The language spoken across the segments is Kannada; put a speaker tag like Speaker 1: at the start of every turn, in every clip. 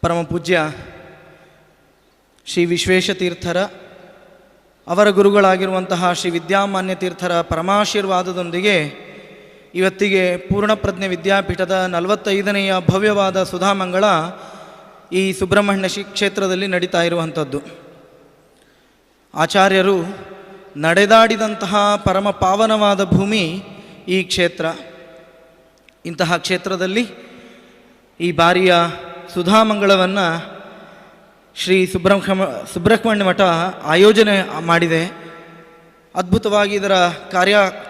Speaker 1: ಪರಮಪೂಜ್ಯ ಶ್ರೀ ವಿಶ್ವೇಶತೀರ್ಥರ ಅವರ ಗುರುಗಳಾಗಿರುವಂತಹ ಶ್ರೀ ವಿದ್ಯಾಮಾನ್ಯ ತೀರ್ಥರ ಪರಮಾಶೀರ್ವಾದದೊಂದಿಗೆ ಇವತ್ತಿಗೆ ಪೂರ್ಣಪ್ರಜ್ಞೆ ವಿದ್ಯಾಪೀಠದ 45ನೆಯ ಭವ್ಯವಾದ ಸುಧಾಮಂಗಳ ಈ ಸುಬ್ರಹ್ಮಣ್ಯ ಕ್ಷೇತ್ರದಲ್ಲಿ ನಡೀತಾ ಇರುವಂಥದ್ದು. ಆಚಾರ್ಯರು ನಡೆದಾಡಿದಂತಹ ಪರಮ ಪಾವನವಾದ ಭೂಮಿ ಈ ಕ್ಷೇತ್ರ. ಇಂತಹ ಕ್ಷೇತ್ರದಲ್ಲಿ ಈ ಬಾರಿಯ ಸುಧಾಮಂಗಳವನ್ನು ಶ್ರೀ ಸುಬ್ರಹ್ಮಣ್ಯ ಮಠ ಆಯೋಜನೆ ಮಾಡಿದೆ. ಅದ್ಭುತವಾಗಿ ಇದರ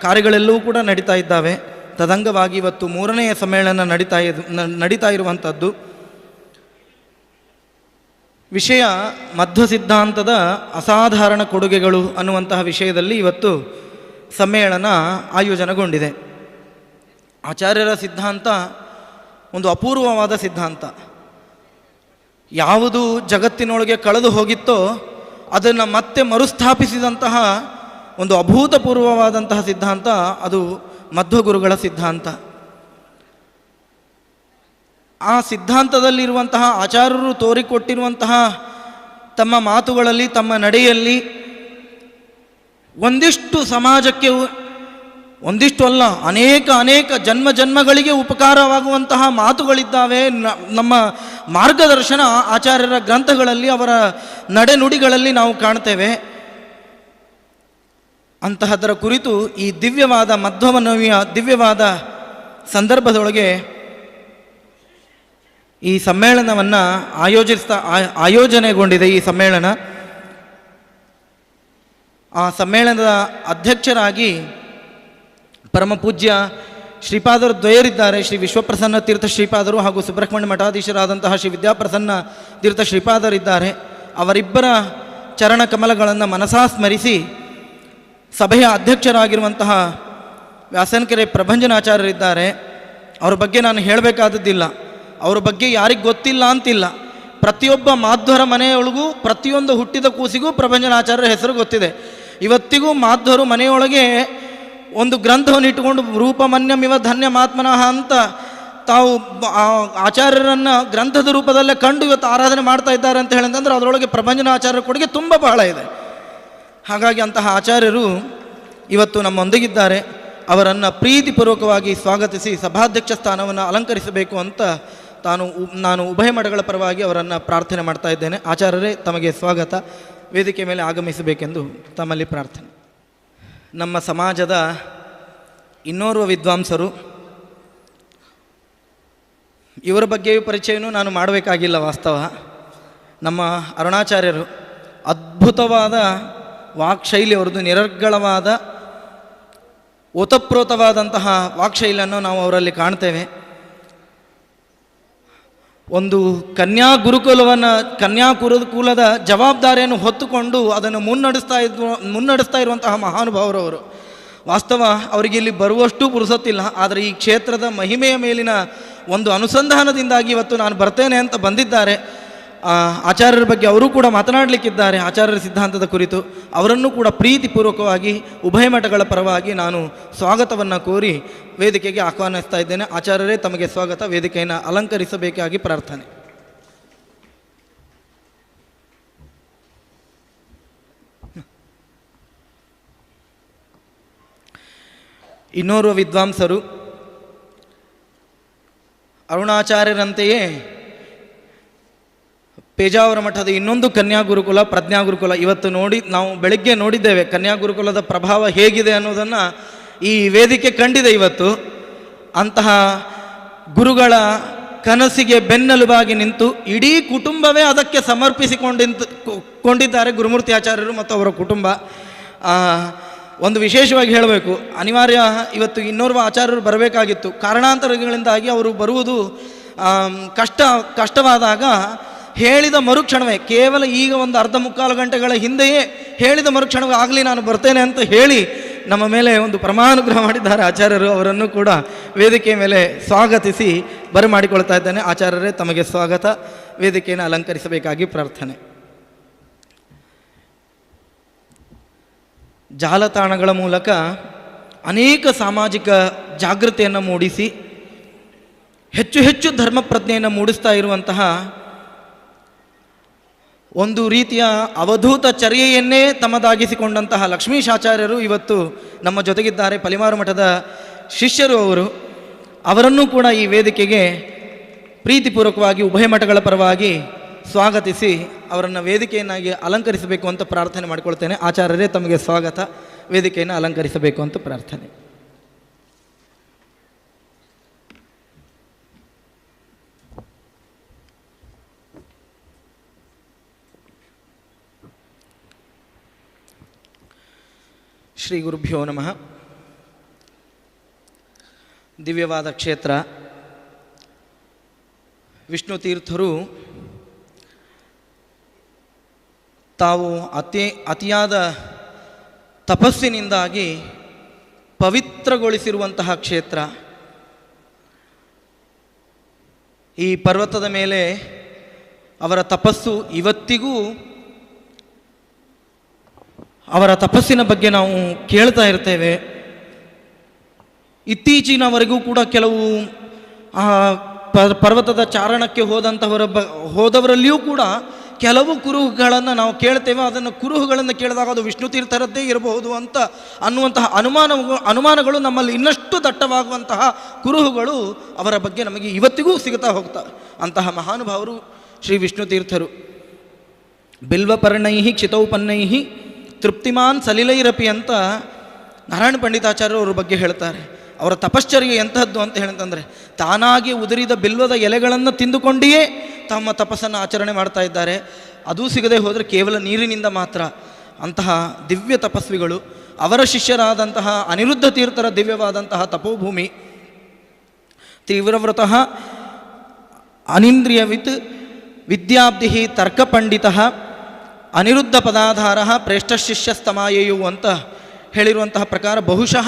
Speaker 1: ಕಾರ್ಯಗಳೆಲ್ಲವೂ ಕೂಡ ನಡೀತಾ ಇದ್ದಾವೆ. ತದಂಗವಾಗಿ ಇವತ್ತು 3ನೆಯ ಸಮ್ಮೇಳನ ನಡೀತಾ ಇರುವಂಥದ್ದು. ವಿಷಯ ಮಧ್ವ ಸಿದ್ಧಾಂತದ ಅಸಾಧಾರಣ ಕೊಡುಗೆಗಳು ಅನ್ನುವಂತಹ ವಿಷಯದಲ್ಲಿ ಇವತ್ತು ಸಮ್ಮೇಳನ ಆಯೋಜನೆಗೊಂಡಿದೆ. ಆಚಾರ್ಯರ ಸಿದ್ಧಾಂತ ಒಂದು ಅಪೂರ್ವವಾದ ಸಿದ್ಧಾಂತ. ಯಾವುದು ಜಗತ್ತಿನೊಳಗೆ ಕಳೆದು ಹೋಗಿತ್ತೋ ಅದನ್ನು ಮತ್ತೆ ಮರುಸ್ಥಾಪಿಸಿದಂತಹ ಒಂದು ಅಭೂತಪೂರ್ವವಾದಂತಹ ಸಿದ್ಧಾಂತ ಅದು ಮಧ್ವಗುರುಗಳ ಸಿದ್ಧಾಂತ. ಆ ಸಿದ್ಧಾಂತದಲ್ಲಿರುವಂತಹ ಆಚಾರ್ಯರು ತೋರಿಕೊಟ್ಟಿರುವಂತಹ ತಮ್ಮ ಮಾತುಗಳಲ್ಲಿ, ತಮ್ಮ ನಡೆಯಲ್ಲಿ ಒಂದಿಷ್ಟು ಸಮಾಜಕ್ಕೆ, ಒಂದಿಷ್ಟು ಅಲ್ಲ, ಅನೇಕ ಜನ್ಮಗಳಿಗೆ ಉಪಕಾರವಾಗುವಂತಹ ಮಾತುಗಳಿದ್ದಾವೆ. ನಮ್ಮ ಮಾರ್ಗದರ್ಶನ ಆಚಾರ್ಯರ ಗ್ರಂಥಗಳಲ್ಲಿ, ಅವರ ನಡೆನುಡಿಗಳಲ್ಲಿ ನಾವು ಕಾಣ್ತೇವೆ. ಅಂತಹದರ ಕುರಿತು ಈ ದಿವ್ಯವಾದ ಮಧ್ವನವಿಯ ದಿವ್ಯವಾದ ಸಂದರ್ಭದೊಳಗೆ ಈ ಸಮ್ಮೇಳನವನ್ನು ಆಯೋಜನೆಗೊಂಡಿದೆ. ಈ ಸಮ್ಮೇಳನ, ಆ ಸಮ್ಮೇಳನದ ಅಧ್ಯಕ್ಷರಾಗಿ ಪರಮಪೂಜ್ಯ ಶ್ರೀಪಾದರು ದ್ವಯರಿದ್ದಾರೆ. ಶ್ರೀ ವಿಶ್ವಪ್ರಸನ್ನ ತೀರ್ಥ ಶ್ರೀಪಾದರು ಹಾಗೂ ಸುಬ್ರಹ್ಮಣ್ಯ ಮಠಾಧೀಶರಾದಂತಹ ಶ್ರೀ ವಿದ್ಯಾಪ್ರಸನ್ನ ತೀರ್ಥ ಶ್ರೀಪಾದರಿದ್ದಾರೆ. ಅವರಿಬ್ಬರ ಚರಣ ಕಮಲಗಳನ್ನು ಮನಸಾ ಸ್ಮರಿಸಿ ಸಭೆಯ ಅಧ್ಯಕ್ಷರಾಗಿರುವಂತಹ ವ್ಯಾಸನಕೆರೆ ಪ್ರಭಂಜನಾಚಾರ್ಯರಿದ್ದಾರೆ. ಅವರ ಬಗ್ಗೆ ನಾನು ಹೇಳಬೇಕಾದದ್ದಿಲ್ಲ. ಅವರ ಬಗ್ಗೆ ಯಾರಿಗೆ ಗೊತ್ತಿಲ್ಲ ಅಂತಿಲ್ಲ. ಪ್ರತಿಯೊಬ್ಬ ಮಾಧ್ವರ ಮನೆಯೊಳಗೂ, ಪ್ರತಿಯೊಂದು ಹುಟ್ಟಿದ ಕೂಸಿಗೂ ಪ್ರಭಂಜನಾಚಾರ್ಯರ ಹೆಸರು ಗೊತ್ತಿದೆ. ಇವತ್ತಿಗೂ ಮಾಧ್ವರು ಮನೆಯೊಳಗೆ ಒಂದು ಗ್ರಂಥವನ್ನು ಇಟ್ಟುಕೊಂಡು ರೂಪಮನ್ಯಮಿವ ಧನ್ಯಮಾತ್ಮನಃ ಅಂತ ತಾವು ಆಚಾರ್ಯರನ್ನು ಗ್ರಂಥದ ರೂಪದಲ್ಲೇ ಕಂಡು ಇವತ್ತು ಆರಾಧನೆ ಮಾಡ್ತಾ ಇದ್ದಾರೆ ಅಂತ ಹೇಳಿದ್ರೆ ಅದರೊಳಗೆ ಪ್ರಭಂಜನಾಚಾರ್ಯರ ಕೊಡುಗೆ ತುಂಬ ಬಹಳ ಇದೆ. ಹಾಗಾಗಿ ಅಂತಹ ಆಚಾರ್ಯರು ಇವತ್ತು ನಮ್ಮೊಂದಿಗಿದ್ದಾರೆ. ಅವರನ್ನು ಪ್ರೀತಿಪೂರ್ವಕವಾಗಿ ಸ್ವಾಗತಿಸಿ ಸಭಾಧ್ಯಕ್ಷ ಸ್ಥಾನವನ್ನು ಅಲಂಕರಿಸಬೇಕು ಅಂತ ನಾನು ಉಭಯ ಮಠಗಳ ಪರವಾಗಿ ಅವರನ್ನು ಪ್ರಾರ್ಥನೆ ಮಾಡ್ತಾ ಇದ್ದೇನೆ. ಆಚಾರ್ಯರೇ, ತಮಗೆ ಸ್ವಾಗತ. ವೇದಿಕೆ ಮೇಲೆ ಆಗಮಿಸಬೇಕೆಂದು ತಮ್ಮಲ್ಲಿ ಪ್ರಾರ್ಥನೆ. ನಮ್ಮ ಸಮಾಜದ ಇನ್ನೋರ್ವ ವಿದ್ವಾಂಸರು, ಇವರ ಬಗ್ಗೆಯೂ ಪರಿಚಯನೂ ನಾನು ಮಾಡಬೇಕಾಗಿಲ್ಲ. ವಾಸ್ತವ ನಮ್ಮ ಅರುಣಾಚಾರ್ಯರು ಅದ್ಭುತವಾದ ವಾಕ್ಶೈಲಿ, ಅವರದ್ದು ನಿರರ್ಗಳವಾದ ಓತಪ್ರೋತವಾದಂತಹ ವಾಕ್ಶೈಲಿಯನ್ನು ನಾವು ಅವರಲ್ಲಿ ಕಾಣ್ತೇವೆ. ಒಂದು ಕನ್ಯಾ ಗುರುಕುಲದ ಜವಾಬ್ದಾರಿಯನ್ನು ಹೊತ್ತುಕೊಂಡು ಅದನ್ನು ಮುನ್ನಡೆಸ್ತಾ ಇರುವಂತಹ ಮಹಾನುಭಾವರವರು. ವಾಸ್ತವ ಅವರಿಗೆ ಇಲ್ಲಿ ಬರುವಷ್ಟು ಪುರುಸೊತ್ತಿಲ್ಲ. ಆದರೆ ಈ ಕ್ಷೇತ್ರದ ಮಹಿಮೆಯ ಮೇಲಿನ ಒಂದು ಅನುಸಂಧಾನದಿಂದಾಗಿ ಇವತ್ತು ನಾನು ಬರ್ತೇನೆ ಅಂತ ಬಂದಿದ್ದಾರೆ. ಆಚಾರ್ಯರ ಬಗ್ಗೆ ಅವರು ಕೂಡ ಮಾತನಾಡಲಿಕ್ಕಿದ್ದಾರೆ. ಆಚಾರ್ಯರ ಸಿದ್ಧಾಂತದ ಕುರಿತು ಅವರನ್ನು ಕೂಡ ಪ್ರೀತಿಪೂರ್ವಕವಾಗಿ ಉಭಯ ಮಠಗಳ ಪರವಾಗಿ ನಾನು ಸ್ವಾಗತವನ್ನು ಕೋರಿ ವೇದಿಕೆಗೆ ಆಹ್ವಾನಿಸ್ತಾ ಇದ್ದೇನೆ. ಆಚಾರ್ಯರೇ, ತಮಗೆ ಸ್ವಾಗತ. ವೇದಿಕೆಯನ್ನು ಅಲಂಕರಿಸಬೇಕಾಗಿ ಪ್ರಾರ್ಥನೆ. ಇನ್ನೋರ್ವ ವಿದ್ವಾಂಸರು ಅರುಣಾಚಾರ್ಯರಂತೆಯೇ ಪೇಜಾವರ ಮಠದ ಇನ್ನೊಂದು ಕನ್ಯಾಗುರುಕುಲ, ಪ್ರಜ್ಞಾಗುರುಕುಲ. ಇವತ್ತು ನಾವು ಬೆಳಗ್ಗೆ ನೋಡಿದ್ದೇವೆ ಕನ್ಯಾಗುರುಕುಲದ ಪ್ರಭಾವ ಹೇಗಿದೆ ಅನ್ನೋದನ್ನು ಈ ವೇದಿಕೆ ಕಂಡಿದೆ ಇವತ್ತು. ಅಂತಹ ಗುರುಗಳ ಕನಸಿಗೆ ಬೆನ್ನೆಲುಬಾಗಿ ನಿಂತು ಇಡೀ ಕುಟುಂಬವೇ ಅದಕ್ಕೆ ಸಮರ್ಪಿಸಿಕೊಂಡಿದ್ದಾರೆ ಗುರುಮೂರ್ತಿ ಆಚಾರ್ಯರು ಮತ್ತು ಅವರ ಕುಟುಂಬ. ಒಂದು ವಿಶೇಷವಾಗಿ ಹೇಳಬೇಕು, ಅನಿವಾರ್ಯ ಇವತ್ತು ಇನ್ನೋರ್ವ ಆಚಾರ್ಯರು ಬರಬೇಕಾಗಿತ್ತು. ಕಾರಣಾಂತರಗಳಿಂದಾಗಿ ಅವರು ಬರುವುದು ಕಷ್ಟವಾದಾಗ ಹೇಳಿದ ಮರುಕ್ಷಣವೇ, ಕೇವಲ ಈಗ ಒಂದು ಅರ್ಧ ಮುಕ್ಕಾಲು ಗಂಟೆಗಳ ಹಿಂದೆಯೇ ಹೇಳಿದ ಮರುಕ್ಷಣವೇ ಆಗಲಿ ನಾನು ಬರ್ತೇನೆ ಅಂತ ಹೇಳಿ ನಮ್ಮ ಮೇಲೆ ಒಂದು ಪರಮಾನುಗ್ರಹ ಮಾಡಿದ್ದಾರೆ ಆಚಾರ್ಯರು. ಅವರನ್ನು ಕೂಡ ವೇದಿಕೆ ಮೇಲೆ ಸ್ವಾಗತಿಸಿ ಬರಮಾಡಿಕೊಳ್ತಾ ಇದ್ದೇನೆ. ಆಚಾರ್ಯರೇ, ತಮಗೆ ಸ್ವಾಗತ. ವೇದಿಕೆಯನ್ನು ಅಲಂಕರಿಸಬೇಕಾಗಿ ಪ್ರಾರ್ಥನೆ. ಜಾಲತಾಣಗಳ ಮೂಲಕ ಅನೇಕ ಸಾಮಾಜಿಕ ಜಾಗೃತಿಯನ್ನು ಮೂಡಿಸಿ ಹೆಚ್ಚು ಧರ್ಮ ಪ್ರಜ್ಞೆಯನ್ನು ಮೂಡಿಸ್ತಾ ಇರುವಂತಹ ಒಂದು ರೀತಿಯ ಅವಧೂತ ಚರ್ಯೆಯನ್ನೇ ತಮ್ಮದಾಗಿಸಿಕೊಂಡಂತಹ ಲಕ್ಷ್ಮೀಶಾಚಾರ್ಯರು ಇವತ್ತು ನಮ್ಮ ಜೊತೆಗಿದ್ದಾರೆ. ಪಲಿಮಾರು ಮಠದ ಶಿಷ್ಯರು ಅವರನ್ನೂ ಕೂಡ ಈ ವೇದಿಕೆಗೆ ಪ್ರೀತಿಪೂರ್ವಕವಾಗಿ ಉಭಯ ಮಠಗಳ ಪರವಾಗಿ ಸ್ವಾಗತಿಸಿ ಅವರನ್ನು ವೇದಿಕೆಯನ್ನಾಗಿ ಅಲಂಕರಿಸಬೇಕು ಅಂತ ಪ್ರಾರ್ಥನೆ ಮಾಡಿಕೊಳ್ತೇನೆ. ಆಚಾರ್ಯರೇ, ತಮಗೆ ಸ್ವಾಗತ. ವೇದಿಕೆಯನ್ನು ಅಲಂಕರಿಸಬೇಕು ಅಂತ ಪ್ರಾರ್ಥನೆ. ಶ್ರೀ ಗುರುಭ್ಯೋ ನಮಃ. ದಿವ್ಯವಾದ ಕ್ಷೇತ್ರ ವಿಷ್ಣು ತೀರ್ಥರು ತಾವು ಅತಿಯಾದ ತಪಸ್ಸಿನಿಂದಾಗಿ ಪವಿತ್ರಗೊಳಿಸಿರುವಂತಹ ಕ್ಷೇತ್ರ. ಈ ಪರ್ವತದ ಮೇಲೆ ಅವರ ತಪಸ್ಸು ಇವತ್ತಿಗೂ, ಅವರ ತಪಸ್ಸಿನ ಬಗ್ಗೆ ನಾವು ಕೇಳ್ತಾ ಇರ್ತೇವೆ. ಇತ್ತೀಚಿನವರೆಗೂ ಕೂಡ ಕೆಲವು ಪರ್ವತದ ಚಾರಣಕ್ಕೆ ಹೋದವರಲ್ಲಿಯೂ ಕೂಡ ಕೆಲವು ಕುರುಹುಗಳನ್ನು ನಾವು ಕೇಳ್ತೇವೆ. ಅದನ್ನು ಕುರುಹುಗಳನ್ನು ಕೇಳಿದಾಗ ಅದು ವಿಷ್ಣು ತೀರ್ಥರದ್ದೇ ಇರಬಹುದು ಅಂತ ಅನ್ನುವಂತಹ ಅನುಮಾನಗಳು ನಮ್ಮಲ್ಲಿ ಇನ್ನಷ್ಟು ದಟ್ಟವಾಗುವಂತಹ ಕುರುಹುಗಳು ಅವರ ಬಗ್ಗೆ ನಮಗೆ ಇವತ್ತಿಗೂ ಸಿಗುತ್ತಾ ಹೋಗ್ತಾರೆ. ಅಂತಹ ಮಹಾನುಭಾವರು ಶ್ರೀ ವಿಷ್ಣು ತೀರ್ಥರು. ಬಿಲ್ವಪರ್ಣೈ ಕ್ಷಿತೌಪನ್ನೈ ತೃಪ್ತಿಮಾನ್ ಸಲಿಲೈರಪಿ ಅಂತ ನಾರಾಯಣ ಪಂಡಿತಾಚಾರ್ಯರು ಅವ್ರ ಬಗ್ಗೆ ಹೇಳ್ತಾರೆ. ಅವರ ತಪಶ್ಚರ್ಯ ಎಂತಹದ್ದು ಅಂತ ಹೇಳಂತಂದರೆ, ತಾನಾಗಿ ಉದುರಿದ ಬಿಲ್ವದ ಎಲೆಗಳನ್ನು ತಿಂದುಕೊಂಡಿಯೇ ತಮ್ಮ ತಪಸ್ಸನ್ನು ಆಚರಣೆ ಮಾಡ್ತಾ ಇದ್ದಾರೆ. ಅದೂ ಸಿಗದೆ ಹೋದರೆ ಕೇವಲ ನೀರಿನಿಂದ ಮಾತ್ರ. ಅಂತಹ ದಿವ್ಯ ತಪಸ್ವಿಗಳು. ಅವರ ಶಿಷ್ಯರಾದಂತಹ ಅನಿರುದ್ಧ ತೀರ್ಥರ ದಿವ್ಯವಾದಂತಹ ತಪೋಭೂಮಿ. ತೀವ್ರವ್ರತಃ ಅನಿಂದ್ರಿಯವಿತ್ ವಿದ್ಯಾಬ್ಧಿ ತರ್ಕಪಂಡಿತ ಅನಿರುದ್ಧ ಪದಾಧಾರ ಪ್ರೇಷ್ಠ ಶಿಷ್ಯಸ್ತಮಾಯೇಯು ಅಂತ ಹೇಳಿರುವಂತಹ ಪ್ರಕಾರ ಬಹುಶಃ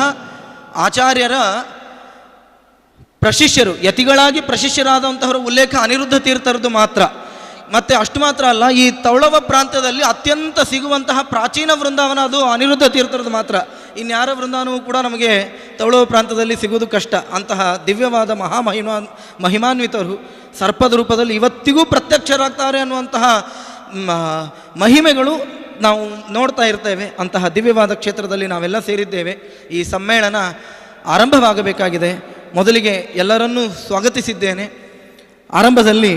Speaker 1: ಆಚಾರ್ಯರ ಪ್ರಶಿಷ್ಯರು, ಯತಿಗಳಾಗಿ ಪ್ರಶಿಷ್ಯರಾದಂತಹವರ ಉಲ್ಲೇಖ ಅನಿರುದ್ಧ ತೀರ್ಥರದ್ದು ಮಾತ್ರ. ಮತ್ತು ಅಷ್ಟು ಮಾತ್ರ ಅಲ್ಲ, ಈ ತೌಳವ ಪ್ರಾಂತ್ಯದಲ್ಲಿ ಅತ್ಯಂತ ಸಿಗುವಂತಹ ಪ್ರಾಚೀನ ವೃಂದಾವನ ಅದು ಅನಿರುದ್ಧ ತೀರ್ಥರದ್ದು ಮಾತ್ರ. ಇನ್ಯಾರ ವೃಂದಾವನವೂ ಕೂಡ ನಮಗೆ ತೌಳವ ಪ್ರಾಂತ್ಯದಲ್ಲಿ ಸಿಗುವುದು ಕಷ್ಟ. ಅಂತಹ ದಿವ್ಯವಾದ ಮಹಿಮಾನ್ವಿತರು ಸರ್ಪದ ರೂಪದಲ್ಲಿ ಇವತ್ತಿಗೂ ಪ್ರತ್ಯಕ್ಷರಾಗ್ತಾರೆ ಅನ್ನುವಂತಹ ಮಹಿಮೆಗಳು ನಾವು ನೋಡ್ತಾ ಇರ್ತೇವೆ. ಅಂತಹ ದಿವ್ಯವಾದ ಕ್ಷೇತ್ರದಲ್ಲಿ ನಾವೆಲ್ಲ ಸೇರಿದ್ದೇವೆ. ಈ ಸಮ್ಮೇಳನ ಆರಂಭವಾಗಬೇಕಾಗಿದೆ. ಮೊದಲಿಗೆ ಸ್ವಾಗತಿಸಿದ್ದೇನೆ. ಆರಂಭದಲ್ಲಿ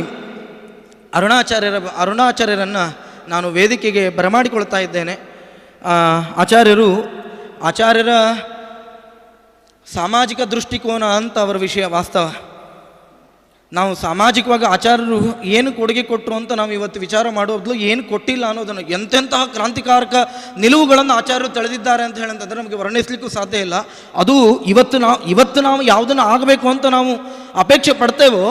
Speaker 1: ಅರುಣಾಚಾರ್ಯರನ್ನು ನಾನು ವೇದಿಕೆಗೆ ಬರಮಾಡಿಕೊಳ್ತಾ ಇದ್ದೇನೆ. ಆಚಾರ್ಯರ ಸಾಮಾಜಿಕ ದೃಷ್ಟಿಕೋನ ಅಂತ ಅವರ ವಿಷಯ. ವಾಸ್ತವ ನಾವು ಸಾಮಾಜಿಕವಾಗಿ ಆಚಾರ್ಯರು ಏನು ಕೊಡುಗೆ ಕೊಟ್ಟರು ಅಂತ ನಾವು ಇವತ್ತು ವಿಚಾರ ಮಾಡೋದು, ಏನು ಕೊಟ್ಟಿಲ್ಲ ಅನ್ನೋದನ್ನು, ಎಂತೆಂತಹ ಕ್ರಾಂತಿಕಾರಕ ನಿಲುವುಗಳನ್ನು ಆಚಾರ್ಯರು ತಳೆದಿದ್ದಾರೆ ಅಂತ ಹೇಳಂತಂದರೆ ನಮಗೆ ವರ್ಣಿಸಲಿಕ್ಕೂ ಸಾಧ್ಯ ಇಲ್ಲ. ಅದು ಇವತ್ತು ನಾವು ಯಾವುದನ್ನು ಆಗಬೇಕು ಅಂತ ನಾವು ಅಪೇಕ್ಷೆ ಪಡ್ತೇವೋ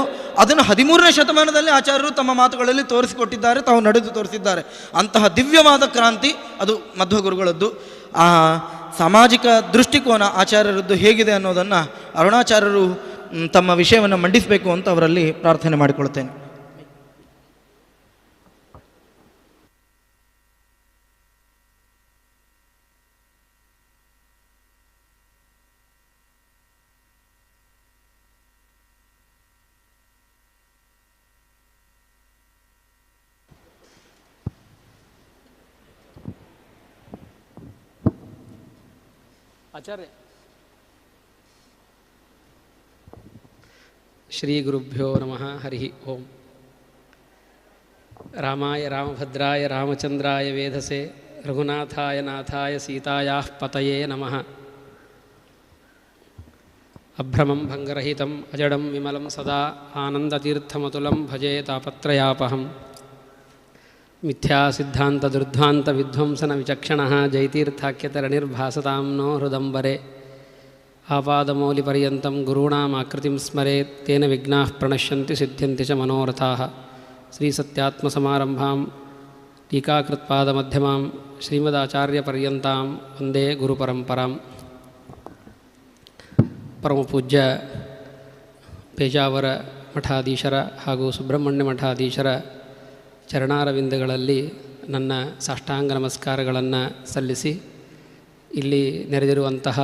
Speaker 1: ಅದನ್ನು 13ನೇ ಶತಮಾನದಲ್ಲಿ ಆಚಾರ್ಯರು ತಮ್ಮ ಮಾತುಗಳಲ್ಲಿ ತೋರಿಸಿಕೊಟ್ಟಿದ್ದಾರೆ, ತಾವು ನಡೆದು ತೋರಿಸಿದ್ದಾರೆ. ಅಂತಹ ದಿವ್ಯವಾದ ಕ್ರಾಂತಿ ಅದು ಮಧ್ವಗುರುಗಳದ್ದು. ಆ ಸಾಮಾಜಿಕ ದೃಷ್ಟಿಕೋನ ಆಚಾರ್ಯರದ್ದು ಹೇಗಿದೆ ಅನ್ನೋದನ್ನು ಅರುಣಾಚಾರ್ಯರು ತಮ್ಮ ವಿಷಯವನ್ನು ಮಂಡಿಸಬೇಕು ಅಂತ ಅವರಲ್ಲಿ ಪ್ರಾರ್ಥನೆ ಮಾಡಿಕೊಳ್ತೇನೆ.
Speaker 2: ಆಚಾರ್ಯ. ಶ್ರೀ ಗುರುಭ್ಯೋ ನಮಃ. ಹರಿ ಓಂ. ರಾಮಾಯ ರಾಮಭದ್ರಾಯ ರಾಮಚಂದ್ರಾಯ ವೇಧಸೆ ರಘುನಾಥಾಯ ನಾಥಾಯ ಸೀತಾಯಾ ಪತಯೇ ನಮಃ. ಅಭ್ರಮಂ ಭಂಗರಹಿತಂ ಅಜಡಂ ವಿಮಲಂ ಸದಾ ಆನಂದತೀರ್ಥಮತುಲಂ ಭಜೆ ತಾಪತ್ರಯಾಪಹಂ. ಮಿಥ್ಯಾ ಸಿದ್ಧಾಂತ ದುರ್ಧ್ವಾಂತ ವಿಧ್ವಂಸನ ವಿಚಕ್ಷಣಃ ಜೈತೀರ್ಥಾಖ್ಯತರಣಿರ್ಭಾಸತಾಂ ನೋ ಹೃದಂಬರೆ. ಆಪಾದಮೌಲಿಪರ್ಯಂತಂ ಗುರುಣಾಮಾಕೃತಿಂ ಸ್ಮರೇತ್ ತೇನ ವಿಘ್ನಾಃ ಪ್ರಣಶ್ಯಂತಿ ಸಿದ್ಧ್ಯಂತಿ ಚ ಮನೋರಥಾಃ. ಶ್ರೀಸತ್ಯಾತ್ಮಸಮಾರಂಭಾಂ ಟೀಕಾಕೃತ್ಪಾದಮಧ್ಯಮಾಂ ಶ್ರೀಮದಾಚಾರ್ಯಪರ್ಯಂತಾಂ ವಂದೇ ಗುರುಪರಂಪರಾಂ. ಪರಮಪೂಜ್ಯ ಪೇಜಾವರ ಮಠಾಧೀಶರ ಹಾಗೂ ಸುಬ್ರಹ್ಮಣ್ಯ ಮಠಾಧೀಶರ ಚರಣಾರವಿಂದಗಳಲ್ಲಿ ನನ್ನ ಸಾಷ್ಟಾಂಗ ನಮಸ್ಕಾರಗಳನ್ನು ಸಲ್ಲಿಸಿ, ಇಲ್ಲಿ ನೆರೆದಿರುವಂತಹ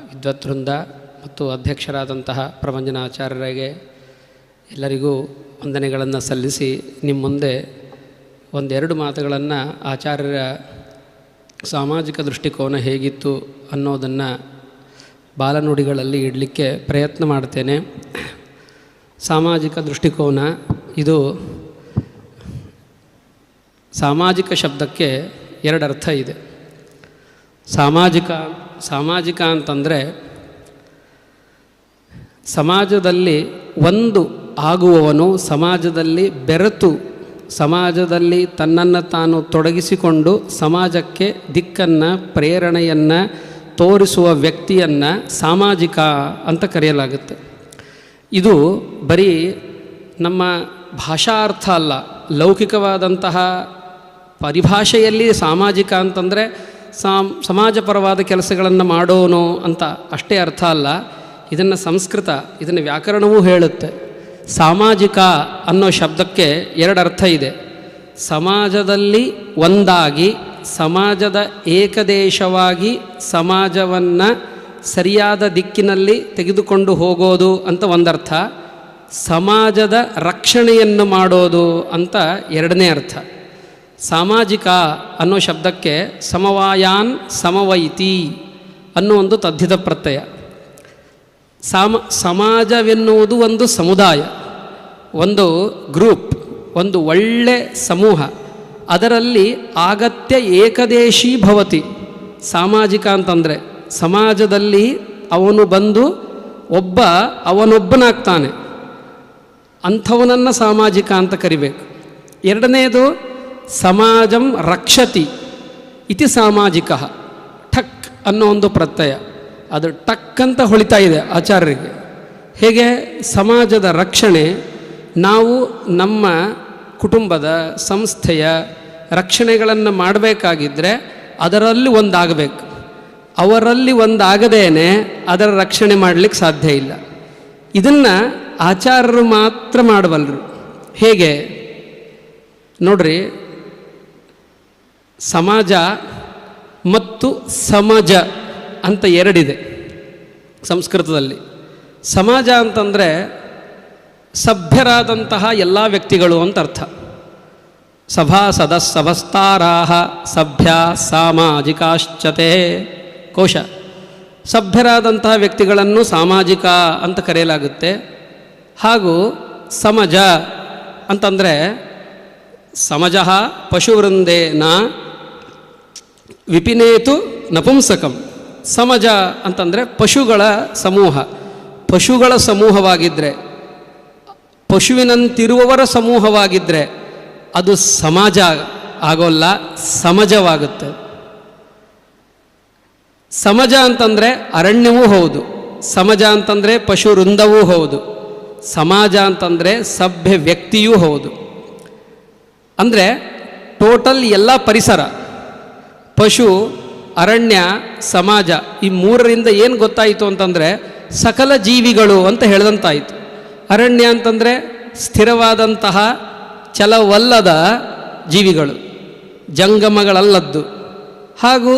Speaker 2: ವಿದ್ವದ್ವೃಂದ ಮತ್ತು ಅಧ್ಯಕ್ಷರಾದಂತಹ ಪ್ರಭಂಜನಾಚಾರ್ಯರಿಗೆ ಎಲ್ಲರಿಗೂ ವಂದನೆಗಳನ್ನು ಸಲ್ಲಿಸಿ ನಿಮ್ಮ ಮುಂದೆ ಒಂದೆರಡು ಮಾತುಗಳನ್ನು ಆಚಾರ್ಯರ ಸಾಮಾಜಿಕ ದೃಷ್ಟಿಕೋನ ಹೇಗಿತ್ತು ಅನ್ನೋದನ್ನು ಬಾಲನುಡಿಗಳಲ್ಲಿ ಇಡಲಿಕ್ಕೆ ಪ್ರಯತ್ನ ಮಾಡ್ತೇನೆ. ಸಾಮಾಜಿಕ ದೃಷ್ಟಿಕೋನ ಇದು ಸಾಮಾಜಿಕ ಶಬ್ದಕ್ಕೆ ಎರಡು ಅರ್ಥ ಇದೆ. ಸಾಮಾಜಿಕ ಅಂತಂದರೆ ಸಮಾಜದಲ್ಲಿ ಒಂದು ಆಗುವವನು, ಸಮಾಜದಲ್ಲಿ ಬೆರೆತು ಸಮಾಜದಲ್ಲಿ ತನ್ನನ್ನು ತಾನು ತೊಡಗಿಸಿಕೊಂಡು ಸಮಾಜಕ್ಕೆ ದಿಕ್ಕನ್ನು ಪ್ರೇರಣೆಯನ್ನು ತೋರಿಸುವ ವ್ಯಕ್ತಿಯನ್ನು ಸಾಮಾಜಿಕ ಅಂತ ಕರೆಯಲಾಗುತ್ತೆ. ಇದು ಬರೀ ನಮ್ಮ ಭಾಷಾ ಅರ್ಥ ಅಲ್ಲ, ಲೌಕಿಕವಾದಂತಹ ಪರಿಭಾಷೆಯಲ್ಲಿ ಸಾಮಾಜಿಕ ಅಂತಂದರೆ ಸಮಾಜಪರವಾದ ಕೆಲಸಗಳನ್ನು ಮಾಡೋನು ಅಂತ ಅಷ್ಟೇ ಅರ್ಥ ಅಲ್ಲ. ಇದನ್ನು ಸಂಸ್ಕೃತ, ಇದನ್ನು ವ್ಯಾಕರಣವೂ ಹೇಳುತ್ತೆ. ಸಾಮಾಜಿಕ ಅನ್ನೋ ಶಬ್ದಕ್ಕೆ ಎರಡು ಅರ್ಥ ಇದೆ. ಸಮಾಜದಲ್ಲಿ ಒಂದಾಗಿ ಸಮಾಜದ ಏಕದೇಶವಾಗಿ ಸಮಾಜವನ್ನು ಸರಿಯಾದ ದಿಕ್ಕಿನಲ್ಲಿ ತೆಗೆದುಕೊಂಡು ಹೋಗೋದು ಅಂತ ಒಂದರ್ಥ, ಸಮಾಜದ ರಕ್ಷಣೆಯನ್ನು ಮಾಡೋದು ಅಂತ ಎರಡನೇ ಅರ್ಥ. ಸಾಮಾಜಿಕ ಅನ್ನೋ ಶಬ್ದಕ್ಕೆ ಸಮವಾಯಾನ್ ಸಮವೈತಿ ಅನ್ನೋ ಒಂದು ತದ್ಧಿತ ಪ್ರತ್ಯಯ. ಸಮಾಜವೆನ್ನುವುದು ಒಂದು ಸಮುದಾಯ, ಒಂದು ಗ್ರೂಪ್, ಒಂದು ಒಳ್ಳೆ ಸಮೂಹ. ಅದರಲ್ಲಿ ಅಗತ್ಯ ಏಕದೇಶೀ ಭವತಿ. ಸಾಮಾಜಿಕ ಅಂತಂದರೆ ಸಮಾಜದಲ್ಲಿ ಅವನು ಬಂದು ಅವನೊಬ್ಬನಾಗ್ತಾನೆ, ಅಂಥವನನ್ನು ಸಾಮಾಜಿಕ ಅಂತ ಕರಿಬೇಕು. ಎರಡನೇದು ಸಮಾಜಂ ರಕ್ಷತಿ ಇತಿ ಸಾಮಾಜಿಕ. ಠಕ್ ಅನ್ನೋ ಒಂದು ಪ್ರತ್ಯಯ, ಅದು ಟಕ್ ಅಂತ ಹೊಳಿತಾ ಇದೆ ಆಚಾರ್ಯರಿಗೆ. ಹೇಗೆ ಸಮಾಜದ ರಕ್ಷಣೆ, ನಾವು ನಮ್ಮ ಕುಟುಂಬದ ಸಂಸ್ಥೆಯ ರಕ್ಷಣೆಗಳನ್ನು ಮಾಡಬೇಕಾಗಿದ್ದರೆ ಅದರಲ್ಲಿ ಒಂದಾಗಬೇಕು. ಅವರಲ್ಲಿ ಒಂದಾಗದೇನೆ ಅದರ ರಕ್ಷಣೆ ಮಾಡಲಿಕ್ಕೆ ಸಾಧ್ಯ ಇಲ್ಲ. ಇದನ್ನು ಆಚಾರ್ಯರು ಮಾತ್ರ ಮಾಡಬಲ್ಲರು. ಹೇಗೆ ನೋಡ್ರಿ, ಸಮಾಜ ಮತ್ತು ಸಮಜ ಅಂತ ಎರಡಿದೆ ಸಂಸ್ಕೃತದಲ್ಲಿ. ಸಮಾಜ ಅಂತಂದರೆ ಸಭ್ಯರಾದಂತಹ ಎಲ್ಲ ವ್ಯಕ್ತಿಗಳು ಅಂತ ಅರ್ಥ. ಸಭಾಸದಸ್ಸಭಸ್ತಾರಾಹ ಸಭ್ಯ ಸಾಮಾಜಿಕಾಶ್ಚತೆ ಕೋಶ. ಸಭ್ಯರಾದಂತಹ ವ್ಯಕ್ತಿಗಳನ್ನು ಸಾಮಾಜಿಕ ಅಂತ ಕರೆಯಲಾಗುತ್ತೆ. ಹಾಗೂ ಸಮಜ ಅಂತಂದರೆ ಸಮಜ ಪಶುವೃಂದೇನ ವಿಪಿನೇತು ನಪುಂಸಕಂ. ಸಮಜ ಅಂತಂದರೆ ಪಶುಗಳ ಸಮೂಹ. ಪಶುಗಳ ಸಮೂಹವಾಗಿದ್ದರೆ, ಪಶುವಿನಂತಿರುವವರ ಸಮೂಹವಾಗಿದ್ದರೆ ಅದು ಸಮಾಜ ಆಗೋಲ್ಲ, ಸಮಜವಾಗುತ್ತೆ. ಸಮಜ ಅಂತಂದರೆ ಅರಣ್ಯವೂ ಹೌದು, ಸಮಜ ಅಂತಂದರೆ ಪಶು ವೃಂದವೂ ಹೌದು, ಸಮಾಜ ಅಂತಂದರೆ ಸಭ್ಯ ವ್ಯಕ್ತಿಯೂ ಹೌದು. ಅಂದರೆ ಟೋಟಲ್ ಎಲ್ಲ ಪರಿಸರ, ಪಶು, ಅರಣ್ಯ, ಸಮಾಜ, ಈ ಮೂರರಿಂದ ಏನು ಗೊತ್ತಾಯಿತು ಅಂತಂದರೆ ಸಕಲ ಜೀವಿಗಳು ಅಂತ ಹೇಳಿದಂತಾಯಿತು. ಅರಣ್ಯ ಅಂತಂದರೆ ಸ್ಥಿರವಾದಂತಹ ಚಲವಲ್ಲದ ಜೀವಿಗಳು, ಜಂಗಮಗಳಲ್ಲದ್ದು. ಹಾಗೂ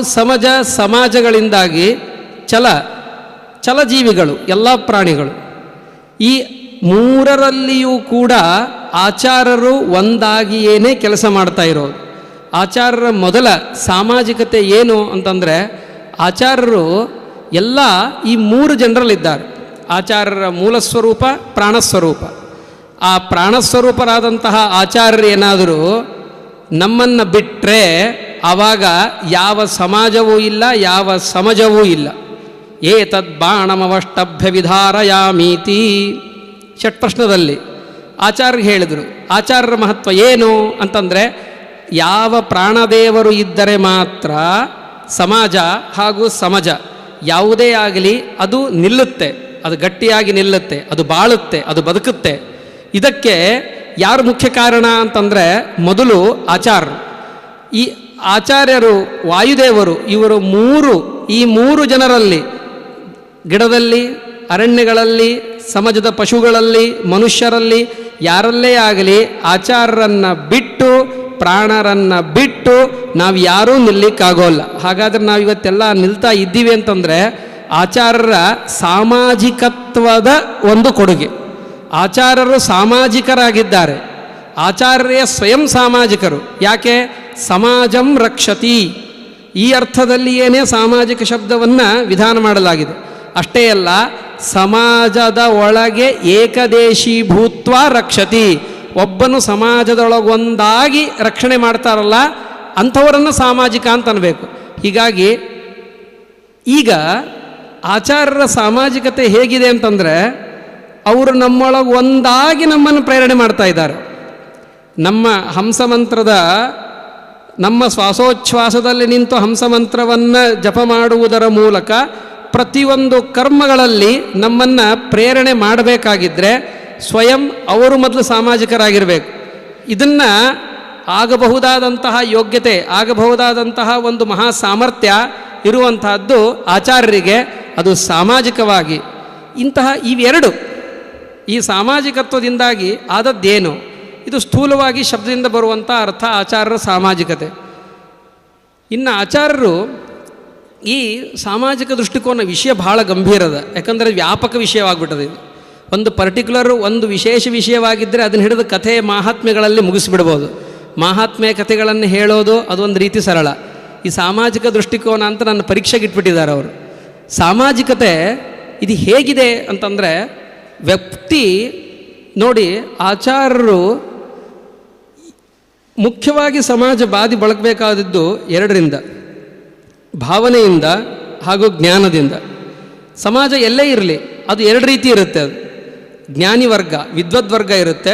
Speaker 2: ಸಮಾಜಗಳಿಂದಾಗಿ ಚಲಜೀವಿಗಳು, ಎಲ್ಲ ಪ್ರಾಣಿಗಳು. ಈ ಮೂರರಲ್ಲಿಯೂ ಕೂಡ ಆಚಾರ್ಯರು ಒಂದಾಗಿಯೇನೇ ಕೆಲಸ ಮಾಡ್ತಾ ಇರೋದು. ಆಚಾರ್ಯರ ಮೊದಲ ಸಾಮಾಜಿಕತೆ ಏನು ಅಂತಂದರೆ, ಆಚಾರ್ಯರು ಎಲ್ಲ ಈ ಮೂರು ಜನರಲ್ಲಿದ್ದಾರೆ. ಆಚಾರ್ಯರ ಮೂಲ ಸ್ವರೂಪ ಪ್ರಾಣಸ್ವರೂಪ. ಆ ಪ್ರಾಣಸ್ವರೂಪರಾದಂತಹ ಆಚಾರ್ಯರು ಏನಾದರೂ ನಮ್ಮನ್ನು ಬಿಟ್ಟರೆ ಆವಾಗ ಯಾವ ಸಮಾಜವೂ ಇಲ್ಲ, ಯಾವ ಸಮಜವೂ ಇಲ್ಲ. ಏತದ್ ಬಾಣಮವಷ್ಟಭ್ಯ ವಿಧಾರಯಾಮೀತಿ ಷಟ್ಪ್ರಶ್ನದಲ್ಲಿ ಆಚಾರ್ಯರು ಹೇಳಿದರು. ಆಚಾರ್ಯರ ಮಹತ್ವ ಏನು ಅಂತಂದರೆ, ಯಾವ ಪ್ರಾಣದೇವರು ಇದ್ದರೆ ಮಾತ್ರ ಸಮಾಜ ಹಾಗೂ ಸಮಜ ಯಾವುದೇ ಆಗಲಿ ಅದು ನಿಲ್ಲುತ್ತೆ, ಅದು ಗಟ್ಟಿಯಾಗಿ ನಿಲ್ಲುತ್ತೆ, ಅದು ಬಾಳುತ್ತೆ, ಅದು ಬದುಕುತ್ತೆ. ಇದಕ್ಕೆ ಯಾರು ಮುಖ್ಯ ಕಾರಣ ಅಂತಂದರೆ ಮೊದಲು ಆಚಾರ್ಯರು. ಈ ಆಚಾರ್ಯರು, ವಾಯುದೇವರು, ಇವರು ಈ ಮೂರು ಜನರಲ್ಲಿ, ಗಿಡದಲ್ಲಿ, ಅರಣ್ಯಗಳಲ್ಲಿ, ಸಮಾಜದ ಪಶುಗಳಲ್ಲಿ, ಮನುಷ್ಯರಲ್ಲಿ ಯಾರಲ್ಲೇ ಆಗಲಿ ಆಚಾರ್ಯರನ್ನು ಬಿಟ್ಟು, ಪ್ರಾಣರನ್ನು ಬಿಟ್ಟು ನಾವು ಯಾರೂ ನಿಲ್ಲಿಕ್ಕಾಗೋಲ್ಲ. ಹಾಗಾದರೆ ನಾವು ಇವತ್ತೆಲ್ಲ ನಿಲ್ತಾ ಇದ್ದೀವಿ ಅಂತಂದರೆ ಆಚಾರ್ಯರ ಸಾಮಾಜಿಕತ್ವದ ಒಂದು ಕೊಡುಗೆ. ಆಚಾರ್ಯರು ಸಾಮಾಜಿಕರಾಗಿದ್ದಾರೆ. ಆಚಾರ್ಯ ಸ್ವಯಂ ಸಾಮಾಜಿಕರು. ಯಾಕೆ? ಸಮಾಜಂ ರಕ್ಷತಿ, ಈ ಅರ್ಥದಲ್ಲಿಯೇ ಸಾಮಾಜಿಕ ಶಬ್ದವನ್ನು ವಿಧಾನ ಮಾಡಲಾಗಿದೆ. ಅಷ್ಟೇ ಅಲ್ಲ, ಸಮಾಜದ ಒಳಗೆ ಏಕದೇಶೀಭೂತ್ವ ರಕ್ಷತಿ, ಒಬ್ಬನು ಸಮಾಜದೊಳಗೊಂದಾಗಿ ರಕ್ಷಣೆ ಮಾಡ್ತಾರಲ್ಲ ಅಂಥವರನ್ನು ಸಾಮಾಜಿಕ ಅಂತ ಅನ್ಬೇಕು. ಹೀಗಾಗಿ ಈಗ ಆಚಾರ್ಯರ ಸಾಮಾಜಿಕತೆ ಹೇಗಿದೆ ಅಂತಂದರೆ, ಅವರು ನಮ್ಮೊಳಗೆ ಒಂದಾಗಿ ನಮ್ಮನ್ನು ಪ್ರೇರಣೆ ಮಾಡ್ತಾ ಇದ್ದಾರೆ. ನಮ್ಮ ಹಂಸಮಂತ್ರದ, ನಮ್ಮ ಶ್ವಾಸೋಚ್ಛ್ವಾಸದಲ್ಲಿ ನಿಂತು ಹಂಸಮಂತ್ರವನ್ನು ಜಪ ಮಾಡುವುದರ ಮೂಲಕ ಪ್ರತಿಯೊಂದು ಕರ್ಮಗಳಲ್ಲಿ ನಮ್ಮನ್ನು ಪ್ರೇರಣೆ ಮಾಡಬೇಕಾಗಿದ್ದರೆ ಸ್ವಯಂ ಅವರು ಮೊದಲು ಸಾಮಾಜಿಕರಾಗಿರಬೇಕು. ಇದನ್ನು ಆಗಬಹುದಾದಂತಹ ಯೋಗ್ಯತೆ, ಆಗಬಹುದಾದಂತಹ ಒಂದು ಮಹಾ ಸಾಮರ್ಥ್ಯ ಇರುವಂತಹದ್ದು ಆಚಾರ್ಯರಿಗೆ. ಅದು ಸಾಮಾಜಿಕವಾಗಿ ಇಂತಹ ಇವೆರಡು, ಈ ಸಾಮಾಜಿಕತ್ವದಿಂದಾಗಿ ಆದದ್ದೇನು? ಇದು ಸ್ಥೂಲವಾಗಿ ಶಬ್ದದಿಂದ ಬರುವಂಥ ಅರ್ಥ ಆಚಾರ್ಯರ ಸಾಮಾಜಿಕತೆ. ಇನ್ನು ಆಚಾರ್ಯರು ಈ ಸಾಮಾಜಿಕ ದೃಷ್ಟಿಕೋನ ವಿಷಯ ಬಹಳ ಗಂಭೀರದ, ಯಾಕಂದರೆ ವ್ಯಾಪಕ ವಿಷಯವಾಗ್ಬಿಟ್ಟದೆ. ಇದು ಒಂದು ಪರ್ಟಿಕ್ಯುಲರ್ ಒಂದು ವಿಶೇಷ ವಿಷಯವಾಗಿದ್ದರೆ ಅದನ್ನು ಹಿಡಿದು ಕಥೆ ಮಾಹಾತ್ಮ್ಯಗಳಲ್ಲಿ ಮುಗಿಸಿಬಿಡ್ಬೋದು. ಮಾಹಾತ್ಮ್ಯ ಕಥೆಗಳನ್ನು ಹೇಳೋದು ಅದೊಂದು ರೀತಿ ಸರಳ. ಈ ಸಾಮಾಜಿಕ ದೃಷ್ಟಿಕೋನ ಅಂತ ನನ್ನ ಪರೀಕ್ಷೆಗೆ ಇಟ್ಬಿಟ್ಟಿದ್ದಾರೆ ಅವರು. ಸಾಮಾಜಿಕತೆ ಇದು ಹೇಗಿದೆ ಅಂತಂದರೆ, ವ್ಯಕ್ತಿ ನೋಡಿ, ಆಚಾರ್ಯರು ಮುಖ್ಯವಾಗಿ ಸಮಾಜ ಬಾದಿ ಬಳಕಬೇಕಾದದ್ದು ಎರಡರಿಂದ, ಭಾವನೆಯಿಂದ ಹಾಗೂ ಜ್ಞಾನದಿಂದ. ಸಮಾಜ ಎಲ್ಲೇ ಇರಲಿ ಅದು ಎರಡು ರೀತಿ ಇರುತ್ತೆ. ಅದು ಜ್ಞಾನಿ ವರ್ಗ, ವಿದ್ವದ್ವರ್ಗ ಇರುತ್ತೆ,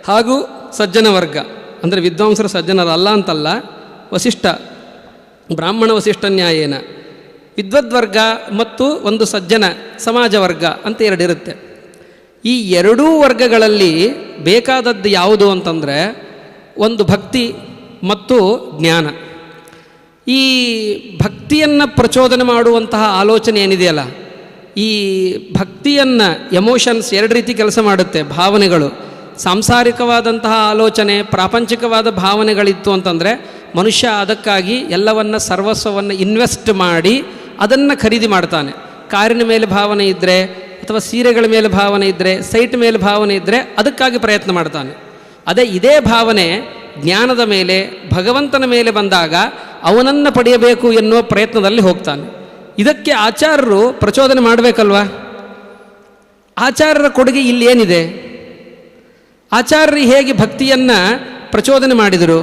Speaker 2: ಹಾಗೂ ಸಜ್ಜನ ವರ್ಗ. ಅಂದರೆ ವಿದ್ವಾಂಸರು ಸಜ್ಜನರಲ್ಲ ಅಂತಲ್ಲ, ವಸಿಷ್ಠ ಬ್ರಾಹ್ಮಣ ವಸಿಷ್ಠ ನ್ಯಾಯೇನ ವಿದ್ವದ್ವರ್ಗ ಮತ್ತು ಒಂದು ಸಜ್ಜನ ಸಮಾಜ ವರ್ಗ ಅಂತ ಎರಡಿರುತ್ತೆ. ಈ ಎರಡೂ ವರ್ಗಗಳಲ್ಲಿ ಬೇಕಾದದ್ದು ಯಾವುದು ಅಂತಂದರೆ ಒಂದು ಭಕ್ತಿ ಮತ್ತು ಜ್ಞಾನ. ಈ ಭಕ್ತಿಯನ್ನು ಪ್ರಚೋದನೆ ಮಾಡುವಂತಹ ಆಲೋಚನೆ ಏನಿದೆಯಲ್ಲ, ಈ ಭಕ್ತಿಯನ್ನು ಎಮೋಷನ್ಸ್ ಎರಡು ರೀತಿ ಕೆಲಸ ಮಾಡುತ್ತೆ. ಭಾವನೆಗಳು, ಸಾಂಸಾರಿಕವಾದಂತಹ ಆಲೋಚನೆ, ಪ್ರಾಪಂಚಿಕವಾದ ಭಾವನೆಗಳಿತ್ತು ಅಂತಂದರೆ ಮನುಷ್ಯ ಅದಕ್ಕಾಗಿ ಎಲ್ಲವನ್ನು ಸರ್ವಸ್ವವನ್ನು ಇನ್ವೆಸ್ಟ್ ಮಾಡಿ ಅದನ್ನು ಖರೀದಿ ಮಾಡ್ತಾನೆ. ಕಾರಿನ ಮೇಲೆ ಭಾವನೆ ಇದ್ದರೆ, ಅಥವಾ ಸೀರೆಗಳ ಮೇಲೆ ಭಾವನೆ ಇದ್ದರೆ, ಸೈಟ್ ಮೇಲೆ ಭಾವನೆ ಇದ್ದರೆ ಅದಕ್ಕಾಗಿ ಪ್ರಯತ್ನ ಮಾಡ್ತಾನೆ. ಇದೇ ಭಾವನೆ ಜ್ಞಾನದ ಮೇಲೆ, ಭಗವಂತನ ಮೇಲೆ ಬಂದಾಗ ಅವನನ್ನು ಪಡೆಯಬೇಕು ಎನ್ನುವ ಪ್ರಯತ್ನದಲ್ಲಿ ಹೋಗ್ತಾನೆ. ಇದಕ್ಕೆ ಆಚಾರ್ಯರು ಪ್ರಚೋದನೆ ಮಾಡಬೇಕಲ್ವ? ಆಚಾರ್ಯರ ಕೊಡುಗೆ ಇಲ್ಲಿ ಏನಿದೆ? ಆಚಾರ್ಯರು ಹೇಗೆ ಭಕ್ತಿಯನ್ನು ಪ್ರಚೋದನೆ ಮಾಡಿದರು?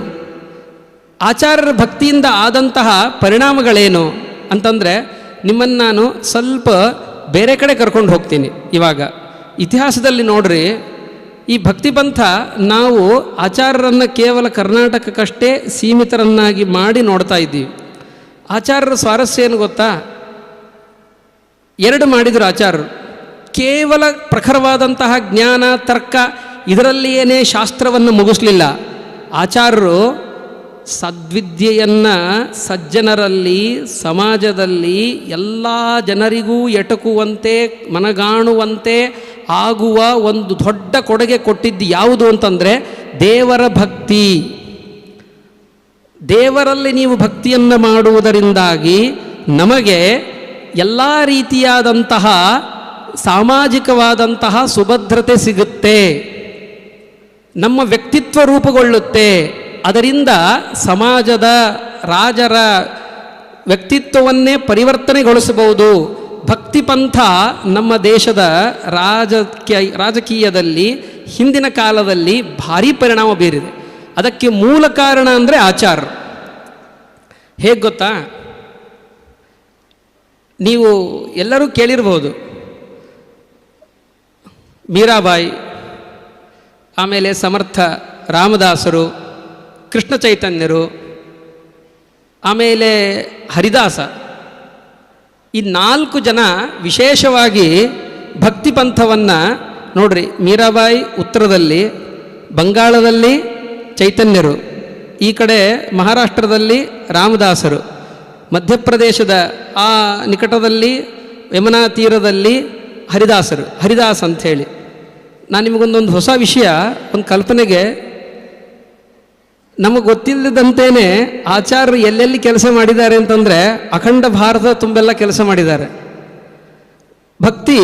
Speaker 2: ಆಚಾರ್ಯರ ಭಕ್ತಿಯಿಂದ ಆದಂತಹ ಪರಿಣಾಮಗಳೇನು ಅಂತಂದರೆ, ನಿಮ್ಮನ್ನು ನಾನು ಸ್ವಲ್ಪ ಬೇರೆ ಕಡೆ ಕರ್ಕೊಂಡು ಹೋಗ್ತೀನಿ. ಇವಾಗ ಇತಿಹಾಸದಲ್ಲಿ ನೋಡ್ರಿ, ಈ ಭಕ್ತಿಪಂಥ ನಾವು ಆಚಾರ್ಯರನ್ನು ಕೇವಲ ಕರ್ನಾಟಕಕ್ಕಷ್ಟೇ ಸೀಮಿತರನ್ನಾಗಿ ಮಾಡಿ ನೋಡ್ತಾ ಇದ್ದೀವಿ. ಆಚಾರ್ಯರ ಸ್ವಾರಸ್ಯ ಏನು ಗೊತ್ತಾ? ಎರಡು ಮಾಡಿದರು ಆಚಾರ್ಯರು. ಕೇವಲ ಪ್ರಖರವಾದಂತಹ ಜ್ಞಾನ, ತರ್ಕ ಇದರಲ್ಲಿಯೇ ಶಾಸ್ತ್ರವನ್ನು ಮುಗಿಸ್ಲಿಲ್ಲ. ಆಚಾರ್ಯರು ಸದ್ವಿದ್ಯೆಯನ್ನು ಸಜ್ಜನರಲ್ಲಿ, ಸಮಾಜದಲ್ಲಿ ಎಲ್ಲ ಜನರಿಗೂ ಎಟಕುವಂತೆ, ಮನಗಾಣುವಂತೆ ಆಗುವ ಒಂದು ದೊಡ್ಡ ಕೊಡುಗೆ ಕೊಟ್ಟಿದ್ದು ಯಾವುದು ಅಂತಂದರೆ ದೇವರ ಭಕ್ತಿ. ದೇವರಲ್ಲಿ ನೀವು ಭಕ್ತಿಯನ್ನು ಮಾಡುವುದರಿಂದಾಗಿ ನಮಗೆ ಎಲ್ಲ ರೀತಿಯಾದಂತಹ ಸಾಮಾಜಿಕವಾದಂತಹ ಸುಭದ್ರತೆ ಸಿಗುತ್ತೆ, ನಮ್ಮ ವ್ಯಕ್ತಿತ್ವ ರೂಪುಗೊಳ್ಳುತ್ತೆ. ಅದರಿಂದ ಸಮಾಜದ, ರಾಜರ ವ್ಯಕ್ತಿತ್ವವನ್ನೇ ಪರಿವರ್ತನೆಗೊಳಿಸಬಹುದು. ಭಕ್ತಿಪಂಥ ನಮ್ಮ ದೇಶದ ರಾಜಕೀಯದಲ್ಲಿ ಹಿಂದಿನ ಕಾಲದಲ್ಲಿ ಭಾರೀ ಪರಿಣಾಮ ಬೀರಿದೆ. ಅದಕ್ಕೆ ಮೂಲ ಕಾರಣ ಅಂದರೆ ಆಚಾರ್ಯರು. ಹೇಗೆ ಗೊತ್ತಾ? ನೀವು ಎಲ್ಲರೂ ಕೇಳಿರ್ಬೋದು, ಮೀರಾಬಾಯಿ, ಆಮೇಲೆ ಸಮರ್ಥ ರಾಮದಾಸರು, ಕೃಷ್ಣ ಚೈತನ್ಯರು, ಆಮೇಲೆ ಹರಿದಾಸ, ಈ 4 ಜನ ವಿಶೇಷವಾಗಿ ಭಕ್ತಿಪಂಥವನ್ನು ನೋಡ್ರಿ. ಮೀರಾಬಾಯಿ ಉತ್ತರದಲ್ಲಿ, ಬಂಗಾಳದಲ್ಲಿ ಚೈತನ್ಯರು, ಈ ಕಡೆ ಮಹಾರಾಷ್ಟ್ರದಲ್ಲಿ ರಾಮದಾಸರು, ಮಧ್ಯಪ್ರದೇಶದ ಆ ನಿಕಟದಲ್ಲಿ ಯಮುನಾ ತೀರದಲ್ಲಿ ಹರಿದಾಸ ಅಂಥೇಳಿ. ನಾನು ನಿಮಗೊಂದೊಂದು ಹೊಸ ವಿಷಯ, ಒಂದು ಕಲ್ಪನೆಗೆ, ನಮಗೆ ಗೊತ್ತಿಲ್ಲದಂತೇನೆ ಆಚಾರ್ಯರು ಎಲ್ಲೆಲ್ಲಿ ಕೆಲಸ ಮಾಡಿದ್ದಾರೆ ಅಂತಂದರೆ ಅಖಂಡ ಭಾರತ ತುಂಬೆಲ್ಲ ಕೆಲಸ ಮಾಡಿದ್ದಾರೆ. ಭಕ್ತಿ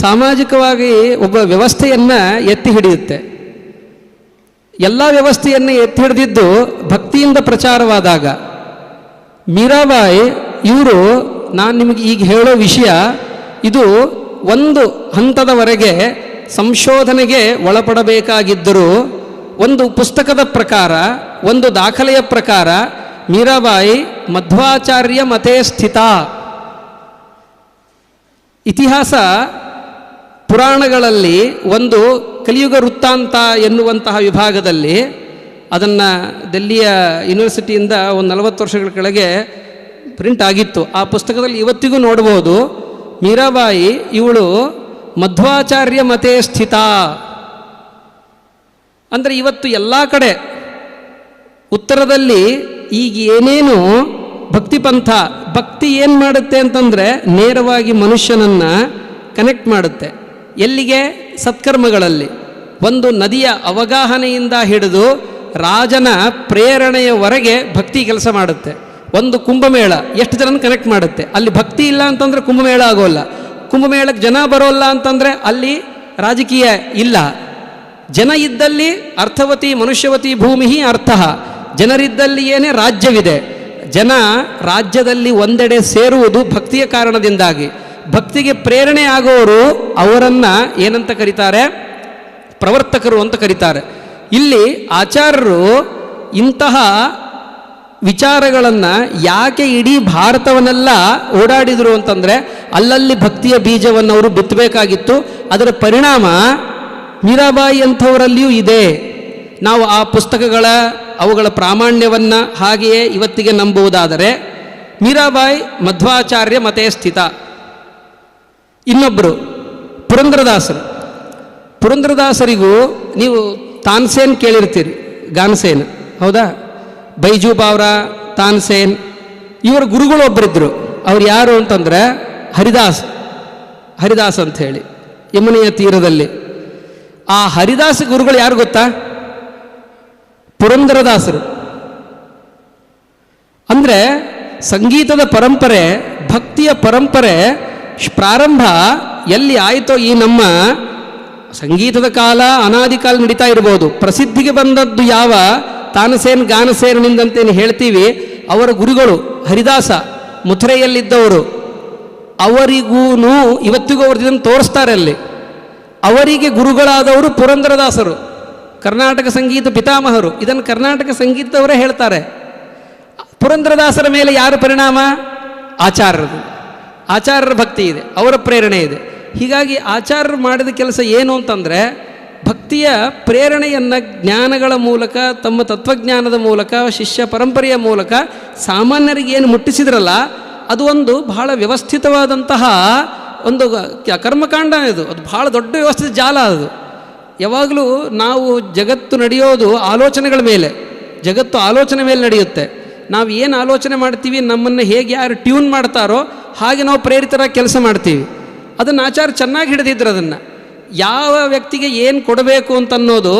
Speaker 2: ಸಾಮಾಜಿಕವಾಗಿ ಒಬ್ಬ ವ್ಯವಸ್ಥೆಯನ್ನು ಎತ್ತಿ ಹಿಡಿಯುತ್ತೆ. ಎಲ್ಲ ವ್ಯವಸ್ಥೆಯನ್ನು ಎತ್ತಿ ಹಿಡಿದಿದ್ದು ಭಕ್ತಿಯಿಂದ ಪ್ರಚಾರವಾದಾಗ ಮೀರಾಬಾಯಿ ಇವರು, ನಾನು ನಿಮಗೆ ಈಗ ಹೇಳೋ ವಿಷಯ ಇದು ಒಂದು ಹಂತದವರೆಗೆ ಸಂಶೋಧನೆಗೆ ಒಳಪಡಬೇಕಾಗಿದ್ದರೂ ಒಂದು ಪುಸ್ತಕದ ಪ್ರಕಾರ, ಒಂದು ದಾಖಲೆಯ ಪ್ರಕಾರ ಮೀರಾಬಾಯಿ ಮಧ್ವಾಚಾರ್ಯ ಮತೇ ಸ್ಥಿತ. ಇತಿಹಾಸ ಪುರಾಣಗಳಲ್ಲಿ ಒಂದು ಕಲಿಯುಗ ವೃತ್ತಾಂತ ಎನ್ನುವಂತಹ ವಿಭಾಗದಲ್ಲಿ, ಅದನ್ನು ದಿಲ್ಲಿಯ ಯೂನಿವರ್ಸಿಟಿಯಿಂದ ಒಂದು 40 ವರ್ಷಗಳ ಕೆಳಗೆ ಪ್ರಿಂಟ್ ಆಗಿತ್ತು. ಆ ಪುಸ್ತಕದಲ್ಲಿ ಇವತ್ತಿಗೂ ನೋಡ್ಬೋದು, ಮೀರಾಬಾಯಿ ಇವಳು ಮಧ್ವಾಚಾರ್ಯ ಮತೇ ಸ್ಥಿತ. ಅಂದರೆ ಇವತ್ತು ಎಲ್ಲ ಕಡೆ ಉತ್ತರದಲ್ಲಿ ಈಗ ಏನೇನು ಭಕ್ತಿಪಂಥ, ಭಕ್ತಿ ಏನು ಮಾಡುತ್ತೆ ಅಂತಂದರೆ ನೇರವಾಗಿ ಮನುಷ್ಯನನ್ನು ಕನೆಕ್ಟ್ ಮಾಡುತ್ತೆ. ಎಲ್ಲಿಗೆ? ಸತ್ಕರ್ಮಗಳಲ್ಲಿ. ಒಂದು ನದಿಯ ಅವಗಾಹನೆಯಿಂದ ಹಿಡಿದು ರಾಜನ ಪ್ರೇರಣೆಯವರೆಗೆ ಭಕ್ತಿ ಕೆಲಸ ಮಾಡುತ್ತೆ. ಒಂದು ಕುಂಭಮೇಳ ಎಷ್ಟು ಜನನ ಕನೆಕ್ಟ್ ಮಾಡುತ್ತೆ. ಅಲ್ಲಿ ಭಕ್ತಿ ಇಲ್ಲ ಅಂತಂದರೆ ಕುಂಭಮೇಳ ಆಗೋಲ್ಲ. ಕುಂಭಮೇಳಕ್ಕೆ ಜನ ಬರೋಲ್ಲ ಅಂತಂದರೆ ಅಲ್ಲಿ ರಾಜಕೀಯ ಇಲ್ಲ. ಜನ ಇದ್ದಲ್ಲಿ ಅರ್ಥವತಿ ಮನುಷ್ಯವತಿ ಭೂಮಿ ಅರ್ಥ. ಜನರಿದ್ದಲ್ಲಿ ಏನೇ ರಾಜ್ಯವಿದೆ. ಜನ ರಾಜ್ಯದಲ್ಲಿ ಒಂದೆಡೆ ಸೇರುವುದು ಭಕ್ತಿಯ ಕಾರಣದಿಂದಾಗಿ. ಭಕ್ತಿಗೆ ಪ್ರೇರಣೆ ಆಗೋರು ಅವರನ್ನು ಏನಂತ ಕರೀತಾರೆ? ಪ್ರವರ್ತಕರು ಅಂತ ಕರೀತಾರೆ. ಇಲ್ಲಿ ಆಚಾರ್ಯರು ಇಂತಹ ವಿಚಾರಗಳನ್ನು ಯಾಕೆ ಇಡೀ ಭಾರತವನ್ನೆಲ್ಲ ಓಡಾಡಿದರು ಅಂತಂದರೆ ಅಲ್ಲಲ್ಲಿ ಭಕ್ತಿಯ ಬೀಜವನ್ನು ಅವರು ಬಿತ್ತಬೇಕಾಗಿತ್ತು. ಅದರ ಪರಿಣಾಮ ಮೀರಾಬಾಯಿ ಅಂಥವರಲ್ಲಿಯೂ ಇದೆ. ನಾವು ಆ ಅವುಗಳ ಪ್ರಾಮಾಣ್ಯವನ್ನು ಹಾಗೆಯೇ ಇವತ್ತಿಗೆ ನಂಬುವುದಾದರೆ ಮೀರಾಬಾಯಿ ಮಧ್ವಾಚಾರ್ಯ ಮತೇ ಸ್ಥಿತ. ಇನ್ನೊಬ್ಬರು ಪುರಂದರದಾಸರು. ಪುರಂದರದಾಸರಿಗೂ ನೀವು ತಾನ್ಸೇನ್ ಕೇಳಿರ್ತೀರಿ, ಗಾನ್ಸೇನ್, ಹೌದಾ? ಬೈಜು ಬಾವ್ರಾ, ತಾನ್ಸೇನ್, ಇವರ ಗುರುಗಳು ಒಬ್ಬರಿದ್ದರು. ಅವ್ರು ಯಾರು ಅಂತಂದರೆ ಹರಿದಾಸ್ ಅಂಥೇಳಿ, ಯಮುನೆಯ ತೀರದಲ್ಲಿ. ಆ ಹರಿದಾಸ ಗುರುಗಳು ಯಾರು ಗೊತ್ತಾ? ಪುರಂದರದಾಸರು. ಅಂದರೆ ಸಂಗೀತದ ಪರಂಪರೆ, ಭಕ್ತಿಯ ಪರಂಪರೆ ಪ್ರಾರಂಭ ಎಲ್ಲಿ ಆಯಿತೋ, ಈ ನಮ್ಮ ಸಂಗೀತದ ಕಾಲ ಅನಾದಿ ಕಾಲ ನಡೀತಾ ಇರ್ಬೋದು. ಪ್ರಸಿದ್ಧಿಗೆ ಬಂದದ್ದು ಯಾವ ತಾನಸೇನ್ ಗಾನಸೇನಿಂದಂತೇನು ಹೇಳ್ತೀವಿ, ಅವರ ಗುರುಗಳು ಹರಿದಾಸ ಮಥುರೆಯಲ್ಲಿದ್ದವರು. ಅವರಿಗೂ ಇವತ್ತಿಗೂ ಅವ್ರು ಇದನ್ನು ತೋರಿಸ್ತಾರೆ ಅಲ್ಲಿ. ಅವರಿಗೆ ಗುರುಗಳಾದವರು ಪುರಂದರದಾಸರು, ಕರ್ನಾಟಕ ಸಂಗೀತ ಪಿತಾಮಹರು. ಇದನ್ನು ಕರ್ನಾಟಕ ಸಂಗೀತದವರೇ ಹೇಳ್ತಾರೆ. ಪುರಂದರದಾಸರ ಮೇಲೆ ಯಾರ ಪರಿಣಾಮ? ಆಚಾರ್ಯರದು. ಆಚಾರ್ಯರ ಭಕ್ತಿ ಇದೆ, ಅವರ ಪ್ರೇರಣೆ ಇದೆ. ಹೀಗಾಗಿ ಆಚಾರ್ಯರು ಮಾಡಿದ ಕೆಲಸ ಏನು ಅಂತಂದರೆ ಭಕ್ತಿಯ ಪ್ರೇರಣೆಯನ್ನು ಜ್ಞಾನಗಳ ಮೂಲಕ, ತಮ್ಮ ತತ್ವಜ್ಞಾನದ ಮೂಲಕ, ಶಿಷ್ಯ ಪರಂಪರೆಯ ಮೂಲಕ ಸಾಮಾನ್ಯರಿಗೆ ಏನು ಮುಟ್ಟಿಸಿದ್ರಲ್ಲ, ಅದು ಒಂದು ಬಹಳ ವ್ಯವಸ್ಥಿತವಾದಂತಹ ಒಂದು ಕರ್ಮಕಾಂಡ. ಇದು ಅದು ಬಹಳ ದೊಡ್ಡ ವ್ಯವಸ್ಥಿತ ಜಾಲ. ಅದು ಯಾವಾಗಲೂ ನಾವು ಜಗತ್ತು ನಡೆಯೋದು ಆಲೋಚನೆಗಳ ಮೇಲೆ, ಜಗತ್ತು ಆಲೋಚನೆ ಮೇಲೆ ನಡೆಯುತ್ತೆ. ನಾವು ಏನು ಆಲೋಚನೆ ಮಾಡ್ತೀವಿ, ನಮ್ಮನ್ನು ಹೇಗೆ ಯಾರು ಟ್ಯೂನ್ ಮಾಡ್ತಾರೋ ಹಾಗೆ ನಾವು ಪ್ರೇರಿತರಾಗಿ ಕೆಲಸ ಮಾಡ್ತೀವಿ. ಅದನ್ನು ಆಚಾರ್ಯ ಚೆನ್ನಾಗಿ ಹಿಡಿದಿದ್ರು. ಅದನ್ನು ಯಾವ ವ್ಯಕ್ತಿಗೆ ಏನು ಕೊಡಬೇಕು ಅಂತನ್ನೋದು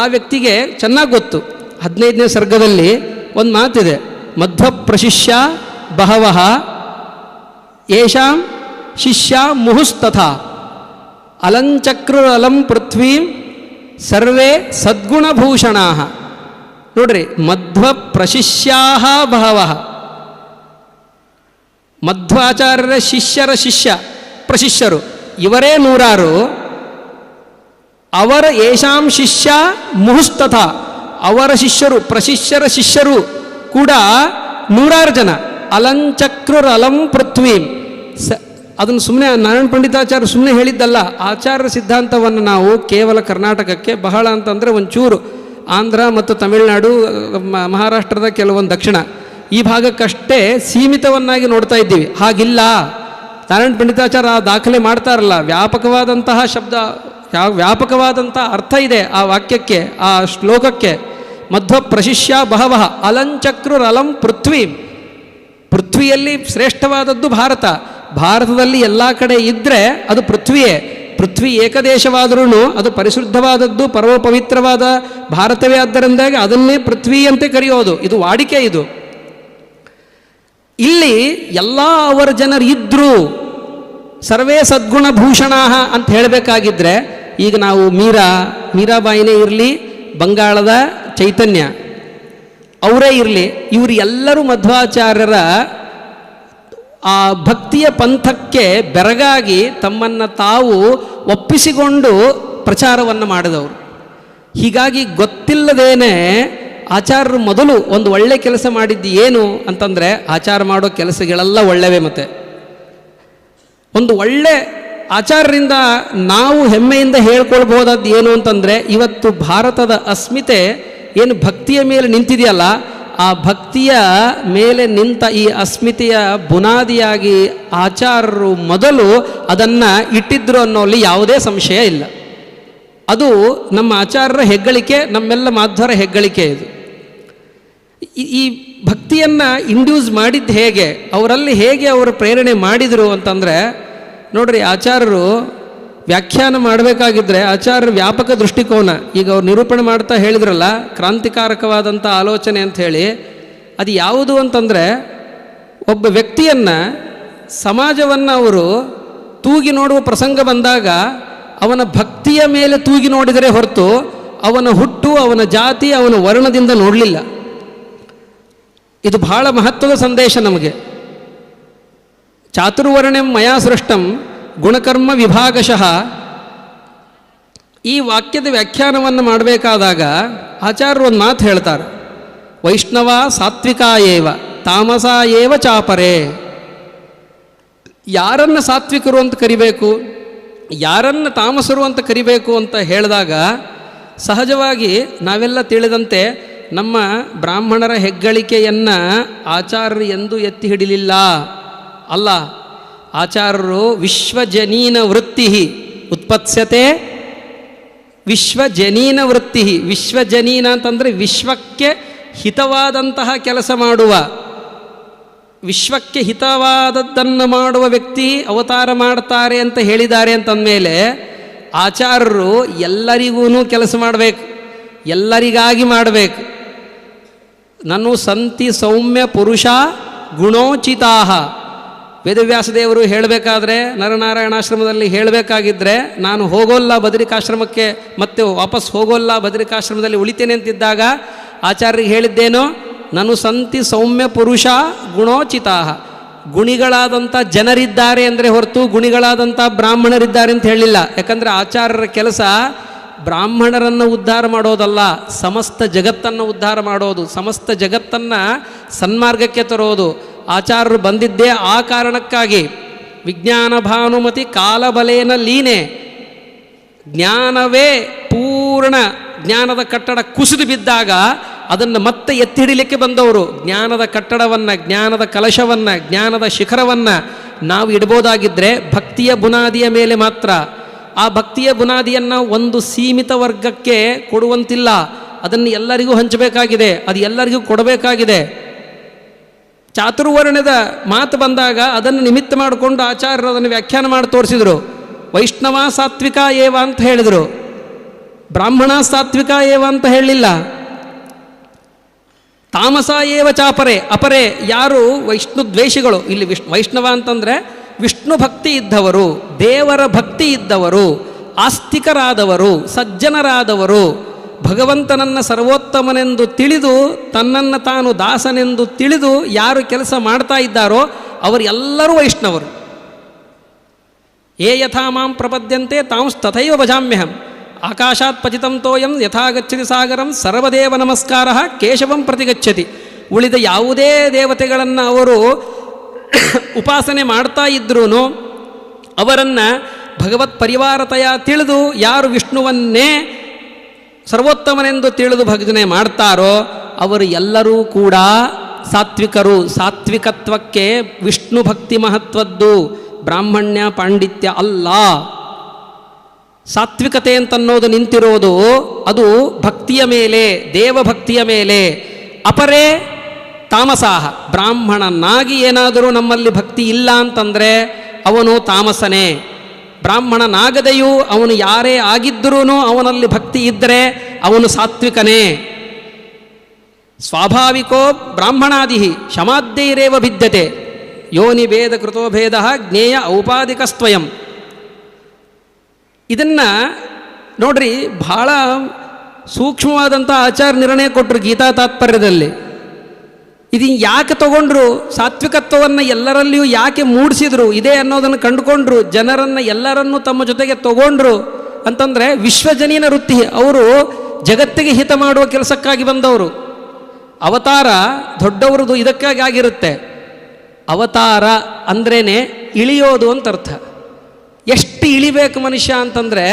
Speaker 2: ಆ ವ್ಯಕ್ತಿಗೆ ಚೆನ್ನಾಗಿ ಗೊತ್ತು. 15ನೇ ಸರ್ಗದಲ್ಲಿ ಒಂದು ಮಾತಿದೆ, ಮಧ್ವ ಪ್ರಶಿಷ್ಯ ಬಹವಃ ಯೇಷಾಂ ಶಿಷ್ಯ ಮುಹುಸ್ತಥಾ ಅಲಂಚಕ್ರುರಲಂ ಪೃಥ್ವೀಂ ಸರ್ವೇ ಸದ್ಗುಣಭೂಷಣಾ. ನೋಡ್ರಿ, ಮಧ್ವ ಪ್ರಶಿಷ್ಯಾ ಬಹವಃ. ಮಧ್ವಾಚಾರ್ಯರ ಶಿಷ್ಯರ ಶಿಷ್ಯ ಪ್ರಶಿಷ್ಯರು ಇವರೇ 100. ಅವರ ಯೇಷಾಂ ಶಿಷ್ಯ ಮುಹುಸ್ತಥ, ಅವರ ಶಿಷ್ಯರು ಪ್ರಶಿಷ್ಯರ ಶಿಷ್ಯರು ಕೂಡ 100 ಜನ. ಅಲಂಚಕ್ರುರಲಂ ಪೃಥ್ವೀಂ. ಅದನ್ನು ಸುಮ್ಮನೆ ನಾರಾಯಣ ಪಂಡಿತಾಚಾರ್ಯ ಸುಮ್ಮನೆ ಹೇಳಿದ್ದಲ್ಲ. ಆಚಾರ್ಯ ಸಿದ್ಧಾಂತವನ್ನು ನಾವು ಕೇವಲ ಕರ್ನಾಟಕಕ್ಕೆ, ಬಹಳ ಅಂತಂದರೆ ಒಂಚೂರು ಆಂಧ್ರ ಮತ್ತು ತಮಿಳುನಾಡು, ಮಹಾರಾಷ್ಟ್ರದ ಕೆಲವೊಂದು ದಕ್ಷಿಣ ಈ ಭಾಗಕ್ಕಷ್ಟೇ ಸೀಮಿತವನ್ನಾಗಿ ನೋಡ್ತಾ ಇದ್ದೀವಿ. ಹಾಗಿಲ್ಲ. ನಾರಾಯಣ ಪಂಡಿತಾಚಾರ್ಯ ಆ ದಾಖಲೆ ಮಾಡ್ತಾರಲ್ಲ, ವ್ಯಾಪಕವಾದಂತಹ ಶಬ್ದ, ವ್ಯಾಪಕವಾದಂಥ ಅರ್ಥ ಇದೆ ಆ ವಾಕ್ಯಕ್ಕೆ, ಆ ಶ್ಲೋಕಕ್ಕೆ. ಮಧ್ವ ಪ್ರಶಿಷ್ಯ ಬಹವಃ ಅಲಂಚಕ್ರುರಲಂ ಪೃಥ್ವಿ. ಪೃಥ್ವಿಯಲ್ಲಿ ಶ್ರೇಷ್ಠವಾದದ್ದು ಭಾರತ. ಭಾರತದಲ್ಲಿ ಎಲ್ಲ ಕಡೆ ಇದ್ದರೆ ಅದು ಪೃಥ್ವಿಯೇ. ಪೃಥ್ವಿ ಏಕದೇಶವಾದರೂ ಅದು ಪರಿಶುದ್ಧವಾದದ್ದು, ಪರಮ ಪವಿತ್ರವಾದ ಭಾರತವೇ. ಆದ್ದರಿಂದಾಗಿ ಅದನ್ನೇ ಪೃಥ್ವಿ ಅಂತ ಕರೆಯೋದು. ಇದು ವಾಡಿಕೆ. ಇದು ಇಲ್ಲಿ ಎಲ್ಲ ಅವರ ಜನರು ಇದ್ದರು. ಸರ್ವೇ ಸದ್ಗುಣ ಭೂಷಣ ಅಂತ ಹೇಳಬೇಕಾಗಿದ್ದರೆ ಈಗ ನಾವು ಮೀರಾಬಾಯಿನೇ ಇರಲಿ, ಬಂಗಾಳದ ಚೈತನ್ಯ ಅವರೇ ಇರಲಿ, ಇವರು ಎಲ್ಲರೂ ಮಧ್ವಾಚಾರ್ಯರ ಆ ಭಕ್ತಿಯ ಪಂಥಕ್ಕೆ ಬೆರಗಾಗಿ ತಮ್ಮನ್ನು ತಾವು ಒಪ್ಪಿಸಿಕೊಂಡು ಪ್ರಚಾರವನ್ನು ಮಾಡಿದವರು. ಹೀಗಾಗಿ ಗೊತ್ತಿಲ್ಲದೇನೆ ಆಚಾರ್ಯರು ಮೊದಲು ಒಂದು ಒಳ್ಳೆ ಕೆಲಸ ಮಾಡಿದ್ದು ಏನು ಅಂತಂದರೆ, ಆಚಾರ ಮಾಡೋ ಕೆಲಸಗಳೆಲ್ಲ ಒಳ್ಳೆವೇ. ಮತ್ತು ಒಂದು ಒಳ್ಳೆ ಆಚಾರ್ಯರಿಂದ ನಾವು ಹೆಮ್ಮೆಯಿಂದ ಹೇಳ್ಕೊಳ್ಬೋದಾದ್ದು ಏನು ಅಂತಂದರೆ, ಇವತ್ತು ಭಾರತದ ಅಸ್ಮಿತೆ ಏನು ಭಕ್ತಿಯ ಮೇಲೆ ನಿಂತಿದೆಯಲ್ಲ, ಆ ಭಕ್ತಿಯ ಮೇಲೆ ನಿಂತ ಈ ಅಸ್ಮಿತೆಯ ಬುನಾದಿಯಾಗಿ ಆಚಾರ್ಯರು ಮೊದಲು ಅದನ್ನು ಇಟ್ಟಿದ್ರು ಅನ್ನೋಲ್ಲಿ ಯಾವುದೇ ಸಂಶಯ ಇಲ್ಲ. ಅದು ನಮ್ಮ ಆಚಾರ್ಯರ ಹೆಗ್ಗಳಿಕೆ, ನಮ್ಮೆಲ್ಲ ಮಾಧ್ವರ ಹೆಗ್ಗಳಿಕೆ. ಇದು ಈ ಭಕ್ತಿಯನ್ನು ಇಂಡ್ಯೂಸ್ ಮಾಡಿದ್ದು ಹೇಗೆ, ಅವರಲ್ಲಿ ಹೇಗೆ ಅವರು ಪ್ರೇರಣೆ ಮಾಡಿದರು ಅಂತಂದರೆ, ನೋಡ್ರಿ, ಆಚಾರ್ಯರು ವ್ಯಾಖ್ಯಾನ ಮಾಡಬೇಕಾಗಿದ್ದರೆ ಆಚಾರ್ಯರ ವ್ಯಾಪಕ ದೃಷ್ಟಿಕೋನ, ಈಗ ಅವ್ರು ನಿರೂಪಣೆ ಮಾಡ್ತಾ ಹೇಳಿದ್ರಲ್ಲ ಕ್ರಾಂತಿಕಾರಕವಾದಂಥ ಆಲೋಚನೆ ಅಂಥೇಳಿ, ಅದು ಯಾವುದು ಅಂತಂದರೆ, ಒಬ್ಬ ವ್ಯಕ್ತಿಯನ್ನು ಸಮಾಜವನ್ನು ಅವರು ತೂಗಿ ನೋಡುವ ಪ್ರಸಂಗ ಬಂದಾಗ ಅವನ ಭಕ್ತಿಯ ಮೇಲೆ ತೂಗಿ ನೋಡಿದರೆ ಹೊರತು ಅವನ ಹುಟ್ಟು, ಅವನ ಜಾತಿ, ಅವನ ವರ್ಣದಿಂದ ನೋಡಲಿಲ್ಲ. ಇದು ಬಹಳ ಮಹತ್ವದ ಸಂದೇಶ ನಮಗೆ. ಚಾತುರ್ವರ್ಣ್ಯಂ ಮಯಾ ಸೃಷ್ಟಂ ಗುಣಕರ್ಮ ವಿಭಾಗಶಃ. ಈ ವಾಕ್ಯದ ವ್ಯಾಖ್ಯಾನವನ್ನು ಮಾಡಬೇಕಾದಾಗ ಆಚಾರ್ಯರು ಒಂದು ಮಾತು ಹೇಳ್ತಾರೆ, ವೈಷ್ಣವ ಸಾತ್ವಿಕ ಏವ ತಾಮಸ ಏವ ಚಾಪರೆ. ಯಾರನ್ನು ಸಾತ್ವಿಕರು ಅಂತ ಕರಿಬೇಕು, ಯಾರನ್ನು ತಾಮಸರು ಅಂತ ಕರಿಬೇಕು ಅಂತ ಹೇಳಿದಾಗ ಸಹಜವಾಗಿ ನಾವೆಲ್ಲ ತಿಳಿದಂತೆ ನಮ್ಮ ಬ್ರಾಹ್ಮಣರ ಹೆಗ್ಗಳಿಕೆಯನ್ನು ಆಚಾರ್ಯರು ಎಂದೂ ಎತ್ತಿ ಹಿಡಿಲಿಲ್ಲ. ಅಲ್ಲ, ಆಚಾರ್ಯರು ವಿಶ್ವಜನೀನ ವೃತ್ತಿ ಉತ್ಪತ್ಸ್ಯತೆ, ವಿಶ್ವಜನೀನ ವೃತ್ತಿ. ವಿಶ್ವಜನೀನ ಅಂತಂದರೆ ವಿಶ್ವಕ್ಕೆ ಹಿತವಾದಂತಹ ಕೆಲಸ ಮಾಡುವ, ವಿಶ್ವಕ್ಕೆ ಹಿತವಾದದ್ದನ್ನು ಮಾಡುವ ವ್ಯಕ್ತಿ ಅವತಾರ ಮಾಡ್ತಾರೆ ಅಂತ ಹೇಳಿದ್ದಾರೆ ಅಂತಂದಮೇಲೆ ಆಚಾರ್ಯರು ಎಲ್ಲರಿಗೂ ಕೆಲಸ ಮಾಡಬೇಕು, ಎಲ್ಲರಿಗಾಗಿ ಮಾಡಬೇಕು. ನಾನು ಸಂತಿ ಸೌಮ್ಯ ಪುರುಷ ಗುಣೋಚಿತಾಹ. ವೇದವ್ಯಾಸದೇವರು ಹೇಳಬೇಕಾದ್ರೆ ನರನಾರಾಯಣಾಶ್ರಮದಲ್ಲಿ ಹೇಳಬೇಕಾಗಿದ್ದರೆ, ನಾನು ಹೋಗೋಲ್ಲ ಬದರಿಕಾಶ್ರಮಕ್ಕೆ, ಮತ್ತೆ ವಾಪಸ್ ಹೋಗೋಲ್ಲ ಬದರಿಕಾಶ್ರಮದಲ್ಲಿ ಉಳಿತೇನೆ ಅಂತಿದ್ದಾಗ ಆಚಾರ್ಯರಿಗೆ ಹೇಳಿದ್ದೇನೋ, ನಾನು ಸಂತಿ ಸೌಮ್ಯ ಪುರುಷ ಗುಣೋಚಿತಾಹ. ಗುಣಿಗಳಾದಂಥ ಜನರಿದ್ದಾರೆ ಅಂದರೆ ಹೊರತು ಗುಣಿಗಳಾದಂಥ ಬ್ರಾಹ್ಮಣರಿದ್ದಾರೆ ಅಂತ ಹೇಳಿಲ್ಲ. ಯಾಕಂದರೆ ಆಚಾರ್ಯರ ಕೆಲಸ ಬ್ರಾಹ್ಮಣರನ್ನು ಉದ್ಧಾರ ಮಾಡೋದಲ್ಲ, ಸಮಸ್ತ ಜಗತ್ತನ್ನು ಉದ್ಧಾರ ಮಾಡೋದು, ಸಮಸ್ತ ಜಗತ್ತನ್ನು ಸನ್ಮಾರ್ಗಕ್ಕೆ ತರೋದು. ಆಚಾರ್ಯರು ಬಂದಿದ್ದೇ ಆ ಕಾರಣಕ್ಕಾಗಿ. ವಿಜ್ಞಾನ ಭಾನುಮತಿ ಕಾಲಬಲೇನ ಲೀನೆ. ಜ್ಞಾನವೇ ಪೂರ್ಣ ಜ್ಞಾನದ ಕಟ್ಟಡ ಕುಸಿದು ಬಿದ್ದಾಗ ಅದನ್ನು ಮತ್ತೆ ಎತ್ತಿ ಹಿಡಿಲಿಕ್ಕೆ ಬಂದವರು. ಜ್ಞಾನದ ಕಟ್ಟಡವನ್ನು, ಜ್ಞಾನದ ಕಲಶವನ್ನು, ಜ್ಞಾನದ ಶಿಖರವನ್ನು ನಾವು ಇಡ್ಬೋದಾಗಿದ್ದರೆ ಭಕ್ತಿಯ ಬುನಾದಿಯ ಮೇಲೆ ಮಾತ್ರ. ಆ ಭಕ್ತಿಯ ಬುನಾದಿಯನ್ನು ಒಂದು ಸೀಮಿತ ವರ್ಗಕ್ಕೆ ಕೊಡುವಂತಿಲ್ಲ, ಅದನ್ನು ಎಲ್ಲರಿಗೂ ಹಂಚಬೇಕಾಗಿದೆ, ಅದು ಎಲ್ಲರಿಗೂ ಕೊಡಬೇಕಾಗಿದೆ. ಚಾತುರ್ವರ್ಣ್ಯದ ಮಾತು ಬಂದಾಗ ಅದನ್ನು ನಿಮಿತ್ತ ಮಾಡಿಕೊಂಡು ಆಚಾರ್ಯರು ಅದನ್ನು ವ್ಯಾಖ್ಯಾನ ಮಾಡಿ ತೋರಿಸಿದರು. ವೈಷ್ಣವ ಸಾತ್ವಿಕ ಏವ ಅಂತ ಹೇಳಿದರು, ಬ್ರಾಹ್ಮಣ ಸಾತ್ವಿಕ ಏವ ಅಂತ ಹೇಳಲಿಲ್ಲ. ತಾಮಸ ಏವ ಚಾಪರೆ, ಅಪರೆ ಯಾರು ವಿಷ್ಣು ದ್ವೇಷಿಗಳು. ಇಲ್ಲಿ ವೈಷ್ಣವ ಅಂತಂದರೆ ವಿಷ್ಣು ಭಕ್ತಿ ಇದ್ದವರು, ದೇವರ ಭಕ್ತಿ ಇದ್ದವರು, ಆಸ್ತಿಕರಾದವರು, ಸಜ್ಜನರಾದವರು, ಭಗವಂತನನ್ನು ಸರ್ವೋತ್ತಮನೆಂದು ತಿಳಿದು ತನ್ನನ್ನು ತಾನು ದಾಸನೆಂದು ತಿಳಿದು ಯಾರು ಕೆಲಸ ಮಾಡ್ತಾ ಇದ್ದಾರೋ ಅವರೆಲ್ಲರೂ ವೈಷ್ಣವರು. ಯೇ ಯಥಾ ಮಾಂ ಪ್ರಪದ್ಯಂತೆ ತಾಂಸ್ತಥೈವ ಭಜಾಮ್ಯಹಂ. ಆಕಾಶಾತ್ ಪತಿತಂ ತೋಯಂ ಯಥಾ ಗಚ್ಚತಿ ಸಾಗರಂ ಸರ್ವದೇವ ನಮಸ್ಕಾರ ಕೇಶವಂ ಪ್ರತಿಗಚ್ಚತಿ. ಉಳಿದ ಯಾವುದೇ ದೇವತೆಗಳನ್ನು ಅವರು ಉಪಾಸನೆ ಮಾಡ್ತಾ ಇದ್ರೂ ಅವರನ್ನು ಭಗವತ್ ಪರಿವಾರತೆಯ ತಿಳಿದು ಯಾರು ವಿಷ್ಣುವನ್ನೇ ಸರ್ವೋತ್ತಮನೆಂದು ತಿಳಿದು ಭಜನೆ ಮಾಡ್ತಾರೋ ಅವರು ಎಲ್ಲರೂ ಕೂಡ ಸಾತ್ವಿಕರು. ಸಾತ್ವಿಕತ್ವಕ್ಕೆ ವಿಷ್ಣು ಭಕ್ತಿ ಮಹತ್ವದ್ದು, ಬ್ರಾಹ್ಮಣ್ಯ ಪಾಂಡಿತ್ಯ ಅಲ್ಲ. ಸಾತ್ವಿಕತೆ ಅಂತನ್ನೋದು ನಿಂತಿರೋದು ಅದು ಭಕ್ತಿಯ ಮೇಲೆ, ದೇವಭಕ್ತಿಯ ಮೇಲೆ. ಅಪರೇ ತಾಮಸಾಹ, ಬ್ರಾಹ್ಮಣನಾಗಿ ಏನಾದರೂ ನಮ್ಮಲ್ಲಿ ಭಕ್ತಿ ಇಲ್ಲ ಅಂತಂದರೆ ಅವನು ತಾಮಸನೇ. ಬ್ರಾಹ್ಮಣನಾಗದೆಯೂ ಅವನು ಯಾರೇ ಆಗಿದ್ದರೂ ಅವನಲ್ಲಿ ಭಕ್ತಿ ಇದ್ದರೆ ಅವನು ಸಾತ್ವಿಕನೇ. ಸ್ವಾಭಾವಿಕೋ ಬ್ರಾಹ್ಮಣಾದಿ ಶಮಾದ್ಯೈರೇವ ಭಿದ್ಯತೆ ಯೋನಿ ಭೇದ ಕೃತೋ ಭೇದ ಜ್ಞೇಯ ಔಪಾಧಿಕಸ್ತ್ವಯಂ. ಇದನ್ನು ನೋಡ್ರಿ, ಬಹಳ ಸೂಕ್ಷ್ಮವಾದಂಥ ಆಚಾರ ನಿರ್ಣಯ ಕೊಟ್ಟರು ಗೀತಾ ತಾತ್ಪರ್ಯದಲ್ಲಿ. ಇದು ಯಾಕೆ ತಗೊಂಡ್ರು, ಸಾತ್ವಿಕತ್ವವನ್ನು ಎಲ್ಲರಲ್ಲಿಯೂ ಯಾಕೆ ಮೂಡಿಸಿದ್ರು, ಇದೇ ಅನ್ನೋದನ್ನು ಕಂಡುಕೊಂಡ್ರು, ಜನರನ್ನು ಎಲ್ಲರನ್ನೂ ತಮ್ಮ ಜೊತೆಗೆ ತಗೊಂಡ್ರು ಅಂತಂದರೆ ವಿಶ್ವಜನೀನ ವೃತ್ತಿ. ಅವರು ಜಗತ್ತಿಗೆ ಹಿತ ಮಾಡುವ ಕೆಲಸಕ್ಕಾಗಿ ಬಂದವರು. ಅವತಾರ ದೊಡ್ಡವ್ರದ್ದು ಇದಕ್ಕಾಗಿ ಆಗಿರುತ್ತೆ. ಅವತಾರ ಅಂದ್ರೇ ಇಳಿಯೋದು ಅಂತ ಅರ್ಥ. ಎಷ್ಟು ಇಳಿಬೇಕು ಮನುಷ್ಯ ಅಂತಂದರೆ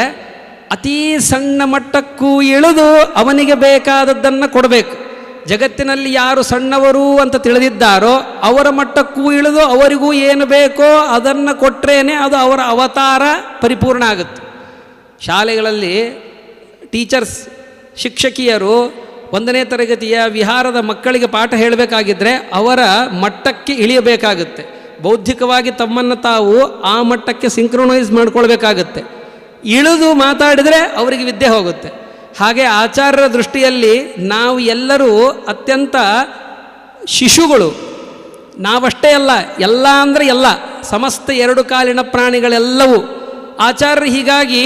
Speaker 2: ಅತೀ ಸಣ್ಣ ಮಟ್ಟಕ್ಕೂ ಇಳಿದು ಅವನಿಗೆ ಬೇಕಾದದ್ದನ್ನು ಕೊಡಬೇಕು. ಜಗತ್ತಿನಲ್ಲಿ ಯಾರು ಸಣ್ಣವರು ಅಂತ ತಿಳಿದಿದ್ದಾರೋ ಅವರ ಮಟ್ಟಕ್ಕೂ ಇಳಿದು ಅವರಿಗೂ ಏನು ಬೇಕೋ ಅದನ್ನು ಕೊಟ್ಟರೇ ಅದು ಅವರ ಅವತಾರ ಪರಿಪೂರ್ಣ ಆಗುತ್ತೆ. ಶಾಲೆಗಳಲ್ಲಿ ಟೀಚರ್ಸ್, ಶಿಕ್ಷಕಿಯರು 1ನೇ ತರಗತಿಯ ವಿಹಾರದ ಮಕ್ಕಳಿಗೆ ಪಾಠ ಹೇಳಬೇಕಾಗಿದ್ದರೆ ಅವರ ಮಟ್ಟಕ್ಕೆ ಇಳಿಯಬೇಕಾಗುತ್ತೆ. ಬೌದ್ಧಿಕವಾಗಿ ತಮ್ಮನ್ನು ತಾವು ಆ ಮಟ್ಟಕ್ಕೆ ಸಿಂಕ್ರೊನೈಸ್ ಮಾಡ್ಕೊಳ್ಬೇಕಾಗತ್ತೆ. ಇಳಿದು ಮಾತಾಡಿದರೆ ಅವರಿಗೆ ವಿದ್ಯೆ ಹೋಗುತ್ತೆ. ಹಾಗೆ ಆಚಾರ್ಯರ ದೃಷ್ಟಿಯಲ್ಲಿ ನಾವು ಎಲ್ಲರೂ ಅತ್ಯಂತ ಶಿಶುಗಳು. ನಾವಷ್ಟೇ ಅಲ್ಲ, ಎಲ್ಲ ಅಂದರೆ ಎಲ್ಲ, ಸಮಸ್ತ 2 ಕಾಲಿನ ಪ್ರಾಣಿಗಳೆಲ್ಲವೂ ಆಚಾರ್ಯರು. ಹೀಗಾಗಿ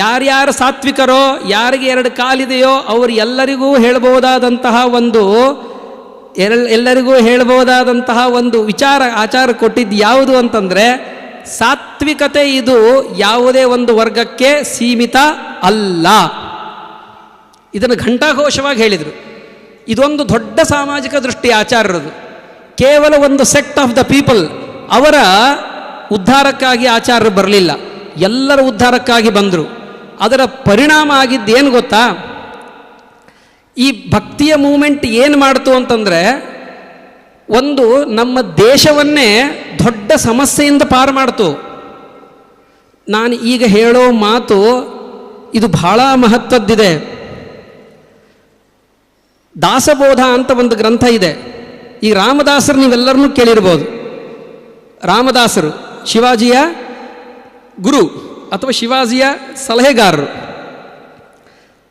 Speaker 2: ಯಾರ್ಯಾರು ಸಾತ್ವಿಕರೋ, ಯಾರಿಗೆ 2 ಕಾಲಿದೆಯೋ ಅವರು ಎಲ್ಲರಿಗೂ ಹೇಳಬಹುದಾದಂತಹ ಒಂದು ವಿಚಾರ ಆಚಾರ ಕೊಟ್ಟಿದ್ದು ಯಾವುದು ಅಂತಂದರೆ, ಸಾತ್ವಿಕತೆ ಇದು ಯಾವುದೇ ಒಂದು ವರ್ಗಕ್ಕೆ ಸೀಮಿತ ಅಲ್ಲ. ಇದನ್ನು ಘಂಟಾಘೋಷವಾಗಿ ಹೇಳಿದರು. ಇದೊಂದು ದೊಡ್ಡ ಸಾಮಾಜಿಕ ದೃಷ್ಟಿ ಆಚಾರ್ಯರದು. ಕೇವಲ ಒಂದು ಸೆಕ್ಟ್ ಆಫ್ ದ ಪೀಪಲ್ ಅವರ ಉದ್ಧಾರಕ್ಕಾಗಿ ಆಚಾರ್ಯರು ಬರಲಿಲ್ಲ, ಎಲ್ಲರ ಉದ್ಧಾರಕ್ಕಾಗಿ ಬಂದರು. ಅದರ ಪರಿಣಾಮ ಆಗಿದ್ದೇನು ಗೊತ್ತಾ? ಈ ಭಕ್ತಿಯ ಮೂಮೆಂಟ್ ಏನು ಮಾಡ್ತು ಅಂತಂದರೆ, ಒಂದು ನಮ್ಮ ದೇಶವನ್ನೇ ದೊಡ್ಡ ಸಮಸ್ಯೆಯಿಂದ ಪಾರು ಮಾಡ್ತು. ನಾನು ಈಗ ಹೇಳೋ ಮಾತು ಇದು ಬಹಳ ಮಹತ್ವದ್ದಿದೆ. ದಾಸಬೋಧ ಅಂತ ಒಂದು ಗ್ರಂಥ ಇದೆ. ಈ ರಾಮದಾಸರು ನೀವೆಲ್ಲರನ್ನೂ ಕೇಳಿರ್ಬೋದು. ರಾಮದಾಸರು ಶಿವಾಜಿಯ ಗುರು ಅಥವಾ ಶಿವಾಜಿಯ ಸಲಹೆಗಾರರು.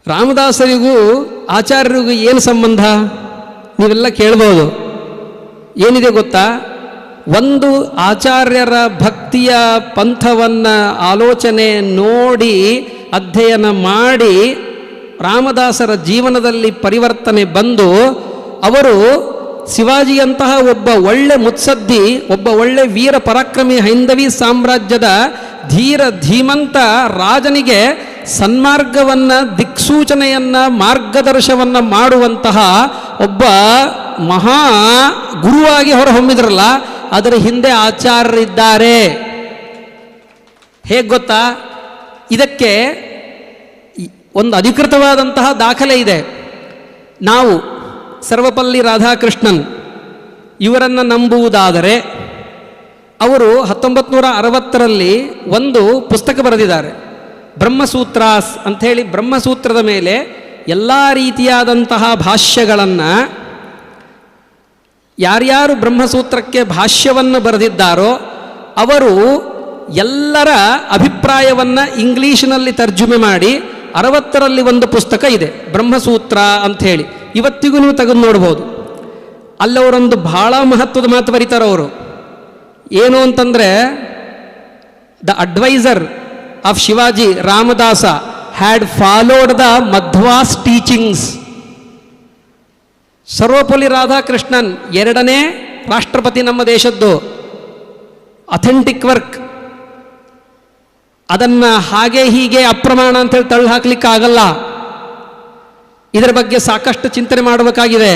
Speaker 2: ರಾಮದಾಸರಿಗೂ ಆಚಾರ್ಯರಿಗೂ ಏನು ಸಂಬಂಧ ನೀವೆಲ್ಲ ಕೇಳ್ಬೋದು. ಏನಿದೆ ಗೊತ್ತಾ? ಒಂದು ಆಚಾರ್ಯರ ಭಕ್ತಿಯ ಪಂಥವನ್ನು ಆಲೋಚನೆ ನೋಡಿ ಅಧ್ಯಯನ ಮಾಡಿ ರಾಮದಾಸರ ಜೀವನದಲ್ಲಿ ಪರಿವರ್ತನೆ ಬಂದು ಅವರು ಶಿವಾಜಿಯಂತಹ ಒಬ್ಬ ಒಳ್ಳೆ ಮುತ್ಸದ್ದಿ, ಒಬ್ಬ ಒಳ್ಳೆ ವೀರ ಪರಾಕ್ರಮಿ ಹೈಂದವಿ ಸಾಮ್ರಾಜ್ಯದ ಧೀರ ಧೀಮಂತ ರಾಜನಿಗೆ ಸನ್ಮಾರ್ಗವನ್ನು, ದಿಕ್ಸೂಚನೆಯನ್ನು, ಮಾರ್ಗದರ್ಶನವನ್ನು ಮಾಡುವಂತಹ ಒಬ್ಬ ಮಹಾ ಗುರುವಾಗಿ ಹೊರಹೊಮ್ಮಿದ್ರಲ್ಲ, ಅದರ ಹಿಂದೆ ಆಚಾರ್ಯರಿದ್ದಾರೆ. ಹೇಗೆ ಗೊತ್ತಾ? ಇದಕ್ಕೆ ಒಂದು ಅಧಿಕೃತವಾದಂತಹ ದಾಖಲೆ ಇದೆ. ನಾವು ಸರ್ವಪಲ್ಲಿ ರಾಧಾಕೃಷ್ಣನ್ ಇವರನ್ನು ನಂಬುವುದಾದರೆ ಅವರು 1960ರಲ್ಲಿ ಒಂದು ಪುಸ್ತಕ ಬರೆದಿದ್ದಾರೆ, ಬ್ರಹ್ಮಸೂತ್ರಾಸ್ ಅಂಥೇಳಿ. ಬ್ರಹ್ಮಸೂತ್ರದ ಮೇಲೆ ಎಲ್ಲ ರೀತಿಯಾದಂತಹ ಭಾಷ್ಯಗಳನ್ನು, ಯಾರ್ಯಾರು ಬ್ರಹ್ಮಸೂತ್ರಕ್ಕೆ ಭಾಷ್ಯವನ್ನು ಬರೆದಿದ್ದಾರೋ ಅವರು ಎಲ್ಲರ ಅಭಿಪ್ರಾಯವನ್ನು ಇಂಗ್ಲೀಷಿನಲ್ಲಿ ತರ್ಜುಮೆ ಮಾಡಿ 60ರಲ್ಲಿ ಒಂದು ಪುಸ್ತಕ ಇದೆ, ಬ್ರಹ್ಮಸೂತ್ರ ಅಂಥೇಳಿ. ಇವತ್ತಿಗೂ ನೀವು ತೆಗೆದು ನೋಡ್ಬೋದು. ಅಲ್ಲವರೊಂದು ಭಾಳ ಮಹತ್ವದ ಮಾತು ಬರೀತಾರೆ ಅವರು. ಏನು ಅಂತಂದರೆ, the adviser of Shivaji Ramdas had followed the Madhva's teachings. Sarvepalli Radhakrishnan 2ನೇ ರಾಷ್ಟ್ರಪತಿ ನಮ್ಮ ದೇಶದ್ದು, ಅಥೆಂಟಿಕ್ ವರ್ಕ್. ಅದನ್ನು ಹಾಗೆ ಹೀಗೆ ಅಪ್ರಮಾಣ ಅಂತೇಳಿ ತಳ್ಳಿ ಹಾಕ್ಲಿಕ್ಕೆ ಆಗಲ್ಲ. ಇದರ ಬಗ್ಗೆ ಸಾಕಷ್ಟು ಚಿಂತನೆ ಮಾಡಬೇಕಾಗಿದೆ.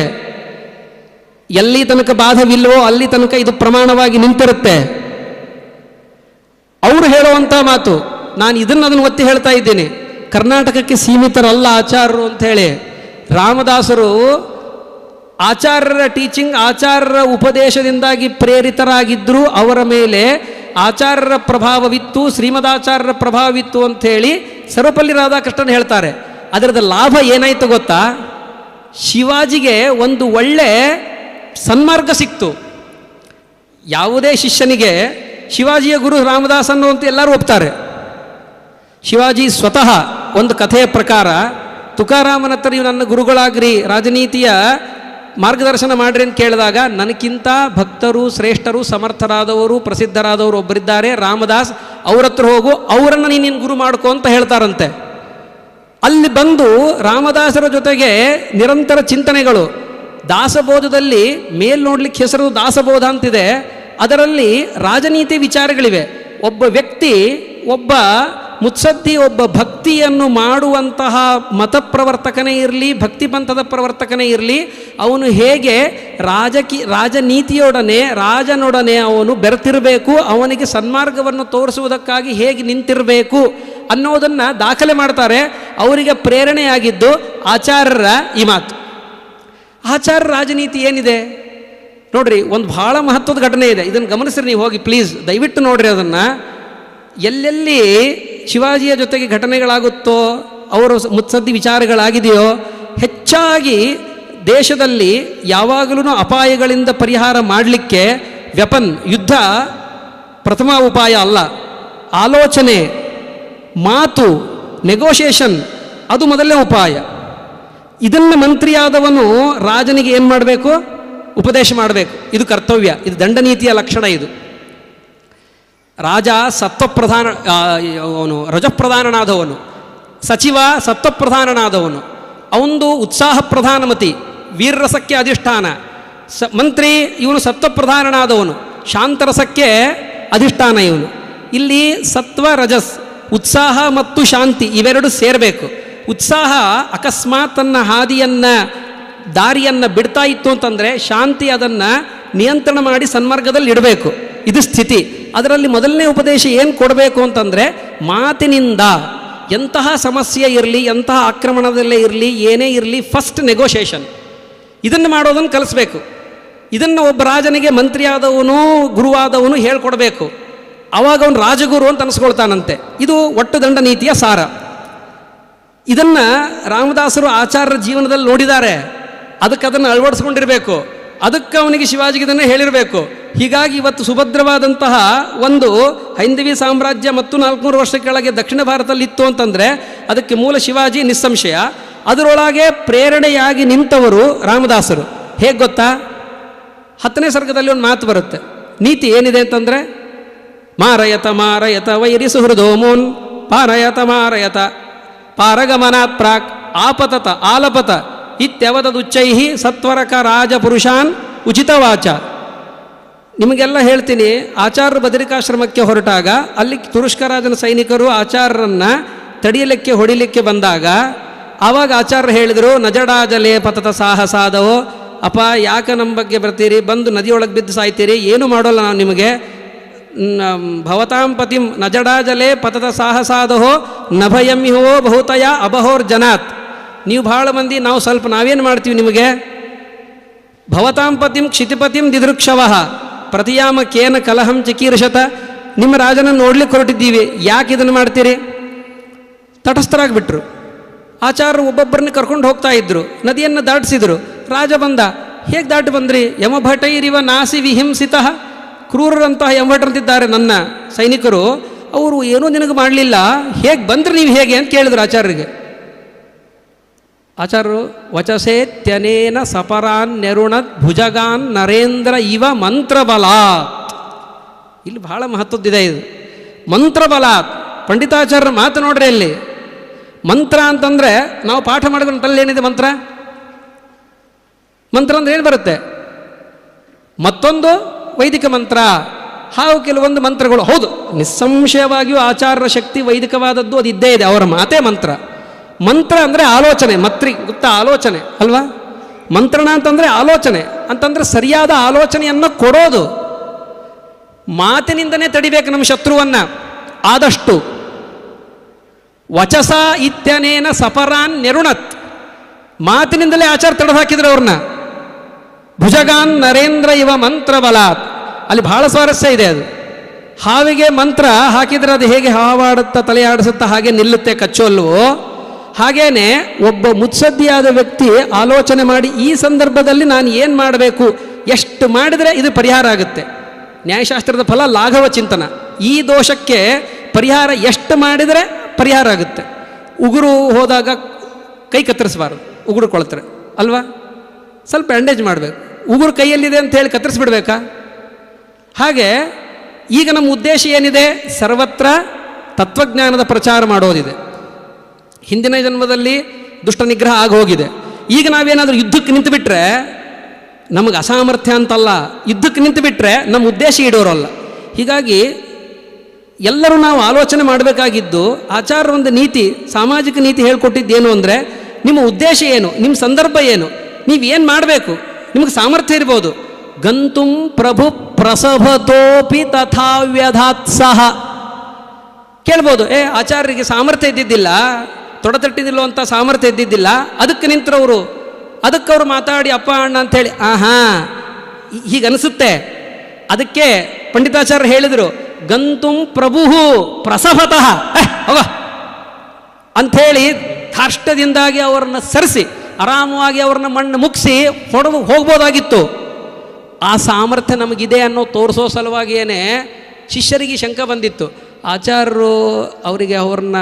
Speaker 2: ಎಲ್ಲಿ ತನಕ ಬಾಧವಿಲ್ವೋ ಅಲ್ಲಿ ತನಕ ಇದು ಪ್ರಮಾಣವಾಗಿ ನಿಂತಿರುತ್ತೆ. ಅವರು ಹೇಳುವಂಥ ಮಾತು, ನಾನು ಅದನ್ನು ಒತ್ತಿ ಹೇಳ್ತಾ ಇದ್ದೇನೆ, ಕರ್ನಾಟಕಕ್ಕೆ ಸೀಮಿತರಲ್ಲ ಆಚಾರ್ಯರು ಅಂಥೇಳಿ. ರಾಮದಾಸರು ಆಚಾರ್ಯರ ಟೀಚಿಂಗ್, ಆಚಾರ್ಯರ ಉಪದೇಶದಿಂದಾಗಿ ಪ್ರೇರಿತರಾಗಿದ್ದರು. ಅವರ ಮೇಲೆ ಆಚಾರ್ಯರ ಪ್ರಭಾವವಿತ್ತು, ಶ್ರೀಮದಾಚಾರ್ಯರ ಪ್ರಭಾವವಿತ್ತು ಅಂಥೇಳಿ ಸರ್ವಪಲ್ಲಿ ರಾಧಾಕೃಷ್ಣನ್ ಹೇಳ್ತಾರೆ. ಅದರದ ಲಾಭ ಏನಾಯಿತು ಗೊತ್ತಾ? ಶಿವಾಜಿಗೆ ಒಂದು ಒಳ್ಳೆ ಸನ್ಮಾರ್ಗ ಸಿಕ್ತು. ಯಾವುದೇ ಶಿಷ್ಯನಿಗೆ ಶಿವಾಜಿಯ ಗುರು ರಾಮದಾಸನ್ನು ಅಂತ ಎಲ್ಲರೂ ಒಪ್ತಾರೆ. ಶಿವಾಜಿ ಸ್ವತಃ ಒಂದು ಕಥೆಯ ಪ್ರಕಾರ ತುಕಾರಾಮನ ಹತ್ರ ನೀವು ನನ್ನ ಗುರುಗಳಾಗ್ರಿ, ರಾಜನೀತಿಯ ಮಾರ್ಗದರ್ಶನ ಮಾಡ್ರಿ ಅಂತ ಕೇಳಿದಾಗ, ನನಗಿಂತ ಭಕ್ತರು, ಶ್ರೇಷ್ಠರು, ಸಮರ್ಥರಾದವರು, ಪ್ರಸಿದ್ಧರಾದವರು ಒಬ್ಬರಿದ್ದಾರೆ ರಾಮದಾಸ್, ಅವ್ರ ಹತ್ರ ಹೋಗು, ಅವರನ್ನು ನೀನು ಗುರು ಮಾಡ್ಕೊ ಅಂತ ಹೇಳ್ತಾರಂತೆ. ಅಲ್ಲಿ ಬಂದು ರಾಮದಾಸರ ಜೊತೆಗೆ ನಿರಂತರ ಚಿಂತನೆಗಳು. ದಾಸಬೋಧದಲ್ಲಿ ಮೇಲ್ ನೋಡ್ಲಿಕ್ಕೆ ಹೆಸರು ದಾಸಬೋಧ ಅಂತಿದೆ, ಅದರಲ್ಲಿ ರಾಜನೀತಿ ವಿಚಾರಗಳಿವೆ. ಒಬ್ಬ ವ್ಯಕ್ತಿ, ಒಬ್ಬ ಮುತ್ಸದ್ದಿ, ಒಬ್ಬ ಭಕ್ತಿಯನ್ನು ಮಾಡುವಂತಹ ಮತ ಪ್ರವರ್ತಕನೇ ಇರಲಿ, ಭಕ್ತಿ ಪಂಥದ ಪ್ರವರ್ತಕನೇ ಇರಲಿ, ಅವನು ಹೇಗೆ ರಾಜನೀತಿಯೊಡನೆ, ರಾಜನೊಡನೆ ಅವನು ಬೆರೆತಿರಬೇಕು, ಅವನಿಗೆ ಸನ್ಮಾರ್ಗವನ್ನು ತೋರಿಸುವುದಕ್ಕಾಗಿ ಹೇಗೆ ನಿಂತಿರಬೇಕು ಅನ್ನೋದನ್ನು ದಾಖಲೆ ಮಾಡ್ತಾರೆ. ಅವರಿಗೆ ಪ್ರೇರಣೆಯಾಗಿದ್ದು ಆಚಾರ್ಯರ ಈ ಮಾತು. ಆಚಾರ್ಯ ರಾಜನೀತಿ ಏನಿದೆ ನೋಡ್ರಿ, ಒಂದು ಭಾಳ ಮಹತ್ವದ ಘಟನೆ ಇದೆ, ಇದನ್ನು ಗಮನಿಸ್ರಿ ನೀವು ಹೋಗಿ ಪ್ಲೀಸ್, ದಯವಿಟ್ಟು ನೋಡ್ರಿ ಅದನ್ನು. ಎಲ್ಲೆಲ್ಲಿ ಶಿವಾಜಿಯ ಜೊತೆಗೆ ಘಟನೆಗಳಾಗುತ್ತೋ, ಅವರ ಮುತ್ಸದ್ದಿ ವಿಚಾರಗಳಾಗಿದೆಯೋ, ಹೆಚ್ಚಾಗಿ ದೇಶದಲ್ಲಿ ಯಾವಾಗಲೂ ಅಪಾಯಗಳಿಂದ ಪರಿಹಾರ ಮಾಡಲಿಕ್ಕೆ ವೆಪನ್, ಯುದ್ಧ ಪ್ರಥಮ ಉಪಾಯ ಅಲ್ಲ. ಆಲೋಚನೆ, ಮಾತು, ನೆಗೋಷಿಯೇಷನ್ ಅದು ಮೊದಲನೇ ಉಪಾಯ. ಇದನ್ನು ಮಂತ್ರಿಯಾದವನು ರಾಜನಿಗೆ ಏನು ಮಾಡಬೇಕು? ಉಪದೇಶ ಮಾಡಬೇಕು. ಇದು ಕರ್ತವ್ಯ, ಇದು ದಂಡನೀತಿಯ ಲಕ್ಷಣ. ಇದು ರಾಜ ಸತ್ವಪ್ರಧಾನ, ಅವನು ರಜಪ್ರಧಾನನಾದವನು, ಸಚಿವ ಸತ್ವಪ್ರಧಾನನಾದವನು, ಅವನದು ಉತ್ಸಾಹ ಪ್ರಧಾನಮತಿ, ವೀರರಸಕ್ಕೆ ಅಧಿಷ್ಠಾನ. ಮಂತ್ರಿ ಇವನು ಸತ್ವಪ್ರಧಾನನಾದವನು, ಶಾಂತರಸಕ್ಕೆ ಅಧಿಷ್ಠಾನ ಇವನು. ಇಲ್ಲಿ ಸತ್ವ ರಜಸ್, ಉತ್ಸಾಹ ಮತ್ತು ಶಾಂತಿ ಇವೆರಡು ಸೇರಬೇಕು. ಉತ್ಸಾಹ ಅಕಸ್ಮಾತ್ ತನ್ನ ದಾರಿಯನ್ನು ಬಿಡ್ತಾ ಇತ್ತು ಅಂತಂದರೆ ಶಾಂತಿ ಅದನ್ನು ನಿಯಂತ್ರಣ ಮಾಡಿ ಸನ್ಮಾರ್ಗದಲ್ಲಿ ಇಡಬೇಕು. ಇದು ಸ್ಥಿತಿ. ಅದರಲ್ಲಿ ಮೊದಲನೇ ಉಪದೇಶ ಏನು ಕೊಡಬೇಕು ಅಂತಂದರೆ, ಮಾತಿನಿಂದ ಎಂತಹ ಸಮಸ್ಯೆ ಇರಲಿ, ಎಂತಹ ಆಕ್ರಮಣದಲ್ಲೇ ಇರಲಿ, ಏನೇ ಇರಲಿ, ಫಸ್ಟ್ ನೆಗೋಷಿಯೇಷನ್ ಇದನ್ನು ಮಾಡೋದನ್ನು ಕಲಿಸ್ಬೇಕು. ಇದನ್ನು ಒಬ್ಬ ರಾಜನಿಗೆ ಮಂತ್ರಿಯಾದವನು, ಗುರುವಾದವನು ಹೇಳ್ಕೊಡ್ಬೇಕು. ಆವಾಗ ಅವನು ರಾಜಗುರು ಅಂತ ಅನಿಸ್ಕೊಳ್ತಾನಂತೆ. ಇದು ಒಟ್ಟು ದಂಡ ನೀತಿಯ ಸಾರ. ಇದನ್ನು ರಾಮದಾಸರು ಆಚಾರ್ಯರ ಜೀವನದಲ್ಲಿ ನೋಡಿದ್ದಾರೆ. ಅದಕ್ಕೆ ಅದನ್ನು ಅಳವಡಿಸ್ಕೊಂಡಿರಬೇಕು. ಅದಕ್ಕೆ ಅವನಿಗೆ ಶಿವಾಜಿಗೆ ಇದನ್ನು ಹೇಳಿರಬೇಕು. ಹೀಗಾಗಿ ಇವತ್ತು ಸುಭದ್ರವಾದಂತಹ ಒಂದು ಹೈಂದವಿ ಸಾಮ್ರಾಜ್ಯ ಮತ್ತು 400 ವರ್ಷ ಕೆಳಗೆ ದಕ್ಷಿಣ ಭಾರತದಲ್ಲಿ ಇತ್ತು ಅಂತಂದರೆ ಅದಕ್ಕೆ ಮೂಲ ಶಿವಾಜಿ ನಿಸ್ಸಂಶಯ. ಅದರೊಳಗೆ ಪ್ರೇರಣೆಯಾಗಿ ನಿಂತವರು ರಾಮದಾಸರು. ಹೇಗೆ ಗೊತ್ತಾ? 10ನೇ ಸರ್ಗದಲ್ಲಿ ಒಂದು ಮಾತು ಬರುತ್ತೆ. ನೀತಿ ಏನಿದೆ ಅಂತಂದರೆ, ಮಾರಯತ ಮಾರಯತ ವೈರಿ ಸುಹೃದೋಮೋನ್ ಪಾರಯತ ಮಾರಯತ ಪಾರಗಮನಾತ್ ಪ್ರಾಕ್ ಆಪತತ ಆಲಪತ ಇತ್ಯವದದುಚ್ಚೈ ಸತ್ವರಕ ರಾಜಪುರುಷಾನ್ ಉಚಿತವಾಚ. ನಿಮಗೆಲ್ಲ ಹೇಳ್ತೀನಿ, ಆಚಾರ್ಯರು ಬದರಿಕಾಶ್ರಮಕ್ಕೆ ಹೊರಟಾಗ ಅಲ್ಲಿ ತುರುಷ್ಕರಾಜನ ಸೈನಿಕರು ಆಚಾರ್ಯರನ್ನು ತಡೆಯಲಿಕ್ಕೆ ಹೊಡಿಲಿಕ್ಕೆ ಬಂದಾಗ ಆವಾಗ ಆಚಾರ್ಯರು ಹೇಳಿದರು, ನಜಡಾಜಲೇ ಪತತ ಸಾಹಸಾದವೋ, ಅಪ್ಪ ಯಾಕೆ ನಮ್ಮ ಬಗ್ಗೆ ಬರ್ತೀರಿ, ಬಂದು ನದಿಯೊಳಗೆ ಬಿದ್ದು ಸಾಯ್ತೀರಿ, ಏನು ಮಾಡೋಲ್ಲ ನಾವು ನಿಮಗೆ. ಭವತಾಂ ಪತಿಂ ನಜಡಾಜಲೇ ಪತತ ಸಾಹಸಾದಹೋ ನಭಯಮಿಹೋ ಬಹುತಯ ಅಬಹೋರ್ ಜನಾತ್. ನೀವು ಭಾಳ ಮಂದಿ, ನಾವು ಸ್ವಲ್ಪ, ನಾವೇನು ಮಾಡ್ತೀವಿ ನಿಮಗೆ. ಭವತಾಂ ಪತಿಂ ಕ್ಷಿತಿಪತಿಂ ದಿದೃಕ್ಷವಃ ಪ್ರತಿಯಾಮ ಕೇನ ಕಲಹಂ ಚಿಕೀರ್ಷತ. ನಿಮ್ಮ ರಾಜನನ್ನು ನೋಡ್ಲಿಕ್ಕೆ ಹೊರಟಿದ್ದೀವಿ, ಯಾಕೆ ಇದನ್ನು ಮಾಡ್ತೀರಿ? ತಟಸ್ಥರಾಗಿಬಿಟ್ರು. ಆಚಾರ್ಯರು ಒಬ್ಬೊಬ್ಬರನ್ನ ಕರ್ಕೊಂಡು ಹೋಗ್ತಾ ಇದ್ರು, ನದಿಯನ್ನು ದಾಟಿಸಿದ್ರು. ರಾಜ ಬಂದ, ಹೇಗೆ ದಾಟಿ ಬಂದ್ರಿ? ಯಮಭಟೈರಿವ ನಾಸಿ ವಿಹಿಂಸಿತ. ಕ್ರೂರರಂತಹ ಯಮಭಟರಂತಿದ್ದಾರೆ ನನ್ನ ಸೈನಿಕರು, ಅವರು ಏನೂ ನಿನಗೆ ಮಾಡಲಿಲ್ಲ, ಹೇಗೆ ಬಂದ್ರಿ ನೀವು ಹೇಗೆ ಅಂತ ಕೇಳಿದ್ರು ಆಚಾರ್ಯರಿಗೆ. ಆಚಾರ್ಯರು ವಚಸೇತ್ಯನೇನ ಸಪರಾನ್ ನೆರುಣದ್ ಭುಜಗಾನ್ ನರೇಂದ್ರ ಇವ ಮಂತ್ರಬಲಾತ್. ಇಲ್ಲಿ ಬಹಳ ಮಹತ್ವದ್ದಿದೆ ಇದು, ಮಂತ್ರಬಲಾತ್. ಪಂಡಿತಾಚಾರ್ಯರ ಮಾತು ನೋಡ್ರಿ ಅಲ್ಲಿ. ಮಂತ್ರ ಅಂತಂದರೆ ನಾವು ಪಾಠ ಮಾಡಿದ್ರಲ್ಲಿ ಏನಿದೆ ಮಂತ್ರ? ಮಂತ್ರ ಅಂದರೆ ಏನು ಬರುತ್ತೆ? ಮತ್ತೊಂದು ವೈದಿಕ ಮಂತ್ರ, ಹಾಗೂ ಕೆಲವೊಂದು ಮಂತ್ರಗಳು. ಹೌದು, ನಿಸ್ಸಂಶಯವಾಗಿಯೂ ಆಚಾರ್ಯರ ಶಕ್ತಿ ವೈದಿಕವಾದದ್ದು ಅದು ಇದ್ದೇ ಇದೆ, ಅವರ ಮಾತೇ ಮಂತ್ರ. ಮಂತ್ರ ಅಂದರೆ ಆಲೋಚನೆ, ಮತ್ರಿ ಗೊತ್ತಾ? ಆಲೋಚನೆ ಅಲ್ವಾ? ಮಂತ್ರಣ ಅಂತಂದರೆ ಆಲೋಚನೆ ಅಂತಂದರೆ ಸರಿಯಾದ ಆಲೋಚನೆಯನ್ನು ಕೊಡೋದು. ಮಾತಿನಿಂದನೇ ತಡಿಬೇಕು ನಮ್ಮ ಶತ್ರುವನ್ನು ಆದಷ್ಟು. ವಚಸ ಇತ್ಯನೇನ ಸಪರಾನ್ ನೆರುಣತ್. ಮಾತಿನಿಂದಲೇ ಆಚಾರ್ಯ ತಡೆದು ಹಾಕಿದ್ರು ಅವ್ರನ್ನ. ಭುಜಗಾನ್ ನರೇಂದ್ರ ಇವ ಮಂತ್ರ ಬಲಾತ್. ಅಲ್ಲಿ ಬಹಳ ಸ್ವಾರಸ್ಯ ಇದೆ. ಅದು ಹಾವಿಗೆ ಮಂತ್ರ ಹಾಕಿದರೆ ಅದು ಹೇಗೆ ಹಾವಾಡುತ್ತಾ ತಲೆ ಆಡಿಸುತ್ತಾ ಹಾಗೆ ನಿಲ್ಲುತ್ತೆ ಕಚ್ಚೋಲ್ವೋ, ಹಾಗೇನೆ ಒಬ್ಬ ಮುತ್ಸದ್ದಿಯಾದ ವ್ಯಕ್ತಿ ಆಲೋಚನೆ ಮಾಡಿ ಈ ಸಂದರ್ಭದಲ್ಲಿ ನಾನು ಏನು ಮಾಡಬೇಕು, ಎಷ್ಟು ಮಾಡಿದರೆ ಇದು ಪರಿಹಾರ ಆಗುತ್ತೆ. ನ್ಯಾಯಶಾಸ್ತ್ರದ ಫಲ ಲಾಘವ ಚಿಂತನ. ಈ ದೋಷಕ್ಕೆ ಪರಿಹಾರ ಎಷ್ಟು ಮಾಡಿದರೆ ಪರಿಹಾರ ಆಗುತ್ತೆ. ಉಗುರು ಹೋದಾಗ ಕೈ ಕತ್ತರಿಸಬಾರ್ದು, ಉಗುರು ಕೊಳ್ತಾರೆ ಅಲ್ವಾ? ಸ್ವಲ್ಪ ಬ್ಯಾಂಡೇಜ್ ಮಾಡಬೇಕು. ಉಗುರು ಕೈಯಲ್ಲಿದೆ ಅಂತ ಹೇಳಿ ಕತ್ತರಿಸ್ಬಿಡ್ಬೇಕಾ? ಹಾಗೆ ಈಗ ನಮ್ಮ ಉದ್ದೇಶ ಏನಿದೆ? ಸರ್ವತ್ರ ತತ್ವಜ್ಞಾನದ ಪ್ರಚಾರ ಮಾಡೋದಿದೆ. ಹಿಂದಿನ ಜನ್ಮದಲ್ಲಿ ದುಷ್ಟ ನಿಗ್ರಹ ಆಗೋಗಿದೆ. ಈಗ ನಾವೇನಾದರೂ ಯುದ್ಧಕ್ಕೆ ನಿಂತುಬಿಟ್ರೆ ನಮಗೆ ಅಸಾಮರ್ಥ್ಯ ಅಂತಲ್ಲ, ಯುದ್ಧಕ್ಕೆ ನಿಂತುಬಿಟ್ರೆ ನಮ್ಮ ಉದ್ದೇಶ ಈಡೇರೋಲ್ಲ. ಹೀಗಾಗಿ ಎಲ್ಲರೂ ನಾವು ಆಲೋಚನೆ ಮಾಡಬೇಕಾಗಿದ್ದು, ಆಚಾರ್ಯರ ಒಂದು ನೀತಿ, ಸಾಮಾಜಿಕ ನೀತಿ ಹೇಳ್ಕೊಟ್ಟಿದ್ದೇನು ಅಂದರೆ, ನಿಮ್ಮ ಉದ್ದೇಶ ಏನು, ನಿಮ್ಮ ಸಂದರ್ಭ ಏನು, ನೀವೇನು ಮಾಡಬೇಕು, ನಿಮಗೆ ಸಾಮರ್ಥ್ಯ ಇರ್ಬೋದು. ಗಂತುಂ ಪ್ರಭು ಪ್ರಸಭತೋಪಿ ತಥಾವ್ಯಧಾತ್ಸಹ. ಕೇಳ್ಬೋದು, ಆಚಾರ್ಯರಿಗೆ ಸಾಮರ್ಥ್ಯ ಇದ್ದಿದ್ದಿಲ್ಲ, ತೊಡತಟ್ಟಿದಿಲ್ಲೋ ಅಂತ ಸಾಮರ್ಥ್ಯ ಇದ್ದಿದ್ದಿಲ್ಲ, ಅದಕ್ಕೆ ನಿಂತರವರು, ಅದಕ್ಕೆ ಅವರು ಮಾತಾಡಿ ಅಪ್ಪ ಅಣ್ಣ ಅಂಥೇಳಿ ಹೀಗನಿಸುತ್ತೆ. ಅದಕ್ಕೆ ಪಂಡಿತಾಚಾರ್ಯರು ಹೇಳಿದರು, ಗಂತುಂ ಪ್ರಭು ಪ್ರಸಭತಃ ಹೋಗ ಅಂಥೇಳಿ ಧಾರ್ಷ್ಟ್ಯದಿಂದಾಗಿ ಅವರನ್ನು ಸರಿಸಿ ಆರಾಮವಾಗಿ ಅವ್ರನ್ನ ಮಣ್ಣು ಮುಗಿಸಿ ಹೋಗ್ಬೋದಾಗಿತ್ತು. ಆ ಸಾಮರ್ಥ್ಯ ನಮಗಿದೆ ಅನ್ನೋ ತೋರಿಸೋ ಸಲುವಾಗಿಯೇ ಶಿಷ್ಯರಿಗೆ ಶಂಕ ಬಂದಿತ್ತು. ಆಚಾರ್ಯರು ಅವರಿಗೆ ಅವ್ರನ್ನ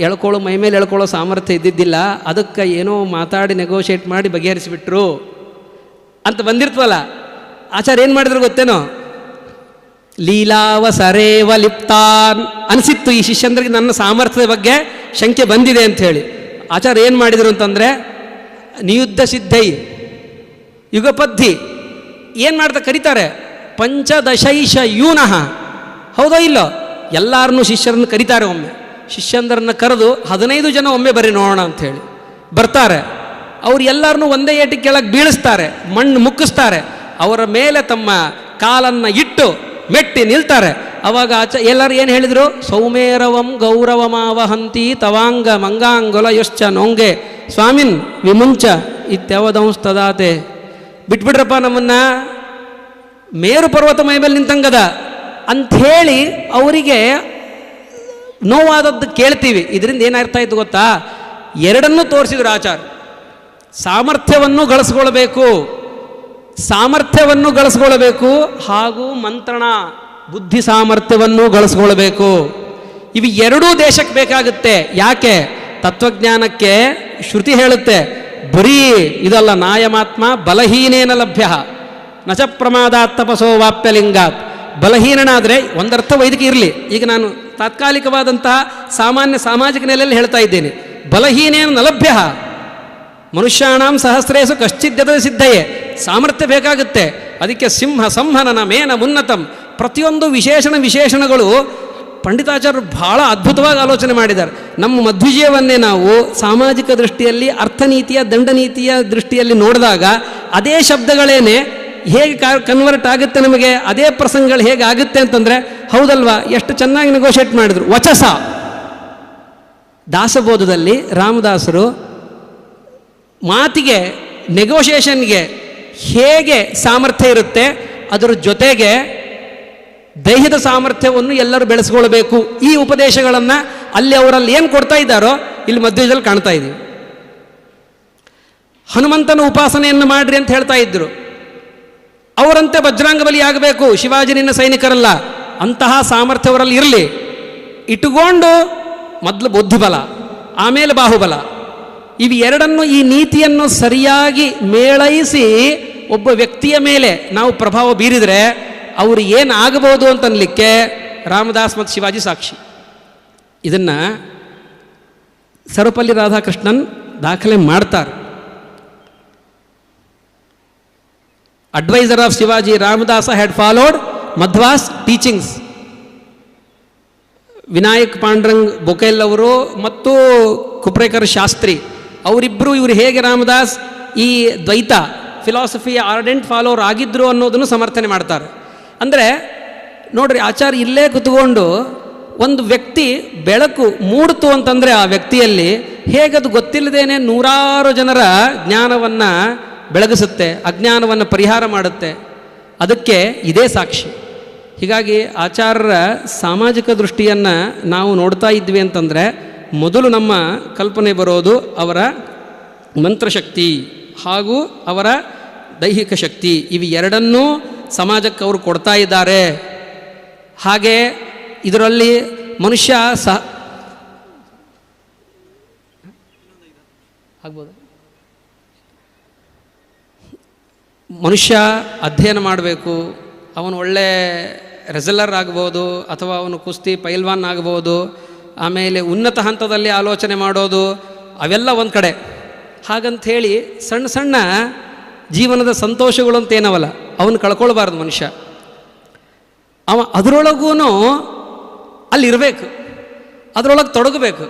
Speaker 2: ಎಳ್ಕೊಳ್ಳೋ ಮೈಮೇಲೆ ಎಳ್ಕೊಳ್ಳೋ ಸಾಮರ್ಥ್ಯ ಇದ್ದಿದ್ದಿಲ್ಲ, ಅದಕ್ಕೆ ಏನೋ ಮಾತಾಡಿ ನೆಗೋಷಿಯೇಟ್ ಮಾಡಿ ಬಗೆಹರಿಸಿಬಿಟ್ರು ಅಂತ ಬಂದಿರ್ತವಲ್ಲ. ಆಚಾರ್ಯ ಏನು ಮಾಡಿದ್ರು ಗೊತ್ತೇನೋ, ಲೀಲಾವಸರೇವ ಲಿಪ್ತಾನ್ ಅನಿಸಿತ್ತು ಈ ಶಿಷ್ಯಂದ್ರಿಗೆ ನನ್ನ ಸಾಮರ್ಥ್ಯದ ಬಗ್ಗೆ ಶಂಕೆ ಬಂದಿದೆ ಅಂಥೇಳಿ. ಆಚಾರ್ಯ ಏನು ಮಾಡಿದರು ಅಂತಂದರೆ, ನಿಯುದ್ಧ ಸಿದ್ಧೈ ಯುಗಪದ್ಧಿ ಏನು ಮಾಡ್ತಾ ಕರೀತಾರೆ, ಪಂಚದಶೈಷ ಯೂನಃ, ಹೌದೋ ಇಲ್ಲೋ, ಎಲ್ಲರನ್ನೂ ಶಿಷ್ಯರನ್ನು ಕರೀತಾರೆ. ಒಮ್ಮೆ ಶಿಷ್ಯಂದರನ್ನು ಕರೆದು 15 ಜನ ಒಮ್ಮೆ ಬರೀ ನೋಡೋಣ ಅಂಥೇಳಿ ಬರ್ತಾರೆ. ಅವ್ರು ಎಲ್ಲರನ್ನೂ ಒಂದೇ ಏಟಿಗೆ ಕೆಳಗೆ ಬೀಳಿಸ್ತಾರೆ, ಮಣ್ಣು ಮುಕ್ಕಿಸ್ತಾರೆ, ಅವರ ಮೇಲೆ ತಮ್ಮ ಕಾಲನ್ನು ಇಟ್ಟು ಮೆಟ್ಟಿ ನಿಲ್ತಾರೆ. ಅವಾಗ ಎಲ್ಲರೂ ಏನು ಹೇಳಿದರು, ಸೌಮೇರವಂ ಗೌರವಮಾವಹಂತಿ ತವಾಂಗ ಮಂಗಾಂಗುಲ ಯಶ್ಚ ನೊಂಗೆ ಸ್ವಾಮಿನ್ ವಿಮುಂಚ ಇತ್ಯವದಂಸ್ತದಾತೆ. ಬಿಟ್ಬಿಡ್ರಪ್ಪ ನಮ್ಮನ್ನು, ಮೇರು ಪರ್ವತ ಮೈ ಮೇಲೆ ನಿಂತಂಗದ ಅಂಥೇಳಿ ಅವರಿಗೆ ನೋವಾದದ್ದು ಕೇಳ್ತೀವಿ. ಇದರಿಂದ ಏನಾಗ್ತಾ ಇತ್ತು ಗೊತ್ತಾ, ಎರಡನ್ನೂ ತೋರಿಸಿದ್ರು ಆಚಾರ್ಯ. ಸಾಮರ್ಥ್ಯವನ್ನು ಗಳಿಸ್ಕೊಳ್ಬೇಕು ಹಾಗೂ ಮಂತ್ರಣ ಬುದ್ಧಿ ಸಾಮರ್ಥ್ಯವನ್ನು ಗಳಿಸ್ಕೊಳ್ಬೇಕು. ಇವು ಎರಡೂ ದೇಶಕ್ಕೆ ಬೇಕಾಗುತ್ತೆ. ಯಾಕೆ? ತತ್ವಜ್ಞಾನಕ್ಕೆ ಶ್ರುತಿ ಹೇಳುತ್ತೆ, ಬರೀ ಇದಲ್ಲ, ನಾಯಮಾತ್ಮ ಬಲಹೀನೇನ ಲಭ್ಯ ನಚ ಪ್ರಮಾದಾತ್ ತಪಸೋ ವಾಪ್ಯಲಿಂಗಾತ್. ಬಲಹೀನನಾದರೆ ಒಂದರ್ಥ ವೈದಿಕ ಇರಲಿ, ಈಗ ನಾನು ತಾತ್ಕಾಲಿಕವಾದಂತಹ ಸಾಮಾನ್ಯ ಸಾಮಾಜಿಕ ನೆಲೆಯಲ್ಲಿ ಹೇಳ್ತಾ ಇದ್ದೇನೆ. ಬಲಹೀನೇನ ನಲಭ್ಯ ಮನುಷ್ಯಾಣಾಂ ಸಹಸ್ರೇಸು ಕಶ್ಚಿದ್ಯದ ಸಿದ್ಧಯೇ. ಸಾಮರ್ಥ್ಯ ಬೇಕಾಗುತ್ತೆ. ಅದಕ್ಕೆ ಸಿಂಹ ಸಂಹನನ ಮೇನ ಮುನ್ನತಂ, ಪ್ರತಿಯೊಂದು ವಿಶೇಷಣಗಳು ಪಂಡಿತಾಚಾರ್ಯರು ಬಹಳ ಅದ್ಭುತವಾಗಿ ಆಲೋಚನೆ ಮಾಡಿದ್ದಾರೆ. ನಮ್ಮ ಮಧ್ವಿಜಯವನ್ನೇ ನಾವು ಸಾಮಾಜಿಕ ದೃಷ್ಟಿಯಲ್ಲಿ, ಅರ್ಥನೀತಿಯ ದಂಡನೀತಿಯ ದೃಷ್ಟಿಯಲ್ಲಿ ನೋಡಿದಾಗ ಅದೇ ಶಬ್ದಗಳೇನೆ ಹೇಗೆ ಕನ್ವರ್ಟ್ ಆಗುತ್ತೆ, ನಮಗೆ ಅದೇ ಪ್ರಸಂಗಗಳು ಹೇಗೆ ಆಗುತ್ತೆ ಅಂತಂದರೆ, ಹೌದಲ್ವಾ, ಎಷ್ಟು ಚೆನ್ನಾಗಿ ನೆಗೋಷಿಯೇಟ್ ಮಾಡಿದ್ರು. ವಚಸ ದಾಸಬೋಧದಲ್ಲಿ ರಾಮದಾಸರು ಮಾತಿಗೆ, ನೆಗೋಷಿಯೇಷನ್ಗೆ ಹೇಗೆ ಸಾಮರ್ಥ್ಯ ಇರುತ್ತೆ, ಅದರ ಜೊತೆಗೆ ದೇಹದ ಸಾಮರ್ಥ್ಯವನ್ನು ಎಲ್ಲರೂ ಬೆಳೆಸ್ಕೊಳ್ಬೇಕು. ಈ ಉಪದೇಶಗಳನ್ನು ಅಲ್ಲಿ ಅವರಲ್ಲಿ ಏನು ಕೊಡ್ತಾ ಇದ್ದಾರೋ ಇಲ್ಲಿ ಮಧ್ಯದಲ್ಲಿ ಕಾಣ್ತಾ ಇದ್ದೀವಿ. ಹನುಮಂತನ ಉಪಾಸನೆಯನ್ನು ಮಾಡ್ರಿ ಅಂತ ಹೇಳ್ತಾ ಇದ್ರು. ಅವರಂತೆ ವಜ್ರಾಂಗ ಬಲಿ ಆಗಬೇಕು, ಶಿವಾಜಿ ನಿನ್ನ ಸೈನಿಕರಲ್ಲ, ಅಂತಹ ಸಾಮರ್ಥ್ಯ ಅವರಲ್ಲಿ ಇರಲಿ. ಇಟ್ಟುಕೊಂಡು ಮೊದಲು ಬುದ್ಧಿಬಲ, ಆಮೇಲೆ ಬಾಹುಬಲ, ಇವು ಎರಡನ್ನು, ಈ ನೀತಿಯನ್ನು ಸರಿಯಾಗಿ ಮೇಳೈಸಿ ಒಬ್ಬ ವ್ಯಕ್ತಿಯ ಮೇಲೆ ನಾವು ಪ್ರಭಾವ ಬೀರಿದರೆ ಅವರು ಏನಾಗಬಹುದು ಅಂತನ್ಲಿಕ್ಕೆ ರಾಮದಾಸ್ ಮತ್ತು ಶಿವಾಜಿ ಸಾಕ್ಷಿ. ಇದನ್ನು ಸರ್ವಪಲ್ಲಿ ರಾಧಾಕೃಷ್ಣನ್ ದಾಖಲೆ ಮಾಡ್ತಾರೆ. Adviser of Shivaji Ramdas had followed Madhva's teachings. Vinayak Pandurang Bokil ಅವರು ಮತ್ತು ಕುಪ್ರೇಕರ್ ಶಾಸ್ತ್ರಿ ಅವರಿಬ್ಬರು, ಇವರು ಹೇಗೆ ರಾಮದಾಸ್ ಈ ದ್ವೈತ ಫಿಲಾಸಫಿಯ ಆರ್ಡೆಂಟ್ ಫಾಲೋವರ್ ಆಗಿದ್ದರು ಅನ್ನೋದನ್ನು ಸಮರ್ಥನೆ ಮಾಡ್ತಾರೆ. ಅಂದರೆ ನೋಡ್ರಿ, ಆಚಾರ್ಯ ಇಲ್ಲೇ ಕುತ್ಕೊಂಡು ಒಂದು ವ್ಯಕ್ತಿ ಬೆಳಕು ಮೂಡ್ತು ಅಂತಂದರೆ ಆ ವ್ಯಕ್ತಿಯಲ್ಲಿ ಹೇಗದು ಗೊತ್ತಿಲ್ಲದೇನೆ ನೂರಾರು ಜನರ ಜ್ಞಾನವನ್ನು ಬೆಳಗಿಸುತ್ತೆ, ಅಜ್ಞಾನವನ್ನು ಪರಿಹಾರ ಮಾಡುತ್ತೆ. ಅದಕ್ಕೆ ಇದೇ ಸಾಕ್ಷಿ. ಹೀಗಾಗಿ ಆಚಾರ್ಯರ ಸಾಮಾಜಿಕ ದೃಷ್ಟಿಯನ್ನು ನಾವು ನೋಡ್ತಾ ಇದ್ವಿ ಅಂತಂದರೆ ಮೊದಲು ನಮ್ಮ ಕಲ್ಪನೆ ಬರೋದು ಅವರ ಮಂತ್ರಶಕ್ತಿ ಹಾಗೂ ಅವರ ದೈಹಿಕ ಶಕ್ತಿ. ಇವು ಎರಡನ್ನೂ ಸಮಾಜಕ್ಕೆ ಅವರು ಕೊಡ್ತಾ ಇದ್ದಾರೆ. ಹಾಗೆ ಇದರಲ್ಲಿ ಮನುಷ್ಯ ಆಗ್ಬೋದು, ಮನುಷ್ಯ ಅಧ್ಯಯನ ಮಾಡಬೇಕು. ಅವನು ಒಳ್ಳೆ ರೆಸಲರ್ ಆಗ್ಬೋದು, ಅಥವಾ ಅವನು ಕುಸ್ತಿ ಪೈಲ್ವಾನ್ ಆಗ್ಬೋದು, ಆಮೇಲೆ ಉನ್ನತ ಹಂತದಲ್ಲಿ ಆಲೋಚನೆ ಮಾಡೋದು, ಅವೆಲ್ಲ ಒಂದು ಕಡೆ. ಹಾಗಂಥೇಳಿ ಸಣ್ಣ ಸಣ್ಣ ಜೀವನದ ಸಂತೋಷಗಳು ಅಂತ ಏನವಲ್ಲ ಅವನು ಕಳ್ಕೊಳ್ಬಾರ್ದು ಮನುಷ್ಯ. ಅವ ಅದರೊಳಗೂ ಅಲ್ಲಿರಬೇಕು, ಅದರೊಳಗೆ ತೊಡಗಬೇಕು.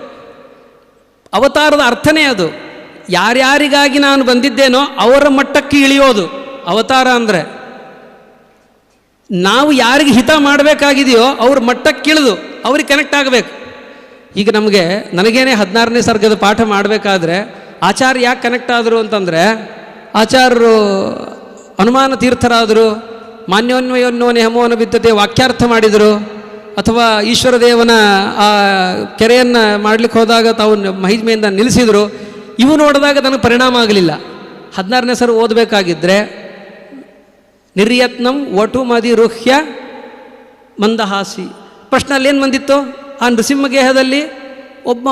Speaker 2: ಅವತಾರದ ಅರ್ಥನೇ ಅದು. ಯಾರ್ಯಾರಿಗಾಗಿ ನಾನು ಬಂದಿದ್ದೇನೋ ಅವರ ಮಟ್ಟಕ್ಕೆ ಇಳಿಯೋದು ಅವತಾರ ಅಂದರೆ. ನಾವು ಯಾರಿಗೆ ಹಿತ ಮಾಡಬೇಕಾಗಿದೆಯೋ ಅವ್ರ ಮಟ್ಟಕ್ಕಿಳಿದು ಅವ್ರಿಗೆ ಕನೆಕ್ಟ್ ಆಗಬೇಕು. ಈಗ ನನಗೇನೆ 16ನೇ ಸರ್ಗದ ಪಾಠ ಮಾಡಬೇಕಾದ್ರೆ ಆಚಾರ್ಯ ಯಾಕೆ ಕನೆಕ್ಟ್ ಆದರು ಅಂತಂದರೆ, ಆಚಾರ್ಯರು ಹನುಮಾನ ತೀರ್ಥರಾದರು, ಮಾನ್ಯೋನ್ವಯೋನ್ಯೋನ್ಯ ಹೇಮೋನ ಬಿದ್ದತೆ ವಾಕ್ಯಾರ್ಥ ಮಾಡಿದರು, ಅಥವಾ ಈಶ್ವರ ದೇವನ ಆ ಕೆರೆಯನ್ನು ಮಾಡಲಿಕ್ಕೆ ಹೋದಾಗ ತಾವು ಮಹಿಮೆಯಿಂದ ನಿಲ್ಲಿಸಿದರು. ಇವು ನೋಡಿದಾಗ ನನಗೆ ಪರಿಣಾಮ ಆಗಲಿಲ್ಲ. 16ನೇ ಸರ್ ಓದಬೇಕಾಗಿದ್ದರೆ ನಿರ್ಯತ್ನಂ ವಟು ಮದಿರುಹ್ಯ ಮಂದಹಾಸಿ ಪ್ರಶ್ನಲ್ಲಿ ಏನು ಬಂದಿತ್ತು? ಆ ನೃಸಿಂಹಗೇಹದಲ್ಲಿ ಒಬ್ಬ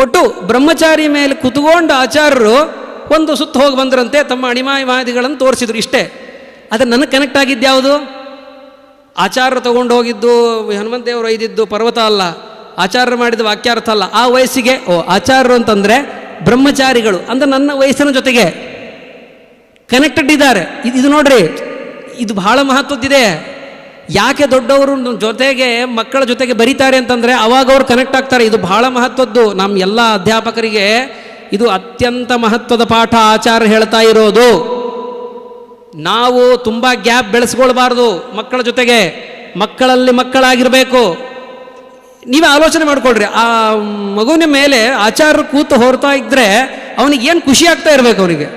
Speaker 2: ಒಟ್ಟು ಬ್ರಹ್ಮಚಾರಿ ಮೇಲೆ ಕುತ್ಕೊಂಡು ಆಚಾರ್ಯರು ಒಂದು ಸುತ್ತು ಹೋಗಿ ಬಂದ್ರಂತೆ, ತಮ್ಮ ಅಣಿಮಾಯವಾದಿಗಳನ್ನು ತೋರಿಸಿದ್ರು. ಇಷ್ಟೇ. ಆದರೆ ನನಗೆ ಕನೆಕ್ಟ್ ಆಗಿದ್ದ್ಯಾವುದು? ಆಚಾರ್ಯರು ತಗೊಂಡು ಹೋಗಿದ್ದು ಹನುಮಂತ ದೇವರು ಒಯ್ದಿದ್ದು ಪರ್ವತ ಅಲ್ಲ, ಆಚಾರ್ಯರು ಮಾಡಿದ ವಾಕ್ಯಾರ್ಥ ಅಲ್ಲ. ಆ ವಯಸ್ಸಿಗೆ ಆಚಾರ್ಯರು ಅಂತಂದರೆ ಬ್ರಹ್ಮಚಾರಿಗಳು ಅಂದರೆ ನನ್ನ ವಯಸ್ಸಿನ ಜೊತೆಗೆ ಕನೆಕ್ಟೆಡ್ ಇದ್ದಾರೆ. ಇದು ನೋಡ್ರಿ, ಇದು ಬಹಳ ಮಹತ್ವದ್ದಿದೆ. ಯಾಕೆ ದೊಡ್ಡವರು ಜೊತೆಗೆ ಮಕ್ಕಳ ಜೊತೆಗೆ ಬರೀತಾರೆ ಅಂತಂದರೆ ಅವಾಗ ಅವರು ಕನೆಕ್ಟ್ ಆಗ್ತಾರೆ. ಇದು ಬಹಳ ಮಹತ್ವದ್ದು. ನಮ್ಮ ಎಲ್ಲ ಅಧ್ಯಾಪಕರಿಗೆ ಇದು ಅತ್ಯಂತ ಮಹತ್ವದ ಪಾಠ ಆಚಾರ್ಯ ಹೇಳ್ತಾ ಇರೋದು. ನಾವು ತುಂಬ ಗ್ಯಾಪ್ ಬೆಳೆಸ್ಕೊಳ್ಬಾರ್ದು ಮಕ್ಕಳ ಜೊತೆಗೆ. ಮಕ್ಕಳಲ್ಲಿ ಮಕ್ಕಳಾಗಿರಬೇಕು. ನೀವೇ ಆಲೋಚನೆ ಮಾಡ್ಕೊಳ್ರಿ, ಆ ಮಗುವಿನ ಮೇಲೆ ಆಚಾರ್ಯರು ಕೂತು ಹೊರತಾ ಇದ್ದರೆ ಅವನಿಗೆ ಏನು ಖುಷಿ ಆಗ್ತಾ ಇರಬೇಕು ಅವನಿಗೆ.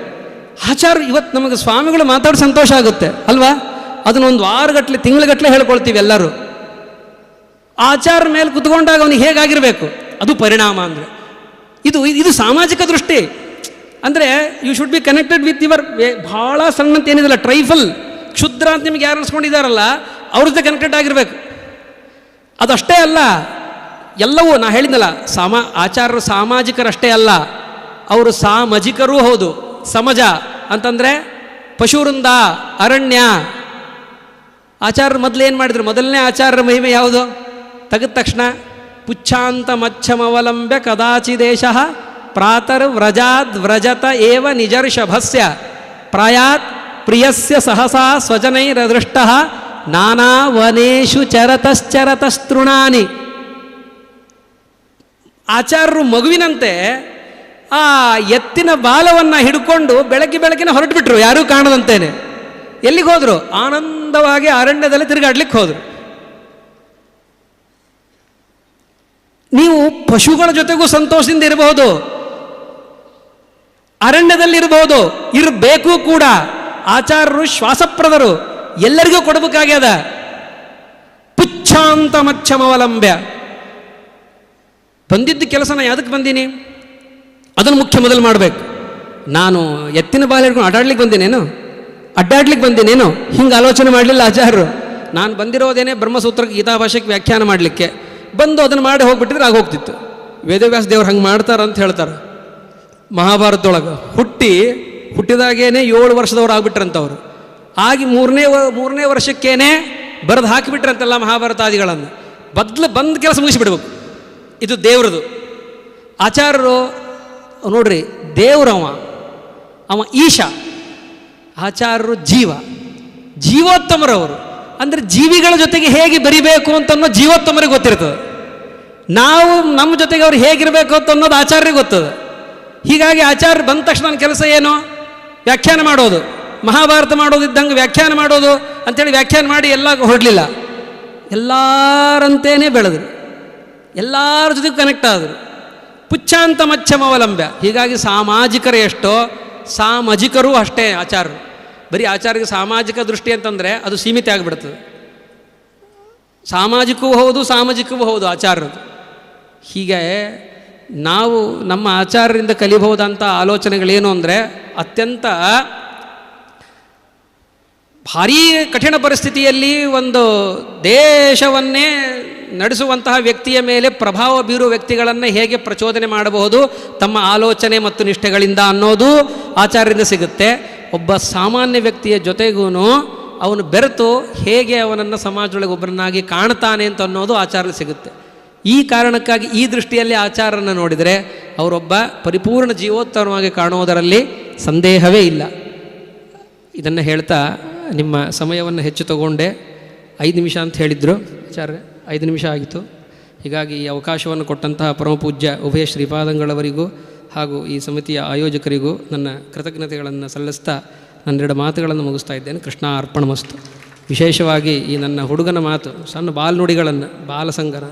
Speaker 2: ಆಚಾರ್ಯ ಇವತ್ತು ನಮಗೆ ಸ್ವಾಮಿಗಳು ಮಾತಾಡೋ ಸಂತೋಷ ಆಗುತ್ತೆ ಅಲ್ವಾ? ಅದನ್ನೊಂದು ವಾರಗಟ್ಟಲೆ ತಿಂಗಳಗಟ್ಟಲೆ ಹೇಳ್ಕೊಳ್ತೀವಿ ಎಲ್ಲರೂ. ಆಚಾರ್ಯ ಮೇಲೆ ಕುತ್ಕೊಂಡಾಗ ಅವನಿಗೆ ಹೇಗಾಗಿರಬೇಕು, ಅದು ಪರಿಣಾಮ ಅಂದರೆ. ಇದು ಸಾಮಾಜಿಕ ದೃಷ್ಟಿ ಅಂದರೆ you should be connected with your ಭಾಳ ಸಣ್ಣಂತ ಏನಿದಲ್ಲ, ಟ್ರೈಫಲ್ ಕ್ಷುದ್ರ ಅಂತ ನಿಮಗೆ ಯಾರು ಅನ್ಸ್ಕೊಂಡಿದ್ದಾರಲ್ಲ ಅವ್ರ ಜೊತೆ ಕನೆಕ್ಟೆಡ್ ಆಗಿರಬೇಕು. ಅದಷ್ಟೇ ಅಲ್ಲ, ಎಲ್ಲವೂ ನಾ ಹೇಳಿದ್ನಲ್ಲ, ಆಚಾರ್ಯರು ಸಾಮಾಜಿಕರಷ್ಟೇ ಅಲ್ಲ, ಅವರು ಸಾಮಾಜಿಕರೂ ಹೌದು. ಸಮಜ ಅಂತಂದರೆ ಪಶುವೃಂದ, ಅರಣ್ಯ. ಆಚಾರ್ಯರು ಮೊದಲು ಏನು ಮಾಡಿದ್ರು? ಮೊದಲನೇ ಆಚಾರ್ಯರ ಮಹಿಮೆ ಯಾವುದು? ತೆಗೆದ ತಕ್ಷಣ ಪುಚ್ಛಾಂತ ಮಚ್ಚಮವಲಂಬ್ಯ ಕದಾಚಿದೇಶ ಪ್ರಾತರ್ ವ್ರಜಾದ್ ವ್ರಜತ ಏವ ನಿಜರ್ಷಭಸ್ಯ ಪ್ರಾಯಾತ್ ಪ್ರಿಯಸ್ಯ ಸಹಸಾ ಸ್ವಜನೈರದೃಷ್ಟ ನಾನಾ ವನೇಶು ಚರತಶ್ಚರತಸ್ತೃಣಾನಿ. ಆಚಾರ್ಯರು ಮಗುವಿನಂತೆ ಆ ಎತ್ತಿನ ಬಾಲವನ್ನು ಹಿಡ್ಕೊಂಡು ಬೆಳಗ್ಗೆ ಹೊರಟು ಬಿಟ್ರು, ಯಾರೂ ಕಾಣದಂತೇನೆ. ಎಲ್ಲಿಗೆ ಹೋದರು? ಆನಂದವಾಗಿ ಅರಣ್ಯದಲ್ಲಿ ತಿರುಗಾಡ್ಲಿಕ್ಕೆ ಹೋದರು. ನೀವು ಪಶುಗಳ ಜೊತೆಗೂ ಸಂತೋಷದಿಂದ ಇರಬಹುದು, ಅರಣ್ಯದಲ್ಲಿರಬಹುದು, ಇರಬೇಕು ಕೂಡ. ಆಚಾರ್ಯರು ಶ್ವಾಸಪ್ರದರು, ಎಲ್ಲರಿಗೂ ಕೊಡಬೇಕಾಗ್ಯದ. ಪುಚ್ಛಾಂತ ಮಚ್ಚಮವಲಂಬ್ಯ. ಬಂದಿದ್ದ ಕೆಲಸ ನಾನು ಯಾವುದಕ್ಕೆ ಬಂದೀನಿ ಅದನ್ನು ಮುಖ್ಯ ಮೊದಲು ಮಾಡಬೇಕು. ನಾನು ಎತ್ತಿನ ಬಾಲ ಹಿಡ್ಕೊಂಡು ಅಡ್ಡಾಡ್ಲಿಕ್ಕೆ ಬಂದೇನೇನು ಹಿಂಗೆ ಆಲೋಚನೆ ಮಾಡಲಿಲ್ಲ ಆಚಾರ್ಯರು. ನಾನು ಬಂದಿರೋದೇನೆ ಬ್ರಹ್ಮಸೂತ್ರಕ್ಕೆ ಗೀತಾಭಾಷೆಗೆ ವ್ಯಾಖ್ಯಾನ ಮಾಡಲಿಕ್ಕೆ. ಬಂದು ಅದನ್ನು ಮಾಡಿ ಹೋಗ್ಬಿಟ್ಟಿದ್ರೆ ಆಗೋಗ್ತಿತ್ತು. ವೇದವ್ಯಾಸ ದೇವ್ರು ಹಂಗೆ ಮಾಡ್ತಾರಂತ ಹೇಳ್ತಾರೆ ಮಹಾಭಾರತದೊಳಗೆ. ಹುಟ್ಟಿದಾಗೇನೆ 7 ವರ್ಷದವ್ರು ಆಗ್ಬಿಟ್ರಂತವ್ರು. ಆಗಿ ಮೂರನೇ ವರ್ಷಕ್ಕೇನೆ ಬರೆದು ಹಾಕಿಬಿಟ್ರಂತೆಲ್ಲ ಮಹಾಭಾರತಾದಿಗಳನ್ನು. ಬಂದ ಕೆಲಸ ಮುಗಿಸಿಬಿಡ್ಬೇಕು. ಇದು ದೇವ್ರದು. ಆಚಾರ್ಯರು ನೋಡ್ರಿ, ದೇವ್ರವ ಈಶ, ಆಚಾರ್ಯರು ಜೀವೋತ್ತಮರವರು. ಅಂದರೆ ಜೀವಿಗಳ ಜೊತೆಗೆ ಹೇಗೆ ಬರಿಬೇಕು ಅಂತನ್ನೋ ಜೀವೋತ್ತಮರಿಗೆ ಗೊತ್ತಿರ್ತದೆ. ನಾವು ನಮ್ಮ ಜೊತೆಗೆ ಅವ್ರು ಹೇಗಿರಬೇಕು ಅಂತ ಅನ್ನೋದು ಆಚಾರ್ಯರಿಗೆ ಗೊತ್ತದ. ಹೀಗಾಗಿ ಆಚಾರ್ಯ ಬಂದ ತಕ್ಷಣ ನನ್ನ ಕೆಲಸ ಏನು? ವ್ಯಾಖ್ಯಾನ ಮಾಡೋದು. ಮಹಾಭಾರತ ಮಾಡೋದಿದ್ದಂಗೆ ವ್ಯಾಖ್ಯಾನ ಮಾಡೋದು ಅಂಥೇಳಿ ವ್ಯಾಖ್ಯಾನ ಮಾಡಿ ಎಲ್ಲ ಹೊರಡಲಿಲ್ಲ. ಎಲ್ಲರಂತೇನೆ ಬೆಳೆದರು, ಎಲ್ಲರ ಜೊತೆಗೂ ಕನೆಕ್ಟ್ ಆದರು. ಪುಚ್ಛಾಂತ ಮಚ್ಚಮವಲಂಬ್ಯ. ಹೀಗಾಗಿ ಸಾಮಾಜಿಕರು ಎಷ್ಟೋ ಸಾಮಾಜಿಕರೂ ಅಷ್ಟೇ ಆಚಾರ್ಯರು. ಬರೀ ಆಚಾರ್ಯಗೆ ಸಾಮಾಜಿಕ ದೃಷ್ಟಿ ಅಂತಂದರೆ ಅದು ಸೀಮಿತ ಆಗಿಬಿಡ್ತದೆ. ಸಾಮಾಜಿಕವೂ ಹೌದು, ಸಾಮಾಜಿಕವೂ ಹೌದು ಆಚಾರ್ಯರು. ಹೀಗೆ ನಾವು ನಮ್ಮ ಆಚಾರ್ಯರಿಂದ ಕಲಿಬಹುದಂಥ ಆಲೋಚನೆಗಳೇನು ಅಂದರೆ, ಅತ್ಯಂತ ಭಾರೀ ಕಠಿಣ ಪರಿಸ್ಥಿತಿಯಲ್ಲಿ ಒಂದು ದೇಶವನ್ನೇ ನಡೆಸುವಂತಹ ವ್ಯಕ್ತಿಯ ಮೇಲೆ ಪ್ರಭಾವ ಬೀರುವ ವ್ಯಕ್ತಿಗಳನ್ನು ಹೇಗೆ ಪ್ರಚೋದನೆ ಮಾಡಬಹುದು ತಮ್ಮ ಆಲೋಚನೆ ಮತ್ತು ನಿಷ್ಠೆಗಳಿಂದ ಅನ್ನೋದು ಆಚಾರ್ಯರಿಂದ ಸಿಗುತ್ತೆ. ಒಬ್ಬ ಸಾಮಾನ್ಯ ವ್ಯಕ್ತಿಯ ಜೊತೆಗೂ ಅವನು ಬೆರೆತು ಹೇಗೆ ಅವನನ್ನು ಸಮಾಜದೊಳಗೆ ಒಬ್ಬರನ್ನಾಗಿ ಕಾಣ್ತಾನೆ ಅಂತ ಅನ್ನೋದು ಆಚಾರ್ಯ ಸಿಗುತ್ತೆ. ಈ ಕಾರಣಕ್ಕಾಗಿ ಈ ದೃಷ್ಟಿಯಲ್ಲಿ ಆಚಾರ್ಯರನ್ನು ನೋಡಿದರೆ ಅವರೊಬ್ಬ ಪರಿಪೂರ್ಣ ಜೀವೋತ್ತಮವಾಗಿ ಕಾಣುವುದರಲ್ಲಿ ಸಂದೇಹವೇ ಇಲ್ಲ. ಇದನ್ನು ಹೇಳ್ತಾ ನಿಮ್ಮ ಸಮಯವನ್ನು ಹೆಚ್ಚು ತಗೊಂಡೆ. 5 ನಿಮಿಷ ಅಂತ ಹೇಳಿದರು ಆಚಾರ್ಯ, 5 ನಿಮಿಷ ಆಗಿತ್ತು. ಹೀಗಾಗಿ ಈ ಅವಕಾಶವನ್ನು ಕೊಟ್ಟಂತಹ ಪರಮಪೂಜ್ಯ ಉಭಯ ಶ್ರೀಪಾದಂಗಳವರಿಗೂ ಹಾಗೂ ಈ ಸಮಿತಿಯ ಆಯೋಜಕರಿಗೂ ನನ್ನ ಕೃತಜ್ಞತೆಗಳನ್ನು ಸಲ್ಲಿಸ್ತಾ ನನ್ನೆರಡು ಮಾತುಗಳನ್ನು ಮುಗಿಸ್ತಾ ಇದ್ದೇನೆ. ಕೃಷ್ಣ ಅರ್ಪಣಮಸ್ತು. ವಿಶೇಷವಾಗಿ ಈ ನನ್ನ ಹುಡುಗನ ಮಾತು, ಸಣ್ಣ ಬಾಲ್ನುಡಿಗಳನ್ನು, ಬಾಲಸಂಗನ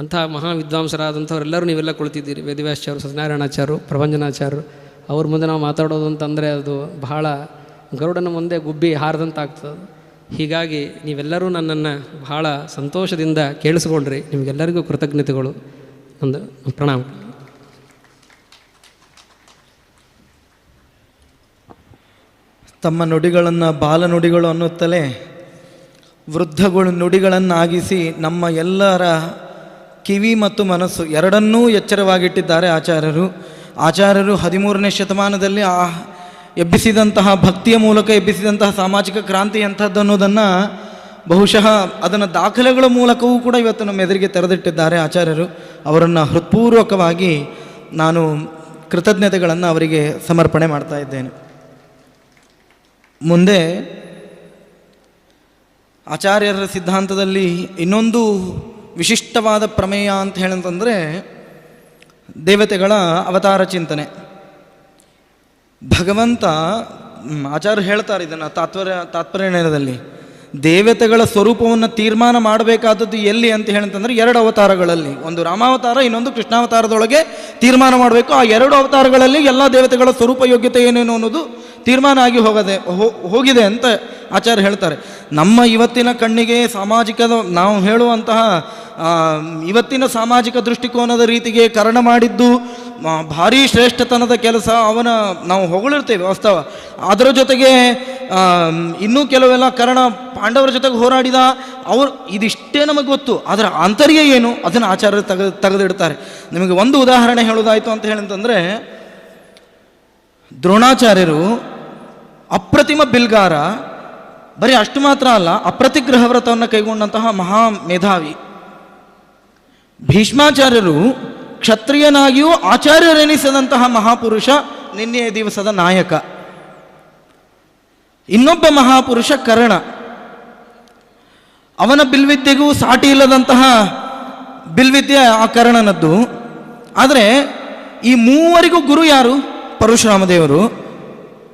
Speaker 2: ಅಂಥ ಮಹಾವಿದ್ವಾಂಸರಾದಂಥವರೆಲ್ಲರೂ ನೀವೆಲ್ಲ ಕುಳಿತಿದ್ದೀರಿ. ವೇದವ್ಯಾಸಾಚಾರ್ಯರು, ಸತ್ಯನಾರಾಯಣಾಚಾರ್ಯರು, ಪ್ರಭಂಜನಾಚಾರ್ಯರು. ಅವ್ರ ಮುಂದೆ ನಾವು ಮಾತಾಡೋದು ಅಂತಂದರೆ ಅದು ಬಹಳ ಗರುಡನ ಮುಂದೆ ಗುಬ್ಬಿ ಹಾರದಂತಾಗ್ತದೆ. ಹೀಗಾಗಿ ನೀವೆಲ್ಲರೂ ನನ್ನನ್ನು ಬಹಳ ಸಂತೋಷದಿಂದ ಕೇಳಿಸ್ಕೊಂಡ್ರಿ. ನಿಮಗೆಲ್ಲರಿಗೂ ಕೃತಜ್ಞತೆಗಳು. ಒಂದು ಪ್ರಣಾಮ.
Speaker 1: ತಮ್ಮ ನುಡಿಗಳನ್ನು ಬಾಲನುಡಿಗಳು ಅನ್ನುತ್ತಲೇ ವೃದ್ಧಗಳು ನುಡಿಗಳನ್ನಾಗಿಸಿ ನಮ್ಮ ಎಲ್ಲರ ಕಿವಿ ಮತ್ತು ಮನಸ್ಸು ಎರಡನ್ನೂ ಎಚ್ಚರವಾಗಿಟ್ಟಿದ್ದಾರೆ ಆಚಾರ್ಯರು. 13ನೇ ಶತಮಾನದಲ್ಲಿ ಎಬ್ಬಿಸಿದಂತಹ ಭಕ್ತಿಯ ಮೂಲಕ ಎಬ್ಬಿಸಿದಂತಹ ಸಾಮಾಜಿಕ ಕ್ರಾಂತಿ ಎಂಥದ್ದು ಅನ್ನೋದನ್ನು ಬಹುಶಃ ಅದನ್ನು ದಾಖಲೆಗಳ ಮೂಲಕವೂ ಕೂಡ ಇವತ್ತು ನಮ್ಮ ಎದುರಿಗೆ ತೆರೆದಿಟ್ಟಿದ್ದಾರೆ ಆಚಾರ್ಯರು. ಅವರನ್ನು ಹೃತ್ಪೂರ್ವಕವಾಗಿ ನಾನು ಕೃತಜ್ಞತೆಗಳನ್ನು ಅವರಿಗೆ ಸಮರ್ಪಣೆ ಮಾಡ್ತಾ ಇದ್ದೇನೆ. ಮುಂದೆ ಆಚಾರ್ಯರ ಸಿದ್ಧಾಂತದಲ್ಲಿ ಇನ್ನೊಂದು ವಿಶಿಷ್ಟವಾದ ಪ್ರಮೇಯ ಅಂತ ಹೇಳಂತಂದರೆ ದೇವತೆಗಳ ಅವತಾರ ಚಿಂತನೆ. ಭಗವಂತ ಆಚಾರ್ಯರು ಹೇಳ್ತಾರೆ ಇದನ್ನು ತಾತ್ಪರ್ಯದಲ್ಲಿ, ದೇವತೆಗಳ ಸ್ವರೂಪವನ್ನು ತೀರ್ಮಾನ ಮಾಡಬೇಕಾದದ್ದು ಎಲ್ಲಿ ಅಂತ ಹೇಳಂತಂದರೆ 2 ಅವತಾರಗಳಲ್ಲಿ, ಒಂದು ರಾಮಾವತಾರ, ಇನ್ನೊಂದು ಕೃಷ್ಣಾವತಾರದೊಳಗೆ ತೀರ್ಮಾನ ಮಾಡಬೇಕು. ಆ 2 ಅವತಾರಗಳಲ್ಲಿ ಎಲ್ಲ ದೇವತೆಗಳ ಸ್ವರೂಪ ಯೋಗ್ಯತೆ ಏನೇನು ಅನ್ನೋದು ತೀರ್ಮಾನ ಆಗಿ ಹೋಗಿದೆ ಅಂತ ಆಚಾರ್ಯ ಹೇಳ್ತಾರೆ. ನಮ್ಮ ಇವತ್ತಿನ ಕಣ್ಣಿಗೆ ಸಾಮಾಜಿಕದ ನಾವು ಹೇಳುವಂತಹ ಇವತ್ತಿನ ಸಾಮಾಜಿಕ ದೃಷ್ಟಿಕೋನದ ರೀತಿಗೆ ಕರ್ಣ ಮಾಡಿದ್ದು ಭಾರೀ ಶ್ರೇಷ್ಠತನದ ಕೆಲಸ, ಅವನ ನಾವು ಹೊಗಳಿರ್ತೇವೆ ವಾಸ್ತವ. ಅದರ ಜೊತೆಗೆ ಇನ್ನೂ ಕೆಲವೆಲ್ಲ ಕರ್ಣ ಪಾಂಡವರ ಜೊತೆಗೆ ಹೋರಾಡಿದ ಅವರು, ಇದಿಷ್ಟೇ ನಮಗೆ ಗೊತ್ತು. ಅದರ ಆಂತರ್ಯ ಏನು ಅದನ್ನು ಆಚಾರ್ಯರು ತೆಗೆದಿಡ್ತಾರೆ. ನಿಮಗೆ ಒಂದು ಉದಾಹರಣೆ ಹೇಳೋದಾಯಿತು ಅಂತ ಹೇಳಂತಂದರೆ, ದ್ರೋಣಾಚಾರ್ಯರು ಅಪ್ರತಿಮ ಬಿಲ್ಗಾರ, ಬರೀ ಅಷ್ಟು ಮಾತ್ರ ಅಲ್ಲ, ಅಪ್ರತಿಗ್ರಹ ವ್ರತವನ್ನು ಕೈಗೊಂಡಂತಹ ಮಹಾ ಮೇಧಾವಿ. ಭೀಷ್ಮಾಚಾರ್ಯರು ಕ್ಷತ್ರಿಯನಾಗಿಯೂ ಆಚಾರ್ಯರೆನಿಸಿದಂತಹ ಮಹಾಪುರುಷ, ನಿನ್ನೆಯ ದಿವಸದ ನಾಯಕ. ಇನ್ನೊಬ್ಬ ಮಹಾಪುರುಷ ಕರ್ಣ, ಅವನ ಬಿಲ್ವಿದ್ಯೆಗೂ ಸಾಟಿ ಇಲ್ಲದಂತಹ ಬಿಲ್ವಿದ್ಯೆ ಆ ಕರ್ಣನದ್ದು. ಆದರೆ ಈ ಮೂವರಿಗೂ ಗುರು ಯಾರು? ಪರಶುರಾಮ ದೇವರು.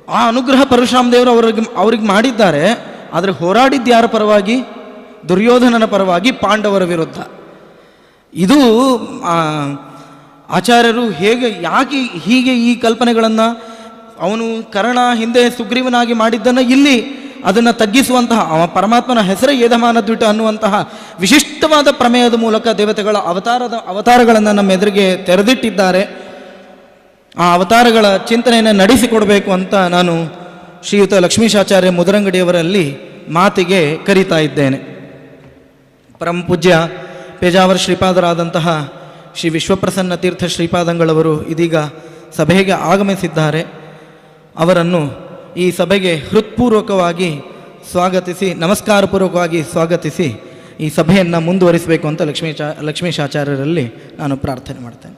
Speaker 1: ಆ ಅನುಗ್ರಹ ಪರಶುರಾಮ ದೇವರು ಅವ್ರಿಗೆ ಮಾಡಿದ್ದಾರೆ. ಆದರೆ ಹೋರಾಡಿದ್ದು ಯಾರ ಪರವಾಗಿ? ದುರ್ಯೋಧನನ ಪರವಾಗಿ, ಪಾಂಡವರ ವಿರುದ್ಧ. ಇದು ಆಚಾರ್ಯರು ಯಾಕೆ ಹೀಗೆ ಈ ಕಲ್ಪನೆಗಳನ್ನು, ಅವನು ಕರ್ಣ ಹಿಂದೆ ಸುಗ್ರೀವನಾಗಿ ಮಾಡಿದ್ದನ್ನು ಇಲ್ಲಿ ಅದನ್ನು ತಗ್ಗಿಸುವಂತಹ, ಪರಮಾತ್ಮನ ಹೆಸರೇ ಏಧಮಾನದ್ವಿಟ ಅನ್ನುವಂತಹ ವಿಶಿಷ್ಟವಾದ ಪ್ರಮೇಯದ ಮೂಲಕ ದೇವತೆಗಳ ಅವತಾರಗಳನ್ನು ನಮ್ಮ ಎದುರಿಗೆ ತೆರೆದಿಟ್ಟಿದ್ದಾರೆ. ಆ ಅವತಾರಗಳ ಚಿಂತನೆಯನ್ನು ನಡೆಸಿಕೊಡಬೇಕು ಅಂತ ನಾನು ಶ್ರೀಯುತ ಲಕ್ಷ್ಮೀಶಾಚಾರ್ಯ ಮುದರಂಗಡಿಯವರಲ್ಲಿ ಮಾತಿಗೆ ಕರೀತಾ ಇದ್ದೇನೆ. ಪರಮಪೂಜ್ಯ ಪೇಜಾವರ ಶ್ರೀಪಾದರಾದಂತಹ ಶ್ರೀ ವಿಶ್ವಪ್ರಸನ್ನ ತೀರ್ಥ ಶ್ರೀಪಾದಂಗಳವರು ಇದೀಗ ಸಭೆಗೆ ಆಗಮಿಸಿದ್ದಾರೆ. ಅವರನ್ನು ಈ ಸಭೆಗೆ ಹೃತ್ಪೂರ್ವಕವಾಗಿ ಸ್ವಾಗತಿಸಿ, ನಮಸ್ಕಾರಪೂರ್ವಕವಾಗಿ ಸ್ವಾಗತಿಸಿ ಈ ಸಭೆಯನ್ನು ಮುಂದುವರಿಸಬೇಕು ಅಂತ ಲಕ್ಷ್ಮೀಶಾಚಾರ್ಯರಲ್ಲಿ ನಾನು ಪ್ರಾರ್ಥನೆ ಮಾಡ್ತೇನೆ.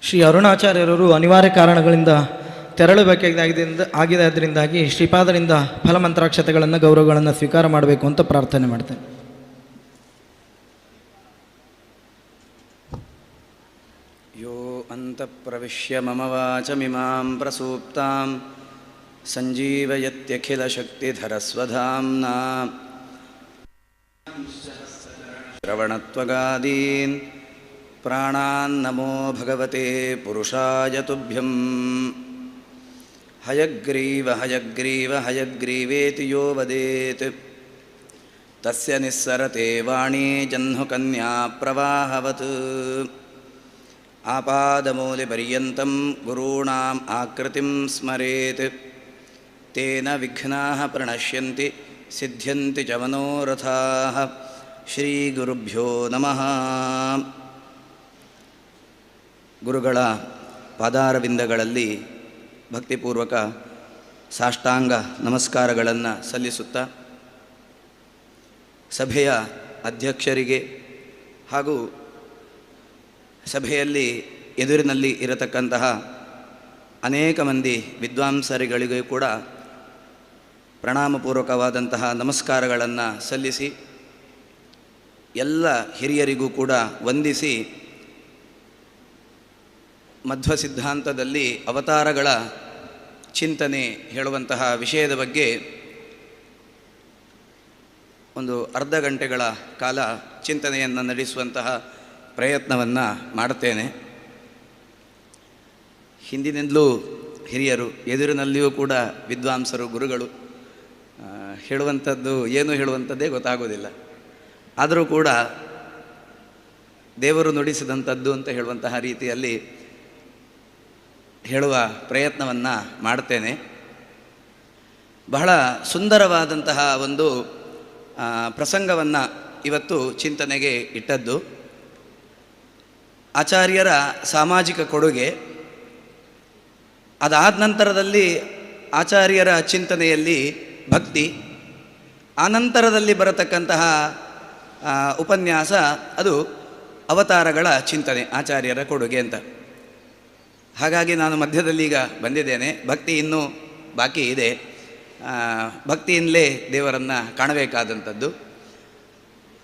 Speaker 1: ಶ್ರೀ ಅರುಣಾಚಾರ್ಯರವರು ಅನಿವಾರ್ಯ ಕಾರಣಗಳಿಂದ ಆಗಿದ್ದರಿಂದಾಗಿ ಶ್ರೀಪಾದರಿಂದ ಫಲಮಂತ್ರಾಕ್ಷತೆಗಳನ್ನು, ಗೌರವಗಳನ್ನು ಸ್ವೀಕಾರ ಮಾಡಬೇಕು ಅಂತ ಪ್ರಾರ್ಥನೆ ಮಾಡ್ತೇನೆ.
Speaker 3: ಯೋ ಅಂತಃಪ್ರವಿಶ್ಯ ಮಮ ವಾಚಮಿಮಾಂ ಪ್ರಸೂಪ್ತಾಂ ಸಂಜೀವಯತ್ಯಖಿಲಶಕ್ತಿಧರಸ್ವಧಾಮ್ನಾ ಶ್ರವಣತ್ವಗಾದೀನ್ ಪ್ರಾಣಾನ್ನಮೋ ಭಗವತೆ ಪುರುಷಾಯ ತುಭ್ಯಂ. ಹಯಗ್ರೀವ ಹಯಗ್ರೀವ ಹಯಗ್ರೀವೇತಿ ಯೋ ವದೇತ್ ತಸ್ಯ ನಿಸ್ಸರತೆ ವಾಣೀ ಜಹ್ನುಕನ್ಯಾ ಪ್ರವಾಹವತ್. ಆಪಾದಮೂಲಿಪರ್ಯಂతం ಗುರುಣಾಂ ಆಕೃತಿಂ ಸ್ಮರೇತ್ ತೇನ ವಿಘ್ನಾಃ ಪ್ರಣಶ್ಯಂತಿ ಸಿದ್ಧ್ಯಂತಿ ಚ ಮನೋರಥಾಃ. ಶ್ರೀ ಗುರುಭ್ಯೋ ನಮಃ. ಗುರುಗಳ ಪಾದಾರವಿಂದಗಳಲ್ಲಿ ಭಕ್ತಿಪೂರ್ವಕ ಸಾಷ್ಟಾಂಗ ನಮಸ್ಕಾರಗಳನ್ನು ಸಲ್ಲಿಸುತ್ತಾ, ಸಭೆಯ ಅಧ್ಯಕ್ಷರಿಗೆ ಹಾಗೂ ಸಭೆಯಲ್ಲಿ ಎದುರಿನಲ್ಲಿ ಇರತಕ್ಕಂತಹ ಅನೇಕ ಮಂದಿ ವಿದ್ವಾಂಸರುಗಳಿಗೂ ಕೂಡ ಪ್ರಣಾಮಪೂರ್ವಕವಾದಂತಹ ನಮಸ್ಕಾರಗಳನ್ನು ಸಲ್ಲಿಸಿ, ಎಲ್ಲ ಹಿರಿಯರಿಗೂ ಕೂಡ ವಂದಿಸಿ, ಮಧ್ವ ಸಿದ್ಧಾಂತದಲ್ಲಿ ಅವತಾರಗಳ ಚಿಂತನೆ ಹೇಳುವಂತಹ ವಿಷಯದ ಬಗ್ಗೆ ಒಂದು ಅರ್ಧ ಗಂಟೆಗಳ ಕಾಲ ಚಿಂತನೆಯನ್ನು ನಡೆಸುವಂತಹ ಪ್ರಯತ್ನವನ್ನು ಮಾಡುತ್ತೇನೆ. ಹಿಂದಿನಿಂದಲೂ ಹಿರಿಯರು, ಎದುರಿನಲ್ಲಿಯೂ ಕೂಡ ವಿದ್ವಾಂಸರು, ಗುರುಗಳು. ಹೇಳುವಂಥದ್ದು ಏನು ಹೇಳುವಂಥದ್ದೇ ಗೊತ್ತಾಗೋದಿಲ್ಲ. ಆದರೂ ಕೂಡ ದೇವರು ನುಡಿಸಿದಂಥದ್ದು ಅಂತ ಹೇಳುವಂತಹ ರೀತಿಯಲ್ಲಿ ಹೇಳುವ ಪ್ರಯತ್ನವನ್ನು ಮಾಡ್ತೇನೆ. ಬಹಳ ಸುಂದರವಾದಂತಹ ಒಂದು ಪ್ರಸಂಗವನ್ನು ಇವತ್ತು ಚಿಂತನೆಗೆ ಇಟ್ಟದ್ದು. ಆಚಾರ್ಯರ ಸಾಮಾಜಿಕ ಕೊಡುಗೆ, ಅದಾದ ನಂತರದಲ್ಲಿ ಆಚಾರ್ಯರ ಚಿಂತನೆಯಲ್ಲಿ ಭಕ್ತಿ, ಆನಂತರದಲ್ಲಿ ಬರತಕ್ಕಂತಹ ಉಪನ್ಯಾಸ ಅದು ಅವತಾರಗಳ ಚಿಂತನೆ, ಆಚಾರ್ಯರ ಕೊಡುಗೆ ಅಂತ. ಹಾಗಾಗಿ ನಾನು ಮಧ್ಯದಲ್ಲಿ ಈಗ ಬಂದಿದ್ದೇನೆ. ಭಕ್ತಿ ಇನ್ನೂ ಬಾಕಿ ಇದೆ. ಭಕ್ತಿಯಿಂದಲೇ ದೇವರನ್ನು ಕಾಣಬೇಕಾದಂಥದ್ದು.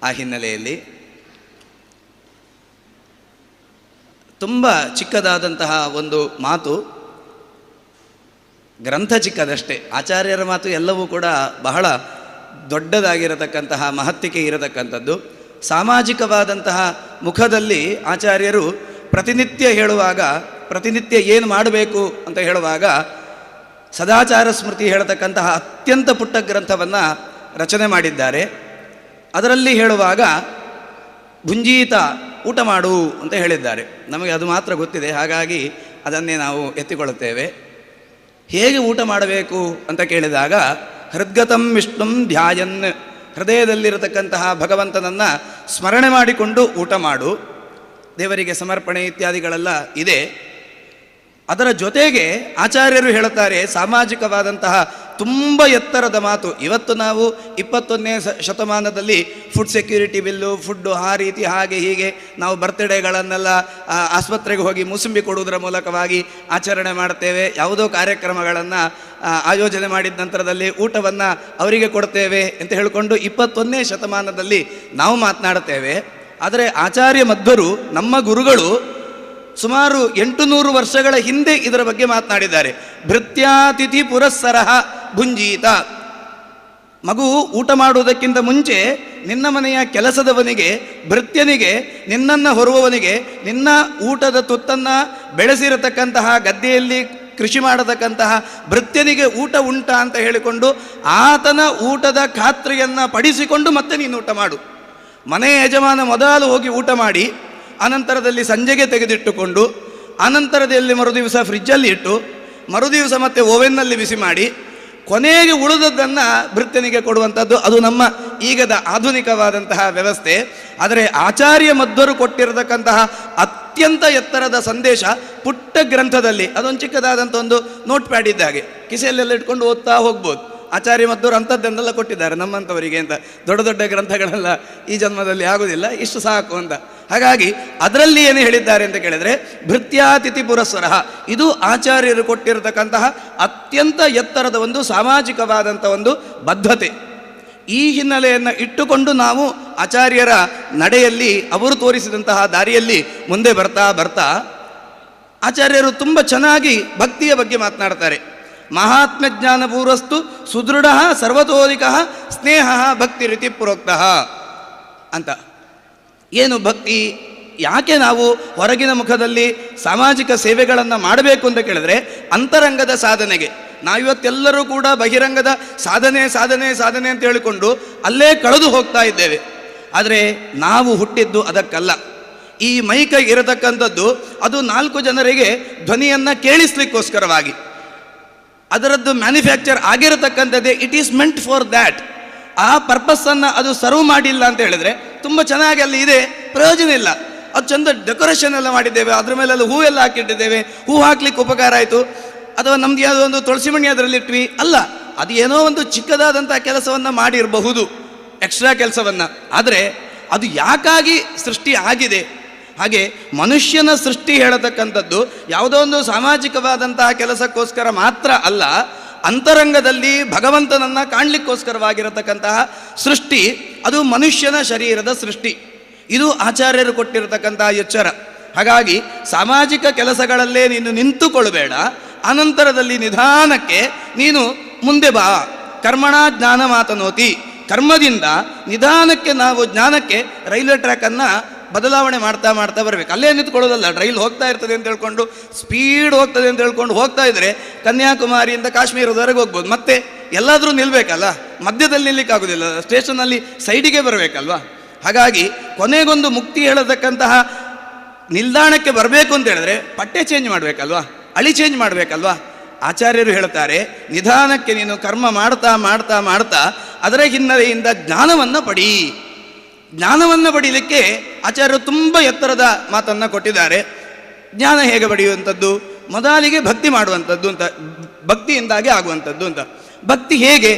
Speaker 3: ಆ ಹಿನ್ನೆಲೆಯಲ್ಲಿ ತುಂಬ ಚಿಕ್ಕದಾದಂತಹ ಒಂದು ಮಾತು, ಗ್ರಂಥ ಚಿಕ್ಕದಷ್ಟೇ. ಆಚಾರ್ಯರ ಮಾತು ಎಲ್ಲವೂ ಕೂಡ ಬಹಳ ದೊಡ್ಡದಾಗಿರತಕ್ಕಂತಹ, ಮಹತ್ತಿಕೆ ಇರತಕ್ಕಂಥದ್ದು. ಸಾಮಾಜಿಕವಾದಂತಹ ಮುಖದಲ್ಲಿ ಆಚಾರ್ಯರು ಪ್ರತಿನಿತ್ಯ ಹೇಳುವಾಗ, ಪ್ರತಿನಿತ್ಯ ಏನು ಮಾಡಬೇಕು ಅಂತ ಹೇಳುವಾಗ ಸದಾಚಾರ ಸ್ಮೃತಿ ಹೇಳತಕ್ಕಂತಹ ಅತ್ಯಂತ ಪುಟ್ಟ ಗ್ರಂಥವನ್ನು ರಚನೆ ಮಾಡಿದ್ದಾರೆ. ಅದರಲ್ಲಿ ಹೇಳುವಾಗ ಭುಂಜೀತ, ಊಟ ಮಾಡು ಅಂತ ಹೇಳಿದ್ದಾರೆ. ನಮಗೆ ಅದು ಮಾತ್ರ ಗೊತ್ತಿದೆ, ಹಾಗಾಗಿ ಅದನ್ನೇ ನಾವು ಎತ್ತಿಕೊಳ್ಳುತ್ತೇವೆ. ಹೇಗೆ ಊಟ ಮಾಡಬೇಕು ಅಂತ ಕೇಳಿದಾಗ, ಹೃದ್ಗತಂ ವಿಷ್ಣುಂ ಧ್ಯಾಯನ್, ಹೃದಯದಲ್ಲಿರತಕ್ಕಂತಹ ಭಗವಂತನನ್ನು ಸ್ಮರಣೆ ಮಾಡಿಕೊಂಡು ಊಟ ಮಾಡು. ದೇವರಿಗೆ ಸಮರ್ಪಣೆ ಇತ್ಯಾದಿಗಳೆಲ್ಲ ಇದೆ. ಅದರ ಜೊತೆಗೆ ಆಚಾರ್ಯರು ಹೇಳುತ್ತಾರೆ ಸಾಮಾಜಿಕವಾದಂತಹ ತುಂಬ ಎತ್ತರದ ಮಾತು. ಇವತ್ತು ನಾವು 21ನೇ ಶತಮಾನದಲ್ಲಿ ಫುಡ್ ಸೆಕ್ಯೂರಿಟಿ ಬಿಲ್ಲು, ಫುಡ್ಡು ಆ ರೀತಿ ಹಾಗೆ ಹೀಗೆ ನಾವು ಬರ್ತ್ಡೇಗಳನ್ನೆಲ್ಲ ಆಸ್ಪತ್ರೆಗೆ ಹೋಗಿ ಮೂಸಂಬಿ ಕೊಡುವುದರ ಮೂಲಕವಾಗಿ ಆಚರಣೆ ಮಾಡ್ತೇವೆ. ಯಾವುದೋ ಕಾರ್ಯಕ್ರಮಗಳನ್ನು ಆಯೋಜನೆ ಮಾಡಿದ ನಂತರದಲ್ಲಿ ಊಟವನ್ನು ಅವರಿಗೆ ಕೊಡ್ತೇವೆ ಅಂತ ಹೇಳಿಕೊಂಡು 21ನೇ ಶತಮಾನದಲ್ಲಿ ನಾವು ಮಾತನಾಡ್ತೇವೆ. ಆದರೆ ಆಚಾರ್ಯ ಮಧ್ವರು, ನಮ್ಮ ಗುರುಗಳು, ಸುಮಾರು 800 ವರ್ಷಗಳ ಹಿಂದೆ ಇದರ ಬಗ್ಗೆ ಮಾತನಾಡಿದ್ದಾರೆ. ಭೃತ್ಯಾತಿಥಿ ಪುರಸ್ಸರಃ ಭುಂಜೀತ. ಮಗು ಊಟ ಮಾಡುವುದಕ್ಕಿಂತ ಮುಂಚೆ ನಿನ್ನ ಮನೆಯ ಕೆಲಸದವನಿಗೆ, ಭೃತ್ಯನಿಗೆ, ನಿನ್ನನ್ನು ಹೊರುವವನಿಗೆ, ನಿನ್ನ ಊಟದ ತುತ್ತನ್ನು ಬೆಳೆಸಿರತಕ್ಕಂತಹ, ಗದ್ದೆಯಲ್ಲಿ ಕೃಷಿ ಮಾಡತಕ್ಕಂತಹ ಭೃತ್ಯನಿಗೆ ಊಟ ಉಂಟ ಅಂತ ಹೇಳಿಕೊಂಡು ಆತನ ಊಟದ ಖಾತ್ರಿಯನ್ನು ಪಡಿಸಿಕೊಂಡು ಮತ್ತೆ ನೀನು ಊಟ ಮಾಡು. ಮನೆ ಯಜಮಾನ ಮೊದಲು ಹೋಗಿ ಊಟ ಮಾಡಿ, ಅನಂತರದಲ್ಲಿ ಸಂಜೆಗೆ ತೆಗೆದಿಟ್ಟುಕೊಂಡು, ಅನಂತರದಲ್ಲಿ ಮರುದಿವಸ ಫ್ರಿಜ್ಜಲ್ಲಿ ಇಟ್ಟು, ಮರುದಿವಸ ಮತ್ತೆ ಓವೆನ್ನಲ್ಲಿ ಬಿಸಿ ಮಾಡಿ, ಕೊನೆಗೆ ಉಳಿದದ್ದನ್ನು ಭೃತ್ಯನಿಗೆ ಕೊಡುವಂಥದ್ದು ಅದು ನಮ್ಮ ಈಗದ ಆಧುನಿಕವಾದಂತಹ ವ್ಯವಸ್ಥೆ. ಆದರೆ ಆಚಾರ್ಯ ಮಧ್ವರು ಕೊಟ್ಟಿರತಕ್ಕಂತಹ ಅತ್ಯಂತ ಎತ್ತರದ ಸಂದೇಶ ಪುಟ್ಟ ಗ್ರಂಥದಲ್ಲಿ, ಅದೊಂದು ಚಿಕ್ಕದಾದಂಥ ಒಂದು ನೋಟ್ ಪ್ಯಾಡ್ ಇದ್ದ ಹಾಗೆ ಕಿಸೆಯಲ್ಲೆಲ್ಲ ಇಟ್ಕೊಂಡು ಓದ್ತಾ ಹೋಗ್ಬೋದು. ಆಚಾರ್ಯ ಮಧ್ವರು ಅಂಥದ್ದನ್ನೆಲ್ಲ ಕೊಟ್ಟಿದ್ದಾರೆ ನಮ್ಮಂಥವರಿಗೆ ಅಂತ. ದೊಡ್ಡ ದೊಡ್ಡ ಗ್ರಂಥಗಳೆಲ್ಲ ಈ ಜನ್ಮದಲ್ಲಿ ಆಗೋದಿಲ್ಲ, ಇಷ್ಟು ಸಾಕು ಅಂತ. ಹಾಗಾಗಿ ಅದರಲ್ಲಿ ಏನು ಹೇಳಿದ್ದಾರೆ ಅಂತ ಕೇಳಿದರೆ, ಭೃತ್ಯಾತಿಥಿ ಪುರಸ್ಸರಃ, ಇದು ಆಚಾರ್ಯರು ಕೊಟ್ಟಿರತಕ್ಕಂತಹ ಅತ್ಯಂತ ಎತ್ತರದ ಒಂದು ಸಾಮಾಜಿಕವಾದಂಥ ಒಂದು ಬದ್ಧತೆ. ಈ ಹಿನ್ನೆಲೆಯನ್ನು ಇಟ್ಟುಕೊಂಡು ನಾವು ಆಚಾರ್ಯರ ನಡೆಯಲ್ಲಿ, ಅವರು ತೋರಿಸಿದಂತಹ ದಾರಿಯಲ್ಲಿ ಮುಂದೆ ಬರ್ತಾ ಬರ್ತಾ ಆಚಾರ್ಯರು ತುಂಬ ಚೆನ್ನಾಗಿ ಭಕ್ತಿಯ ಬಗ್ಗೆ ಮಾತನಾಡ್ತಾರೆ. ಮಹಾತ್ಮ ಜ್ಞಾನ ಪೂರ್ವಸ್ತು ಸುದೃಢ ಸರ್ವತೋಧಿಕ ಸ್ನೇಹ ಭಕ್ತಿ ರೀತಿ ಪ್ರೋಕ್ತ ಅಂತ. ಏನು ಭಕ್ತಿ, ಯಾಕೆ ನಾವು ಹೊರಗಿನ ಮುಖದಲ್ಲಿ ಸಾಮಾಜಿಕ ಸೇವೆಗಳನ್ನು ಮಾಡಬೇಕು ಅಂತ ಕೇಳಿದ್ರೆ, ಅಂತರಂಗದ ಸಾಧನೆಗೆ. ನಾವಿವತ್ತೆಲ್ಲರೂ ಕೂಡ ಬಹಿರಂಗದ ಸಾಧನೆ ಸಾಧನೆ ಸಾಧನೆ ಅಂತ ಹೇಳಿಕೊಂಡು ಅಲ್ಲೇ ಕಳೆದು ಹೋಗ್ತಾ ಇದ್ದೇವೆ. ಆದರೆ ನಾವು ಹುಟ್ಟಿದ್ದು ಅದಕ್ಕಲ್ಲ. ಈ ಮೈಕ್ ಇರತಕ್ಕಂಥದ್ದು ಅದು 4 ಜನರಿಗೆ ಧ್ವನಿಯನ್ನು ಕೇಳಿಸ್ಲಿಕ್ಕೋಸ್ಕರವಾಗಿ ಅದರದ್ದು ಮ್ಯಾನುಫ್ಯಾಕ್ಚರ್ ಆಗಿರತಕ್ಕಂಥದ್ದೇ. It is meant for that. ಆ ಪರ್ಪಸ್ಸನ್ನು ಅದು ಸರ್ವ್ ಮಾಡಿಲ್ಲ ಅಂತ ಹೇಳಿದ್ರೆ ತುಂಬ ಚೆನ್ನಾಗಿ ಅಲ್ಲಿ ಇದೆ, ಪ್ರಯೋಜನ ಇಲ್ಲ. ಅದು ಚಂದ ಡೆಕೋರೇಷನ್ ಎಲ್ಲ ಮಾಡಿದ್ದೇವೆ, ಅದ್ರ ಮೇಲೆಲ್ಲ ಹೂ ಎಲ್ಲ ಹಾಕಿಟ್ಟಿದ್ದೇವೆ, ಹೂ ಹಾಕ್ಲಿಕ್ಕೆ ಉಪಕಾರ ಆಯಿತು. ಅಥವಾ ನಮ್ದು ಯಾವುದೋ ಒಂದು ತುಳಸಿ ಮಣಿ ಅದರಲ್ಲಿ ಇಟ್ವಿ ಅಲ್ಲ, ಅದು ಏನೋ ಒಂದು ಚಿಕ್ಕದಾದಂಥ ಕೆಲಸವನ್ನು ಮಾಡಿರಬಹುದು, ಎಕ್ಸ್ಟ್ರಾ ಕೆಲಸವನ್ನು. ಆದರೆ ಅದು ಯಾಕಾಗಿ ಸೃಷ್ಟಿ ಆಗಿದೆ? ಹಾಗೆ ಮನುಷ್ಯನ ಸೃಷ್ಟಿ ಹೇಳತಕ್ಕಂಥದ್ದು ಯಾವುದೋ ಒಂದು ಸಾಮಾಜಿಕವಾದಂತಹ ಕೆಲಸಕ್ಕೋಸ್ಕರ ಮಾತ್ರ ಅಲ್ಲ, ಅಂತರಂಗದಲ್ಲಿ ಭಗವಂತನನ್ನು ಕಾಣಲಿಕ್ಕೋಸ್ಕರವಾಗಿರತಕ್ಕಂತಹ ಸೃಷ್ಟಿ. ಅದು ಮನುಷ್ಯನ ಶರೀರದ ಸೃಷ್ಟಿ. ಇದು ಆಚಾರ್ಯರು ಕೊಟ್ಟಿರತಕ್ಕಂತಹ ಎಚ್ಚರ. ಹಾಗಾಗಿ ಸಾಮಾಜಿಕ ಕೆಲಸಗಳಲ್ಲೇ ನೀನು ನಿಂತುಕೊಳ್ಬೇಡ, ಅನಂತರದಲ್ಲಿ ನಿಧಾನಕ್ಕೆ ನೀನು ಮುಂದೆ ಬಾ. ಕರ್ಮಣ ಜ್ಞಾನ ಮಾತನೋತಿ. ಕರ್ಮದಿಂದ ನಿಧಾನಕ್ಕೆ ನಾವು ಜ್ಞಾನಕ್ಕೆ ರೈಲ್ವೆ ಟ್ರ್ಯಾಕನ್ನು ಬದಲಾವಣೆ ಮಾಡ್ತಾ ಮಾಡ್ತಾ ಬರಬೇಕು. ಅಲ್ಲೇ ನಿಂತ್ಕೊಳ್ಳೋದಲ್ಲ, ರೈಲ್ ಹೋಗ್ತಾ ಇರ್ತದೆ ಅಂತ ಹೇಳ್ಕೊಂಡು, ಸ್ಪೀಡ್ ಹೋಗ್ತದೆ ಅಂತ ಹೇಳ್ಕೊಂಡು ಹೋಗ್ತಾ ಇದ್ರೆ ಕನ್ಯಾಕುಮಾರಿಯಿಂದ ಕಾಶ್ಮೀರದವರೆಗೆ ಹೋಗ್ಬೋದು. ಮತ್ತೆ ಎಲ್ಲಾದರೂ ನಿಲ್ಲಬೇಕಲ್ಲ, ಮಧ್ಯದಲ್ಲಿ ನಿಲ್ಲಕ್ಕಾಗೋದಿಲ್ಲ, ಸ್ಟೇಷನಲ್ಲಿ ಸೈಡಿಗೆ ಬರಬೇಕಲ್ವಾ. ಹಾಗಾಗಿ ಕೊನೆಗೊಂದು ಮುಕ್ತಿ ಹೇಳತಕ್ಕಂತಹ ನಿಲ್ದಾಣಕ್ಕೆ ಬರಬೇಕು ಅಂತ ಹೇಳಿದ್ರೆ ಪಟ್ಟೆ ಚೇಂಜ್ ಮಾಡಬೇಕಲ್ವಾ, ಅಳಿ ಚೇಂಜ್ ಮಾಡಬೇಕಲ್ವಾ. ಆಚಾರ್ಯರು ಹೇಳ್ತಾರೆ, ನಿಧಾನಕ್ಕೆ ನೀನು ಕರ್ಮ ಮಾಡ್ತಾ ಮಾಡ್ತಾ ಮಾಡ್ತಾ ಅದರ ಹಿನ್ನೆಲೆಯಿಂದ ಜ್ಞಾನವನ್ನು ಪಡಿ. ಜ್ಞಾನವನ್ನು ಪಡೀಲಿಕ್ಕೆ ಆಚಾರ್ಯರು ತುಂಬ ಎತ್ತರದ ಮಾತನ್ನು ಕೊಟ್ಟಿದ್ದಾರೆ. ಜ್ಞಾನ ಹೇಗೆ ಪಡೆಯುವಂಥದ್ದು? ಮೊದಲಿಗೆ ಭಕ್ತಿ ಮಾಡುವಂಥದ್ದು ಅಂತ, ಭಕ್ತಿಯಿಂದಾಗಿ ಆಗುವಂಥದ್ದು ಅಂತ. ಭಕ್ತಿ ಹೇಗೆ?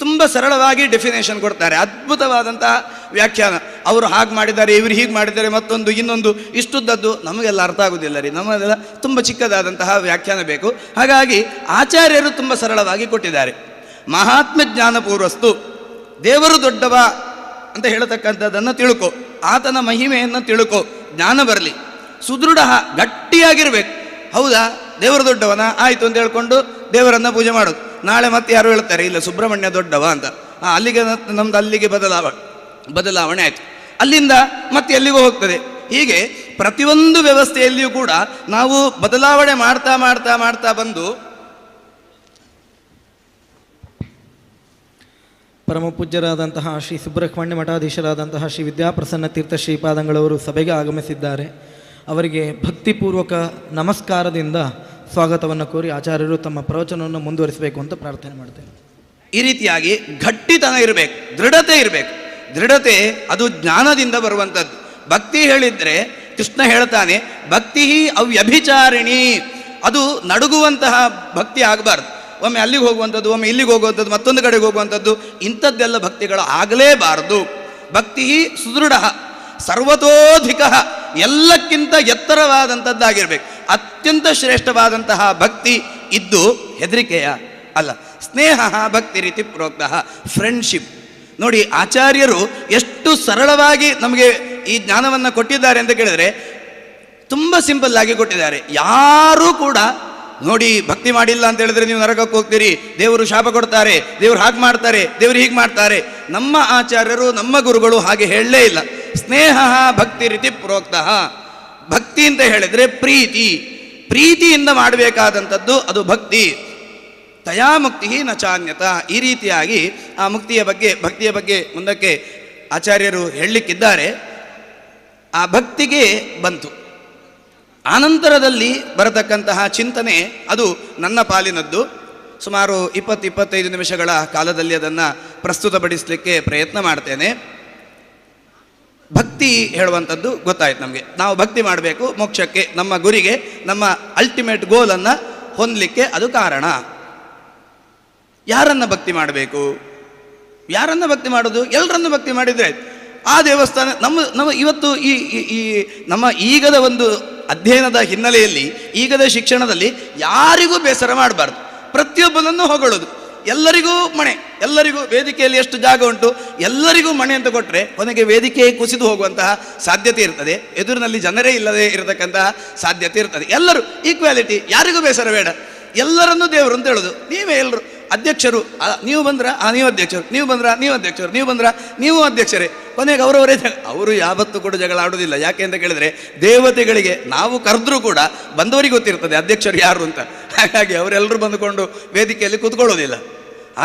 Speaker 3: ತುಂಬ ಸರಳವಾಗಿ ಡೆಫಿನೇಷನ್ ಕೊಡ್ತಾರೆ, ಅದ್ಭುತವಾದಂತಹ ವ್ಯಾಖ್ಯಾನ. ಅವರು ಹಾಗೆ ಮಾಡಿದ್ದಾರೆ, ಇವರು ಹೀಗೆ ಮಾಡಿದ್ದಾರೆ, ಮತ್ತೊಂದು ಇನ್ನೊಂದು ಇಷ್ಟುದ್ದದ್ದು ನಮಗೆಲ್ಲ ಅರ್ಥ ಆಗೋದಿಲ್ಲ ರೀ, ನಮಗೆಲ್ಲ ತುಂಬ ಚಿಕ್ಕದಾದಂತಹ ವ್ಯಾಖ್ಯಾನ ಬೇಕು. ಹಾಗಾಗಿ ಆಚಾರ್ಯರು ತುಂಬ ಸರಳವಾಗಿ ಕೊಟ್ಟಿದ್ದಾರೆ. ಮಹಾತ್ಮ ಜ್ಞಾನ ಪೂರ್ವಸ್ತು, ದೇವರು ದೊಡ್ಡವ ಅಂತ ಹೇಳತಕ್ಕಂಥದ್ದನ್ನು ತಿಳ್ಕೊ, ಆತನ ಮಹಿಮೆಯನ್ನು ತಿಳ್ಕೊ, ಜ್ಞಾನ ಬರಲಿ. ಸುದೃಢ, ಗಟ್ಟಿಯಾಗಿರ್ಬೇಕು. ಹೌದಾ, ದೇವರು ದೊಡ್ಡವನ ಆಯಿತು ಅಂತ ಹೇಳ್ಕೊಂಡು ದೇವರನ್ನು ಪೂಜೆ ಮಾಡೋದು. ನಾಳೆ ಮತ್ತೆ ಯಾರು ಹೇಳ್ತಾರೆ ಇಲ್ಲ ಸುಬ್ರಹ್ಮಣ್ಯ ದೊಡ್ಡವ ಅಂತ, ಅಲ್ಲಿಗೆ ನಮ್ದು ಅಲ್ಲಿಗೆ ಬದಲಾವಣೆ ಆಯಿತು, ಅಲ್ಲಿಂದ ಮತ್ತೆ ಎಲ್ಲಿಗೂ ಹೋಗ್ತದೆ. ಹೀಗೆ ಪ್ರತಿಯೊಂದು ವ್ಯವಸ್ಥೆಯಲ್ಲಿಯೂ ಕೂಡ ನಾವು ಬದಲಾವಣೆ ಮಾಡ್ತಾ ಮಾಡ್ತಾ ಮಾಡ್ತಾ ಬಂದು
Speaker 1: ಪರಮ ಪೂಜ್ಯರಾದಂತಹ ಶ್ರೀ ಸುಬ್ರಹ್ಮಣ್ಯ ಮಠಾಧೀಶರಾದಂತಹ ಶ್ರೀ ವಿದ್ಯಾಪ್ರಸನ್ನ ತೀರ್ಥ ಶ್ರೀಪಾದಂಗಳವರು ಸಭೆಗೆ ಆಗಮಿಸಿದ್ದಾರೆ. ಅವರಿಗೆ ಭಕ್ತಿಪೂರ್ವಕ ನಮಸ್ಕಾರದಿಂದ ಸ್ವಾಗತವನ್ನು ಕೋರಿ ಆಚಾರ್ಯರು ತಮ್ಮ ಪ್ರವಚನವನ್ನು ಮುಂದುವರಿಸಬೇಕು ಅಂತ ಪ್ರಾರ್ಥನೆ ಮಾಡ್ತೇನೆ.
Speaker 3: ಈ ರೀತಿಯಾಗಿ ಗಟ್ಟಿತನ ಇರಬೇಕು, ದೃಢತೆ ಇರಬೇಕು. ದೃಢತೆ ಅದು ಜ್ಞಾನದಿಂದ ಬರುವಂಥದ್ದು. ಭಕ್ತಿ ಹೇಳಿದರೆ ಕೃಷ್ಣ ಹೇಳ್ತಾನೆ, ಭಕ್ತಿ ಅವ್ಯಭಿಚಾರಿಣಿ. ಅದು ನಡುಗುವಂತಹ ಭಕ್ತಿ ಆಗಬಾರ್ದು. ಒಮ್ಮೆ ಅಲ್ಲಿಗೆ ಹೋಗುವಂಥದ್ದು, ಒಮ್ಮೆ ಇಲ್ಲಿಗೆ ಹೋಗುವಂಥದ್ದು, ಮತ್ತೊಂದು ಕಡೆಗೆ ಹೋಗುವಂಥದ್ದು, ಇಂಥದ್ದೆಲ್ಲ ಭಕ್ತಿಗಳು ಆಗಲೇಬಾರದು. ಭಕ್ತಿ ಸುದೃಢ ಸರ್ವತೋಧಿಕ, ಎಲ್ಲಕ್ಕಿಂತ ಎತ್ತರವಾದಂಥದ್ದಾಗಿರ್ಬೇಕು. ಅತ್ಯಂತ ಶ್ರೇಷ್ಠವಾದಂತಹ ಭಕ್ತಿ ಇದ್ದು ಹೆದರಿಕೆಯ ಅಲ್ಲ. ಸ್ನೇಹ ಭಕ್ತಿ ರೀತಿ ಪ್ರೋಕ್ತ, ಫ್ರೆಂಡ್ಶಿಪ್. ನೋಡಿ ಆಚಾರ್ಯರು ಎಷ್ಟು ಸರಳವಾಗಿ ನಮಗೆ ಈ ಜ್ಞಾನವನ್ನು ಕೊಟ್ಟಿದ್ದಾರೆ ಅಂತ ಕೇಳಿದರೆ ತುಂಬ ಸಿಂಪಲ್ ಆಗಿ ಕೊಟ್ಟಿದ್ದಾರೆ. ಯಾರೂ ಕೂಡ ನೋಡಿ ಭಕ್ತಿ ಮಾಡಿಲ್ಲ ಅಂತ ಹೇಳಿದ್ರೆ ನೀವು ನರಕಕ್ಕೆ ಹೋಗ್ತೀರಿ, ದೇವರು ಶಾಪ ಕೊಡ್ತಾರೆ, ದೇವರು ಹಾಗೆ ಮಾಡ್ತಾರೆ, ದೇವರು ಹೀಗೆ ಮಾಡ್ತಾರೆ. ನಮ್ಮ ಆಚಾರ್ಯರು ನಮ್ಮ ಗುರುಗಳು ಹಾಗೆ ಹೇಳಲೇ ಇಲ್ಲ. ಸ್ನೇಹ ಭಕ್ತಿ ರೀತಿ ಪ್ರೋಕ್ತ. ಭಕ್ತಿ ಅಂತ ಹೇಳಿದರೆ ಪ್ರೀತಿ, ಪ್ರೀತಿಯಿಂದ ಮಾಡಬೇಕಾದಂಥದ್ದು ಅದು ಭಕ್ತಿ. ತಯಾ ಮುಕ್ತಿ ನ ಚಾನ್ಯತ. ಈ ರೀತಿಯಾಗಿ ಆ ಮುಕ್ತಿಯ ಬಗ್ಗೆ, ಭಕ್ತಿಯ ಬಗ್ಗೆ ಮುಂದಕ್ಕೆ ಆಚಾರ್ಯರು ಹೇಳಲಿಕ್ಕಿದ್ದಾರೆ. ಆ ಭಕ್ತಿಗೆ ಬಂತು. ಆನಂತರದಲ್ಲಿ ಬರತಕ್ಕಂತಹ ಚಿಂತನೆ ಅದು ನನ್ನ ಪಾಲಿನದ್ದು. ಸುಮಾರು 20-25 ನಿಮಿಷಗಳ ಕಾಲದಲ್ಲಿ ಅದನ್ನು ಪ್ರಸ್ತುತಪಡಿಸಲಿಕ್ಕೆ ಪ್ರಯತ್ನ ಮಾಡ್ತೇನೆ. ಭಕ್ತಿ ಹೇಳುವಂಥದ್ದು ಗೊತ್ತಾಯ್ತು ನಮಗೆ. ನಾವು ಭಕ್ತಿ ಮಾಡಬೇಕು ಮೋಕ್ಷಕ್ಕೆ, ನಮ್ಮ ಗುರಿಗೆ, ನಮ್ಮ ಅಲ್ಟಿಮೇಟ್ ಗೋಲನ್ನು ಹೊಂದಲಿಕ್ಕೆ ಅದು ಕಾರಣ. ಯಾರನ್ನು ಭಕ್ತಿ ಮಾಡಬೇಕು? ಯಾರನ್ನು ಭಕ್ತಿ ಮಾಡೋದು? ಎಲ್ಲರನ್ನು ಭಕ್ತಿ ಮಾಡಿದರೆ ಆ ದೇವಸ್ಥಾನ ನಮ್ಮ ಇವತ್ತು ಈ ನಮ್ಮ ಈಗದ ಒಂದು ಅಧ್ಯಯನದ ಹಿನ್ನೆಲೆಯಲ್ಲಿ, ಈಗದ ಶಿಕ್ಷಣದಲ್ಲಿ ಯಾರಿಗೂ ಬೇಸರ ಮಾಡಬಾರ್ದು. ಪ್ರತಿಯೊಬ್ಬನನ್ನು ಹೊಗಳೋದು, ಎಲ್ಲರಿಗೂ ಮಣೆ, ಎಲ್ಲರಿಗೂ ವೇದಿಕೆಯಲ್ಲಿ ಎಷ್ಟು ಜಾಗ ಉಂಟು ಎಲ್ಲರಿಗೂ ಮಣೆ ಅಂತ ಕೊಟ್ಟರೆ ಕೊನೆಗೆ ವೇದಿಕೆ ಕುಸಿದು ಹೋಗುವಂತಹ ಸಾಧ್ಯತೆ ಇರ್ತದೆ. ಎದುರಿನಲ್ಲಿ ಜನರೇ ಇಲ್ಲದೆ ಇರತಕ್ಕಂತಹ ಸಾಧ್ಯತೆ ಇರ್ತದೆ. ಎಲ್ಲರೂ ಈಕ್ವಾಲಿಟಿ, ಯಾರಿಗೂ ಬೇಸರ ಬೇಡ, ಎಲ್ಲರನ್ನೂ ದೇವರು ಅಂತ ಹೇಳೋದು. ನೀವೇ ಎಲ್ಲರೂ ಅಧ್ಯಕ್ಷರು, ನೀವು ಬಂದ್ರ ನೀವು ಅಧ್ಯಕ್ಷರು, ನೀವು ಬಂದ್ರ ನೀವು ಅಧ್ಯಕ್ಷರು, ನೀವು ಬಂದ್ರ ನೀವು ಅಧ್ಯಕ್ಷರೇ. ಕೊನೆಗೆ ಅವರವರೇ ಅವರು ಯಾವತ್ತೂ ಕೂಡ ಜಗಳ ಆಡೋದಿಲ್ಲ. ಯಾಕೆ ಅಂತ ಕೇಳಿದ್ರೆ ದೇವತೆಗಳಿಗೆ ನಾವು ಕರೆದ್ರೂ ಕೂಡ ಬಂದವರಿಗೆ ಗೊತ್ತಿರ್ತದೆ ಅಧ್ಯಕ್ಷರು ಯಾರು ಅಂತ. ಹಾಗಾಗಿ ಅವರೆಲ್ಲರೂ ಬಂದುಕೊಂಡು ವೇದಿಕೆಯಲ್ಲಿ ಕೂತ್ಕೊಳ್ಳೋದಿಲ್ಲ.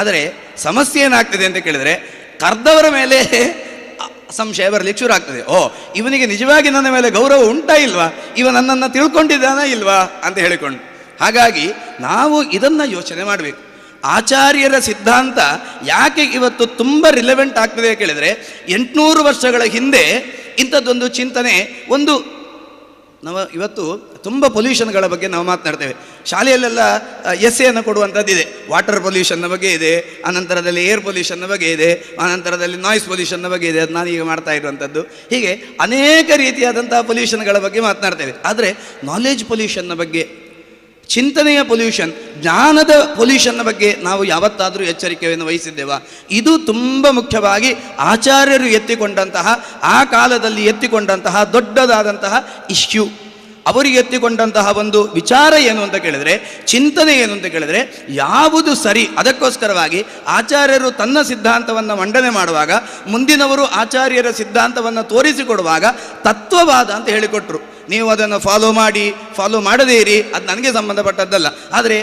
Speaker 3: ಆದರೆ ಸಮಸ್ಯೆ ಏನಾಗ್ತದೆ ಅಂತ ಕೇಳಿದರೆ ಕರೆದವರ ಮೇಲೆ ಸಂಶಯ ಬರಲಿಕ್ಕೆ ಶುರು ಆಗ್ತದೆ. ಓ, ಇವನಿಗೆ ನಿಜವಾಗಿ ನನ್ನ ಮೇಲೆ ಗೌರವ ಉಂಟಾ ಇಲ್ವಾ, ಇವ ನನ್ನನ್ನು ತಿಳ್ಕೊಂಡಿದ್ದಾನಾ ಇಲ್ವಾ ಅಂತ ಹೇಳಿಕೊಂಡು. ಹಾಗಾಗಿ ನಾವು ಇದನ್ನು ಯೋಚನೆ ಮಾಡಬೇಕು. ಆಚಾರ್ಯರ ಸಿದ್ಧಾಂತ ಯಾಕೆ ಇವತ್ತು ತುಂಬ ರಿಲೆವೆಂಟ್ ಆಗ್ತದೆ ಕೇಳಿದರೆ, 800 ವರ್ಷಗಳ ಹಿಂದೆ ಇಂಥದ್ದೊಂದು ಚಿಂತನೆ ಒಂದು ನಾವು ಇವತ್ತು ತುಂಬ ಪೊಲ್ಯೂಷನ್ಗಳ ಬಗ್ಗೆ ನಾವು ಮಾತನಾಡ್ತೇವೆ. ಶಾಲೆಯಲ್ಲೆಲ್ಲ ಎಸ್ಸೆಯನ್ನು ಕೊಡುವಂಥದ್ದಿದೆ. ವಾಟರ್ ಪೊಲ್ಯೂಷನ್ನ ಬಗ್ಗೆ ಇದೆ, ಅನಂತರದಲ್ಲಿ ಏರ್ ಪೊಲ್ಯೂಷನ್ನ ಬಗ್ಗೆ ಇದೆ, ಅನಂತರದಲ್ಲಿ ನಾಯ್ಸ್ ಪೊಲ್ಯೂಷನ್ನ ಬಗ್ಗೆ ಇದೆ. ಅದು ನಾನೀಗ ಮಾಡ್ತಾ ಇರುವಂಥದ್ದು. ಹೀಗೆ ಅನೇಕ ರೀತಿಯಾದಂಥ ಪೊಲ್ಯೂಷನ್ಗಳ ಬಗ್ಗೆ ಮಾತನಾಡ್ತೇವೆ. ಆದರೆ ನಾಲೆಜ್ ಪೊಲ್ಯೂಷನ್ನ ಬಗ್ಗೆ, ಚಿಂತನೆಯ ಪೊಲ್ಯೂಷನ್, ಜ್ಞಾನದ ಪೊಲ್ಯೂಷನ್ನ ಬಗ್ಗೆ ನಾವು ಯಾವತ್ತಾದರೂ ಎಚ್ಚರಿಕೆಯನ್ನು ವಹಿಸಿದ್ದೇವಾ? ಇದು ತುಂಬ ಮುಖ್ಯವಾಗಿ ಆಚಾರ್ಯರು ಎತ್ತಿಕೊಂಡಂತಹ, ಆ ಕಾಲದಲ್ಲಿ ಎತ್ತಿಕೊಂಡಂತಹ ದೊಡ್ಡದಾದಂತಹ ಇಶ್ಯೂ. ಅವರಿಗೆ ಎತ್ತಿಕೊಂಡಂತಹ ಒಂದು ವಿಚಾರ ಏನು ಅಂತ ಕೇಳಿದರೆ, ಚಿಂತನೆ ಏನು ಅಂತ ಕೇಳಿದರೆ, ಯಾವುದು ಸರಿ. ಅದಕ್ಕೋಸ್ಕರವಾಗಿ ಆಚಾರ್ಯರು ತನ್ನ ಸಿದ್ಧಾಂತವನ್ನು ಮಂಡನೆ ಮಾಡುವಾಗ, ಮುಂದಿನವರು ಆಚಾರ್ಯರ ಸಿದ್ಧಾಂತವನ್ನು ತೋರಿಸಿಕೊಡುವಾಗ ತತ್ವವಾದ ಅಂತ ಹೇಳಿಕೊಟ್ರು. ನೀವು ಅದನ್ನು ಫಾಲೋ ಮಾಡದೇ ಇರಿ, ಅದು ನನಗೆ ಸಂಬಂಧಪಟ್ಟದ್ದಲ್ಲ. ಆದರೆ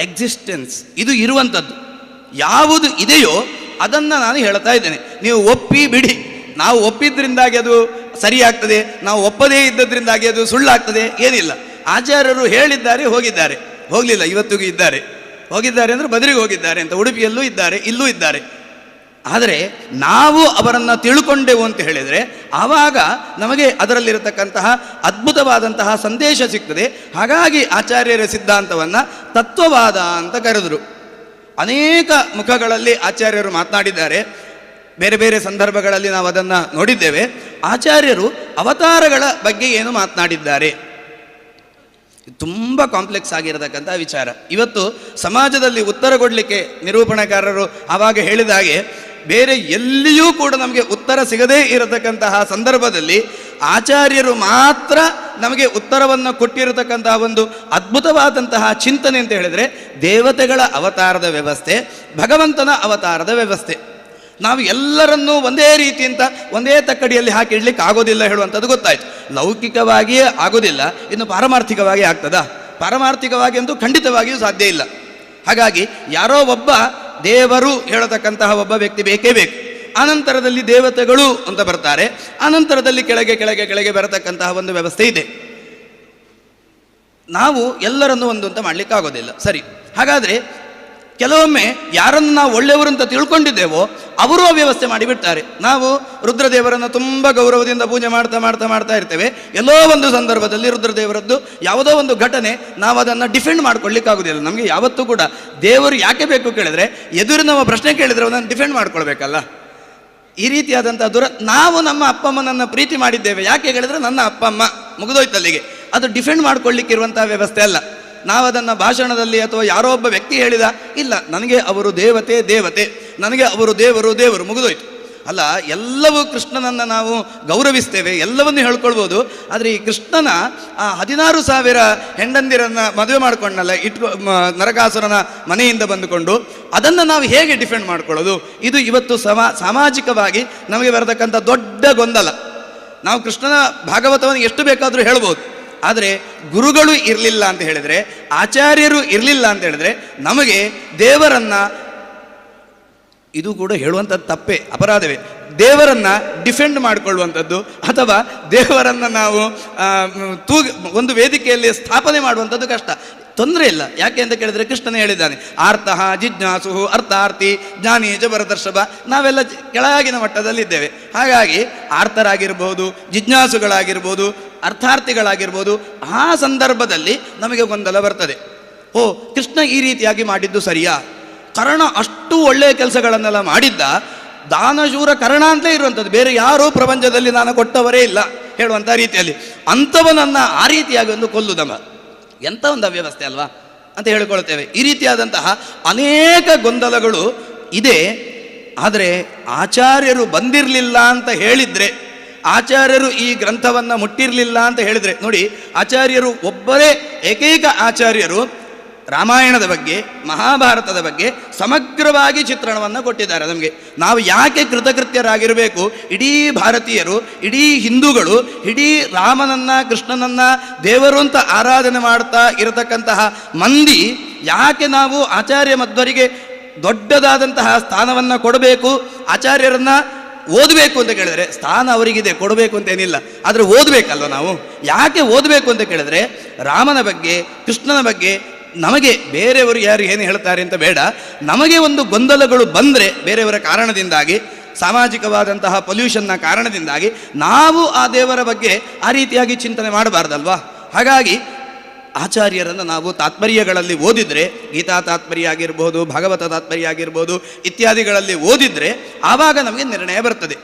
Speaker 3: ಎಕ್ಸಿಸ್ಟೆನ್ಸ್ ಇದು ಇರುವಂಥದ್ದು, ಯಾವುದು ಇದೆಯೋ ಅದನ್ನು ನಾನು ಹೇಳ್ತಾ ಇದ್ದೇನೆ. ನೀವು ಒಪ್ಪಿ ಬಿಡಿ. ನಾವು ಒಪ್ಪಿದ್ರಿಂದಾಗಿ ಅದು ಸರಿಯಾಗ್ತದೆ, ನಾವು ಒಪ್ಪದೇ ಇದ್ದದ್ರಿಂದಾಗಿ ಅದು ಸುಳ್ಳಾಗ್ತದೆ, ಏನಿಲ್ಲ. ಆಚಾರ್ಯರು ಹೇಳಿದ್ದಾರೆ, ಹೋಗಿದ್ದಾರೆ. ಹೋಗಲಿಲ್ಲ, ಇವತ್ತಿಗೂ ಇದ್ದಾರೆ. ಹೋಗಿದ್ದಾರೆ ಅಂದರೆ ಬದರಿಗೆ ಹೋಗಿದ್ದಾರೆ ಅಂತ. ಉಡುಪಿಯಲ್ಲೂ ಇದ್ದಾರೆ, ಇಲ್ಲೂ ಇದ್ದಾರೆ. ಆದರೆ ನಾವು ಅವರನ್ನು ತಿಳ್ಕೊಂಡೆವು ಅಂತ ಹೇಳಿದರೆ ಆವಾಗ ನಮಗೆ ಅದರಲ್ಲಿರತಕ್ಕಂತಹ ಅದ್ಭುತವಾದಂತಹ ಸಂದೇಶ ಸಿಗ್ತದೆ. ಹಾಗಾಗಿ ಆಚಾರ್ಯರ ಸಿದ್ಧಾಂತವನ್ನು ತತ್ವವಾದ ಅಂತ ಕರೆದರು. ಅನೇಕ ಮುಖಗಳಲ್ಲಿ ಆಚಾರ್ಯರು ಮಾತನಾಡಿದ್ದಾರೆ. ಬೇರೆ ಬೇರೆ ಸಂದರ್ಭಗಳಲ್ಲಿ ನಾವು ಅದನ್ನು ನೋಡಿದ್ದೇವೆ. ಆಚಾರ್ಯರು ಅವತಾರಗಳ ಬಗ್ಗೆ ಏನು ಮಾತನಾಡಿದ್ದಾರೆ, ತುಂಬ ಕಾಂಪ್ಲೆಕ್ಸ್ ಆಗಿರತಕ್ಕಂಥ ವಿಚಾರ. ಇವತ್ತು ಸಮಾಜದಲ್ಲಿ ಉತ್ತರ ಕೊಡಲಿಕ್ಕೆ ನಿರೂಪಣೆಕಾರರು ಆವಾಗ ಹೇಳಿದ ಹಾಗೆ ಬೇರೆ ಎಲ್ಲಿಯೂ ಕೂಡ ನಮಗೆ ಉತ್ತರ ಸಿಗದೇ ಇರತಕ್ಕಂತಹ ಸಂದರ್ಭದಲ್ಲಿ ಆಚಾರ್ಯರು ಮಾತ್ರ ನಮಗೆ ಉತ್ತರವನ್ನು ಕೊಟ್ಟಿರತಕ್ಕಂತಹ ಒಂದು ಅದ್ಭುತವಾದಂತಹ ಚಿಂತನೆ ಅಂತ ಹೇಳಿದರೆ, ದೇವತೆಗಳ ಅವತಾರದ ವ್ಯವಸ್ಥೆ, ಭಗವಂತನ ಅವತಾರದ ವ್ಯವಸ್ಥೆ. ನಾವು ಎಲ್ಲರನ್ನೂ ಒಂದೇ ರೀತಿಯಿಂದ ಒಂದೇ ತಕ್ಕಡಿಯಲ್ಲಿ ಹಾಕಿ ಇಡ್ಲಿಕ್ಕೆ ಆಗೋದಿಲ್ಲ ಹೇಳುವಂಥದ್ದು ಗೊತ್ತಾಯ್ತು. ಲೌಕಿಕವಾಗಿಯೇ ಆಗೋದಿಲ್ಲ, ಇನ್ನು ಪಾರಮಾರ್ಥಿಕವಾಗಿ ಆಗ್ತದಾ? ಪಾರಮಾರ್ಥಿಕವಾಗಿ ಅಂತೂ ಖಂಡಿತವಾಗಿಯೂ ಸಾಧ್ಯ ಇಲ್ಲ. ಹಾಗಾಗಿ ಯಾರೋ ಒಬ್ಬ ದೇವರು ಹೇಳತಕ್ಕಂತಹ ಒಬ್ಬ ವ್ಯಕ್ತಿ ಬೇಕೇ ಬೇಕು. ಅನಂತರದಲ್ಲಿ ದೇವತೆಗಳು ಅಂತ ಬರ್ತಾರೆ. ಅನಂತರದಲ್ಲಿ ಕೆಳಗೆ ಕೆಳಗೆ ಕೆಳಗೆ ಬರತಕ್ಕಂತಹ ಒಂದು ವ್ಯವಸ್ಥೆ ಇದೆ. ನಾವು ಎಲ್ಲರನ್ನೂ ಒಂದು ಅಂತ ಮಾಡಲಿಕ್ಕಾಗೋದಿಲ್ಲ. ಸರಿ, ಹಾಗಾದರೆ ಕೆಲವೊಮ್ಮೆ ಯಾರನ್ನು ನಾವು ಒಳ್ಳೆಯವರು ಅಂತ ತಿಳ್ಕೊಂಡಿದ್ದೇವೋ ಅವರು ವ್ಯವಸ್ಥೆ ಮಾಡಿಬಿಡ್ತಾರೆ. ನಾವು ರುದ್ರದೇವರನ್ನು ತುಂಬ ಗೌರವದಿಂದ ಪೂಜೆ ಮಾಡ್ತಾ ಮಾಡ್ತಾ ಮಾಡ್ತಾ ಇರ್ತೇವೆ. ಎಲ್ಲೋ ಒಂದು ಸಂದರ್ಭದಲ್ಲಿ ರುದ್ರದೇವರದ್ದು ಯಾವುದೋ ಒಂದು ಘಟನೆ, ನಾವು ಅದನ್ನು ಡಿಫೆಂಡ್ ಮಾಡ್ಕೊಳ್ಳಿಕ್ಕಾಗೋದಿಲ್ಲ. ನಮಗೆ ಯಾವತ್ತೂ ಕೂಡ ದೇವರು ಯಾಕೆ ಬೇಕು ಕೇಳಿದ್ರೆ, ಎದುರಿನವ ಪ್ರಶ್ನೆ ಕೇಳಿದರೆ ಅವನನ್ನು ಡಿಫೆಂಡ್ ಮಾಡ್ಕೊಳ್ಬೇಕಲ್ಲ. ಈ ರೀತಿಯಾದಂಥ ನಾವು ನಮ್ಮ ಅಪ್ಪ ಅಮ್ಮನನ್ನು ಪ್ರೀತಿ ಮಾಡಿದ್ದೇವೆ. ಯಾಕೆ ಹೇಳಿದ್ರೆ ನನ್ನ ಅಪ್ಪ ಅಮ್ಮ, ಮುಗಿದೋಯ್ತಲ್ಲಿಗೆ. ಅದು ಡಿಫೆಂಡ್ ಮಾಡ್ಕೊಳ್ಳಿಕ್ಕಿರುವಂಥ ವ್ಯವಸ್ಥೆ ಅಲ್ಲ. ನಾವು ಅದನ್ನು ಭಾಷಣದಲ್ಲಿ ಅಥವಾ ಯಾರೋ ಒಬ್ಬ ವ್ಯಕ್ತಿ ಹೇಳಿದ, ಇಲ್ಲ ನನಗೆ ಅವರು ದೇವತೆ ದೇವತೆ, ನನಗೆ ಅವರು ದೇವರು ದೇವರು, ಮುಗಿದೋಯ್ತು. ಅಲ್ಲ, ಎಲ್ಲವೂ ಕೃಷ್ಣನನ್ನು ನಾವು ಗೌರವಿಸ್ತೇವೆ, ಎಲ್ಲವನ್ನೂ ಹೇಳ್ಕೊಳ್ಬೋದು. ಆದರೆ ಈ ಕೃಷ್ಣನ ಆ 16,000 ಹೆಂಡಂದಿರನ್ನು ಮದುವೆ ಮಾಡ್ಕೊಂಡಲ್ಲ, ನರಕಾಸುರನ ಮನೆಯಿಂದ ಬಂದುಕೊಂಡು ಅದನ್ನು ನಾವು ಹೇಗೆ ಡಿಫೆಂಡ್ ಮಾಡ್ಕೊಳ್ಳೋದು? ಇದು ಇವತ್ತು ಸಾಮಾಜಿಕವಾಗಿ ನಮಗೆ ಬರತಕ್ಕಂಥ ದೊಡ್ಡ ಗೊಂದಲ. ನಾವು ಕೃಷ್ಣನ ಭಾಗವತವನ್ನು ಎಷ್ಟು ಬೇಕಾದರೂ ಹೇಳ್ಬೋದು. ಆದರೆ ಗುರುಗಳು ಇರಲಿಲ್ಲ ಅಂತ ಹೇಳಿದರೆ, ಆಚಾರ್ಯರು ಇರಲಿಲ್ಲ ಅಂತ ಹೇಳಿದರೆ ನಮಗೆ ದೇವರನ್ನು, ಇದು ಕೂಡ ಹೇಳುವಂಥದ್ದು ತಪ್ಪೇ, ಅಪರಾಧವೇ, ದೇವರನ್ನು ಡಿಫೆಂಡ್ ಮಾಡಿಕೊಳ್ಳುವಂಥದ್ದು ಅಥವಾ ದೇವರನ್ನು ನಾವು ಒಂದು ವೇದಿಕೆಯಲ್ಲಿ ಸ್ಥಾಪನೆ ಮಾಡುವಂಥದ್ದು ಕಷ್ಟ. ತೊಂದರೆ ಇಲ್ಲ. ಯಾಕೆ ಅಂತ ಕೇಳಿದರೆ ಕೃಷ್ಣನೇ ಹೇಳಿದ್ದಾನೆ, ಆರ್ತಃ ಜಿಜ್ಞಾಸು ಅರ್ಥಾರ್ಥಿ ಜ್ಞಾನಿ ಜಬರದರ್ಶಭ. ನಾವೆಲ್ಲ ಕೆಳಗಿನ ಮಟ್ಟದಲ್ಲಿದ್ದೇವೆ. ಹಾಗಾಗಿ ಆರ್ತರಾಗಿರ್ಬೋದು, ಜಿಜ್ಞಾಸುಗಳಾಗಿರ್ಬೋದು, ಅರ್ಥಾರ್ಥಿಗಳಾಗಿರ್ಬೋದು, ಆ ಸಂದರ್ಭದಲ್ಲಿ ನಮಗೆ ಗೊಂದಲ ಬರ್ತದೆ. ಓ, ಕೃಷ್ಣ ಈ ರೀತಿಯಾಗಿ ಮಾಡಿದ್ದು ಸರಿಯಾ? ಕರ್ಣ ಅಷ್ಟು ಒಳ್ಳೆಯ ಕೆಲಸಗಳನ್ನೆಲ್ಲ ಮಾಡಿದ್ದ, ದಾನಶೂರ ಕರ್ಣ ಅಂತಲೇ ಇರುವಂಥದ್ದು, ಬೇರೆ ಯಾರೂ ಪ್ರಪಂಚದಲ್ಲಿ ನಾನು ಕೊಟ್ಟವರೇ ಇಲ್ಲ ಹೇಳುವಂಥ ರೀತಿಯಲ್ಲಿ ಅಂಥವನನ್ನು ಆ ರೀತಿಯಾಗಿ ಒಂದು ಕೊಲ್ಲುದಮ್ಮ, ಎಂಥ ಒಂದು ಅವ್ಯವಸ್ಥೆ ಅಲ್ವಾ ಅಂತ ಹೇಳಿಕೊಳ್ತೇವೆ. ಈ ರೀತಿಯಾದಂತಹ ಅನೇಕ ಗೊಂದಲಗಳು ಇದೆ. ಆದರೆ ಆಚಾರ್ಯರು ಬಂದಿರಲಿಲ್ಲ ಅಂತ ಹೇಳಿದರೆ, ಆಚಾರ್ಯರು ಈ ಗ್ರಂಥವನ್ನು ಮುಟ್ಟಿರಲಿಲ್ಲ ಅಂತ ಹೇಳಿದರೆ, ನೋಡಿ, ಆಚಾರ್ಯರು ಒಬ್ಬರೇ ಏಕೈಕ ಆಚಾರ್ಯರು ರಾಮಾಯಣದ ಬಗ್ಗೆ, ಮಹಾಭಾರತದ ಬಗ್ಗೆ ಸಮಗ್ರವಾಗಿ ಚಿತ್ರಣವನ್ನು ಕೊಟ್ಟಿದ್ದಾರೆ ನಮಗೆ. ನಾವು ಯಾಕೆ ಕೃತಕೃತ್ಯರಾಗಿರಬೇಕು? ಇಡೀ ಭಾರತೀಯರು, ಇಡೀ ಹಿಂದೂಗಳು, ಇಡೀ ರಾಮನನ್ನು ಕೃಷ್ಣನನ್ನು ದೇವರು ಅಂತ ಆರಾಧನೆ ಮಾಡ್ತಾ ಇರತಕ್ಕಂತಹ ಮಂದಿ ಯಾಕೆ ನಾವು ಆಚಾರ್ಯ ಮಧ್ವರಿಗೆ ದೊಡ್ಡದಾದಂತಹ ಸ್ಥಾನವನ್ನು ಕೊಡಬೇಕು, ಆಚಾರ್ಯರನ್ನು ಓದಬೇಕು ಅಂತ ಕೇಳಿದ್ರೆ ಸ್ಥಾನ ಅವರಿಗಿದೆ, ಕೊಡಬೇಕು ಅಂತ ಏನಿಲ್ಲ, ಆದರೆ ಓದಬೇಕಲ್ವ ನಾವು. ಯಾಕೆ ಓದಬೇಕು ಅಂತ ಕೇಳಿದ್ರೆ ರಾಮನ ಬಗ್ಗೆ, ಕೃಷ್ಣನ ಬಗ್ಗೆ ನಮಗೆ ಬೇರೆಯವರು ಯಾರು ಏನು ಹೇಳ್ತಾರೆ ಅಂತ ಬೇಡ, ನಮಗೆ ಒಂದು ಗೊಂದಲಗಳು ಬಂದರೆ ಬೇರೆಯವರ ಕಾರಣದಿಂದಾಗಿ, ಸಾಮಾಜಿಕವಾದಂತಹ ಪೊಲ್ಯೂಷನ್ನ ಕಾರಣದಿಂದಾಗಿ ನಾವು ಆ ದೇವರ ಬಗ್ಗೆ ಆ ರೀತಿಯಾಗಿ ಚಿಂತನೆ ಮಾಡಬಾರ್ದಲ್ವಾ. ಹಾಗಾಗಿ ಆಚಾರ್ಯರನ್ನು ನಾವು ತಾತ್ಪರ್ಯಗಳಲ್ಲಿ ಓದಿದರೆ, ಗೀತಾ ತಾತ್ಪರ್ಯ ಆಗಿರ್ಬೋದು, ಭಾಗವತ ತಾತ್ಪರ್ಯ ಆಗಿರ್ಬೋದು ಇತ್ಯಾದಿಗಳಲ್ಲಿ ಓದಿದರೆ ಆವಾಗ ನಮಗೆ ನಿರ್ಣಯ ಬರ್ತದೆ.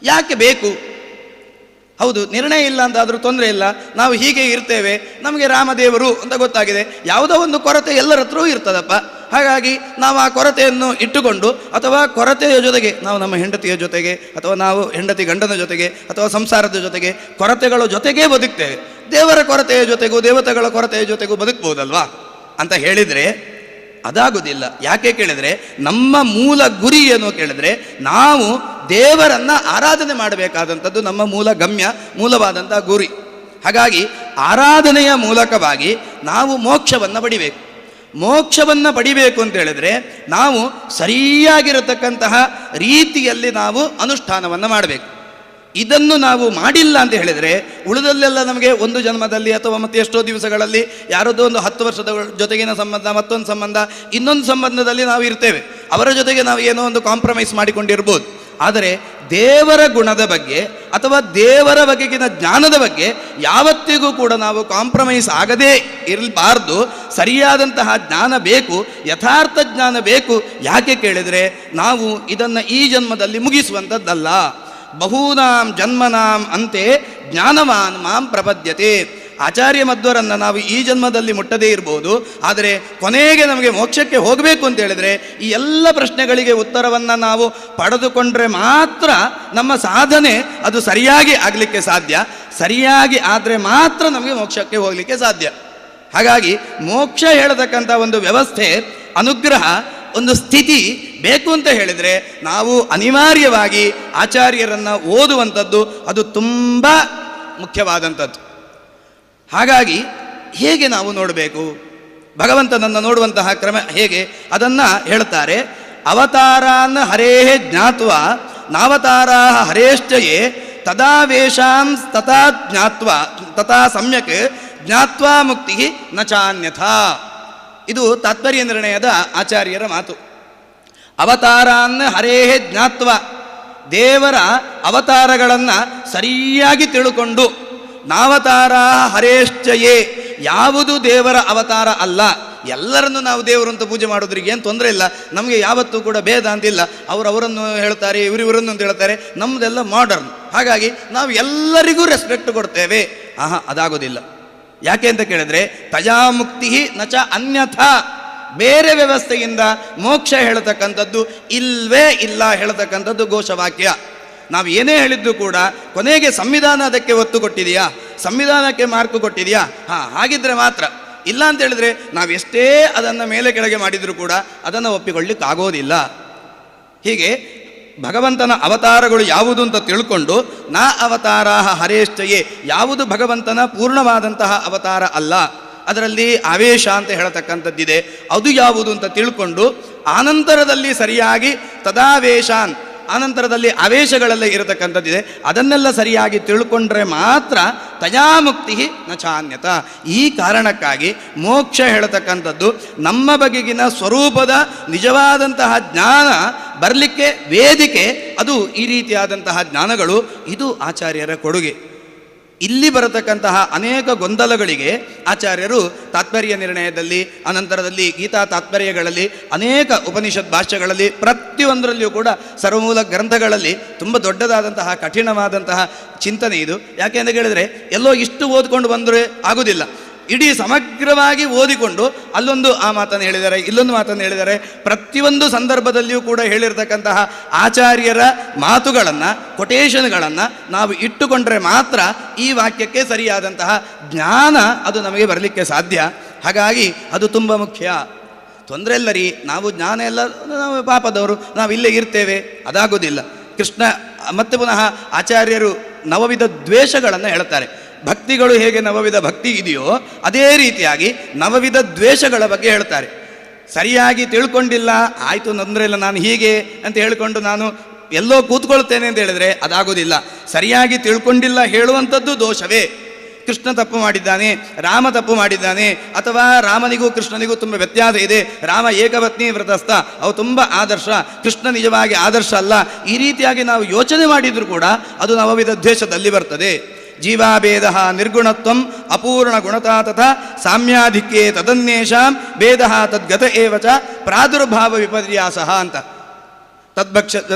Speaker 3: ಯಾಕೆ ಬೇಕು? ಹೌದು, ನಿರ್ಣಯ ಇಲ್ಲ ಅಂತಾದರೂ ತೊಂದರೆ ಇಲ್ಲ, ನಾವು ಹೀಗೆ ಇರ್ತೇವೆ, ನಮಗೆ ರಾಮದೇವರು ಅಂತ ಗೊತ್ತಾಗಿದೆ, ಯಾವುದೋ ಒಂದು ಕೊರತೆ ಎಲ್ಲರ ಹತ್ರವೂ ಇರ್ತದಪ್ಪ. ಹಾಗಾಗಿ ನಾವು ಆ ಕೊರತೆಯನ್ನು ಇಟ್ಟುಕೊಂಡು, ಅಥವಾ ಕೊರತೆಯ ಜೊತೆಗೆ ನಾವು ನಮ್ಮ ಹೆಂಡತಿಯ ಜೊತೆಗೆ, ಅಥವಾ ನಾವು ಹೆಂಡತಿ ಗಂಡನ ಜೊತೆಗೆ, ಅಥವಾ ಸಂಸಾರದ ಜೊತೆಗೆ ಕೊರತೆಗಳ ಜೊತೆಗೇ ಬದುಕ್ತೇವೆ. ದೇವರ ಕೊರತೆಯ ಜೊತೆಗೂ ದೇವತೆಗಳ ಕೊರತೆಯ ಜೊತೆಗೂ ಬದುಕ್ಬೋದಲ್ವಾ ಅಂತ ಹೇಳಿದರೆ ಅದಾಗುವುದಿಲ್ಲ. ಯಾಕೆ ಕೇಳಿದರೆ ನಮ್ಮ ಮೂಲ ಗುರಿ ಏನು ಕೇಳಿದರೆ ನಾವು ದೇವರನ್ನು ಆರಾಧನೆ ಮಾಡಬೇಕಾದಂಥದ್ದು ನಮ್ಮ ಮೂಲ ಗಮ್ಯ, ಮೂಲವಾದಂಥ ಗುರಿ. ಹಾಗಾಗಿ ಆರಾಧನೆಯ ಮೂಲಕವಾಗಿ ನಾವು ಮೋಕ್ಷವನ್ನು ಪಡಿಬೇಕು. ಮೋಕ್ಷವನ್ನು ಪಡಿಬೇಕು ಅಂತ ಹೇಳಿದರೆ ನಾವು ಸರಿಯಾಗಿರತಕ್ಕಂತಹ ರೀತಿಯಲ್ಲಿ ನಾವು ಅನುಷ್ಠಾನವನ್ನು ಮಾಡಬೇಕು. ಇದನ್ನು ನಾವು ಮಾಡಿಲ್ಲ ಅಂತ ಹೇಳಿದರೆ ಉಳಿದಲ್ಲೆಲ್ಲ ನಮಗೆ ಒಂದು ಜನ್ಮದಲ್ಲಿ ಅಥವಾ ಮತ್ತೆ ಎಷ್ಟೋ ದಿವಸಗಳಲ್ಲಿ ಯಾರದೋ ಒಂದು 10 ವರ್ಷದ ಜೊತೆಗಿನ ಸಂಬಂಧ, ಮತ್ತೊಂದು ಸಂಬಂಧ, ಇನ್ನೊಂದು ಸಂಬಂಧದಲ್ಲಿ ನಾವು ಇರ್ತೇವೆ, ಅವರ ಜೊತೆಗೆ ನಾವು ಏನೋ ಒಂದು ಕಾಂಪ್ರಮೈಸ್ ಮಾಡಿಕೊಂಡಿರ್ಬೋದು. ಆದರೆ ದೇವರ ಗುಣದ ಬಗ್ಗೆ ಅಥವಾ ದೇವರ ಬಗೆಗಿನ ಜ್ಞಾನದ ಬಗ್ಗೆ ಯಾವತ್ತಿಗೂ ಕೂಡ ನಾವು ಕಾಂಪ್ರಮೈಸ್ ಆಗದೇ ಇರಬಾರ್ದು. ಸರಿಯಾದಂತಹ ಜ್ಞಾನ ಬೇಕು, ಯಥಾರ್ಥ ಜ್ಞಾನ ಬೇಕು. ಯಾಕೆ ಕೇಳಿದರೆ ನಾವು ಇದನ್ನು ಈ ಜನ್ಮದಲ್ಲಿ ಮುಗಿಸುವಂಥದ್ದಲ್ಲ. ಬಹೂನಾಂ ಜನ್ಮನಾಂ ಅಂತೆ ಜ್ಞಾನವಾನ್ ಮಾಂ ಪ್ರಪದ್ಯತೆ. ಆಚಾರ್ಯ ಮಧ್ವರನ್ನು ನಾವು ಈ ಜನ್ಮದಲ್ಲಿ ಮುಟ್ಟದೇ ಇರ್ಬೋದು, ಆದರೆ ಕೊನೆಗೆ ನಮಗೆ ಮೋಕ್ಷಕ್ಕೆ ಹೋಗಬೇಕು ಅಂತ ಹೇಳಿದರೆ ಈ ಎಲ್ಲ ಪ್ರಶ್ನೆಗಳಿಗೆ ಉತ್ತರವನ್ನು ನಾವು ಪಡೆದುಕೊಂಡ್ರೆ ಮಾತ್ರ ನಮ್ಮ ಸಾಧನೆ ಅದು ಸರಿಯಾಗಿ ಆಗಲಿಕ್ಕೆ ಸಾಧ್ಯ. ಸರಿಯಾಗಿ ಆದರೆ ಮಾತ್ರ ನಮಗೆ ಮೋಕ್ಷಕ್ಕೆ ಹೋಗಲಿಕ್ಕೆ ಸಾಧ್ಯ. ಹಾಗಾಗಿ ಮೋಕ್ಷ ಹೇಳತಕ್ಕಂಥ ಒಂದು ವ್ಯವಸ್ಥೆ, ಅನುಗ್ರಹ, ಒಂದು ಸ್ಥಿತಿ ಬೇಕು ಅಂತ ಹೇಳಿದರೆ ನಾವು ಅನಿವಾರ್ಯವಾಗಿ ಆಚಾರ್ಯರನ್ನು ಓದುವಂಥದ್ದು ಅದು ತುಂಬ ಮುಖ್ಯವಾದಂಥದ್ದು. ಹಾಗಾಗಿ ಹೇಗೆ ನಾವು ನೋಡಬೇಕು, ಭಗವಂತನನ್ನು ನೋಡುವಂತಹ ಕ್ರಮ ಹೇಗೆ ಅದನ್ನು ಹೇಳ್ತಾರೆ. ಅವತಾರಾನ್ ಹರೇಃ ಜ್ಞಾತ್ವಾ ನಾವತಾರಾ ಹರೇಶ್ಚಯೇ ತದಾ ವೇಷಾಂ ತಥಾ ಜ್ಞಾತ್ವಾ ತಥಾ ಸಮ್ಯಕ್ ಜ್ಞಾತ್ವಾ ಮುಕ್ತಿ ನ ಚಾನ್ಯಥಾ. ಇದು ತಾತ್ಪರ್ಯ ನಿರ್ಣಯದ ಆಚಾರ್ಯರ ಮಾತು. ಅವತಾರಾನ್ ಹರೇಃ ಜ್ಞಾತ್ವ, ದೇವರ ಅವತಾರಗಳನ್ನು ಸರಿಯಾಗಿ ತಿಳ್ಕೊಂಡು, ನಾವತಾರ ಹರೇಶ್ಚಯೇ, ಯಾವುದು ದೇವರ ಅವತಾರ ಅಲ್ಲ. ಎಲ್ಲರನ್ನು ನಾವು ದೇವರು ಅಂತ ಪೂಜೆ ಮಾಡೋದ್ರಿಗೆ ಏನು ತೊಂದರೆ ಇಲ್ಲ, ನಮಗೆ ಯಾವತ್ತೂ ಕೂಡ ಭೇದ ಅಂತಿಲ್ಲ. ಅವರವರನ್ನು ಹೇಳ್ತಾರೆ, ಇವರಿವರನ್ನು ಅಂತ ಹೇಳ್ತಾರೆ, ನಮ್ಮದೆಲ್ಲ ಮಾಡರ್ನ್. ಹಾಗಾಗಿ ನಾವು ಎಲ್ಲರಿಗೂ ರೆಸ್ಪೆಕ್ಟ್ ಕೊಡ್ತೇವೆ. ಅದಾಗೋದಿಲ್ಲ. ಯಾಕೆ ಅಂತ ಕೇಳಿದ್ರೆ ತಯಾ ಮುಕ್ತಿ ನಚ ಅನ್ಯಥಾ, ಬೇರೆ ವ್ಯವಸ್ಥೆಯಿಂದ ಮೋಕ್ಷ ಹೇಳತಕ್ಕಂಥದ್ದು ಇಲ್ವೇ ಇಲ್ಲ ಹೇಳತಕ್ಕಂಥದ್ದು ಘೋಷವಾಕ್ಯ. ನಾವು ಏನೇ ಹೇಳಿದ್ದು ಕೂಡ ಕೊನೆಗೆ ಸಂವಿಧಾನ ಅದಕ್ಕೆ ಒತ್ತು ಕೊಟ್ಟಿದೆಯಾ, ಸಂವಿಧಾನಕ್ಕೆ ಮಾರ್ಕು ಕೊಟ್ಟಿದೆಯಾ, ಹಾಗಿದ್ರೆ ಮಾತ್ರ. ಇಲ್ಲ ಅಂತ ಹೇಳಿದ್ರೆ ನಾವು ಎಷ್ಟೇ ಅದನ್ನು ಮೇಲೆ ಕೆಳಗೆ ಮಾಡಿದರೂ ಕೂಡ ಅದನ್ನು ಒಪ್ಪಿಕೊಳ್ಳಿಕ್ಕಾಗೋದಿಲ್ಲ. ಹೀಗೆ ಭಗವಂತನ ಅವತಾರಗಳು ಯಾವುದು ಅಂತ ತಿಳ್ಕೊಂಡು, ನಾ ಅವತಾರಾಹ ಹರೇಶ್ಚಯೇ, ಯಾವುದು ಭಗವಂತನ ಪೂರ್ಣವಾದಂತಹ ಅವತಾರ ಅಲ್ಲ, ಅದರಲ್ಲಿ ಆವೇಶ ಅಂತ ಹೇಳತಕ್ಕಂಥದ್ದಿದೆ, ಅದು ಯಾವುದು ಅಂತ ತಿಳ್ಕೊಂಡು ಆನಂತರದಲ್ಲಿ ಸರಿಯಾಗಿ ತದಾವೇಶಾನ್, ಆನಂತರದಲ್ಲಿ ಆವೇಶಗಳೆಲ್ಲ ಇರತಕ್ಕಂಥದ್ದಿದೆ, ಅದನ್ನೆಲ್ಲ ಸರಿಯಾಗಿ ತಿಳ್ಕೊಂಡ್ರೆ ಮಾತ್ರ ತಯಾಮುಕ್ತಿ ನ ಚಾನ್ಯತ. ಈ ಕಾರಣಕ್ಕಾಗಿ ಮೋಕ್ಷ ಹೇಳತಕ್ಕಂಥದ್ದು ನಮ್ಮ ಬಗೆಗಿನ ಸ್ವರೂಪದ ನಿಜವಾದಂತಹ ಜ್ಞಾನ ಬರಲಿಕ್ಕೆ ವೇದಿಕೆ, ಅದು ಈ ರೀತಿಯಾದಂತಹ ಜ್ಞಾನಗಳು. ಇದು ಆಚಾರ್ಯರ ಕೊಡುಗೆ. ಇಲ್ಲಿ ಬರತಕ್ಕಂತಹ ಅನೇಕ ಗೊಂದಲಗಳಿಗೆ ಆಚಾರ್ಯರು ತಾತ್ಪರ್ಯ ನಿರ್ಣಯದಲ್ಲಿ, ಅನಂತರದಲ್ಲಿ ಗೀತಾ ತಾತ್ಪರ್ಯಗಳಲ್ಲಿ, ಅನೇಕ ಉಪನಿಷತ್ ಭಾಷ್ಯಗಳಲ್ಲಿ, ಪ್ರತಿಯೊಂದರಲ್ಲಿಯೂ ಕೂಡ ಸರ್ವಮೂಲ ಗ್ರಂಥಗಳಲ್ಲಿ ತುಂಬ ದೊಡ್ಡದಾದಂತಹ ಕಠಿಣವಾದಂತಹ ಚಿಂತನೆ ಇದು. ಯಾಕೆ ಅಂತ ಕೇಳಿದರೆ ಎಲ್ಲೋ ಇಷ್ಟು ಓದ್ಕೊಂಡು ಬಂದರೆ ಆಗೋದಿಲ್ಲ. ಇಡೀ ಸಮಗ್ರವಾಗಿ ಓದಿಕೊಂಡು ಅಲ್ಲೊಂದು ಆ ಮಾತನ್ನು ಹೇಳಿದ್ದಾರೆ, ಇಲ್ಲೊಂದು ಮಾತನ್ನು ಹೇಳಿದ್ದಾರೆ, ಪ್ರತಿಯೊಂದು ಸಂದರ್ಭದಲ್ಲಿಯೂ ಕೂಡ ಹೇಳಿರ್ತಕ್ಕಂತಹ ಆಚಾರ್ಯರ ಮಾತುಗಳನ್ನು, ಕೊಟೇಶನ್ಗಳನ್ನು ನಾವು ಇಟ್ಟುಕೊಂಡ್ರೆ ಮಾತ್ರ ಈ ವಾಕ್ಯಕ್ಕೆ ಸರಿಯಾದಂತಹ ಜ್ಞಾನ ಅದು ನಮಗೆ ಬರಲಿಕ್ಕೆ ಸಾಧ್ಯ. ಹಾಗಾಗಿ ಅದು ತುಂಬ ಮುಖ್ಯ. ತೊಂದರೆ ಇಲ್ಲ ರೀ, ನಾವು ಜ್ಞಾನ ಎಲ್ಲ ನಾವು ಪಾಪದವರು, ನಾವು ಇಲ್ಲೇ ಇರ್ತೇವೆ, ಅದಾಗೋದಿಲ್ಲ. ಕೃಷ್ಣ ಮತ್ತೆ ಪುನಃ ಆಚಾರ್ಯರು ನವವಿಧ ದ್ವೇಷಗಳನ್ನು ಹೇಳ್ತಾರೆ. ಭಕ್ತಿಗಳು ಹೇಗೆ ನವವಿಧ ಭಕ್ತಿ ಇದೆಯೋ ಅದೇ ರೀತಿಯಾಗಿ ನವವಿಧ ದ್ವೇಷಗಳ ಬಗ್ಗೆ ಹೇಳ್ತಾರೆ. ಸರಿಯಾಗಿ ತಿಳ್ಕೊಂಡಿಲ್ಲ, ಆಯಿತು ತೊಂದರೆ ಇಲ್ಲ, ನಾನು ಹೀಗೆ ಅಂತ ಹೇಳಿಕೊಂಡು ನಾನು ಎಲ್ಲೋ ಕೂತ್ಕೊಳ್ತೇನೆ ಅಂತ ಹೇಳಿದ್ರೆ ಅದಾಗೋದಿಲ್ಲ. ಸರಿಯಾಗಿ ತಿಳ್ಕೊಂಡಿಲ್ಲ ಹೇಳುವಂಥದ್ದು ದೋಷವೇ. ಕೃಷ್ಣ ತಪ್ಪು ಮಾಡಿದ್ದಾನೆ, ರಾಮ ತಪ್ಪು ಮಾಡಿದ್ದಾನೆ, ಅಥವಾ ರಾಮನಿಗೂ ಕೃಷ್ಣನಿಗೂ ತುಂಬ ವ್ಯತ್ಯಾಸ ಇದೆ, ರಾಮ ಏಕಪತ್ನಿ ವ್ರತಸ್ಥ, ಅವು ತುಂಬ ಆದರ್ಶ, ಕೃಷ್ಣ ನಿಜವಾಗಿ ಆದರ್ಶ ಅಲ್ಲ, ಈ ರೀತಿಯಾಗಿ ನಾವು ಯೋಚನೆ ಮಾಡಿದರೂ ಕೂಡ ಅದು ನವವಿಧ ದ್ವೇಷದಲ್ಲಿ ಬರ್ತದೆ. ಜೀವಾಭೇದ ನಿರ್ಗುಣತ್ವಂ ಅಪೂರ್ಣ ಗುಣತಾ ತಥಾ ಸಾಮ್ಯಾಧಿಕ್ಯೇ ತದನ್ಯೇಷಾಂ ಭೇದ ತದ್ಗತ ಏವಚ ಪ್ರಾದುರ್ಭಾವ ವಿಪರ್ಯಾಸ ಅಂತ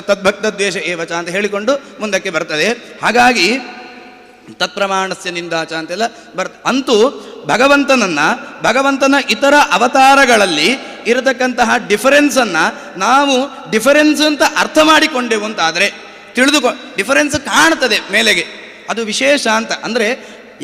Speaker 3: ತದ್ಭಕ್ತ ದ್ವೇಷ ಏವಚ ಅಂತ ಹೇಳಿಕೊಂಡು ಮುಂದಕ್ಕೆ ಬರ್ತದೆ. ಹಾಗಾಗಿ ತತ್ಪ್ರಮಾಣಸ್ಯ ನಿಂದಾಚ ಅಂತೆಲ್ಲ ಅಂತೂ ಭಗವಂತನ ಇತರ ಅವತಾರಗಳಲ್ಲಿ ಇರತಕ್ಕಂತಹ ಡಿಫರೆನ್ಸನ್ನು ನಾವು ಡಿಫರೆನ್ಸ್ ಅಂತ ಅರ್ಥ ಮಾಡಿಕೊಂಡೆವು ಅಂತಾದರೆ ಡಿಫರೆನ್ಸ್ ಕಾಣ್ತದೆ ಮೇಲೆಗೆ, ಅದು ವಿಶೇಷ ಅಂತ. ಅಂದರೆ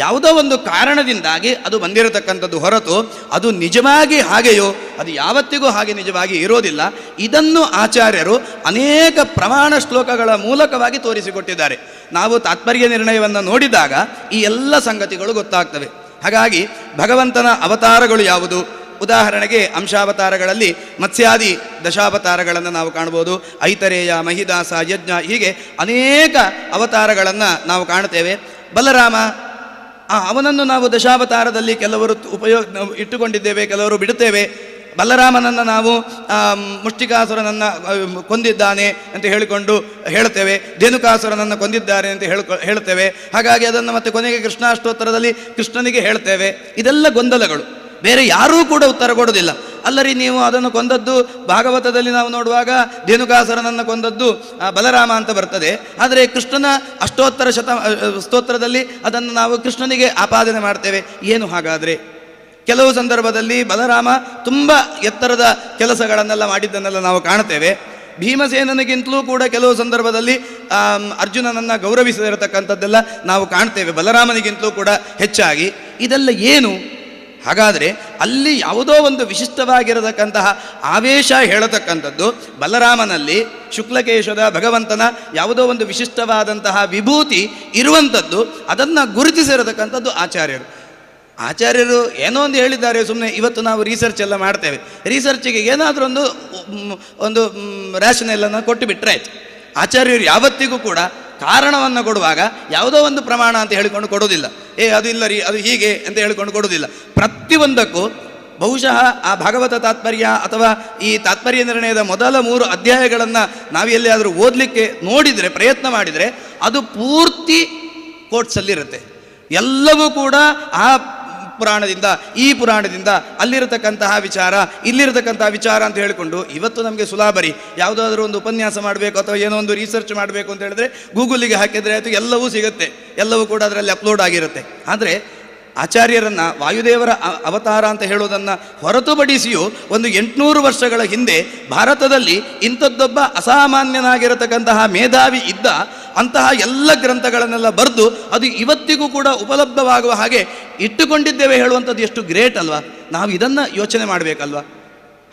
Speaker 3: ಯಾವುದೋ ಒಂದು ಕಾರಣದಿಂದಾಗಿ ಅದು ಬಂದಿರತಕ್ಕಂಥದ್ದು ಹೊರತು ಅದು ನಿಜವಾಗಿ ಹಾಗೆಯೋ, ಅದು ಯಾವತ್ತಿಗೂ ಹಾಗೆ ನಿಜವಾಗಿ ಇರೋದಿಲ್ಲ. ಇದನ್ನು ಆಚಾರ್ಯರು ಅನೇಕ ಪ್ರಮಾಣ ಶ್ಲೋಕಗಳ ಮೂಲಕವಾಗಿ ತೋರಿಸಿಕೊಟ್ಟಿದ್ದಾರೆ. ನಾವು ತಾತ್ಪರ್ಯ ನಿರ್ಣಯವನ್ನು ನೋಡಿದಾಗ ಈ ಎಲ್ಲ ಸಂಗತಿಗಳು ಗೊತ್ತಾಗ್ತವೆ. ಹಾಗಾಗಿ ಭಗವಂತನ ಅವತಾರಗಳು ಯಾವುದು? ಉದಾಹರಣೆಗೆ ಅಂಶಾವತಾರಗಳಲ್ಲಿ ಮತ್ಸ್ಯಾದಿ ದಶಾವತಾರಗಳನ್ನು ನಾವು ಕಾಣ್ಬೋದು. ಐತರೇಯ, ಮಹಿದಾಸ, ಯಜ್ಞ, ಹೀಗೆ ಅನೇಕ ಅವತಾರಗಳನ್ನು ನಾವು ಕಾಣ್ತೇವೆ. ಬಲರಾಮ, ಅವನನ್ನು ನಾವು ದಶಾವತಾರದಲ್ಲಿ ಕೆಲವರು ಇಟ್ಟುಕೊಂಡಿದ್ದೇವೆ, ಕೆಲವರು ಬಿಡುತ್ತೇವೆ. ಬಲರಾಮನನ್ನು ನಾವು ಮುಷ್ಟಿಕಾಸುರನನ್ನು ಕೊಂದಿದ್ದಾನೆ ಅಂತ ಹೇಳಿಕೊಂಡು ಹೇಳ್ತೇವೆ, ಧೇನುಕಾಸುರನನ್ನು ಕೊಂದಿದ್ದಾರೆ ಅಂತ ಹೇಳ್ತೇವೆ. ಹಾಗಾಗಿ ಅದನ್ನು ಮತ್ತೆ ಕೊನೆಗೆ ಕೃಷ್ಣಾಷ್ಟೋತ್ತರದಲ್ಲಿ ಕೃಷ್ಣನಿಗೆ ಹೇಳ್ತೇವೆ. ಇದೆಲ್ಲ ಗೊಂದಲಗಳು, ಬೇರೆ ಯಾರೂ ಕೂಡ ಉತ್ತರ ಕೊಡೋದಿಲ್ಲ. ಅಲ್ಲರಿ, ನೀವು ಅದನ್ನು ಕೊಂದದ್ದು ಭಾಗವತದಲ್ಲಿ ನಾವು ನೋಡುವಾಗ ಧೇನುಕಾಸುರನನ್ನು ಕೊಂದದ್ದು ಬಲರಾಮ ಅಂತ ಬರ್ತದೆ, ಆದರೆ ಕೃಷ್ಣನ ಅಷ್ಟೋತ್ತರ ಸ್ತೋತ್ರದಲ್ಲಿ ಅದನ್ನು ನಾವು ಕೃಷ್ಣನಿಗೆ ಆಪಾದನೆ ಮಾಡ್ತೇವೆ. ಏನು ಹಾಗಾದರೆ? ಕೆಲವು ಸಂದರ್ಭದಲ್ಲಿ ಬಲರಾಮ ತುಂಬ ಎತ್ತರದ ಕೆಲಸಗಳನ್ನೆಲ್ಲ ಮಾಡಿದ್ದನ್ನೆಲ್ಲ ನಾವು ಕಾಣ್ತೇವೆ. ಭೀಮಸೇನನಿಗಿಂತಲೂ ಕೂಡ ಕೆಲವು ಸಂದರ್ಭದಲ್ಲಿ ಅರ್ಜುನನನ್ನು ಗೌರವಿಸಿರತಕ್ಕಂಥದ್ದೆಲ್ಲ ನಾವು ಕಾಣ್ತೇವೆ, ಬಲರಾಮನಿಗಿಂತಲೂ ಕೂಡ ಹೆಚ್ಚಾಗಿ. ಇದೆಲ್ಲ ಏನು ಹಾಗಾದರೆ? ಅಲ್ಲಿ ಯಾವುದೋ ಒಂದು ವಿಶಿಷ್ಟವಾಗಿರತಕ್ಕಂತಹ ಆವೇಶ ಹೇಳತಕ್ಕಂಥದ್ದು ಬಲರಾಮನಲ್ಲಿ, ಶುಕ್ಲಕೇಶದ ಭಗವಂತನ ಯಾವುದೋ ಒಂದು ವಿಶಿಷ್ಟವಾದಂತಹ ವಿಭೂತಿ ಇರುವಂಥದ್ದು, ಅದನ್ನು ಗುರುತಿಸಿರತಕ್ಕಂಥದ್ದು ಆಚಾರ್ಯರು ಏನೋ ಒಂದು ಹೇಳಿದ್ದಾರೆ. ಸುಮ್ಮನೆ ಇವತ್ತು ನಾವು ರಿಸರ್ಚ್ ಎಲ್ಲ ಮಾಡ್ತೇವೆ, ರಿಸರ್ಚಿಗೆ ಏನಾದರೂ ಒಂದು ರ್ಯಾಷನಲ್ಲನ್ನು ಕೊಟ್ಟು ಬಿಟ್ಟರೆ ಆಯ್ತು. ಆಚಾರ್ಯರು ಯಾವತ್ತಿಗೂ ಕೂಡ ಕಾರಣವನ್ನು ಕೊಡುವಾಗ ಯಾವುದೋ ಒಂದು ಪ್ರಮಾಣ ಅಂತ ಹೇಳಿಕೊಂಡು ಕೊಡೋದಿಲ್ಲ. ಅದು ಇಲ್ಲ ರೀ, ಅದು ಹೀಗೆ ಅಂತ ಹೇಳಿಕೊಂಡು ಕೊಡೋದಿಲ್ಲ. ಪ್ರತಿಯೊಂದಕ್ಕೂ ಬಹುಶಃ ಆ ಭಾಗವತ ತಾತ್ಪರ್ಯ ಅಥವಾ ಈ ತಾತ್ಪರ್ಯ ನಿರ್ಣಯದ ಮೊದಲ 3 ಅಧ್ಯಾಯಗಳನ್ನು ನಾವು ಎಲ್ಲಿಯಾದರೂ ಓದಲಿಕ್ಕೆ ನೋಡಿದರೆ, ಪ್ರಯತ್ನ ಮಾಡಿದರೆ, ಅದು ಪೂರ್ತಿ ಕೋಟ್ಸಲ್ಲಿರುತ್ತೆ. ಎಲ್ಲವೂ ಕೂಡ ಆ ಪುರಾಣದಿಂದ, ಈ ಪುರಾಣದಿಂದ, ಅಲ್ಲಿರತಕ್ಕಂತಹ ವಿಚಾರ, ಇಲ್ಲಿರತಕ್ಕಂತಹ ವಿಚಾರ ಅಂತ ಹೇಳಿಕೊಂಡು ಇವತ್ತು ನಮಗೆ ಸುಲಭರಿ. ಯಾವುದಾದ್ರೂ ಒಂದು ಉಪನ್ಯಾಸ ಮಾಡಬೇಕು ಅಥವಾ ಏನೋ ಒಂದು ರಿಸರ್ಚ್ ಮಾಡಬೇಕು ಅಂತ ಹೇಳಿದ್ರೆ ಗೂಗಲಿಗೆ ಹಾಕಿದರೆ ಆಯಿತು, ಎಲ್ಲವೂ ಸಿಗುತ್ತೆ, ಎಲ್ಲವೂ ಕೂಡ ಅದರಲ್ಲಿ ಅಪ್ಲೋಡ್ ಆಗಿರುತ್ತೆ. ಆದರೆ ಆಚಾರ್ಯರನ್ನು ವಾಯುದೇವರ ಅವತಾರ ಅಂತ ಹೇಳೋದನ್ನು ಹೊರತುಪಡಿಸಿಯೂ ಒಂದು 800 ವರ್ಷಗಳ ಹಿಂದೆ ಭಾರತದಲ್ಲಿ ಇಂಥದ್ದೊಬ್ಬ ಅಸಾಮಾನ್ಯನಾಗಿರತಕ್ಕಂತಹ ಮೇಧಾವಿ ಇದ್ದ. ಅಂತಹ ಎಲ್ಲ ಗ್ರಂಥಗಳನ್ನೆಲ್ಲ ಬರೆದು ಅದು ಇವತ್ತಿಗೂ ಕೂಡ ಉಪಲಬ್ಧವಾಗುವ ಹಾಗೆ ಇಟ್ಟುಕೊಂಡಿದ್ದೇವೆ ಹೇಳುವಂಥದ್ದು ಎಷ್ಟು ಗ್ರೇಟ್ ಅಲ್ವಾ? ನಾವು ಇದನ್ನು ಯೋಚನೆ ಮಾಡಬೇಕಲ್ವ?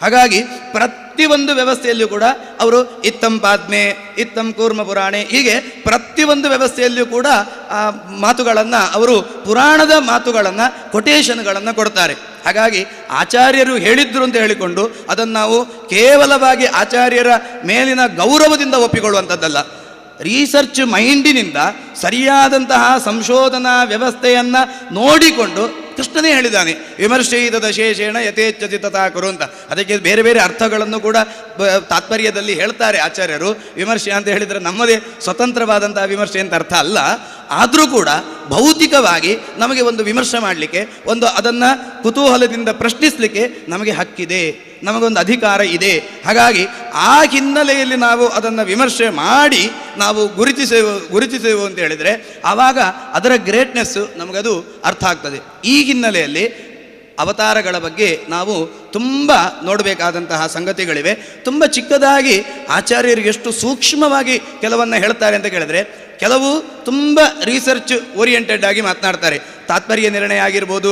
Speaker 3: ಹಾಗಾಗಿ ಪ್ರತಿಯೊಂದು ವ್ಯವಸ್ಥೆಯಲ್ಲಿಯೂ ಕೂಡ ಅವರು ಇತ್ತಂ ಪಾದ್ಮೆ, ಇತ್ತಂ ಕೂರ್ಮ ಪುರಾಣೆ, ಹೀಗೆ ಪ್ರತಿಯೊಂದು ವ್ಯವಸ್ಥೆಯಲ್ಲಿಯೂ ಕೂಡ ಆ ಮಾತುಗಳನ್ನು, ಅವರು ಪುರಾಣದ ಮಾತುಗಳನ್ನು, ಕೊಟೇಶನ್ಗಳನ್ನು ಕೊಡ್ತಾರೆ. ಹಾಗಾಗಿ ಆಚಾರ್ಯರು ಹೇಳಿದ್ರು ಅಂತ ಹೇಳಿಕೊಂಡು ಅದನ್ನು ನಾವು ಕೇವಲವಾಗಿ ಆಚಾರ್ಯರ ಮೇಲಿನ ಗೌರವದಿಂದ ಒಪ್ಪಿಕೊಳ್ಳುವಂಥದ್ದಲ್ಲ. ರಿಸರ್ಚ್ ಮೈಂಡಿನಿಂದ ಸರಿಯಾದಂತಹ ಸಂಶೋಧನಾ ವ್ಯವಸ್ಥೆಯನ್ನು ನೋಡಿಕೊಂಡು ಕೃಷ್ಣನೇ ಹೇಳಿದ್ದಾನೆ, ವಿಮರ್ಶೆಯಿದ ದಶೇಷೇಣ ಯಥೇಚ್ಛತಿ ತಥಾ ಕುರು ಅಂತ. ಅದಕ್ಕೆ ಬೇರೆ ಬೇರೆ ಅರ್ಥಗಳನ್ನು ಕೂಡ ತಾತ್ಪರ್ಯದಲ್ಲಿ ಹೇಳ್ತಾರೆ ಆಚಾರ್ಯರು. ವಿಮರ್ಶೆ ಅಂತ ಹೇಳಿದರೆ ನಮ್ಮದೇ ಸ್ವತಂತ್ರವಾದಂತಹ ವಿಮರ್ಶೆ ಅಂತ ಅರ್ಥ ಅಲ್ಲ. ಆದರೂ ಕೂಡ ಭೌತಿಕವಾಗಿ ನಮಗೆ ಒಂದು ವಿಮರ್ಶೆ ಮಾಡಲಿಕ್ಕೆ, ಒಂದು ಅದನ್ನು ಕುತೂಹಲದಿಂದ ಪ್ರಶ್ನಿಸಲಿಕ್ಕೆ ನಮಗೆ ಹಕ್ಕಿದೆ, ನಮಗೊಂದು ಅಧಿಕಾರ ಇದೆ. ಹಾಗಾಗಿ ಆ ಹಿನ್ನೆಲೆಯಲ್ಲಿ ನಾವು ಅದನ್ನು ವಿಮರ್ಶೆ ಮಾಡಿ ನಾವು ಗುರುತಿಸೇವು ಅಂತ ಹೇಳಿದರೆ ಆವಾಗ ಅದರ ಗ್ರೇಟ್ನೆಸ್ಸು ನಮಗದು ಅರ್ಥ ಆಗ್ತದೆ. ಈ ಹಿನ್ನೆಲೆಯಲ್ಲಿ ಅವತಾರಗಳ ಬಗ್ಗೆ ನಾವು ತುಂಬ ನೋಡಬೇಕಾದಂತಹ ಸಂಗತಿಗಳಿವೆ. ತುಂಬ ಚಿಕ್ಕದಾಗಿ ಆಚಾರ್ಯರು ಎಷ್ಟು ಸೂಕ್ಷ್ಮವಾಗಿ ಕೆಲವನ್ನು ಹೇಳ್ತಾರೆ ಅಂತ ಕೇಳಿದ್ರೆ, ಕೆಲವು ತುಂಬ ರಿಸರ್ಚ್ ಓರಿಯೆಂಟೆಡ್ ಆಗಿ ಮಾತನಾಡ್ತಾರೆ. ತಾತ್ಪರ್ಯ ನಿರ್ಣಯ ಆಗಿರ್ಬೋದು,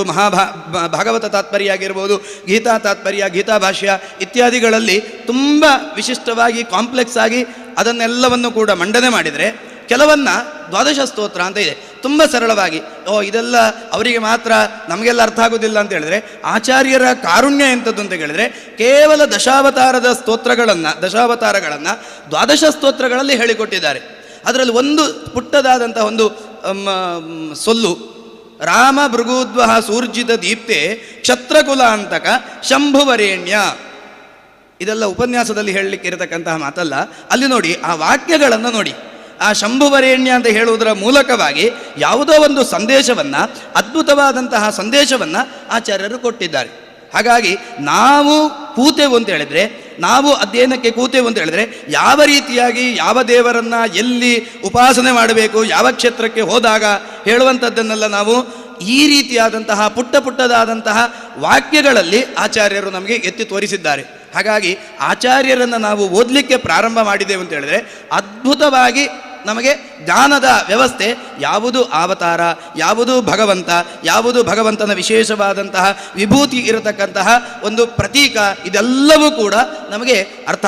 Speaker 3: ಭಾಗವತ ತಾತ್ಪರ್ಯ ಆಗಿರ್ಬೋದು, ಗೀತಾ ತಾತ್ಪರ್ಯ, ಗೀತಾ ಭಾಷ್ಯ ಇತ್ಯಾದಿಗಳಲ್ಲಿ ತುಂಬ ವಿಶಿಷ್ಟವಾಗಿ ಕಾಂಪ್ಲೆಕ್ಸ್ ಆಗಿ ಅದನ್ನೆಲ್ಲವನ್ನು ಕೂಡ ಮಂಡನೆ ಮಾಡಿದರೆ, ಕೆಲವನ್ನ ದ್ವಾದಶ ಸ್ತೋತ್ರ ಅಂತ ಇದೆ, ತುಂಬ ಸರಳವಾಗಿ, ಇದೆಲ್ಲ ಅವರಿಗೆ ಮಾತ್ರ, ನಮಗೆಲ್ಲ ಅರ್ಥ ಆಗೋದಿಲ್ಲ ಅಂತ ಹೇಳಿದ್ರೆ, ಆಚಾರ್ಯರ ಕಾರುಣ್ಯ ಎಂಥದ್ದು ಅಂತ ಹೇಳಿದ್ರೆ, ಕೇವಲ ದಶಾವತಾರಗಳನ್ನು 12 ಸ್ತೋತ್ರಗಳಲ್ಲಿ ಹೇಳಿಕೊಟ್ಟಿದ್ದಾರೆ. ಅದರಲ್ಲಿ ಒಂದು ಪುಟ್ಟದಾದಂಥ ಒಂದು ಸೊಲ್ಲು, ರಾಮ ಭೃಗುದ್ವಹ ಸೂರ್ಜಿತ ದೀಪ್ತೆ ಕ್ಷತ್ರಕುಲಾಂತಕ ಶಂಭುವರೇಣ್ಯ. ಇದೆಲ್ಲ ಉಪನ್ಯಾಸದಲ್ಲಿ ಹೇಳಲಿಕ್ಕೆ ಇರತಕ್ಕಂತಹ ಮಾತಲ್ಲ. ಅಲ್ಲಿ ನೋಡಿ, ಆ ವಾಕ್ಯಗಳನ್ನು ನೋಡಿ. ಆ ಶಂಭುವರೇಣ್ಯ ಅಂತ ಹೇಳುವುದರ ಮೂಲಕವಾಗಿ ಯಾವುದೋ ಒಂದು ಸಂದೇಶವನ್ನು, ಅದ್ಭುತವಾದಂತಹ ಸಂದೇಶವನ್ನು ಆಚಾರ್ಯರು ಕೊಟ್ಟಿದ್ದಾರೆ. ಹಾಗಾಗಿ ನಾವು ಕೂತೆವು ಅಂತ ಹೇಳಿದರೆ, ನಾವು ಅಧ್ಯಯನಕ್ಕೆ ಕೂತೆವು ಅಂತ ಹೇಳಿದರೆ, ಯಾವ ರೀತಿಯಾಗಿ ಯಾವ ದೇವರನ್ನು ಎಲ್ಲಿ ಉಪಾಸನೆ ಮಾಡಬೇಕು, ಯಾವ ಕ್ಷೇತ್ರಕ್ಕೆ ಹೋದಾಗ ಹೇಳುವಂಥದ್ದನ್ನೆಲ್ಲ ನಾವು ಈ ರೀತಿಯಾದಂತಹ ಪುಟ್ಟದಾದಂತಹ ವಾಕ್ಯಗಳಲ್ಲಿ ಆಚಾರ್ಯರು ನಮಗೆ ಎತ್ತಿ ತೋರಿಸಿದ್ದಾರೆ. ಹಾಗಾಗಿ ಆಚಾರ್ಯರನ್ನು ನಾವು ಓದಲಿಕ್ಕೆ ಪ್ರಾರಂಭ ಮಾಡಿದೆವು ಅಂತ ಹೇಳಿದರೆ, ಅದ್ಭುತವಾಗಿ ನಮಗೆ ಜ್ಞಾನದ ವ್ಯವಸ್ಥೆ, ಯಾವುದು ಅವತಾರ, ಯಾವುದು ಭಗವಂತ, ಯಾವುದು ಭಗವಂತನ ವಿಶೇಷವಾದಂತಹ ವಿಭೂತಿ ಇರತಕ್ಕಂತಹ ಒಂದು ಪ್ರತೀಕ, ಇದೆಲ್ಲವೂ ಕೂಡ ನಮಗೆ ಅರ್ಥ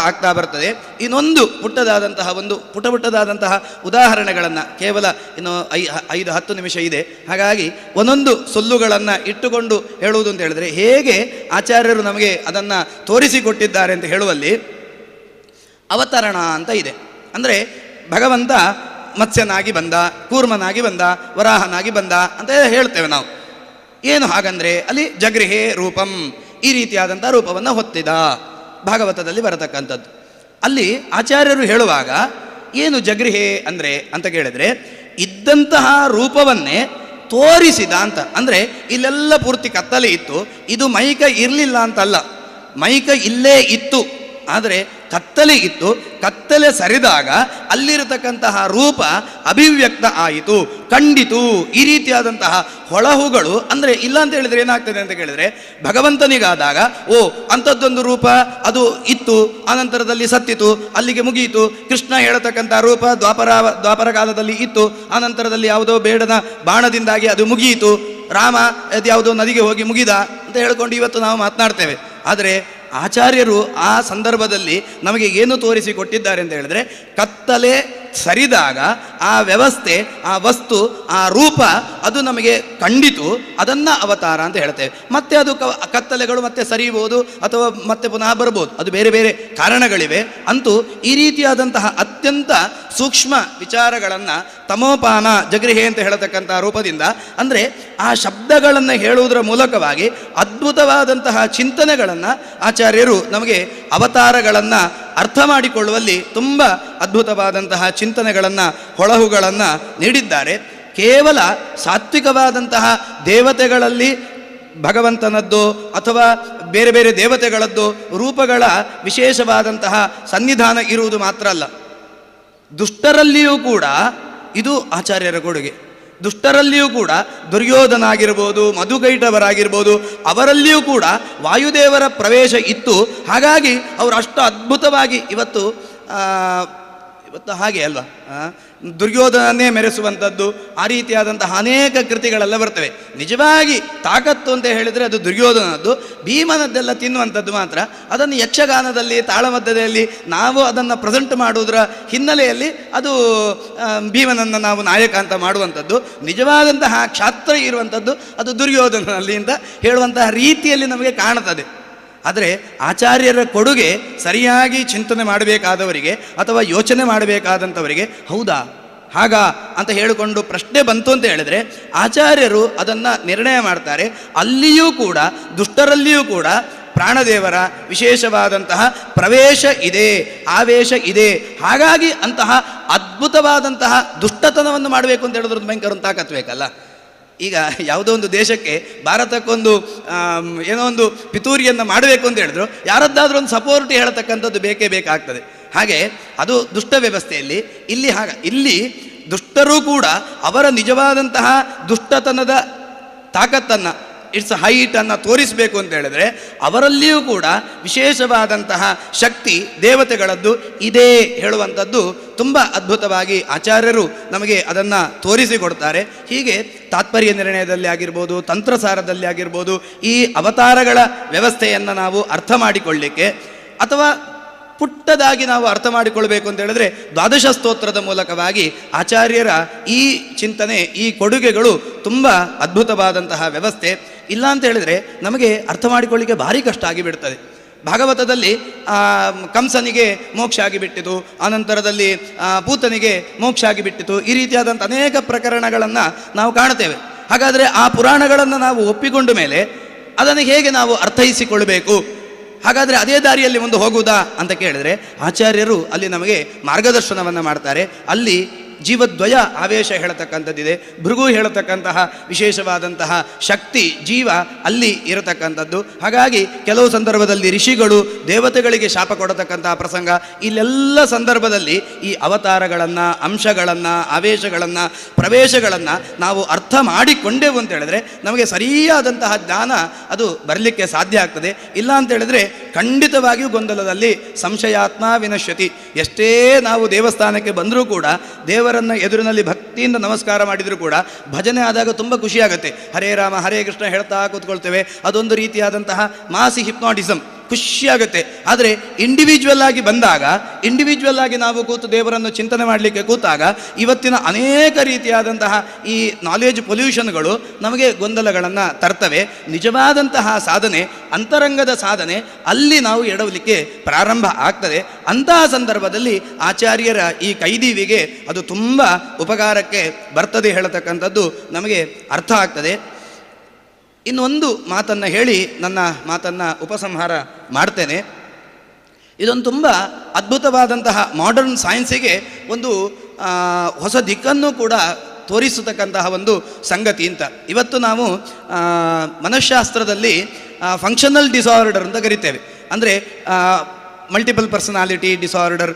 Speaker 3: ಆಗ್ತಾ ಬರ್ತದೆ. ಇನ್ನೊಂದು ಪುಟ್ಟದಾದಂತಹ ಉದಾಹರಣೆಗಳನ್ನು, ಕೇವಲ ಇನ್ನು 5-10 ನಿಮಿಷ ಇದೆ, ಹಾಗಾಗಿ ಒಂದೊಂದು ಸೊಲ್ಲುಗಳನ್ನು ಇಟ್ಟುಕೊಂಡು ಹೇಳುವುದು ಅಂತ ಹೇಳಿದರೆ, ಹೇಗೆ ಆಚಾರ್ಯರು ನಮಗೆ ಅದನ್ನು ತೋರಿಸಿಕೊಟ್ಟಿದ್ದಾರೆ ಅಂತ ಹೇಳುವಲ್ಲಿ ಅವತರಣ ಅಂತ ಇದೆ. ಅಂದರೆ ಭಗವಂತ ಮತ್ಸ್ಯನಾಗಿ ಬಂದ, ಕೂರ್ಮನಾಗಿ ಬಂದ, ವರಾಹನಾಗಿ ಬಂದ ಅಂತ ಹೇಳ್ತೇವೆ ನಾವು. ಏನು ಹಾಗಂದರೆ, ಅಲ್ಲಿ ಜಗೃಹೇ ರೂಪಂ, ಈ ರೀತಿಯಾದಂಥ ರೂಪವನ್ನು ಹೊತ್ತಿದ, ಭಾಗವತದಲ್ಲಿ ಬರತಕ್ಕಂಥದ್ದು. ಅಲ್ಲಿ ಆಚಾರ್ಯರು ಹೇಳುವಾಗ ಏನು ಜಗೃಹೇ ಅಂದರೆ ಅಂತ ಕೇಳಿದರೆ, ಇದ್ದಂತಹ ರೂಪವನ್ನೇ ತೋರಿಸಿದ ಅಂತ. ಅಂದರೆ ಇಲ್ಲೆಲ್ಲ ಪೂರ್ತಿ ಕತ್ತಲೆ ಇತ್ತು, ಇದು ಮೈಕ ಇರಲಿಲ್ಲ ಅಂತಲ್ಲ, ಮೈಕ ಇಲ್ಲೇ ಇತ್ತು, ಆದರೆ ಕತ್ತಲೆ ಇತ್ತು. ಕತ್ತಲೆ ಸರಿದಾಗ ಅಲ್ಲಿರತಕ್ಕಂತಹ ರೂಪ ಅಭಿವ್ಯಕ್ತ ಆಯಿತು, ಕಂಡಿತು. ಈ ರೀತಿಯಾದಂತಹ ಹೊಳಹುಗಳು, ಅಂದರೆ ಇಲ್ಲ ಅಂತ ಹೇಳಿದರೆ ಏನಾಗ್ತದೆ ಅಂತ ಕೇಳಿದರೆ, ಭಗವಂತನಿಗಾದಾಗ ಅಂಥದ್ದೊಂದು ರೂಪ ಅದು ಇತ್ತು, ಆನಂತರದಲ್ಲಿ ಸತ್ತಿತು, ಅಲ್ಲಿಗೆ ಮುಗಿಯಿತು. ಕೃಷ್ಣ ಹೇಳತಕ್ಕಂಥ ರೂಪ ದ್ವಾಪರ ಕಾಲದಲ್ಲಿ ಇತ್ತು, ಆನಂತರದಲ್ಲಿ ಯಾವುದೋ ಬೇಡನ ಬಾಣದಿಂದಾಗಿ ಅದು ಮುಗಿಯಿತು. ರಾಮ ಯಾವುದೋ ನದಿಗೆ ಹೋಗಿ ಮುಗಿದ ಅಂತ ಹೇಳ್ಕೊಂಡು ಇವತ್ತು ನಾವು ಮಾತನಾಡ್ತೇವೆ. ಆದರೆ ಆಚಾರ್ಯರು ಆ ಸಂದರ್ಭದಲ್ಲಿ ನಮಗೆ ಏನು ತೋರಿಸಿಕೊಟ್ಟಿದ್ದಾರೆ ಅಂತ ಹೇಳಿದ್ರೆ, ಕತ್ತಲೆ ಸರಿದಾಗ ಆ ವ್ಯವಸ್ಥೆ, ಆ ವಸ್ತು, ಆ ರೂಪ ಅದು ನಮಗೆ ಕಂಡಿತು, ಅದನ್ನು ಅವತಾರ ಅಂತ ಹೇಳ್ತೇವೆ. ಮತ್ತೆ ಅದು ಕತ್ತಲೆಗಳು ಮತ್ತೆ ಸರಿಬೋದು ಅಥವಾ ಮತ್ತೆ ಪುನಃ ಬರ್ಬೋದು, ಅದು ಬೇರೆ ಬೇರೆ ಕಾರಣಗಳಿವೆ. ಅಂತೂ ಈ ರೀತಿಯಾದಂತಹ ಅತ್ಯಂತ ಸೂಕ್ಷ್ಮ ವಿಚಾರಗಳನ್ನು ತಮೋಪಾನ ಜಗೃಹೆ ಅಂತ ಹೇಳತಕ್ಕಂತಹ ರೂಪದಿಂದ, ಅಂದರೆ ಆ ಶಬ್ದಗಳನ್ನು ಹೇಳುವುದರ ಮೂಲಕವಾಗಿ ಅದ್ಭುತವಾದಂತಹ ಚಿಂತನೆಗಳನ್ನು ಆಚಾರ್ಯರು ನಮಗೆ ಅವತಾರಗಳನ್ನು ಅರ್ಥ ಮಾಡಿಕೊಳ್ಳುವಲ್ಲಿ ತುಂಬ ಅದ್ಭುತವಾದಂತಹ ಚಿಂತನೆಗಳನ್ನು, ಹೊಳಹುಗಳನ್ನು ನೀಡಿದ್ದಾರೆ. ಕೇವಲ ಸಾತ್ವಿಕವಾದಂತಹ ದೇವತೆಗಳಲ್ಲಿ ಭಗವಂತನದ್ದು ಅಥವಾ ಬೇರೆ ಬೇರೆ ದೇವತೆಗಳದ್ದು ರೂಪಗಳ ವಿಶೇಷವಾದಂತಹ ಸನ್ನಿಧಾನ ಇರುವುದು ಮಾತ್ರ ಅಲ್ಲ, ದುಷ್ಟರಲ್ಲಿಯೂ ಕೂಡ ಇದು ಆಚಾರ್ಯರ ಕೊಡುಗೆ. ದುಷ್ಟರಲ್ಲಿಯೂ ಕೂಡ ದುರ್ಯೋಧನ ಆಗಿರ್ಬೋದು, ಮಧುಕೈಟವರಾಗಿರ್ಬೋದು, ಅವರಲ್ಲಿಯೂ ಕೂಡ ವಾಯುದೇವರ ಪ್ರವೇಶ ಇತ್ತು. ಹಾಗಾಗಿ ಅವರು ಅಷ್ಟು ಅದ್ಭುತವಾಗಿ ಇವತ್ತು ಹಾಗೆ ಅಲ್ವಾ, ದುರ್ಯೋಧನನ್ನೇ ಮೆರೆಸುವಂಥದ್ದು, ಆ ರೀತಿಯಾದಂತಹ ಅನೇಕ ಕೃತಿಗಳೆಲ್ಲ ಬರ್ತವೆ. ನಿಜವಾಗಿ ತಾಕತ್ತು ಅಂತ ಹೇಳಿದರೆ ಅದು ದುರ್ಯೋಧನದ್ದು, ಭೀಮನದ್ದೆಲ್ಲ ತಿನ್ನುವಂಥದ್ದು ಮಾತ್ರ. ಅದನ್ನು ಯಕ್ಷಗಾನದಲ್ಲಿ, ತಾಳಮದ್ದದಲ್ಲಿ ನಾವು ಅದನ್ನು ಪ್ರೆಸೆಂಟ್ ಮಾಡುವುದರ ಹಿನ್ನೆಲೆಯಲ್ಲಿ ಅದು ಭೀಮನನ್ನು ನಾವು ನಾಯಕ ಅಂತ ಮಾಡುವಂಥದ್ದು. ನಿಜವಾದಂತಹ ಕ್ಷಾತ್ರ ಇರುವಂಥದ್ದು ಅದು ದುರ್ಯೋಧನಲ್ಲಿ ಅಂತ ಹೇಳುವಂತಹ ರೀತಿಯಲ್ಲಿ ನಮಗೆ ಕಾಣುತ್ತದೆ. ಆದರೆ ಆಚಾರ್ಯರ ಕೊಡುಗೆ ಸರಿಯಾಗಿ ಚಿಂತನೆ ಮಾಡಬೇಕಾದವರಿಗೆ ಅಥವಾ ಯೋಚನೆ ಮಾಡಬೇಕಾದಂಥವರಿಗೆ, ಹೌದಾ ಹಾಗಾ ಅಂತ ಹೇಳಿಕೊಂಡು ಪ್ರಶ್ನೆ ಬಂತು ಅಂತ ಹೇಳಿದರೆ ಆಚಾರ್ಯರು ಅದನ್ನು ನಿರ್ಣಯ ಮಾಡ್ತಾರೆ. ಅಲ್ಲಿಯೂ ಕೂಡ, ದುಷ್ಟರಲ್ಲಿಯೂ ಕೂಡ ಪ್ರಾಣದೇವರ ವಿಶೇಷವಾದಂತಹ ಪ್ರವೇಶ ಇದೆ, ಆವೇಶ ಇದೆ. ಹಾಗಾಗಿ ಅಂತಹ ಅದ್ಭುತವಾದಂತಹ ದುಷ್ಟತನವನ್ನು ಮಾಡಬೇಕು ಅಂತ ಹೇಳಿದ್ರದ್ದು ಭಯಂಕರ ತಾಕತ್ಬೇಕಲ್ಲ. ಈಗ ಯಾವುದೋ ಒಂದು ದೇಶಕ್ಕೆ, ಭಾರತಕ್ಕೊಂದು ಏನೋ ಒಂದು ಪಿತೂರಿಯನ್ನು ಮಾಡಬೇಕು ಅಂತ ಹೇಳಿದ್ರು, ಯಾರದ್ದಾದ್ರೂ ಒಂದು ಸಪೋರ್ಟ್ ಹೇಳ್ತಕ್ಕಂಥದ್ದು ಬೇಕೇ ಬೇಕಾಗ್ತದೆ. ಹಾಗೆ ಅದು ದುಷ್ಟ ವ್ಯವಸ್ಥೆಯಲ್ಲಿ ಇಲ್ಲಿ ದುಷ್ಟರೂ ಕೂಡ ಅವರ ನಿಜವಾದಂತಹ ದುಷ್ಟತನದ ತಾಕತ್ತನ್ನು, ಇಟ್ಸ್ ಹೈಟನ್ನು ತೋರಿಸಬೇಕು ಅಂತ ಹೇಳಿದ್ರೆ ಅವರಲ್ಲಿಯೂ ಕೂಡ ವಿಶೇಷವಾದಂತಹ ಶಕ್ತಿ ದೇವತೆಗಳದ್ದು ಇದೆ ಹೇಳುವಂಥದ್ದು ತುಂಬ ಅದ್ಭುತವಾಗಿ ಆಚಾರ್ಯರು ನಮಗೆ ಅದನ್ನು ತೋರಿಸಿಕೊಡ್ತಾರೆ. ಹೀಗೆ ತಾತ್ಪರ್ಯ ನಿರ್ಣಯದಲ್ಲಿ ಆಗಿರ್ಬೋದು, ತಂತ್ರಸಾರದಲ್ಲಿ ಆಗಿರ್ಬೋದು, ಈ ಅವತಾರಗಳ ವ್ಯವಸ್ಥೆಯನ್ನು ನಾವು ಅರ್ಥ ಮಾಡಿಕೊಳ್ಳಲಿಕ್ಕೆ ಅಥವಾ ಪುಟ್ಟದಾಗಿ ನಾವು ಅರ್ಥ ಮಾಡಿಕೊಳ್ಬೇಕು ಅಂತ ಹೇಳಿದ್ರೆ ದ್ವಾದಶ ಸ್ತೋತ್ರದ ಮೂಲಕವಾಗಿ ಆಚಾರ್ಯರ ಈ ಚಿಂತನೆ, ಈ ಕೊಡುಗೆಗಳು ತುಂಬ ಅದ್ಭುತವಾದಂತಹ ವ್ಯವಸ್ಥೆ. ಇಲ್ಲ ಅಂತ ಹೇಳಿದರೆ ನಮಗೆ ಅರ್ಥ ಮಾಡಿಕೊಳ್ಳಿಕ್ಕೆ ಭಾರಿ ಕಷ್ಟ ಆಗಿಬಿಡ್ತದೆ. ಭಾಗವತದಲ್ಲಿ ಕಂಸನಿಗೆ ಮೋಕ್ಷ ಆಗಿಬಿಟ್ಟಿತು, ಅನಂತರದಲ್ಲಿ ಪೂತನಿಗೆ ಮೋಕ್ಷ ಆಗಿಬಿಟ್ಟಿತು, ಈ ರೀತಿಯಾದಂಥ ಅನೇಕ ಪ್ರಕರಣಗಳನ್ನು ನಾವು ಕಾಣ್ತೇವೆ. ಹಾಗಾದರೆ ಆ ಪುರಾಣಗಳನ್ನು ನಾವು ಒಪ್ಪಿಕೊಂಡ ಮೇಲೆ ಅದನ್ನು ಹೇಗೆ ನಾವು ಅರ್ಥೈಸಿಕೊಳ್ಳಬೇಕು? ಹಾಗಾದರೆ ಅದೇ ದಾರಿಯಲ್ಲಿ ಮುಂದೆ ಹೋಗುವುದಾ ಅಂತ ಕೇಳಿದರೆ ಆಚಾರ್ಯರು ಅಲ್ಲಿ ನಮಗೆ ಮಾರ್ಗದರ್ಶನವನ್ನು ಮಾಡ್ತಾರೆ. ಅಲ್ಲಿ ಜೀವದ್ವಯ ಆವೇಶ ಹೇಳತಕ್ಕಂಥದ್ದಿದೆ, ಭೃಗು ಹೇಳತಕ್ಕಂತಹ ವಿಶೇಷವಾದಂತಹ ಶಕ್ತಿ ಜೀವ ಅಲ್ಲಿ ಇರತಕ್ಕಂಥದ್ದು. ಹಾಗಾಗಿ ಕೆಲವು ಸಂದರ್ಭದಲ್ಲಿ ಋಷಿಗಳು ದೇವತೆಗಳಿಗೆ ಶಾಪ ಕೊಡತಕ್ಕಂತಹ ಪ್ರಸಂಗ, ಇಲ್ಲೆಲ್ಲ ಸಂದರ್ಭದಲ್ಲಿ ಈ ಅವತಾರಗಳನ್ನು, ಅಂಶಗಳನ್ನು, ಆವೇಶಗಳನ್ನು, ಪ್ರವೇಶಗಳನ್ನು ನಾವು ಅರ್ಥ ಮಾಡಿಕೊಂಡೆವು ಅಂತ ಹೇಳಿದ್ರೆ ನಮಗೆ ಸರಿಯಾದಂತಹ ಜ್ಞಾನ ಅದು ಬರಲಿಕ್ಕೆ ಸಾಧ್ಯ ಆಗ್ತದೆ. ಇಲ್ಲ ಅಂತ ಹೇಳಿದ್ರೆ ಖಂಡಿತವಾಗಿಯೂ ಗೊಂದಲದಲ್ಲಿ ಸಂಶಯಾತ್ಮ ವಿನಶ್ಯತಿ. ಎಷ್ಟೇ ನಾವು ದೇವಸ್ಥಾನಕ್ಕೆ ಬಂದರೂ ಕೂಡ ದೇವರನ್ನು ಎದುರಿನಲ್ಲಿ ಭಕ್ತಿಯಿಂದ ನಮಸ್ಕಾರ ಮಾಡಿದರೂ ಕೂಡ ಭಜನೆ ಆದಾಗ ತುಂಬ ಖುಷಿಯಾಗುತ್ತೆ. ಹರೇ ರಾಮ ಹರೇ ಕೃಷ್ಣ ಹೇಳ್ತಾ ಕೂತ್ಕೊಳ್ತೇವೆ. ಅದೊಂದು ರೀತಿಯಾದಂತಹ ಮಾಸಿ ಹಿಪ್ನಾಟಿಸಮ್, ಖುಷಿಯಾಗುತ್ತೆ. ಆದರೆ ಇಂಡಿವಿಜುವಲ್ ಆಗಿ ಬಂದಾಗ, ಇಂಡಿವಿಜುವಲ್ ಆಗಿ ನಾವು ಕೂತು ದೇವರನ್ನು ಚಿಂತನೆ ಮಾಡಲಿಕ್ಕೆ ಕೂತಾಗ ಇವತ್ತಿನ ಅನೇಕ ರೀತಿಯಾದಂತಹ ಈ ನಾಲೆಜ್ ಪೊಲ್ಯೂಷನ್ಗಳು ನಮಗೆ ಗೊಂದಲಗಳನ್ನು ತರ್ತವೆ. ನಿಜವಾದಂತಹ ಸಾಧನೆ, ಅಂತರಂಗದ ಸಾಧನೆ ಅಲ್ಲಿ ನಾವು ಎಡವಲಿಕ್ಕೆ ಪ್ರಾರಂಭ ಆಗ್ತದೆ. ಅಂತಹ ಸಂದರ್ಭದಲ್ಲಿ ಆಚಾರ್ಯರ ಈ ಕೈದೀವಿಗೆ ಅದು ತುಂಬ ಉಪಕಾರಕ್ಕೆ ಬರ್ತದೆ ಹೇಳತಕ್ಕಂಥದ್ದು ನಮಗೆ ಅರ್ಥ ಆಗ್ತದೆ. ಇನ್ನೊಂದು ಮಾತನ್ನು ಹೇಳಿ ನನ್ನ ಮಾತನ್ನು ಉಪಸಂಹಾರ ಮಾಡ್ತೇನೆ. ಇದೊಂದು ತುಂಬ ಅದ್ಭುತವಾದಂತಹ ಮಾಡರ್ನ್ ಸೈನ್ಸಿಗೆ ಒಂದು ಹೊಸ ದಿಕ್ಕನ್ನು ಕೂಡ ತೋರಿಸತಕ್ಕಂತಹ ಒಂದು ಸಂಗತಿ ಅಂತ. ಇವತ್ತು ನಾವು ಮನಃಶಾಸ್ತ್ರದಲ್ಲಿ ಫಂಕ್ಷನಲ್ ಡಿಸಾರ್ಡರ್ ಅಂತ ಕರಿತೇವೆ. ಅಂದರೆ multiple personality disorder,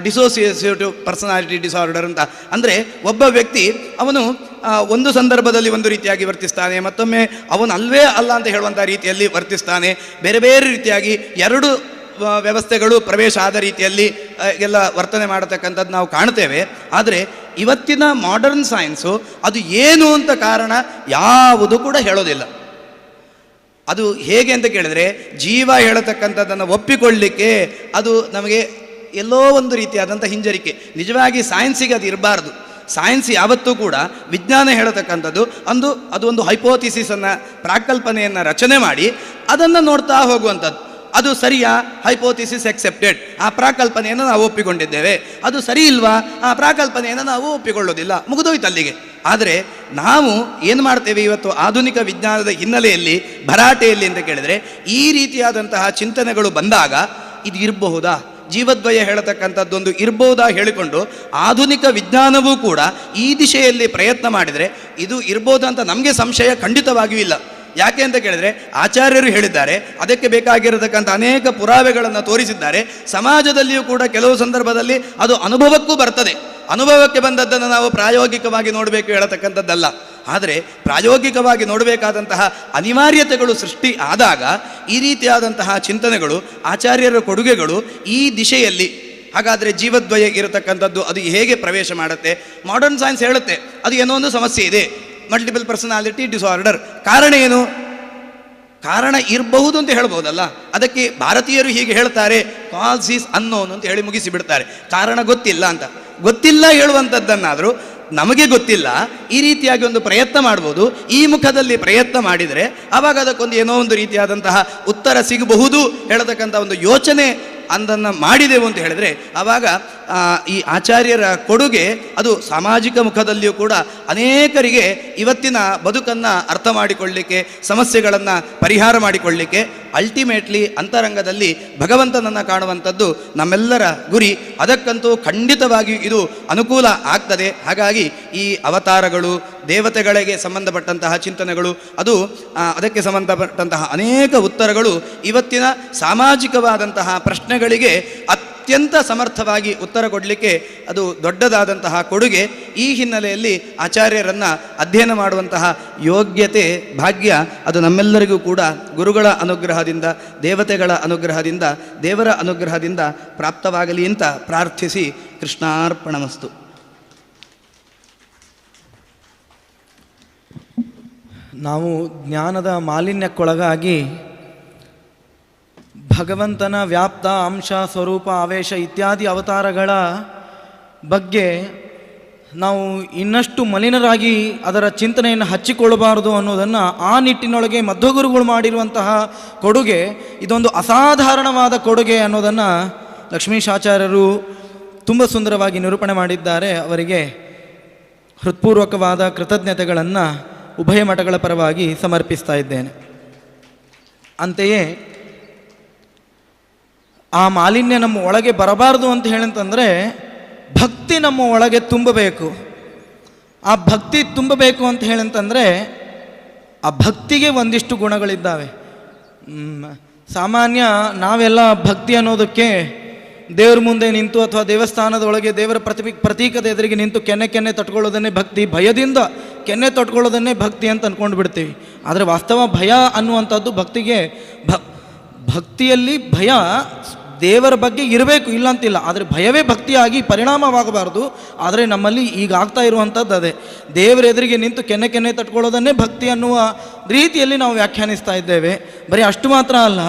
Speaker 3: dissociative personality disorder ಅಂತ. ಅಂದರೆ ಒಬ್ಬ ವ್ಯಕ್ತಿ ಅವನು ಒಂದು ಸಂದರ್ಭದಲ್ಲಿ ಒಂದು ರೀತಿಯಾಗಿ ವರ್ತಿಸ್ತಾನೆ, ಮತ್ತೊಮ್ಮೆ ಅವನು ಅಲ್ವೇ ಅಲ್ಲ ಅಂತ ಹೇಳುವಂಥ ರೀತಿಯಲ್ಲಿ ವರ್ತಿಸ್ತಾನೆ. ಬೇರೆ ಬೇರೆ ರೀತಿಯಾಗಿ ಎರಡು ವ್ಯವಸ್ಥೆಗಳು ಪ್ರವೇಶ ಆದ ರೀತಿಯಲ್ಲಿ ಎಲ್ಲ ವರ್ತನೆ ಮಾಡತಕ್ಕಂಥದ್ದು ನಾವು ಕಾಣ್ತೇವೆ. ಆದರೆ ಇವತ್ತಿನ ಮಾಡರ್ನ್ ಸೈನ್ಸು ಅದು ಏನು ಅಂತ ಕಾರಣ ಯಾವುದು ಕೂಡ ಹೇಳೋದಿಲ್ಲ. ಅದು ಹೇಗೆ ಅಂತ ಕೇಳಿದರೆ ಜೀವ ಹೇಳತಕ್ಕಂಥದ್ದನ್ನು ಒಪ್ಪಿಕೊಳ್ಳಲಿಕ್ಕೆ ಅದು ನಮಗೆ ಎಲ್ಲೋ ಒಂದು ರೀತಿಯಾದಂಥ ಹಿಂಜರಿಕೆ. ನಿಜವಾಗಿ ಸೈನ್ಸಿಗೆ ಅದು ಇರಬಾರ್ದು. ಸೈನ್ಸ್ ಯಾವತ್ತೂ ಕೂಡ ವಿಜ್ಞಾನ ಹೇಳತಕ್ಕಂಥದ್ದು ಅದು ಒಂದು ಹೈಪೋಥಿಸಿಸನ್ನು, ಪ್ರಾಕಲ್ಪನೆಯನ್ನು ರಚನೆ ಮಾಡಿ ಅದನ್ನು ನೋಡ್ತಾ ಹೋಗುವಂಥದ್ದು. ಅದು ಸರಿಯಾ? ಹೈಪೋಥಿಸಿಸ್ ಎಕ್ಸೆಪ್ಟೆಡ್, ಆ ಪ್ರಾಕಲ್ಪನೆಯನ್ನು ನಾವು ಒಪ್ಪಿಕೊಂಡಿದ್ದೇವೆ. ಅದು ಸರಿ ಇಲ್ವಾ? ಆ ಪ್ರಾಕಲ್ಪನೆಯನ್ನು ನಾವು ಒಪ್ಪಿಕೊಳ್ಳೋದಿಲ್ಲ, ಮುಗಿದೋಯ್ತು ಅಲ್ಲಿಗೆ. ಆದರೆ ನಾವು ಏನು ಮಾಡ್ತೇವೆ ಇವತ್ತು ಆಧುನಿಕ ವಿಜ್ಞಾನದ ಹಿನ್ನೆಲೆಯಲ್ಲಿ, ಭರಾಟೆಯಲ್ಲಿ ಅಂತ ಕೇಳಿದರೆ, ಈ ರೀತಿಯಾದಂತಹ ಚಿಂತನೆಗಳು ಬಂದಾಗ ಇದು ಇರಬಹುದಾ, ಜೀವದ್ವಯ ಹೇಳತಕ್ಕಂಥದ್ದೊಂದು ಇರ್ಬೋದಾ ಹೇಳಿಕೊಂಡು ಆಧುನಿಕ ವಿಜ್ಞಾನವೂ ಕೂಡ ಈ ದಿಶೆಯಲ್ಲಿ ಪ್ರಯತ್ನ ಮಾಡಿದರೆ ಇದು ಇರ್ಬೋದಾ ಅಂತ ನಮಗೆ ಸಂಶಯ ಖಂಡಿತವಾಗಿಯೂ ಇಲ್ಲ. ಯಾಕೆ ಅಂತ ಕೇಳಿದರೆ ಆಚಾರ್ಯರು ಹೇಳಿದ್ದಾರೆ, ಅದಕ್ಕೆ ಬೇಕಾಗಿರತಕ್ಕಂಥ ಅನೇಕ ಪುರಾವೆಗಳನ್ನು ತೋರಿಸಿದ್ದಾರೆ. ಸಮಾಜದಲ್ಲಿಯೂ ಕೂಡ ಕೆಲವು ಸಂದರ್ಭದಲ್ಲಿ ಅದು ಅನುಭವಕ್ಕೂ ಬರ್ತದೆ. ಅನುಭವಕ್ಕೆ ಬಂದದ್ದನ್ನು ನಾವು ಪ್ರಾಯೋಗಿಕವಾಗಿ ನೋಡಬೇಕು ಹೇಳತಕ್ಕಂಥದ್ದಲ್ಲ. ಆದರೆ ಪ್ರಾಯೋಗಿಕವಾಗಿ ನೋಡಬೇಕಾದಂತಹ ಅನಿವಾರ್ಯತೆಗಳು ಸೃಷ್ಟಿ ಆದಾಗ ಈ ರೀತಿಯಾದಂತಹ ಚಿಂತನೆಗಳು, ಆಚಾರ್ಯರ ಕೊಡುಗೆಗಳು ಈ ದಿಶೆಯಲ್ಲಿ. ಹಾಗಾದರೆ ಜೀವದ್ವಯ ಇರತಕ್ಕಂಥದ್ದು ಅದು ಹೇಗೆ ಪ್ರವೇಶ ಮಾಡುತ್ತೆ? ಮಾಡರ್ನ್ ಸೈನ್ಸ್ ಹೇಳುತ್ತೆ ಅದು ಏನೋ ಒಂದು ಸಮಸ್ಯೆ ಇದೆ, ಮಲ್ಟಿಪಲ್ ಪರ್ಸನಾಲಿಟಿ ಡಿಸಾರ್ಡರ್. ಕಾರಣ ಏನು? ಕಾರಣ ಇರಬಹುದು ಅಂತ ಹೇಳ್ಬೋದಲ್ಲ. ಅದಕ್ಕೆ ಭಾರತೀಯರು ಹೀಗೆ ಹೇಳ್ತಾರೆ, ಕಾಸ್ ಈಸ್ ಅನ್ನೋನ್ ಅಂತ ಹೇಳಿ ಮುಗಿಸಿ ಬಿಡ್ತಾರೆ. ಕಾರಣ ಗೊತ್ತಿಲ್ಲ ಅಂತ. ಗೊತ್ತಿಲ್ಲ ಹೇಳುವಂಥದ್ದನ್ನಾದರೂ ನಮಗೆ ಗೊತ್ತಿಲ್ಲ, ಈ ರೀತಿಯಾಗಿ ಒಂದು ಪ್ರಯತ್ನ ಮಾಡ್ಬೋದು. ಈ ಮುಖದಲ್ಲಿ ಪ್ರಯತ್ನ ಮಾಡಿದರೆ ಆವಾಗ ಅದಕ್ಕೊಂದು ಏನೋ ಒಂದು ರೀತಿಯಾದಂತಹ ಉತ್ತರ ಸಿಗಬಹುದು ಹೇಳತಕ್ಕಂಥ ಒಂದು ಯೋಚನೆ ಅದನ್ನು ಮಾಡಿದೆವು ಅಂತ ಹೇಳಿದರೆ ಆವಾಗ ಈ ಆಚಾರ್ಯರ ಕೊಡುಗೆ ಅದು ಸಾಮಾಜಿಕ ಮುಖದಲ್ಲಿಯೂ ಕೂಡ ಅನೇಕರಿಗೆ ಇವತ್ತಿನ ಬದುಕನ್ನು ಅರ್ಥ ಮಾಡಿಕೊಳ್ಳಲಿಕ್ಕೆ, ಸಮಸ್ಯೆಗಳನ್ನು ಪರಿಹಾರ ಮಾಡಿಕೊಳ್ಳಲಿಕ್ಕೆ, ಅಲ್ಟಿಮೇಟ್ಲಿ ಅಂತರಂಗದಲ್ಲಿ ಭಗವಂತನನ್ನು ಕಾಣುವಂಥದ್ದು ನಮ್ಮೆಲ್ಲರ ಗುರಿ. ಅದಕ್ಕಂತೂ ಖಂಡಿತವಾಗಿಯೂ ಇದು ಅನುಕೂಲ ಆಗ್ತದೆ. ಹಾಗಾಗಿ ಈ ಅವತಾರಗಳು, ದೇವತೆಗಳಿಗೆ ಸಂಬಂಧಪಟ್ಟಂತಹ ಚಿಂತನೆಗಳು, ಅದು ಅದಕ್ಕೆ ಸಂಬಂಧಪಟ್ಟಂತಹ ಅನೇಕ ಉತ್ತರಗಳು ಇವತ್ತಿನ ಸಾಮಾಜಿಕವಾದಂತಹ ಪ್ರಶ್ನೆಗಳಿಗೆ ಅತ್ಯಂತ ಸಮರ್ಥವಾಗಿ ಉತ್ತರ ಕೊಡಲಿಕ್ಕೆ ಅದು ದೊಡ್ಡದಾದಂತಹ ಕೊಡುಗೆ. ಈ ಹಿನ್ನೆಲೆಯಲ್ಲಿ ಆಚಾರ್ಯರನ್ನು ಅಧ್ಯಯನ ಮಾಡುವಂತಹ ಯೋಗ್ಯತೆ, ಭಾಗ್ಯ ಅದು ನಮ್ಮೆಲ್ಲರಿಗೂ ಕೂಡ ಗುರುಗಳ ಅನುಗ್ರಹದಿಂದ, ದೇವತೆಗಳ ಅನುಗ್ರಹದಿಂದ, ದೇವರ ಅನುಗ್ರಹದಿಂದ ಪ್ರಾಪ್ತವಾಗಲಿ ಅಂತ ಪ್ರಾರ್ಥಿಸಿ ಕೃಷ್ಣಾರ್ಪಣಮಸ್ತು.
Speaker 1: ನಾವು ಜ್ಞಾನದ ಮಾಲಿನ್ಯಕ್ಕೊಳಗಾಗಿ ಭಗವಂತನ ವ್ಯಾಪ್ತ, ಅಂಶ, ಸ್ವರೂಪ, ಆವೇಶ ಇತ್ಯಾದಿ ಅವತಾರಗಳ ಬಗ್ಗೆ ನಾವು ಇನ್ನಷ್ಟು ಮಲಿನರಾಗಿ ಅದರ ಚಿಂತನೆಯನ್ನು ಹಚ್ಚಿಕೊಳ್ಳಬಾರದು ಅನ್ನೋದನ್ನು ಆ ನಿಟ್ಟಿನೊಳಗೆ ಮಧ್ವಗುರುಗಳು ಮಾಡಿರುವಂತಹ ಕೊಡುಗೆ ಇದೊಂದು ಅಸಾಧಾರಣವಾದ ಕೊಡುಗೆ ಅನ್ನೋದನ್ನು ಲಕ್ಷ್ಮೀಶಾಚಾರ್ಯರು ತುಂಬ ಸುಂದರವಾಗಿ ನಿರೂಪಣೆ ಮಾಡಿದ್ದಾರೆ. ಅವರಿಗೆ ಹೃತ್ಪೂರ್ವಕವಾದ ಕೃತಜ್ಞತೆಗಳನ್ನು ಉಭಯ ಮಠಗಳ ಪರವಾಗಿ ಸಮರ್ಪಿಸ್ತಾ ಇದ್ದೇನೆ. ಅಂತೆಯೇ ಆ ಮಾಲಿನ್ಯ ನಮ್ಮ ಒಳಗೆ ಬರಬಾರ್ದು ಅಂತ ಹೇಳಂತಂದರೆ ಭಕ್ತಿ ನಮ್ಮ ಒಳಗೆ ತುಂಬಬೇಕು. ಆ ಭಕ್ತಿ ತುಂಬಬೇಕು ಅಂತ ಹೇಳಂತಂದರೆ ಆ ಭಕ್ತಿಗೆ ಒಂದಿಷ್ಟು ಗುಣಗಳಿದ್ದಾವೆ. ಸಾಮಾನ್ಯ ನಾವೆಲ್ಲ ಭಕ್ತಿ ಅನ್ನೋದಕ್ಕೆ ದೇವ್ರ ಮುಂದೆ ನಿಂತು ಅಥವಾ ದೇವಸ್ಥಾನದೊಳಗೆ ದೇವರ ಪ್ರತೀಕದ ಎದುರಿಗೆ ನಿಂತು ಕೆನ್ನೆ ತಟ್ಕೊಳ್ಳೋದನ್ನೇ ಭಕ್ತಿ, ಭಯದಿಂದ ಕೆನ್ನೆ ತಟ್ಕೊಳ್ಳೋದನ್ನೇ ಭಕ್ತಿ ಅಂತ ಅಂದ್ಕೊಂಡು ಬಿಡ್ತೀವಿ. ಆದರೆ ವಾಸ್ತವ ಭಯ ಅನ್ನುವಂಥದ್ದು ಭಕ್ತಿಯಲ್ಲಿ ಭಯ ದೇವರ ಬಗ್ಗೆ ಇರಬೇಕು, ಇಲ್ಲ ಅಂತಿಲ್ಲ. ಆದರೆ ಭಯವೇ ಭಕ್ತಿಯಾಗಿ ಪರಿಣಾಮವಾಗಬಾರ್ದು. ಆದರೆ ನಮ್ಮಲ್ಲಿ ಈಗ ಆಗ್ತಾ ಇರುವಂಥದ್ದು ಅದೇ, ದೇವರ ಎದುರಿಗೆ ನಿಂತು ಕೆನ್ನೆ ತಟ್ಕೊಳ್ಳೋದನ್ನೇ ಭಕ್ತಿ ಅನ್ನುವ ರೀತಿಯಲ್ಲಿ ನಾವು ವ್ಯಾಖ್ಯಾನಿಸ್ತಾ ಇದ್ದೇವೆ. ಬರೀ ಅಷ್ಟು ಮಾತ್ರ ಅಲ್ಲ,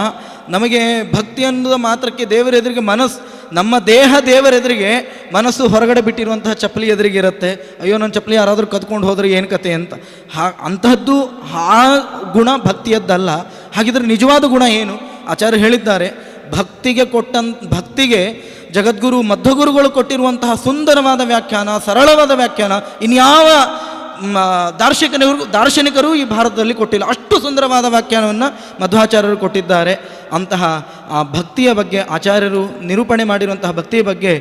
Speaker 1: ನಮಗೆ ಭಕ್ತಿ ಅನ್ನೋದ ಮಾತ್ರಕ್ಕೆ ದೇವರ ಎದುರಿಗೆ ನಮ್ಮ ದೇಹ ದೇವರ ಎದುರಿಗೆ, ಮನಸ್ಸು ಹೊರಗಡೆ ಬಿಟ್ಟಿರುವಂತಹ ಚಪ್ಪಲಿ ಎದುರಿಗೆ ಇರುತ್ತೆ. ಅಯ್ಯೋ ನನ್ನ ಚಪ್ಪಲಿ ಯಾರಾದರೂ ಕದ್ಕೊಂಡು ಹೋದರೆ ಏನು ಕತೆ ಅಂತ. ಅಂತಹದ್ದು ಆ ಗುಣ ಭಕ್ತಿಯದ್ದಲ್ಲ. ಹಾಗಿದ್ರೆ ನಿಜವಾದ ಗುಣ ಏನು? ಆಚಾರ್ಯ ಹೇಳಿದ್ದಾರೆ, ಭಕ್ತಿಗೆ ಜಗದ್ಗುರು ಮಧ್ವಗುರುಗಳು ಕೊಟ್ಟಿರುವಂತಹ ಸುಂದರವಾದ ವ್ಯಾಖ್ಯಾನ, ಸರಳವಾದ ವ್ಯಾಖ್ಯಾನ ಇನ್ಯಾವ ದಾರ್ಶನಿಕರು ಈ ಭಾರತದಲ್ಲಿ ಕೊಟ್ಟಿಲ್ಲ. ಅಷ್ಟು ಸುಂದರವಾದ ವ್ಯಾಖ್ಯಾನವನ್ನು ಮಧ್ವಾಚಾರ್ಯರು ಕೊಟ್ಟಿದ್ದಾರೆ. ಅಂತಹ ಆ ಭಕ್ತಿಯ ಬಗ್ಗೆ ಆಚಾರ್ಯರು ನಿರೂಪಣೆ ಮಾಡಿರುವಂತಹ ಭಕ್ತಿಯ ಬಗ್ಗೆ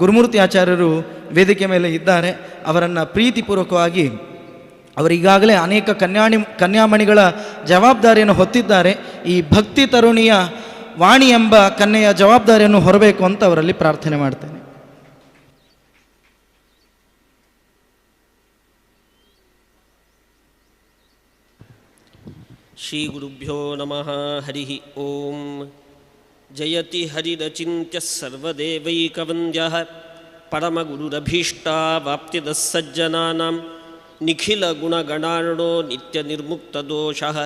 Speaker 1: ಗುರುಮೂರ್ತಿ ಆಚಾರ್ಯರು ವೇದಿಕೆ ಮೇಲೆ ಇದ್ದಾರೆ. ಅವರನ್ನು ಪ್ರೀತಿಪೂರ್ವಕವಾಗಿ ಅವರೀಗಾಗಲೇ ಅನೇಕ ಕನ್ಯಾಮಣಿಗಳ ಜವಾಬ್ದಾರಿಯನ್ನು ಹೊತ್ತಿದ್ದಾರೆ. ಈ ಭಕ್ತಿ ತರುಣಿಯ ವಾಣಿ ಎಂಬ ಕನ್ಯೆಯ ಜವಾಬ್ದಾರಿಯನ್ನು ಹೊರಬೇಕು ಅಂತ ಅವರಲ್ಲಿ ಪ್ರಾರ್ಥನೆ ಮಾಡ್ತೇನೆ.
Speaker 4: ಶ್ರೀ ಗುರುಭ್ಯೋ ನಮಃ. ಹರಿ ಓಂ. ಜಯತಿ ಹರಿರಚಿಂತ್ಯ ಸರ್ವದೇವೈಕವಂದ್ಯಃ ಪರಮಗುರುರಭೀಷ್ಟಾವಾಪ್ತಿದಃ ಸಜ್ಜನಾನಾಂ ನಿಖಿಲ ಗುಣಗಣಾರ್ಣೋ ನಿತ್ಯ ನಿರ್ಮುಕ್ತದೋಷಃ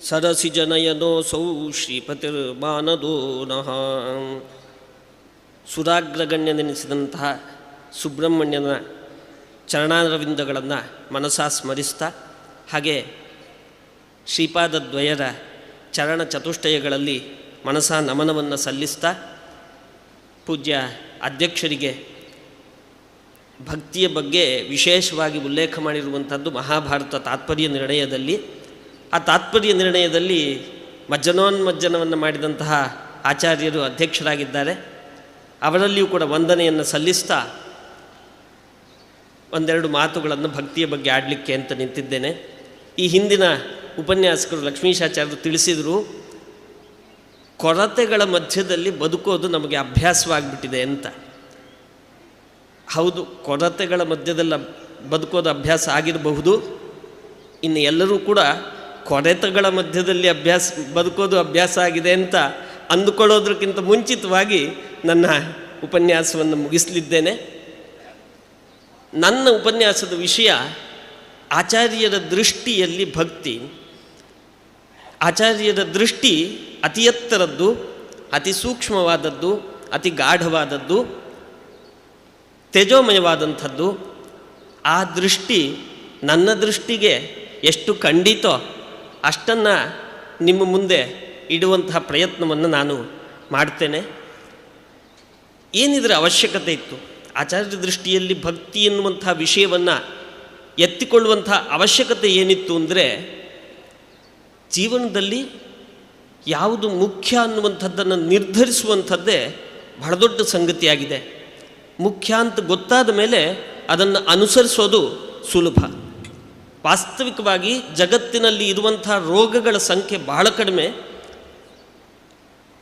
Speaker 4: ಸರಸಿಜನಯನೋಸೌ ಶ್ರೀಪತಿರ್ಮಾನದೋ ನಃ. ಸುರಾಗ್ರಗಣ್ಯನೆನಿಸಿದಂತಹ ಸುಬ್ರಹ್ಮಣ್ಯನ ಚರಣಾರವಿಂದಗಳನ್ನು ಮನಸಾ ಸ್ಮರಿಸ್ತಾ, ಹಾಗೆ ಶ್ರೀಪಾದದ್ವಯರ ಚರಣ ಚತುಷ್ಟಯಗಳಲ್ಲಿ ಮನಸಾ ನಮನವನ್ನು ಸಲ್ಲಿಸ್ತಾ, ಪೂಜ್ಯ ಅಧ್ಯಕ್ಷರಿಗೆ ಭಕ್ತಿಯ ಬಗ್ಗೆ ವಿಶೇಷವಾಗಿ ಉಲ್ಲೇಖ ಮಾಡಿರುವಂಥದ್ದು ಮಹಾಭಾರತ ತಾತ್ಪರ್ಯ ನಿರ್ಣಯದಲ್ಲಿ. ಆ ತಾತ್ಪರ್ಯ ನಿರ್ಣಯದಲ್ಲಿ ಮಜ್ಜನೋನ್ಮಜ್ಜನವನ್ನು ಮಾಡಿದಂತಹ ಆಚಾರ್ಯರು ಅಧ್ಯಕ್ಷರಾಗಿದ್ದಾರೆ. ಅವರಲ್ಲಿಯೂ ಕೂಡ ವಂದನೆಯನ್ನು ಸಲ್ಲಿಸ್ತಾ ಒಂದೆರಡು ಮಾತುಗಳನ್ನು ಭಕ್ತಿಯ ಬಗ್ಗೆ ಆಡಲಿಕ್ಕೆ ಅಂತ ನಿಂತಿದ್ದೇನೆ. ಈ ಹಿಂದಿನ ಉಪನ್ಯಾಸಕರು ಲಕ್ಷ್ಮೀಶಾಚಾರ್ಯರು ತಿಳಿಸಿದರು, ಕೊರತೆಗಳ ಮಧ್ಯದಲ್ಲಿ ಬದುಕೋದು ನಮಗೆ ಅಭ್ಯಾಸವಾಗಿಬಿಟ್ಟಿದೆ ಅಂತ. ಹೌದು, ಕೊರತೆಗಳ ಮಧ್ಯದಲ್ಲಿ ಬದುಕೋದು ಅಭ್ಯಾಸ ಆಗಿರಬಹುದು. ಇನ್ನು ಎಲ್ಲರೂ ಕೂಡ ಕೊರತೆಗಳ ಮಧ್ಯದಲ್ಲಿ ಬದುಕೋದು ಅಭ್ಯಾಸ ಆಗಿದೆ ಅಂತ ಅಂದುಕೊಳ್ಳೋದಕ್ಕಿಂತ ಮುಂಚಿತವಾಗಿ ನನ್ನ ಉಪನ್ಯಾಸವನ್ನು ಮುಗಿಸಲಿದ್ದೇನೆ. ನನ್ನ ಉಪನ್ಯಾಸದ ವಿಷಯ ಆಚಾರ್ಯರ ದೃಷ್ಟಿಯಲ್ಲಿ ಭಕ್ತಿ. ಆಚಾರ್ಯರ ದೃಷ್ಟಿ ಅತಿ ಎತ್ತರದ್ದು, ಅತಿ ಸೂಕ್ಷ್ಮವಾದದ್ದು, ಅತಿ ಗಾಢವಾದದ್ದು, ತೇಜೋಮಯವಾದಂಥದ್ದು. ಆ ದೃಷ್ಟಿ ನನ್ನ ದೃಷ್ಟಿಗೆ ಎಷ್ಟು ಖಂಡಿತೋ ಅಷ್ಟನ್ನು ನಿಮ್ಮ ಮುಂದೆ ಇಡುವಂತಹ ಪ್ರಯತ್ನವನ್ನು ನಾನು ಮಾಡ್ತೇನೆ. ಏನಿದರ ಅವಶ್ಯಕತೆ ಇತ್ತು? ಆಚಾರ್ಯ ದೃಷ್ಟಿಯಲ್ಲಿ ಭಕ್ತಿ ಎನ್ನುವಂಥ ವಿಷಯವನ್ನು ಎತ್ತಿಕೊಳ್ಳುವಂಥ ಅವಶ್ಯಕತೆ ಏನಿತ್ತು ಅಂದರೆ, ಜೀವನದಲ್ಲಿ ಯಾವುದು ಮುಖ್ಯ ಅನ್ನುವಂಥದ್ದನ್ನು ನಿರ್ಧರಿಸುವಂಥದ್ದೇ ಬಹಳ ದೊಡ್ಡ ಸಂಗತಿಯಾಗಿದೆ. ಮುಖ್ಯ ಅಂತ ಗೊತ್ತಾದ ಮೇಲೆ ಅದನ್ನು ಅನುಸರಿಸೋದು ಸುಲಭ. ವಾಸ್ತವಿಕವಾಗಿ ಜಗತ್ತಿನಲ್ಲಿ ಇರುವಂಥ ರೋಗಗಳ ಸಂಖ್ಯೆ ಬಹಳ ಕಡಿಮೆ.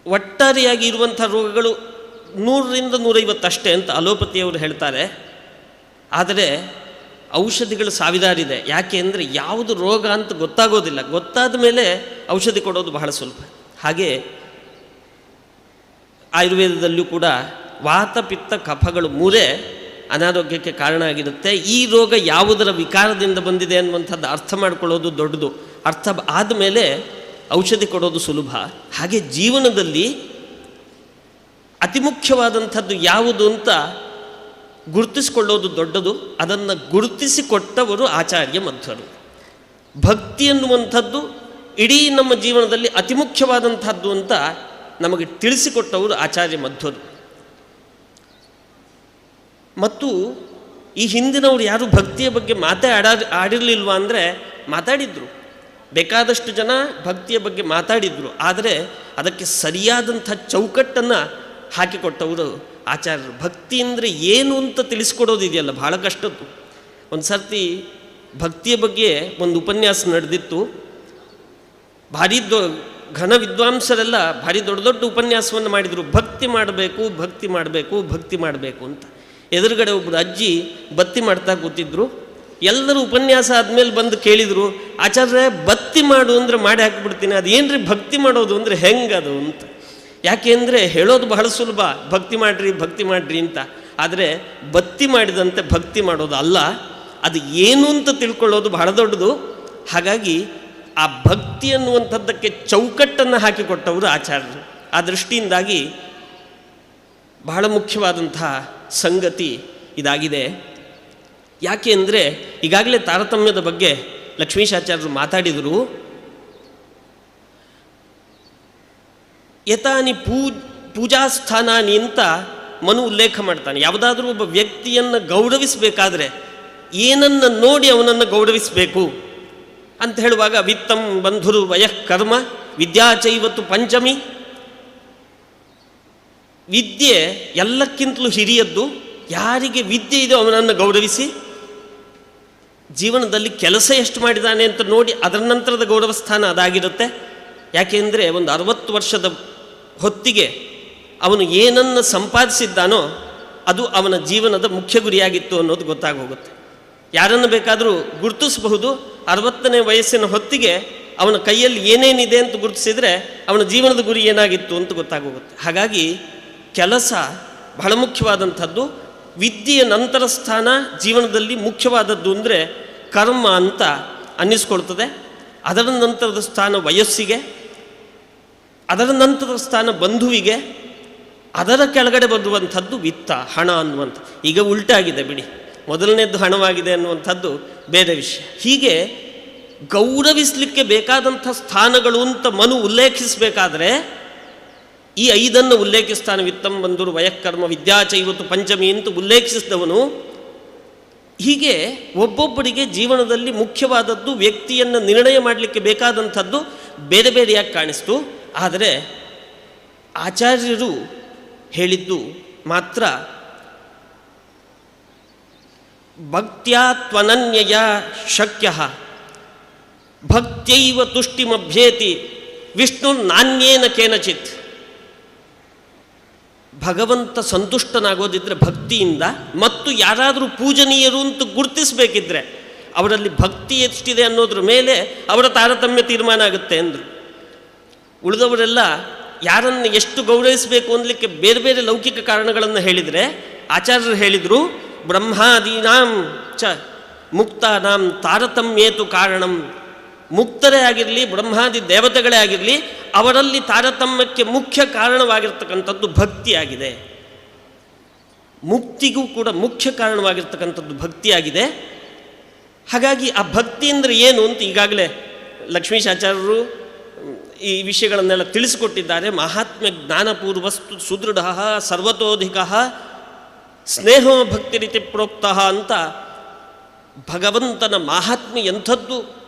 Speaker 4: ಒಟ್ಟಾರೆಯಾಗಿ ಇರುವಂಥ ರೋಗಗಳು 100ರಿಂದ 150 ಅಷ್ಟೇ ಅಂತ ಅಲೋಪತಿಯವರು ಹೇಳ್ತಾರೆ. ಆದರೆ ಔಷಧಿಗಳು ಸಾವಿರಾರಿದೆ. ಯಾಕೆ ಅಂದರೆ ಯಾವುದು ರೋಗ ಅಂತ ಗೊತ್ತಾಗೋದಿಲ್ಲ. ಗೊತ್ತಾದ ಮೇಲೆ ಔಷಧಿ ಕೊಡೋದು ಬಹಳ ಸುಲಭ. ಹಾಗೆ ಆಯುರ್ವೇದದಲ್ಲೂ ಕೂಡ ವಾತ ಪಿತ್ತ ಕಫಗಳು 3 ಅನಾರೋಗ್ಯಕ್ಕೆ ಕಾರಣ ಆಗಿರುತ್ತೆ. ಈ ರೋಗ ಯಾವುದರ ವಿಕಾರದಿಂದ ಬಂದಿದೆ ಅನ್ನುವಂಥದ್ದು ಅರ್ಥ ಮಾಡ್ಕೊಳ್ಳೋದು ದೊಡ್ಡದು. ಅರ್ಥ ಆದಮೇಲೆ ಔಷಧಿ ಕೊಡೋದು ಸುಲಭ. ಹಾಗೆ ಜೀವನದಲ್ಲಿ ಅತಿ ಮುಖ್ಯವಾದಂಥದ್ದು ಯಾವುದು ಅಂತ ಗುರುತಿಸಿಕೊಳ್ಳೋದು ದೊಡ್ಡದು. ಅದನ್ನು ಗುರುತಿಸಿಕೊಟ್ಟವರು ಆಚಾರ್ಯ ಮಧ್ವರು. ಭಕ್ತಿ ಎನ್ನುವಂಥದ್ದು ಇಡೀ ನಮ್ಮ ಜೀವನದಲ್ಲಿ ಅತಿ ಮುಖ್ಯವಾದಂಥದ್ದು ಅಂತ ನಮಗೆ ತಿಳಿಸಿಕೊಟ್ಟವರು ಆಚಾರ್ಯ ಮಧ್ವರು. ಮತ್ತು ಈ ಹಿಂದಿನವರು ಯಾರು ಭಕ್ತಿಯ ಬಗ್ಗೆ ಆಡಿರಲಿಲ್ವ ಅಂದರೆ ಮಾತಾಡಿದರು. ಬೇಕಾದಷ್ಟು ಜನ ಭಕ್ತಿಯ ಬಗ್ಗೆ ಮಾತಾಡಿದರು. ಆದರೆ ಅದಕ್ಕೆ ಸರಿಯಾದಂಥ ಚೌಕಟ್ಟನ್ನು ಹಾಕಿಕೊಟ್ಟವರು ಆಚಾರ್ಯರು. ಭಕ್ತಿ ಅಂದರೆ ಏನು ಅಂತ ತಿಳಿಸ್ಕೊಡೋದಿದೆಯಲ್ಲ ಭಾಳ ಕಷ್ಟದ್ದು. ಒಂದು ಸರ್ತಿ ಭಕ್ತಿಯ ಬಗ್ಗೆ ಒಂದು ಉಪನ್ಯಾಸ ನಡೆದಿತ್ತು. ಭಾರಿ ಘನ ವಿದ್ವಾಂಸರೆಲ್ಲ ಭಾರಿ ದೊಡ್ಡ ದೊಡ್ಡ ಉಪನ್ಯಾಸವನ್ನು ಮಾಡಿದರು. ಭಕ್ತಿ ಮಾಡಬೇಕು, ಭಕ್ತಿ ಮಾಡಬೇಕು, ಭಕ್ತಿ ಮಾಡಬೇಕು ಅಂತ. ಎದುರುಗಡೆ ಒಬ್ಬರು ಅಜ್ಜಿ ಬತ್ತಿ ಮಾಡ್ತಾ ಕೂತಿದ್ರು. ಎಲ್ಲರೂ ಉಪನ್ಯಾಸ ಆದಮೇಲೆ ಬಂದು ಕೇಳಿದರು, ಆಚಾರ್ಯ ಬತ್ತಿ ಮಾಡು ಅಂದರೆ ಮಾಡಿ ಹಾಕಿಬಿಡ್ತೀನಿ, ಅದೇನ್ರಿ ಭಕ್ತಿ ಮಾಡೋದು ಅಂದರೆ ಹೆಂಗದು ಅಂತ. ಯಾಕೆ ಅಂದರೆ ಹೇಳೋದು ಬಹಳ ಸುಲಭ, ಭಕ್ತಿ ಮಾಡಿರಿ ಭಕ್ತಿ ಮಾಡಿರಿ ಅಂತ. ಆದರೆ ಬತ್ತಿ ಮಾಡಿದಂತೆ ಭಕ್ತಿ ಮಾಡೋದು ಅಲ್ಲ, ಅದು ಏನು ಅಂತ ತಿಳ್ಕೊಳ್ಳೋದು ಬಹಳ ದೊಡ್ಡದು. ಹಾಗಾಗಿ ಆ ಭಕ್ತಿ ಅನ್ನುವಂಥದ್ದಕ್ಕೆ ಚೌಕಟ್ಟನ್ನು ಹಾಕಿಕೊಟ್ಟವರು ಆಚಾರ್ಯರು. ಆ ದೃಷ್ಟಿಯಿಂದಾಗಿ ಬಹಳ ಮುಖ್ಯವಾದಂತಹ ಸಂಗತಿ ಇದಾಗಿದೆ. ಯಾಕೆ ಅಂದರೆ ಈಗಾಗಲೇ ತಾರತಮ್ಯದ ಬಗ್ಗೆ ಲಕ್ಷ್ಮೀಶಾಚಾರ್ಯರು ಮಾತಾಡಿದರು. ಯತಾನಿ ಪೂಜಾಸ್ಥಾನಾನಿ ಅಂತ ಮನು ಉಲ್ಲೇಖ ಮಾಡ್ತಾನೆ. ಯಾವುದಾದ್ರೂ ಒಬ್ಬ ವ್ಯಕ್ತಿಯನ್ನು ಗೌರವಿಸಬೇಕಾದ್ರೆ ಏನನ್ನು ನೋಡಿ ಅವನನ್ನು ಗೌರವಿಸಬೇಕು ಅಂತ ಹೇಳುವಾಗ ವಿತ್ತಂ ಬಂಧುರು ವಯಃಕರ್ಮ ವಿದ್ಯಾಚೈವತ್ತು ಪಂಚಮಿ. ವಿದ್ಯೆ ಎಲ್ಲಕ್ಕಿಂತಲೂ ಹಿರಿಯದ್ದು. ಯಾರಿಗೆ ವಿದ್ಯೆ ಇದೆ ಅವನನ್ನು ಗೌರವಿಸಿ. ಜೀವನದಲ್ಲಿ ಕೆಲಸ ಎಷ್ಟು ಮಾಡಿದ್ದಾನೆ ಅಂತ ನೋಡಿ ಅದರ ನಂತರದ ಗೌರವ ಸ್ಥಾನ ಅದಾಗಿರುತ್ತೆ. ಯಾಕೆಂದರೆ ಒಂದು 60 ವರ್ಷದ ಹೊತ್ತಿಗೆ ಅವನು ಏನನ್ನು ಸಂಪಾದಿಸಿದ್ದಾನೋ ಅದು ಅವನ ಜೀವನದ ಮುಖ್ಯ ಗುರಿಯಾಗಿತ್ತು ಅನ್ನೋದು ಗೊತ್ತಾಗೋಗುತ್ತೆ. ಯಾರನ್ನು ಬೇಕಾದರೂ ಗುರುತಿಸಬಹುದು. 60ನೇ ವಯಸ್ಸಿನ ಹೊತ್ತಿಗೆ ಅವನ ಕೈಯಲ್ಲಿ ಏನೇನಿದೆ ಅಂತ ಗುರುತಿಸಿದರೆ ಅವನ ಜೀವನದ ಗುರಿ ಏನಾಗಿತ್ತು ಅಂತ ಗೊತ್ತಾಗೋಗುತ್ತೆ. ಹಾಗಾಗಿ ಕೆಲಸ ಬಹಳ ಮುಖ್ಯವಾದಂಥದ್ದು. ವಿದ್ಯೆಯ ನಂತರ ಸ್ಥಾನ ಜೀವನದಲ್ಲಿ ಮುಖ್ಯವಾದದ್ದು ಅಂದರೆ ಕರ್ಮ ಅಂತ ಅನ್ನಿಸ್ಕೊಳ್ತದೆ. ಅದರ ನಂತರದ ಸ್ಥಾನ ವಯಸ್ಸಿಗೆ, ಅದರ ನಂತರದ ಸ್ಥಾನ ಬಂಧುವಿಗೆ, ಅದರ ಕೆಳಗಡೆ ಬರುವಂಥದ್ದು ವಿತ್ತ, ಹಣ ಅನ್ನುವಂಥ. ಈಗ ಉಲ್ಟಾಗಿದೆ ಬಿಡಿ, ಮೊದಲನೇದ್ದು ಹಣವಾಗಿದೆ ಅನ್ನುವಂಥದ್ದು ಬೇರೆ ವಿಷಯ. ಹೀಗೆ ಗೌರವಿಸಲಿಕ್ಕೆ ಬೇಕಾದಂಥ ಸ್ಥಾನಗಳು ಅಂತ ಮನು ಉಲ್ಲೇಖಿಸಬೇಕಾದ್ರೆ ಈ 5 ಉಲ್ಲೇಖಿಸ್ತಾನೆ. ವಿತ್ತಂ ಬಂಧುರು ವಯಃಕರ್ಮ ವಿದ್ಯಾಚೈವತ್ತು ಪಂಚಮಿ ಅಂತ ಉಲ್ಲೇಖಿಸಿದವನು. ಹೀಗೆ ಒಬ್ಬೊಬ್ಬರಿಗೆ ಜೀವನದಲ್ಲಿ ಮುಖ್ಯವಾದದ್ದು, ವ್ಯಕ್ತಿಯನ್ನು ನಿರ್ಣಯ ಮಾಡಲಿಕ್ಕೆ ಬೇಕಾದಂಥದ್ದು ಬೇರೆ ಬೇರೆಯಾಗಿ ಕಾಣಿಸ್ತು. ಆದರೆ ಆಚಾರ್ಯರು ಹೇಳಿದ್ದು ಮಾತ್ರ ಭಕ್ತ್ಯಾ ತ್ವನನ್ಯಯ ಶಕ್ಯ ಭಕ್ತ್ಯೈವ ತುಷ್ಟಿಮಭ್ಯೇತಿ ವಿಷ್ಣು ನಾಣ್ಯೇನ ಕೇನಚಿತ್. ಭಗವಂತ ಸಂತುಷ್ಟನಾಗೋದಿದ್ರೆ ಭಕ್ತಿಯಿಂದ, ಮತ್ತು ಯಾರಾದರೂ ಪೂಜನೀಯರು ಅಂತ ಗುರುತಿಸಬೇಕಿದ್ರೆ ಅವರಲ್ಲಿ ಭಕ್ತಿ ಎಷ್ಟಿದೆ ಅನ್ನೋದ್ರ ಮೇಲೆ ಅವರ ತಾರತಮ್ಯ ತೀರ್ಮಾನ ಆಗುತ್ತೆ ಅಂದರು. ಉಳಿದವರೆಲ್ಲ ಯಾರನ್ನು ಎಷ್ಟು ಗೌರವಿಸಬೇಕು ಅನ್ನಲಿಕ್ಕೆ ಬೇರೆ ಬೇರೆ ಲೌಕಿಕ ಕಾರಣಗಳನ್ನು ಹೇಳಿದರೆ, ಆಚಾರ್ಯರು ಹೇಳಿದರು ಬ್ರಹ್ಮಾದೀನಾಂ ಚ ಮುಕ್ತಾನಾಂ ತಾರತಮ್ಯೇತು ಕಾರಣಂ. ಮುಕ್ತರೇ ಆಗಿರಲಿ, ಬ್ರಹ್ಮಾದಿ ದೇವತೆಗಳೇ ಆಗಿರಲಿ, ಅವರಲ್ಲಿ ತಾರತಮ್ಯಕ್ಕೆ ಮುಖ್ಯ ಕಾರಣವಾಗಿರ್ತಕ್ಕಂಥದ್ದು ಭಕ್ತಿಯಾಗಿದೆ. ಮುಕ್ತಿಗೂ ಕೂಡ ಮುಖ್ಯ ಕಾರಣವಾಗಿರ್ತಕ್ಕಂಥದ್ದು ಭಕ್ತಿಯಾಗಿದೆ. ಹಾಗಾಗಿ ಆ ಭಕ್ತಿ ಅಂದರೆ ಏನು ಅಂತ ಈಗಾಗಲೇ ಲಕ್ಷ್ಮೀಶಾಚಾರ್ಯರು ಈ ವಿಷಯಗಳನ್ನೆಲ್ಲ ತಿಳಿಸಿಕೊಟ್ಟಿದ್ದಾರೆ. ಮಹಾತ್ಮ್ಯ ಜ್ಞಾನಪೂರ್ವಸ್ತು ಸುದೃಢ ಸರ್ವತೋಧಿಕ ಸ್ನೇಹೋ ಭಕ್ತಿ ರೀತಿ ಪ್ರೋಕ್ತ ಅಂತ ಭಗವಂತನ ಮಹಾತ್ಮ್ಯ ಎಂಥದ್ದು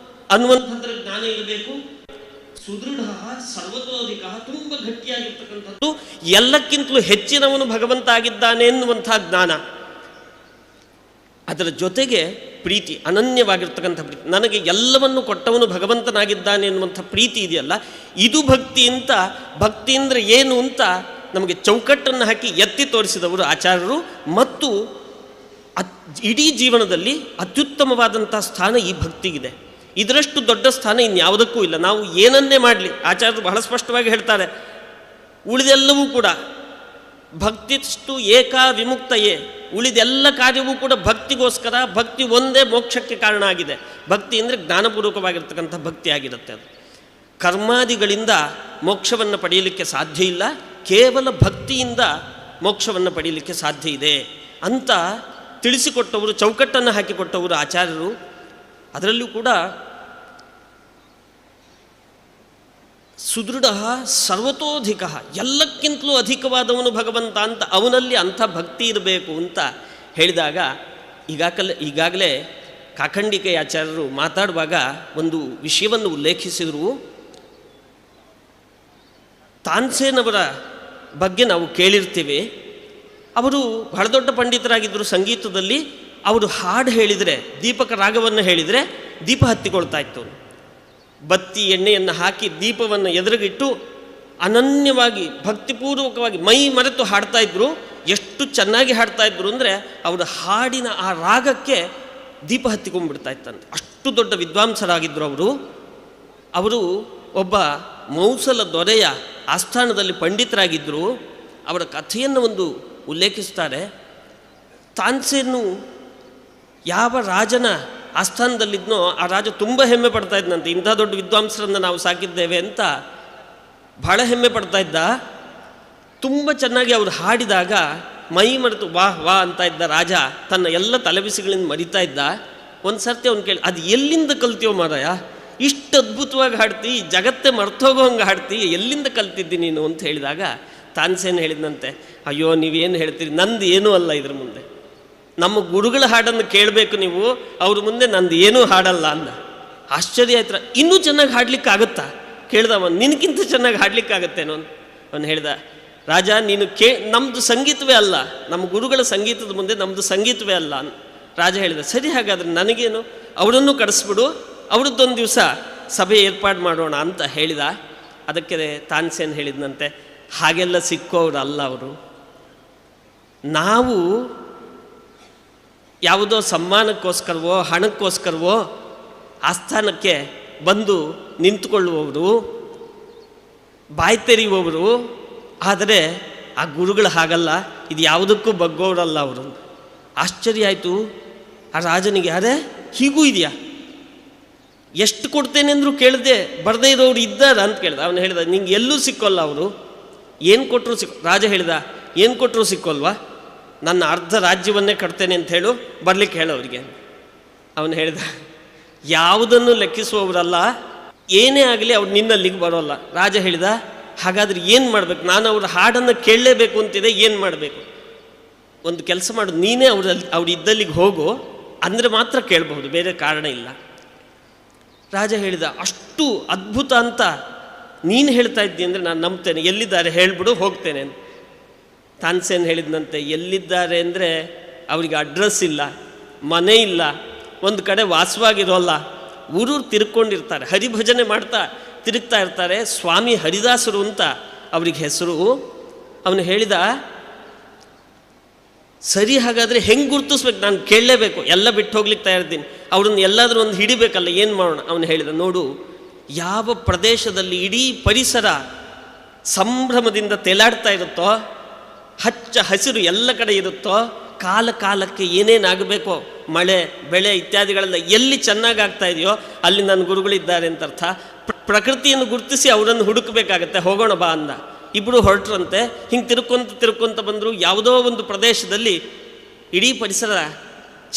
Speaker 4: ಅನ್ನುವಂಥದ್ರ ಜ್ಞಾನ ಇರಬೇಕು. ಸುದೃಢ ಸರ್ವತೋಧಿಕ, ತುಂಬ ಗಟ್ಟಿಯಾಗಿರ್ತಕ್ಕಂಥದ್ದು, ಎಲ್ಲಕ್ಕಿಂತಲೂ ಹೆಚ್ಚಿನವನು ಭಗವಂತ ಆಗಿದ್ದಾನೆ ಎನ್ನುವಂಥ ಜ್ಞಾನ. ಅದರ ಜೊತೆಗೆ ಪ್ರೀತಿ, ಅನನ್ಯವಾಗಿರ್ತಕ್ಕಂಥ ಪ್ರೀತಿ, ನನಗೆ ಎಲ್ಲವನ್ನು ಕೊಟ್ಟವನು ಭಗವಂತನಾಗಿದ್ದಾನೆ ಎನ್ನುವಂಥ ಪ್ರೀತಿ ಇದೆಯಲ್ಲ, ಇದು ಭಕ್ತಿ ಅಂತ. ಭಕ್ತಿ ಅಂದರೆ ಏನು ಅಂತ ನಮಗೆ ಚೌಕಟ್ಟನ್ನು ಹಾಕಿ ಎತ್ತಿ ತೋರಿಸಿದವರು ಆಚಾರ್ಯರು. ಮತ್ತು ಇಡೀ ಜೀವನದಲ್ಲಿ ಅತ್ಯುತ್ತಮವಾದಂಥ ಸ್ಥಾನ ಈ ಭಕ್ತಿಗಿದೆ. ಇದರಷ್ಟು ದೊಡ್ಡ ಸ್ಥಾನ ಇನ್ಯಾವುದಕ್ಕೂ ಇಲ್ಲ. ನಾವು ಏನನ್ನೇ ಮಾಡಲಿ, ಆಚಾರ್ಯರು ಬಹಳ ಸ್ಪಷ್ಟವಾಗಿ ಹೇಳ್ತಾರೆ, ಉಳಿದೆಲ್ಲವೂ ಕೂಡ ಭಕ್ತಿಸ್ತು ಏಕಾ ವಿಮುಕ್ತಯೇ, ಉಳಿದೆಲ್ಲ ಕಾರ್ಯವೂ ಕೂಡ ಭಕ್ತಿಗೋಸ್ಕರ. ಭಕ್ತಿ ಒಂದೇ ಮೋಕ್ಷಕ್ಕೆ ಕಾರಣ ಆಗಿದೆ. ಭಕ್ತಿ ಅಂದರೆ ಜ್ಞಾನಪೂರ್ವಕವಾಗಿರ್ತಕ್ಕಂಥ ಭಕ್ತಿ ಆಗಿರುತ್ತೆ. ಅದು ಕರ್ಮಾದಿಗಳಿಂದ ಮೋಕ್ಷವನ್ನು ಪಡೆಯಲಿಕ್ಕೆ ಸಾಧ್ಯ ಇಲ್ಲ, ಕೇವಲ ಭಕ್ತಿಯಿಂದ ಮೋಕ್ಷವನ್ನು ಪಡೆಯಲಿಕ್ಕೆ ಸಾಧ್ಯ ಇದೆ ಅಂತ ತಿಳಿಸಿಕೊಟ್ಟವರು, ಚೌಕಟ್ಟನ್ನು ಹಾಕಿಕೊಟ್ಟವರು ಆಚಾರ್ಯರು. ಅದರಲ್ಲೂ ಕೂಡ ಸುದೃಢ ಸರ್ವತೋಧಿಕ, ಎಲ್ಲಕ್ಕಿಂತಲೂ ಅಧಿಕವಾದವನು ಭಗವಂತ ಅಂತ, ಅವನಲ್ಲಿ ಅಂಥ ಭಕ್ತಿ ಇರಬೇಕು ಅಂತ ಹೇಳಿದಾಗ ಈಗಾಗಲೇ ಕಾಖಂಡಿಕೆ ಆಚಾರ್ಯರು ಮಾತಾಡುವಾಗ ಒಂದು ವಿಷಯವನ್ನು ಉಲ್ಲೇಖಿಸಿದರು. ತಾನ್ಸೇನವರ ಬಗ್ಗೆ ನಾವು ಕೇಳಿರ್ತೀವಿ. ಅವರು ಬಹಳ ದೊಡ್ಡ ಪಂಡಿತರಾಗಿದ್ದರು ಸಂಗೀತದಲ್ಲಿ. ಅವರು ಹಾಡು ಹೇಳಿದರೆ, ದೀಪಕ ರಾಗವನ್ನು ಹೇಳಿದರೆ ದೀಪ ಹತ್ತಿಕೊಳ್ತಾ ಇತ್ತು. ಬತ್ತಿ ಎಣ್ಣೆಯನ್ನು ಹಾಕಿ ದೀಪವನ್ನು ಎದುರಿಗಿಟ್ಟು ಅನನ್ಯವಾಗಿ ಭಕ್ತಿಪೂರ್ವಕವಾಗಿ ಮೈ ಮರೆತು ಹಾಡ್ತಾ ಇದ್ರು. ಎಷ್ಟು ಚೆನ್ನಾಗಿ ಹಾಡ್ತಾ ಇದ್ರು ಅಂದರೆ ಅವರ ಹಾಡಿನ ಆ ರಾಗಕ್ಕೆ ದೀಪ ಹತ್ತಿಕೊಂಡ್ಬಿಡ್ತಾ ಇತ್ತಂತೆ. ಅಷ್ಟು ದೊಡ್ಡ ವಿದ್ವಾಂಸರಾಗಿದ್ದರು ಅವರು. ಅವರು ಒಬ್ಬ ಮೌಸಲ ದೊರೆಯ ಆಸ್ಥಾನದಲ್ಲಿ ಪಂಡಿತರಾಗಿದ್ದರು. ಅವರ ಕಥೆಯನ್ನು ಒಂದು ಉಲ್ಲೇಖಿಸ್ತಾರೆ. ತಾನ್ಸೇನು ಯಾವ ರಾಜನ ಆಸ್ಥಾನದಲ್ಲಿದ್ನೋ ಆ ರಾಜ ತುಂಬ ಹೆಮ್ಮೆ ಪಡ್ತಾ ಇದ್ದಂತೆ. ಇಂಥ ದೊಡ್ಡ ವಿದ್ವಾಂಸರನ್ನು ನಾವು ಸಾಕಿದ್ದೇವೆ ಅಂತ ಬಹಳ ಹೆಮ್ಮೆ ಪಡ್ತಾ ಇದ್ದ. ತುಂಬ ಚೆನ್ನಾಗಿ ಅವರು ಹಾಡಿದಾಗ ಮೈ ಮರೆತು ವಾಹ್ ವಾ ಅಂತ ಇದ್ದ ರಾಜ ತನ್ನ ಎಲ್ಲ ತಲೆಬಿಸಿಗಳಿಂದ ಮರಿತಾ ಇದ್ದ. ಒಂದು ಸರ್ತಿ ಅವ್ನು ಕೇಳಿ, ಅದು ಎಲ್ಲಿಂದ ಕಲ್ತೀವೋ ಮಾರಾಯ, ಇಷ್ಟು ಅದ್ಭುತವಾಗಿ ಹಾಡ್ತಿ, ಜಗತ್ತೇ ಮರ್ತೋಗೋ ಹಂಗೆ ಹಾಡ್ತಿ, ಎಲ್ಲಿಂದ ಕಲ್ತಿದ್ದಿ ನೀನು ಅಂತ ಹೇಳಿದಾಗ ತಾನ್ಸೇನ್ ಹೇಳಿದಂತೆ, ಅಯ್ಯೋ ನೀವೇನು ಹೇಳ್ತೀರಿ, ನಂದು ಏನೂ ಅಲ್ಲ ಇದ್ರ ಮುಂದೆ. ನಮ್ಮ ಗುರುಗಳ ಹಾಡನ್ನು ಕೇಳಬೇಕು ನೀವು, ಅವ್ರ ಮುಂದೆ ನಂದು ಏನೂ ಹಾಡಲ್ಲ ಅಂದ. ಆಶ್ಚರ್ಯ ಆಯ್ತರ. ಇನ್ನೂ ಚೆನ್ನಾಗಿ ಹಾಡ್ಲಿಕ್ಕಾಗತ್ತಾ ಕೇಳ್ದವ. ನಿನಗಿಂತ ಚೆನ್ನಾಗಿ ಹಾಡ್ಲಿಕ್ಕಾಗತ್ತೇನೋ ಅವನು ಹೇಳ್ದ, ರಾಜ ನೀನು ನಮ್ಮದು ಸಂಗೀತವೇ ಅಲ್ಲ, ನಮ್ಮ ಗುರುಗಳ ಸಂಗೀತದ ಮುಂದೆ ನಮ್ಮದು ಸಂಗೀತವೇ ಅಲ್ಲ. ರಾಜ ಹೇಳಿದ, ಸರಿ ಹಾಗಾದ್ರೆ ನನಗೇನು, ಅವರನ್ನು ಕರೆಸ್ಬಿಡು, ಅವ್ರದ್ದೊಂದು ದಿವಸ ಸಭೆ ಏರ್ಪಾಡು ಮಾಡೋಣ ಅಂತ ಹೇಳಿದ. ಅದಕ್ಕೆ ತಾನ್ಸೇನ್ ಹೇಳಿದ್ನಂತೆ, ಹಾಗೆಲ್ಲ ಸಿಕ್ಕೋರಲ್ಲ ಅವರು. ನಾವು ಯಾವುದೋ ಸಮ್ಮಾನಕ್ಕೋಸ್ಕರವೋ ಹಣಕ್ಕೋಸ್ಕರವೋ ಆಸ್ಥಾನಕ್ಕೆ ಬಂದು ನಿಂತುಕೊಳ್ಳುವವರು, ಬಾಯಿ ತೆರೆಯುವವರು. ಆದರೆ ಆ ಗುರುಗಳು ಹಾಗಲ್ಲ, ಇದು ಯಾವುದಕ್ಕೂ ಬಗ್ಗೋರಲ್ಲ ಅವರು. ಆಶ್ಚರ್ಯ ಆಯಿತು ಆ ರಾಜನಿಗೆ. ಅರೆ ಹೀಗೂ ಇದೆಯಾ, ಎಷ್ಟು ಕೊಡ್ತೇನೆ ಅಂದರೂ ಕೇಳದೆ ಬರದೇ ಇರೋರು ಇದ್ದಾರ ಅಂತ ಕೇಳ್ದ. ಅವನು ಹೇಳ್ದ, ನಿಂಗೆ ಎಲ್ಲೂ ಸಿಕ್ಕೋಲ್ಲ ಅವರು, ಏನು ಕೊಟ್ಟರು ರಾಜ ಹೇಳಿದ, ಏನು ಕೊಟ್ಟರು ಸಿಕ್ಕೋಲ್ವಾ, ನನ್ನ ಅರ್ಧ ರಾಜ್ಯವನ್ನೇ ಕಟ್ತೇನೆ ಅಂತ ಹೇಳು, ಬರಲಿಕ್ಕೆ ಹೇಳೋರಿಗೆ. ಅವನು ಹೇಳಿದ, ಯಾವುದನ್ನು ಲೆಕ್ಕಿಸುವವರಲ್ಲ, ಏನೇ ಆಗಲಿ ಅವ್ರು ನಿನ್ನಲ್ಲಿಗೆ ಬರೋಲ್ಲ. ರಾಜ ಹೇಳಿದ, ಹಾಗಾದ್ರೆ ಏನು ಮಾಡಬೇಕು, ನಾನು ಅವ್ರ ಹಾಡನ್ನು ಕೇಳಲೇಬೇಕು ಅಂತಿದೆ, ಏನು ಮಾಡಬೇಕು? ಒಂದು ಕೆಲಸ ಮಾಡು, ನೀನೇ ಅವ್ರು ಇದ್ದಲ್ಲಿಗೆ ಹೋಗು, ಅಂದರೆ ಮಾತ್ರ ಕೇಳಬಹುದು, ಬೇರೆ ಕಾರಣ ಇಲ್ಲ. ರಾಜ ಹೇಳಿದ, ಅಷ್ಟು ಅದ್ಭುತ ಅಂತ ನೀನು ಹೇಳ್ತಾ ಇದ್ದಿ ಅಂದರೆ ನಾನು ನಂಬ್ತೇನೆ, ಎಲ್ಲಿದ್ದಾರೆ ಹೇಳಿಬಿಡು, ಹೋಗ್ತೇನೆ. ತಾನ್ಸೇನ್ ಹೇಳಿದಂತೆ, ಎಲ್ಲಿದ್ದಾರೆ ಅಂದರೆ ಅವರಿಗೆ ಅಡ್ರೆಸ್ ಇಲ್ಲ, ಮನೆ ಇಲ್ಲ, ಒಂದು ಕಡೆ ವಾಸವಾಗಿರೋಲ್ಲ, ಊರೂರು ತಿರ್ಕೊಂಡಿರ್ತಾರೆ, ಹರಿಭಜನೆ ಮಾಡ್ತಾ ತಿರುಗ್ತಾ ಇರ್ತಾರೆ. ಸ್ವಾಮಿ ಹರಿದಾಸರು ಅಂತ ಅವ್ರಿಗೆ ಹೆಸರು. ಅವನು ಹೇಳಿದ, ಸರಿ ಹಾಗಾದರೆ ಹೆಂಗೆ ಗುರುತಿಸ್ಬೇಕು, ನಾನು ಕೇಳಲೇಬೇಕು, ಎಲ್ಲ ಬಿಟ್ಟು ಹೋಗ್ಲಿಕ್ಕೆ ತಯಾರಿದ್ದೀನಿ, ಅವ್ರನ್ನ ಎಲ್ಲಾದರೂ ಒಂದು ಹಿಡಿಬೇಕಲ್ಲ, ಏನು ಮಾಡೋಣ? ಅವನು ಹೇಳಿದ, ನೋಡು, ಯಾವ ಪ್ರದೇಶದಲ್ಲಿ ಇಡೀ ಪರಿಸರ ಸಂಭ್ರಮದಿಂದ ತೇಲಾಡ್ತಾ ಇರುತ್ತೋ, ಹಚ್ಚ ಹಸಿರು ಎಲ್ಲ ಕಡೆ ಇರುತ್ತೋ, ಕಾಲ ಕಾಲಕ್ಕೆ ಏನೇನಾಗಬೇಕೋ, ಮಳೆ ಬೆಳೆ ಇತ್ಯಾದಿಗಳೆಲ್ಲ ಎಲ್ಲಿ ಚೆನ್ನಾಗಿ ಆಗ್ತಾ ಇದೆಯೋ ಅಲ್ಲಿ ನನ್ನ ಗುರುಗಳಿದ್ದಾರೆ ಅಂತ ಅರ್ಥ. ಪ್ರಕೃತಿಯನ್ನು ಗುರುತಿಸಿ ಅವರನ್ನು ಹುಡುಕಬೇಕಾಗತ್ತೆ, ಹೋಗೋಣ ಬಾ ಅಂದ. ಇಬ್ಬರು ಹೊರಟ್ರಂತೆ. ಹಿಂಗೆ ತಿರ್ಕೊಂತ ಬಂದರು. ಯಾವುದೋ ಒಂದು ಪ್ರದೇಶದಲ್ಲಿ ಇಡೀ ಪರಿಸರ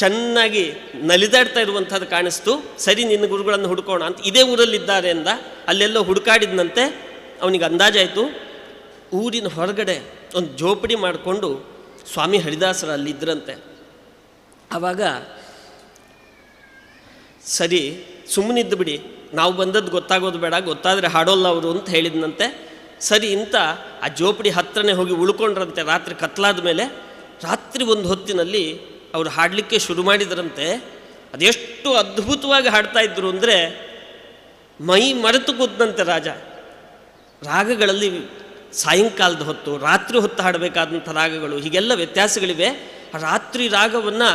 Speaker 4: ಚೆನ್ನಾಗಿ ನಲಿದಾಡ್ತಾ ಇರುವಂಥದ್ದು ಕಾಣಿಸ್ತು. ಸರಿ, ನಿನ್ನ ಗುರುಗಳನ್ನು ಹುಡುಕೋಣ ಅಂತ, ಇದೇ ಊರಲ್ಲಿದ್ದಾರೆ ಅಂದ. ಅಲ್ಲೆಲ್ಲೋ ಹುಡುಕಾಡಿದಂತೆ ಅವನಿಗೆ ಅಂದಾಜಾಯಿತು, ಊರಿನ ಹೊರಗಡೆ ಒಂದು ಜೋಪಡಿ ಮಾಡಿಕೊಂಡು ಸ್ವಾಮಿ ಹರಿದಾಸರು ಅಲ್ಲಿದ್ದರಂತೆ. ಆವಾಗ ಸರಿ ಸುಮ್ಮನಿದ್ದು ಬಿಡಿ, ನಾವು ಬಂದದ್ದು ಗೊತ್ತಾಗೋದು ಬೇಡ, ಗೊತ್ತಾದರೆ ಹಾಡೋಲ್ಲ ಅವರು ಅಂತ ಹೇಳಿದ್ನಂತೆ. ಸರಿ ಅಂತ ಆ ಜೋಪಡಿ ಹತ್ರನೇ ಹೋಗಿ ಉಳ್ಕೊಂಡ್ರಂತೆ. ರಾತ್ರಿ ಕತ್ಲಾದ ಮೇಲೆ ರಾತ್ರಿ ಒಂದು ಹೊತ್ತಿನಲ್ಲಿ ಅವರು ಹಾಡಲಿಕ್ಕೆ ಶುರು ಮಾಡಿದ್ರಂತೆ. ಅದೆಷ್ಟು ಅದ್ಭುತವಾಗಿ ಹಾಡ್ತಾ ಇದ್ರು ಅಂದರೆ ಮೈ ಮರೆತು ಕೂತಂತೆ ರಾಜ. ರಾಗಗಳಲ್ಲಿ ಸಾಯಂಕಾಲದ ಹೊತ್ತು, ರಾತ್ರಿ ಹೊತ್ತು ಹಾಡಬೇಕಾದಂಥ ರಾಗಗಳು, ಹೀಗೆಲ್ಲ ವ್ಯತ್ಯಾಸಗಳಿವೆ. ರಾತ್ರಿ ರಾಗವನ್ನು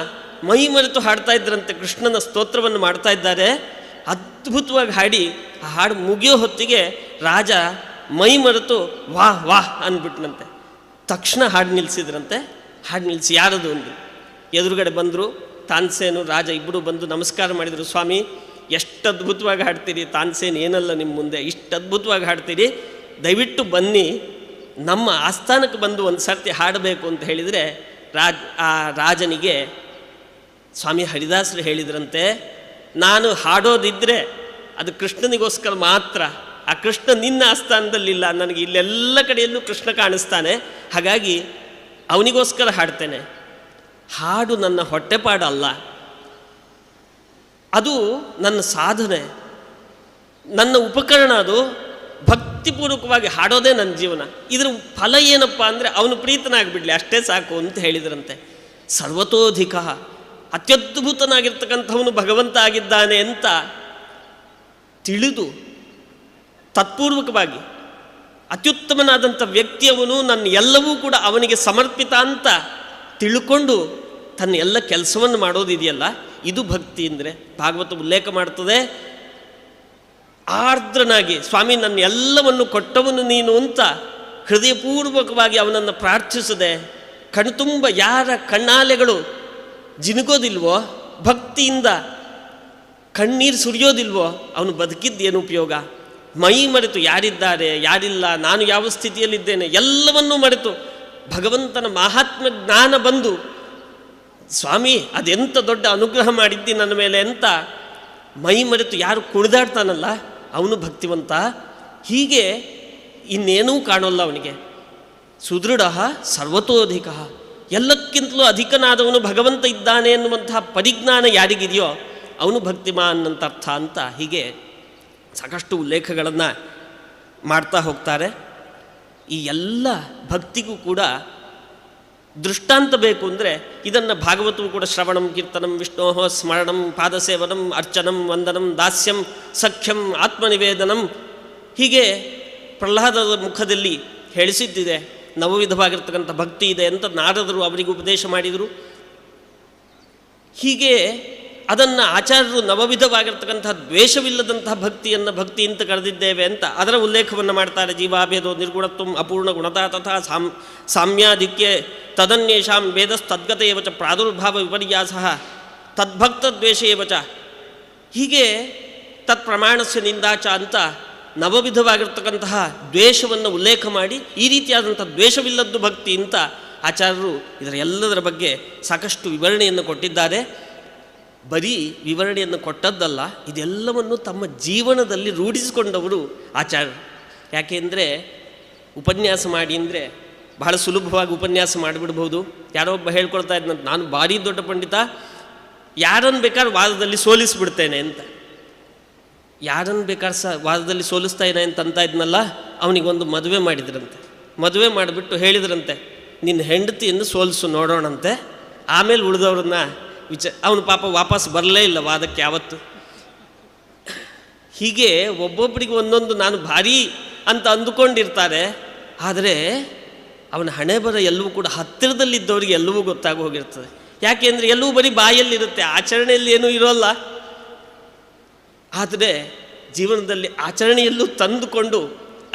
Speaker 4: ಮೈ ಮರೆತು ಹಾಡ್ತಾ ಇದ್ರಂತೆ, ಕೃಷ್ಣನ ಸ್ತೋತ್ರವನ್ನು ಮಾಡ್ತಾ ಇದ್ದಾರೆ. ಅದ್ಭುತವಾಗಿ ಹಾಡಿ ಆ ಹಾಡು ಮುಗಿಯೋ ಹೊತ್ತಿಗೆ ರಾಜ ಮೈ ಮರೆತು ವಾಹ್ ವಾಹ್ ಅಂದ್ಬಿಟ್ನಂತೆ. ತಕ್ಷಣ ಹಾಡು ನಿಲ್ಲಿಸಿದ್ರಂತೆ. ಹಾಡು ನಿಲ್ಲಿಸಿ ಯಾರದು ಒಂದು ಎದುರುಗಡೆ ಬಂದರು. ತಾನ್ಸೇನು ರಾಜ ಇಬ್ಬರು ಬಂದು ನಮಸ್ಕಾರ ಮಾಡಿದರು. ಸ್ವಾಮಿ, ಎಷ್ಟು ಅದ್ಭುತವಾಗಿ ಹಾಡ್ತೀರಿ, ತಾನ್ಸೇನ್ ಏನಲ್ಲ ನಿಮ್ಮ ಮುಂದೆ, ಇಷ್ಟು ಅದ್ಭುತವಾಗಿ ಹಾಡ್ತೀರಿ, ದಯವಿಟ್ಟು ಬನ್ನಿ ನಮ್ಮ ಆಸ್ಥಾನಕ್ಕೆ ಬಂದು ಒಂದು ಸರ್ತಿ ಹಾಡಬೇಕು ಅಂತ ಹೇಳಿದರೆ ಆ ರಾಜನಿಗೆ ಸ್ವಾಮಿ ಹರಿದಾಸರು ಹೇಳಿದ್ರಂತೆ, ನಾನು ಹಾಡೋದಿದ್ದರೆ ಅದು ಕೃಷ್ಣನಿಗೋಸ್ಕರ ಮಾತ್ರ, ಆ ಕೃಷ್ಣ ನಿನ್ನ ಆಸ್ಥಾನದಲ್ಲಿಲ್ಲ, ನನಗೆ ಇಲ್ಲೆಲ್ಲ ಕಡೆಯಲ್ಲೂ ಕೃಷ್ಣ ಕಾಣಿಸ್ತಾನೆ, ಹಾಗಾಗಿ ಅವನಿಗೋಸ್ಕರ ಹಾಡ್ತೇನೆ. ಹಾಡು ನನ್ನ ಹೊಟ್ಟೆಪಾಡಲ್ಲ, ಅದು ನನ್ನ ಸಾಧನೆ, ನನ್ನ ಉಪಕರಣ, ಅದು ಭಕ್ತಿಪೂರ್ವಕವಾಗಿ ಹಾಡೋದೇ ನನ್ನ ಜೀವನ. ಇದರ ಫಲ ಏನಪ್ಪ ಅಂದರೆ ಅವನು ಪ್ರೀತನಾಗಿಬಿಡಲಿ ಅಷ್ಟೇ ಸಾಕು ಅಂತ ಹೇಳಿದ್ರಂತೆ. ಸರ್ವತೋಧಿಕ, ಅತ್ಯದ್ಭುತನಾಗಿರ್ತಕ್ಕಂಥವನು ಭಗವಂತ ಆಗಿದ್ದಾನೆ ಅಂತ ತಿಳಿದು ತತ್ಪೂರ್ವಕವಾಗಿ ಅತ್ಯುತ್ತಮನಾದಂಥ ವ್ಯಕ್ತಿಯವನು, ನನ್ನ ಎಲ್ಲವೂ ಕೂಡ ಅವನಿಗೆ ಸಮರ್ಪಿತ ಅಂತ ತಿಳ್ಕೊಂಡು ತನ್ನ ಎಲ್ಲ ಕೆಲಸವನ್ನು ಮಾಡೋದಿದೆಯಲ್ಲ, ಇದು ಭಕ್ತಿ ಅಂದರೆ. ಭಾಗವತ ಉಲ್ಲೇಖ ಮಾಡ್ತದೆ, ಆರ್ದ್ರನಾಗಿ ಸ್ವಾಮಿ ನನ್ನ ಎಲ್ಲವನ್ನು ಕೊಟ್ಟವನು ನೀನು ಅಂತ ಹೃದಯಪೂರ್ವಕವಾಗಿ ಅವನನ್ನು ಪ್ರಾರ್ಥಿಸದೆ, ಕಣ್ತುಂಬ ಯಾರ ಕಣ್ಣಾಲೆಗಳು ಜಿನುಗೋದಿಲ್ವೋ, ಭಕ್ತಿಯಿಂದ ಕಣ್ಣೀರು ಸುರಿಯೋದಿಲ್ವೋ, ಅವನು ಬದುಕಿದ್ದೇನು ಉಪಯೋಗ? ಮೈ ಮರೆತು ಯಾರಿದ್ದಾರೆ ಯಾರಿಲ್ಲ, ನಾನು ಯಾವ ಸ್ಥಿತಿಯಲ್ಲಿದ್ದೇನೆ ಎಲ್ಲವನ್ನೂ ಮರೆತು ಭಗವಂತನ ಮಹಾತ್ಮ ಜ್ಞಾನ ಬಂದು, ಸ್ವಾಮಿ ಅದೆಂಥ ದೊಡ್ಡ ಅನುಗ್ರಹ ಮಾಡಿದ್ದಿ ನನ್ನ ಮೇಲೆ ಅಂತ ಮೈ ಮರೆತು ಯಾರು ಕುಣಿದಾಡ್ತಾನಲ್ಲ ಅವನು ಭಕ್ತಿವಂತ. ಹೀಗೆ ಇನ್ನೇನೂ ಕಾಣೋಲ್ಲ ಅವನಿಗೆ. ಸುದೃಢ ಸರ್ವತೋಧಿಕ, ಎಲ್ಲಕ್ಕಿಂತಲೂ ಅಧಿಕನಾದವನು ಭಗವಂತ ಇದ್ದಾನೆ ಎನ್ನುವಂತಹ ಪರಿಜ್ಞಾನ ಯಾರಿಗಿದೆಯೋ ಅವನು ಭಕ್ತಿಮಾನ್ ಅಂತ ಅರ್ಥ ಅಂತ ಹೀಗೆ ಸಾಕಷ್ಟು ಉಲ್ಲೇಖಗಳನ್ನು ಮಾಡ್ತಾ ಹೋಗ್ತಾರೆ. ಈ ಎಲ್ಲ ಭಕ್ತಿಗೂ ಕೂಡ ದೃಷ್ಟಾಂತ ಬೇಕು ಅಂದರೆ ಇದನ್ನು ಭಾಗವತವು ಕೂಡ ಶ್ರವಣಂ ಕೀರ್ತನಂ ವಿಷ್ಣೋ ಸ್ಮರಣಂ ಪಾದಸೇವನಂ ಅರ್ಚನಂ ವಂದನಂ ದಾಸ್ಯಂ ಸಖ್ಯಂ ಆತ್ಮನಿವೇದನಂ ಹೀಗೆ ಪ್ರಹ್ಲಾದದ ಮುಖದಲ್ಲಿ ಹೇಳಿಸಿದ್ದಿದೆ. ನವವಿಧವಾಗಿರ್ತಕ್ಕಂಥ ಭಕ್ತಿ ಇದೆ ಅಂತ ನಾರದರು ಅವರಿಗೆ ಉಪದೇಶ ಮಾಡಿದರು. ಹೀಗೆ ಅದನ್ನು ಆಚಾರ್ಯರು ನವವಿಧವಾಗಿರ್ತಕ್ಕಂಥ ದ್ವೇಷವಿಲ್ಲದಂತಹ ಭಕ್ತಿಯನ್ನು ಭಕ್ತಿ ಅಂತ ಕರೆದಿದ್ದೇವೆ ಅಂತ ಅದರ ಉಲ್ಲೇಖವನ್ನು ಮಾಡ್ತಾರೆ. ಜೀವಾಭೇದೋ ನಿರ್ಗುಣತ್ವಂ ಅಪೂರ್ಣ ಗುಣತಾ ತಥಾ ಸಾಮ್ಯಾಧಿಕ್ಯ ತದನ್ಯೇಷಾಂ ವೇದಸ್ತದ್ಗತ ಏವ ಚ ಪ್ರಾದುರ್ಭಾವ ವಿಪರ್ಯಾಸ ತದ್ಭಕ್ತದ್ವೇಷ ಏವ ಚ, ಹೀಗೆ ತತ್ಪ್ರಮಾಣಸ್ಯ ನಿಂದಾಚ ಅಂತ ನವವಿಧವಾಗಿರ್ತಕ್ಕಂತಹ ದ್ವೇಷವನ್ನು ಉಲ್ಲೇಖ ಮಾಡಿ ಈ ರೀತಿಯಾದಂಥ ದ್ವೇಷವಿಲ್ಲದ್ದು ಭಕ್ತಿ ಅಂತ ಆಚಾರ್ಯರು ಇದರ ಎಲ್ಲದರ ಬಗ್ಗೆ ಸಾಕಷ್ಟು ವಿವರಣೆಯನ್ನು ಕೊಟ್ಟಿದ್ದಾರೆ. ಬರೀ ವಿವರಣೆಯನ್ನು ಕೊಟ್ಟದ್ದಲ್ಲ, ಇದೆಲ್ಲವನ್ನು ತಮ್ಮ ಜೀವನದಲ್ಲಿ ರೂಢಿಸಿಕೊಂಡವರು ಆಚಾರ್ಯರು. ಯಾಕೆಂದರೆ ಉಪನ್ಯಾಸ ಮಾಡಿ ಅಂದರೆ ಬಹಳ ಸುಲಭವಾಗಿ ಉಪನ್ಯಾಸ ಮಾಡಿಬಿಡ್ಬೋದು. ಯಾರೋ ಒಬ್ಬ ಹೇಳ್ಕೊಳ್ತಾ ಇದ್ದಂತ, ನಾನು ಭಾರಿ ದೊಡ್ಡ ಪಂಡಿತ, ಯಾರನ್ನು ಬೇಕಾದ್ರೆ ವಾದದಲ್ಲಿ ಸೋಲಿಸಿಬಿಡ್ತೇನೆ ಅಂತ. ಯಾರನ್ನು ಬೇಕಾದ್ರೆ ವಾದದಲ್ಲಿ ಸೋಲಿಸ್ತಾಯಿನ ಅಂತ ಇದ್ನಲ್ಲ, ಅವನಿಗೊಂದು ಮದುವೆ ಮಾಡಿದ್ರಂತೆ. ಮದುವೆ ಮಾಡಿಬಿಟ್ಟು ಹೇಳಿದ್ರಂತೆ, ನಿನ್ನ ಹೆಂಡತಿಯನ್ನು ಸೋಲಿಸು ನೋಡೋಣಂತೆ, ಆಮೇಲೆ ಉಳಿದವ್ರನ್ನ ಅವನು ಪಾಪ ವಾಪಸ್ ಬರಲೇ ಇಲ್ಲ ವಾದಕ್ಕೆ ಯಾವತ್ತು. ಹೀಗೆ ಒಬ್ಬೊಬ್ಬರಿಗೆ ಒಂದೊಂದು ನಾನು ಭಾರಿ ಅಂತ ಅಂದುಕೊಂಡಿರ್ತಾರೆ. ಆದರೆ ಅವನ ಹಣೆ ಬರ ಎಲ್ಲವೂ ಕೂಡ ಹತ್ತಿರದಲ್ಲಿದ್ದವರಿಗೆ ಎಲ್ಲವೂ ಗೊತ್ತಾಗಿ ಹೋಗಿರ್ತದೆ. ಯಾಕೆಂದರೆ ಎಲ್ಲವೂ ಬರೀ ಬಾಯಲ್ಲಿರುತ್ತೆ, ಆಚರಣೆಯಲ್ಲಿ ಏನೂ ಇರೋಲ್ಲ. ಆದರೆ ಜೀವನದಲ್ಲಿ ಆಚರಣೆಯಲ್ಲೂ ತಂದುಕೊಂಡು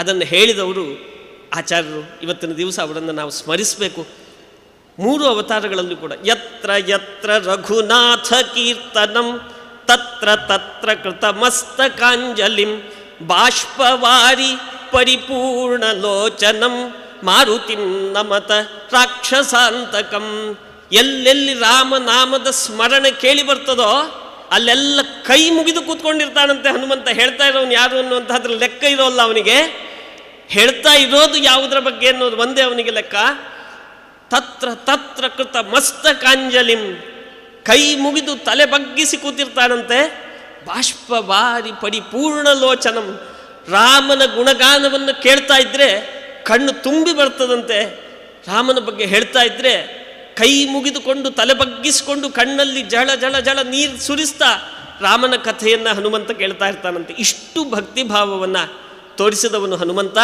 Speaker 4: ಅದನ್ನು ಹೇಳಿದವರು ಆಚಾರ್ಯರು. ಇವತ್ತಿನ ದಿವಸ ಅವರನ್ನು ನಾವು ಸ್ಮರಿಸಬೇಕು. 3 ಅವತಾರಗಳಲ್ಲೂ ಕೂಡ ಯತ್ರ ಯತ್ರ ರಘುನಾಥ ಕೀರ್ತನಂ ತತ್ರ ತತ್ರ ಕೃತಮಸ್ತಕಾಂಜಲಿಂ ಬಾಷ್ಪವಾರಿ ಪರಿಪೂರ್ಣ ಲೋಚನಂ ಮಾರುತಿಂ ನಮತ ರಾಕ್ಷಸಾಂತಕಂ. ಎಲ್ಲೆಲ್ಲಿ ರಾಮನಾಮದ ಸ್ಮರಣೆ ಕೇಳಿ ಬರ್ತದೋ ಅಲ್ಲೆಲ್ಲ ಕೈ ಮುಗಿದು ಕೂತ್ಕೊಂಡಿರ್ತಾನಂತೆ ಹನುಮಂತ. ಹೇಳ್ತಾ ಇರೋನು ಯಾರು ಅನ್ನುವಂಥದ್ರ ಲೆಕ್ಕ ಇರೋಲ್ಲ ಅವನಿಗೆ. ಹೇಳ್ತಾ ಇರೋದು ಯಾವುದರ ಬಗ್ಗೆ ಅನ್ನೋದು ಒಂದೇ ಅವನಿಗೆ ಲೆಕ್ಕ. ತತ್ರ ತತ್ರ ಕೃತ ಮಸ್ತಕಾಂಜಲಿಂ, ಕೈ ಮುಗಿದು ತಲೆ ಬಗ್ಗಿಸಿ ಕೂತಿರ್ತಾನಂತೆ. ಬಾಷ್ಪವಾರಿ ಪರಿಪೂರ್ಣ ಲೋಚನಂ, ರಾಮನ ಗುಣಗಾನವನ್ನು ಕೇಳ್ತಾ ಇದ್ದರೆ ಕಣ್ಣು ತುಂಬಿ ಬರ್ತದಂತೆ. ರಾಮನ ಬಗ್ಗೆ ಹೇಳ್ತಾ ಇದ್ದರೆ ಕೈ ಮುಗಿದುಕೊಂಡು ತಲೆ ಬಗ್ಗಿಸಿಕೊಂಡು ಕಣ್ಣಲ್ಲಿ ಜಳ ಜಳ ಜಳ ನೀರು ಸುರಿಸ್ತಾ ರಾಮನ ಕಥೆಯನ್ನು ಹನುಮಂತ ಕೇಳ್ತಾ ಇರ್ತಾನಂತೆ. ಇಷ್ಟು ಭಕ್ತಿಭಾವವನ್ನು ತೋರಿಸಿದವನು ಹನುಮಂತ.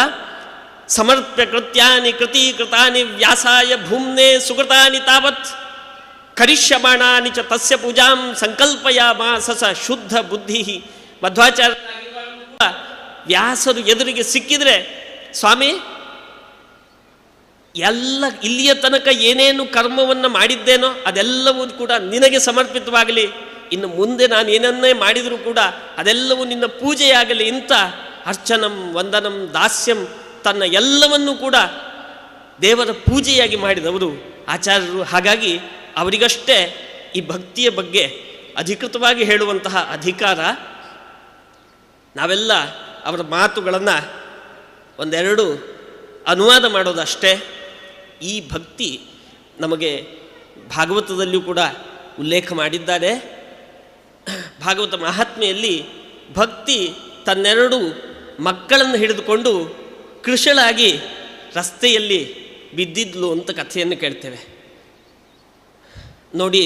Speaker 4: ಸಮರ್ಪ್ಯ ಕೃತ್ಯಾನಿ ಕೃತೀಕೃತಾನಿ ವ್ಯಾಸಾಯ ಭೂಮ್ನೆ ಸುಕೃತಾನಿ ತಾವತ್ ಕರಿಷ್ಯಮಾಣಾನಿ ಚ ತಸ್ಯ ಪೂಜಾಂ ಸಂಕಲ್ಪಯಾಮಾಸ ಸ ಶುದ್ಧ ಬುದ್ಧಿ. ಮಧ್ವಾಚಾರ್ಯ ವ್ಯಾಸರು ಎದುರಿಗೆ ಸಿಕ್ಕಿದರೆ, ಸ್ವಾಮಿ ಎಲ್ಲ ಇಲ್ಲಿಯ ತನಕ ಏನೇನು ಕರ್ಮವನ್ನು ಮಾಡಿದ್ದೇನೋ ಅದೆಲ್ಲವೂ ಕೂಡ ನಿನಗೆ ಸಮರ್ಪಿತವಾಗಲಿ, ಇನ್ನು ಮುಂದೆ ನಾನು ಏನನ್ನೇ ಮಾಡಿದರೂ ಕೂಡ ಅದೆಲ್ಲವೂ ನಿನ್ನ ಪೂಜೆಯಾಗಲಿ ಅಂತ ಅರ್ಚನಂ ವಂದನಂ ದಾಸ್ಯಂ ತನ್ನ ಎಲ್ಲವನ್ನೂ ಕೂಡ ದೇವರ ಪೂಜೆಯಾಗಿ ಮಾಡಿದವರು ಆಚಾರ್ಯರು. ಹಾಗಾಗಿ ಅವರಿಗಷ್ಟೇ ಈ ಭಕ್ತಿಯ ಬಗ್ಗೆ ಅಧಿಕೃತವಾಗಿ ಹೇಳುವಂತಹ ಅಧಿಕಾರ. ನಾವೆಲ್ಲ ಅವರ ಮಾತುಗಳನ್ನು ಒಂದೆರಡು ಅನುವಾದ ಮಾಡೋದಷ್ಟೇ. ಈ ಭಕ್ತಿ ನಮಗೆ ಭಾಗವತದಲ್ಲಿಯೂ ಕೂಡ ಉಲ್ಲೇಖ ಮಾಡಿದ್ದಾರೆ. ಭಾಗವತ ಮಹಾತ್ಮೆಯಲ್ಲಿ ಭಕ್ತಿ ತನ್ನೆರಡು ಮಕ್ಕಳನ್ನು ಹಿಡಿದುಕೊಂಡು ಕೃಶಳಾಗಿ ರಸ್ತೆಯಲ್ಲಿ ಬಿದ್ದಿದ್ಲು ಅಂತ ಕಥೆಯನ್ನು ಕೇಳ್ತೇವೆ ನೋಡಿ.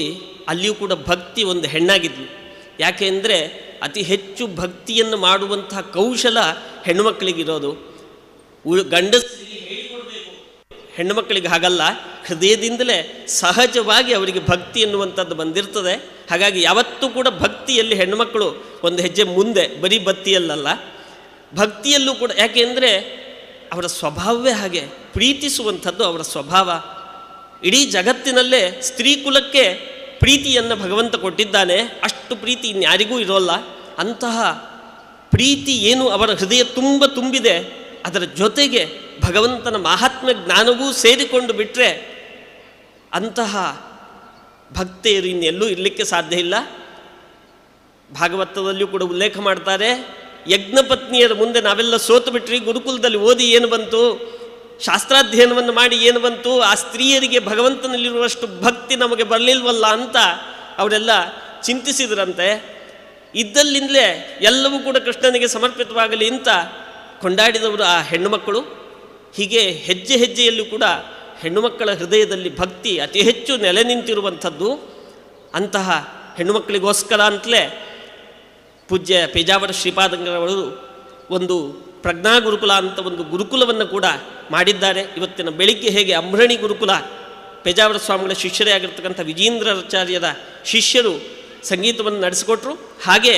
Speaker 4: ಅಲ್ಲಿಯೂ ಕೂಡ ಭಕ್ತಿ ಒಂದು ಹೆಣ್ಣಾಗಿದ್ಲು. ಯಾಕೆ ಅಂದರೆ ಅತಿ ಹೆಚ್ಚು ಭಕ್ತಿಯನ್ನು ಮಾಡುವಂತಹ ಕೌಶಲ ಹೆಣ್ಣುಮಕ್ಕಳಿಗಿರೋದು. ಗಂಡಸರಿಗೆ ಹೇಳಿಕೊಡ್ಬೇಕು, ಹೆಣ್ಣುಮಕ್ಕಳಿಗೆ ಹಾಗಲ್ಲ. ಹೃದಯದಿಂದಲೇ ಸಹಜವಾಗಿ ಅವರಿಗೆ ಭಕ್ತಿ ಎನ್ನುವಂಥದ್ದು ಬಂದಿರ್ತದೆ. ಹಾಗಾಗಿ ಯಾವತ್ತೂ ಕೂಡ ಭಕ್ತಿಯಲ್ಲಿ ಹೆಣ್ಣುಮಕ್ಕಳು ಒಂದು ಹೆಜ್ಜೆ ಮುಂದೆ, ಬರೀ ಭಕ್ತಿಯಲ್ಲಲ್ಲ, ಭಕ್ತಿಯಲ್ಲೂ ಕೂಡ. ಯಾಕೆ ಅಂದರೆ ಅವರ ಸ್ವಭಾವವೇ ಹಾಗೆ, ಪ್ರೀತಿಸುವಂಥದ್ದು ಅವರ ಸ್ವಭಾವ. ಇಡೀ ಜಗತ್ತಿನಲ್ಲೇ ಸ್ತ್ರೀ ಕುಲಕ್ಕೆ ಪ್ರೀತಿಯನ್ನು ಭಗವಂತ ಕೊಟ್ಟಿದ್ದಾನೆ. ಅಷ್ಟು ಪ್ರೀತಿ ಇನ್ಯಾರಿಗೂ ಇರೋಲ್ಲ. ಅಂತಹ ಪ್ರೀತಿ ಏನು ಅವರ ಹೃದಯ ತುಂಬಿದೆ, ಅದರ ಜೊತೆಗೆ ಭಗವಂತನ ಮಹಾತ್ಮ್ಯ ಜ್ಞಾನವೂ ಸೇರಿಕೊಂಡು ಬಿಟ್ಟರೆ ಅಂತಹ ಭಕ್ತೆಯರು ಇನ್ನೆಲ್ಲೂ ಇರಲಿಕ್ಕೆ ಸಾಧ್ಯ ಇಲ್ಲ. ಭಾಗವತದಲ್ಲಿಯೂ ಕೂಡ ಉಲ್ಲೇಖ ಮಾಡ್ತಾರೆ, ಯಜ್ಞಪತ್ನಿಯರ ಮುಂದೆ ನಾವೆಲ್ಲ ಸೋತು ಬಿಟ್ರಿ, ಗುರುಕುಲದಲ್ಲಿ ಓದಿ ಏನು ಬಂತು, ಶಾಸ್ತ್ರಾಧ್ಯಯನವನ್ನು ಮಾಡಿ ಏನು ಬಂತು, ಆ ಸ್ತ್ರೀಯರಿಗೆ ಭಗವಂತನಲ್ಲಿರುವಷ್ಟು ಭಕ್ತಿ ನಮಗೆ ಬರಲಿಲ್ವಲ್ಲ ಅಂತ ಅವರೆಲ್ಲ ಚಿಂತಿಸಿದ್ರಂತೆ. ಇದ್ದಲ್ಲಿಂದಲೇ ಎಲ್ಲವೂ ಕೂಡ ಕೃಷ್ಣನಿಗೆ ಸಮರ್ಪಿತವಾಗಲಿ ಅಂತ ಕೊಂಡಾಡಿದವರು ಆ ಹೆಣ್ಣುಮಕ್ಕಳು. ಹೀಗೆ ಹೆಜ್ಜೆ ಹೆಜ್ಜೆಯಲ್ಲೂ ಕೂಡ ಹೆಣ್ಣುಮಕ್ಕಳ ಹೃದಯದಲ್ಲಿ ಭಕ್ತಿ ಅತಿ ಹೆಚ್ಚು ನೆಲೆ ನಿಂತಿರುವಂಥದ್ದು. ಅಂತಹ ಹೆಣ್ಣುಮಕ್ಕಳಿಗೋಸ್ಕರ ಅಂತಲೇ ಪೂಜ್ಯ ಪೇಜಾವರ ಶ್ರೀಪಾದಂಗರವರು ಒಂದು ಪ್ರಜ್ಞಾ ಗುರುಕುಲ ಅಂತ ಒಂದು ಗುರುಕುಲವನ್ನು ಕೂಡ ಮಾಡಿದ್ದಾರೆ. ಇವತ್ತಿನ ಬೆಳಿಗ್ಗೆ ಹೇಗೆ ಅಂಬ್ರಣಿ ಗುರುಕುಲ ಪೇಜಾವರ ಸ್ವಾಮಿಗಳ ಶಿಷ್ಯರೇ ಆಗಿರ್ತಕ್ಕಂಥ ವಿಜೇಂದ್ರಾಚಾರ್ಯರ ಶಿಷ್ಯರು ಸಂಗೀತವನ್ನು ನಡೆಸಿಕೊಟ್ರು, ಹಾಗೆ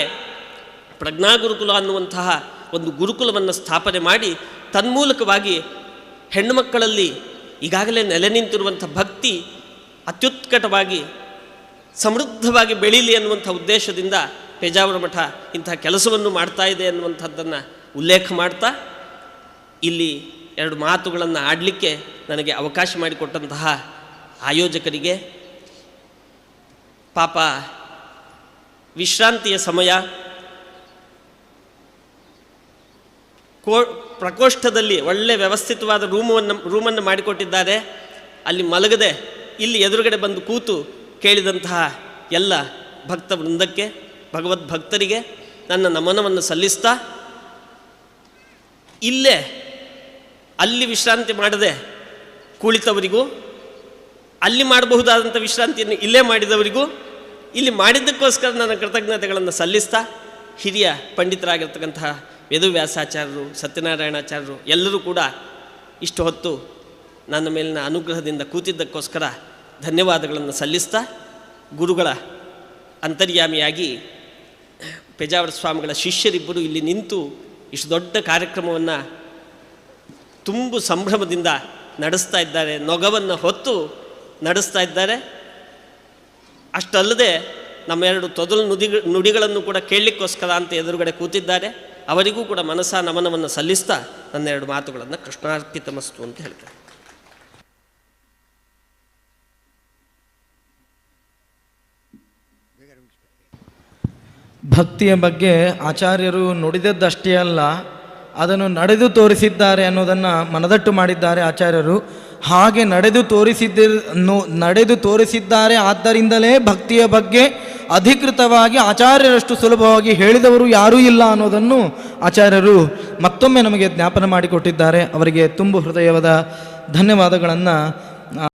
Speaker 4: ಪ್ರಜ್ಞಾ ಗುರುಕುಲ ಅನ್ನುವಂತಹ ಒಂದು ಗುರುಕುಲವನ್ನು ಸ್ಥಾಪನೆ ಮಾಡಿ ತನ್ಮೂಲಕವಾಗಿ ಹೆಣ್ಣುಮಕ್ಕಳಲ್ಲಿ ಈಗಾಗಲೇ ನೆಲೆ ನಿಂತಿರುವಂಥ ಭಕ್ತಿ ಅತ್ಯುತ್ಕಟವಾಗಿ ಸಮೃದ್ಧವಾಗಿ ಬೆಳೀಲಿ ಅನ್ನುವಂಥ ಉದ್ದೇಶದಿಂದ ಪೇಜಾವರ ಮಠ ಇಂತಹ ಕೆಲಸವನ್ನು ಮಾಡ್ತಾ ಇದೆ ಅನ್ನುವಂಥದ್ದನ್ನು ಉಲ್ಲೇಖ ಮಾಡ್ತಾ ಇಲ್ಲಿ ಎರಡು ಮಾತುಗಳನ್ನು ಆಡಲಿಕ್ಕೆ ನನಗೆ ಅವಕಾಶ ಮಾಡಿಕೊಟ್ಟಂತಹ ಆಯೋಜಕರಿಗೆ, ಪಾಪ ವಿಶ್ರಾಂತಿಯ ಸಮಯ, ಪ್ರಕೋಷ್ಠದಲ್ಲಿ ಒಳ್ಳೆ ವ್ಯವಸ್ಥಿತವಾದ ರೂಮನ್ನು ಮಾಡಿಕೊಟ್ಟಿದ್ದಾರೆ. ಅಲ್ಲಿ ಮಲಗದೆ ಇಲ್ಲಿ ಎದುರುಗಡೆ ಬಂದು ಕೂತು ಕೇಳಿದಂತಹ ಎಲ್ಲ ಭಕ್ತ ವೃಂದಕ್ಕೆ, ಭಗವದ್ಭಕ್ತರಿಗೆ ನನ್ನ ನಮನವನ್ನು ಸಲ್ಲಿಸ್ತಾ, ಇಲ್ಲೇ ಅಲ್ಲಿ ವಿಶ್ರಾಂತಿ ಮಾಡದೆ ಕುಳಿತವರಿಗೂ, ಅಲ್ಲಿ ಮಾಡಬಹುದಾದಂಥ ವಿಶ್ರಾಂತಿಯನ್ನು ಇಲ್ಲೇ ಮಾಡಿದವರಿಗೂ, ಇಲ್ಲಿ ಮಾಡಿದ್ದಕ್ಕೋಸ್ಕರ ನನ್ನ ಕೃತಜ್ಞತೆಗಳನ್ನು ಸಲ್ಲಿಸ್ತಾ, ಹಿರಿಯ ಪಂಡಿತರಾಗಿರ್ತಕ್ಕಂತಹ ವೇದವ್ಯಾಸಾಚಾರ್ಯರು, ಸತ್ಯನಾರಾಯಣಾಚಾರ್ಯರು ಎಲ್ಲರೂ ಕೂಡ ಇಷ್ಟು ಹೊತ್ತು ನನ್ನ ಮೇಲಿನ ಅನುಗ್ರಹದಿಂದ ಕೂತಿದ್ದಕ್ಕೋಸ್ಕರ ಧನ್ಯವಾದಗಳನ್ನು ಸಲ್ಲಿಸ್ತಾ, ಗುರುಗಳ ಅಂತರ್ಯಾಮಿಯಾಗಿ ಪೇಜಾವರ ಸ್ವಾಮಿಗಳ ಶಿಷ್ಯರಿಬ್ಬರು ಇಲ್ಲಿ ನಿಂತು ಇಷ್ಟು ದೊಡ್ಡ ಕಾರ್ಯಕ್ರಮವನ್ನು ತುಂಬು ಸಂಭ್ರಮದಿಂದ ನಡೆಸ್ತಾ ಇದ್ದಾರೆ, ನೊಗವನ್ನು ಹೊತ್ತು ನಡೆಸ್ತಾ ಇದ್ದಾರೆ. ಅಷ್ಟಲ್ಲದೆ ನಮ್ಮೆರಡು ತೊದಲು ನುಡಿಗಳನ್ನು ಕೂಡ ಕೇಳಲಿಕ್ಕೋಸ್ಕರ ಅಂತ ಎದುರುಗಡೆ ಕೂತಿದ್ದಾರೆ. ಅವರಿಗೂ ಕೂಡ ಮನಸ್ಸಾ ನಮನವನ್ನು ಸಲ್ಲಿಸ್ತಾ ನನ್ನೆರಡು ಮಾತುಗಳನ್ನು ಕೃಷ್ಣಾರ್ಪಿತಮಸ್ತು ಅಂತ ಹೇಳ್ತಾರೆ.
Speaker 1: ಭಕ್ತಿಯ ಬಗ್ಗೆ ಆಚಾರ್ಯರು ನುಡಿದದ್ದಷ್ಟೇ ಅಲ್ಲ, ಅದನ್ನು ನಡೆದು ತೋರಿಸಿದ್ದಾರೆ ಅನ್ನೋದನ್ನು ಮನದಟ್ಟು ಮಾಡಿದ್ದಾರೆ ಆಚಾರ್ಯರು. ಹಾಗೆ ನಡೆದು ತೋರಿಸಿದ್ದಾರೆ. ಆದ್ದರಿಂದಲೇ ಭಕ್ತಿಯ ಬಗ್ಗೆ ಅಧಿಕೃತವಾಗಿ ಆಚಾರ್ಯರಷ್ಟು ಸುಲಭವಾಗಿ ಹೇಳಿದವರು ಯಾರೂ ಇಲ್ಲ ಅನ್ನೋದನ್ನು ಆಚಾರ್ಯರು ಮತ್ತೊಮ್ಮೆ ನಮಗೆ ಜ್ಞಾಪನ ಮಾಡಿಕೊಟ್ಟಿದ್ದಾರೆ. ಅವರಿಗೆ ತುಂಬು ಹೃದಯವಾದ ಧನ್ಯವಾದಗಳನ್ನು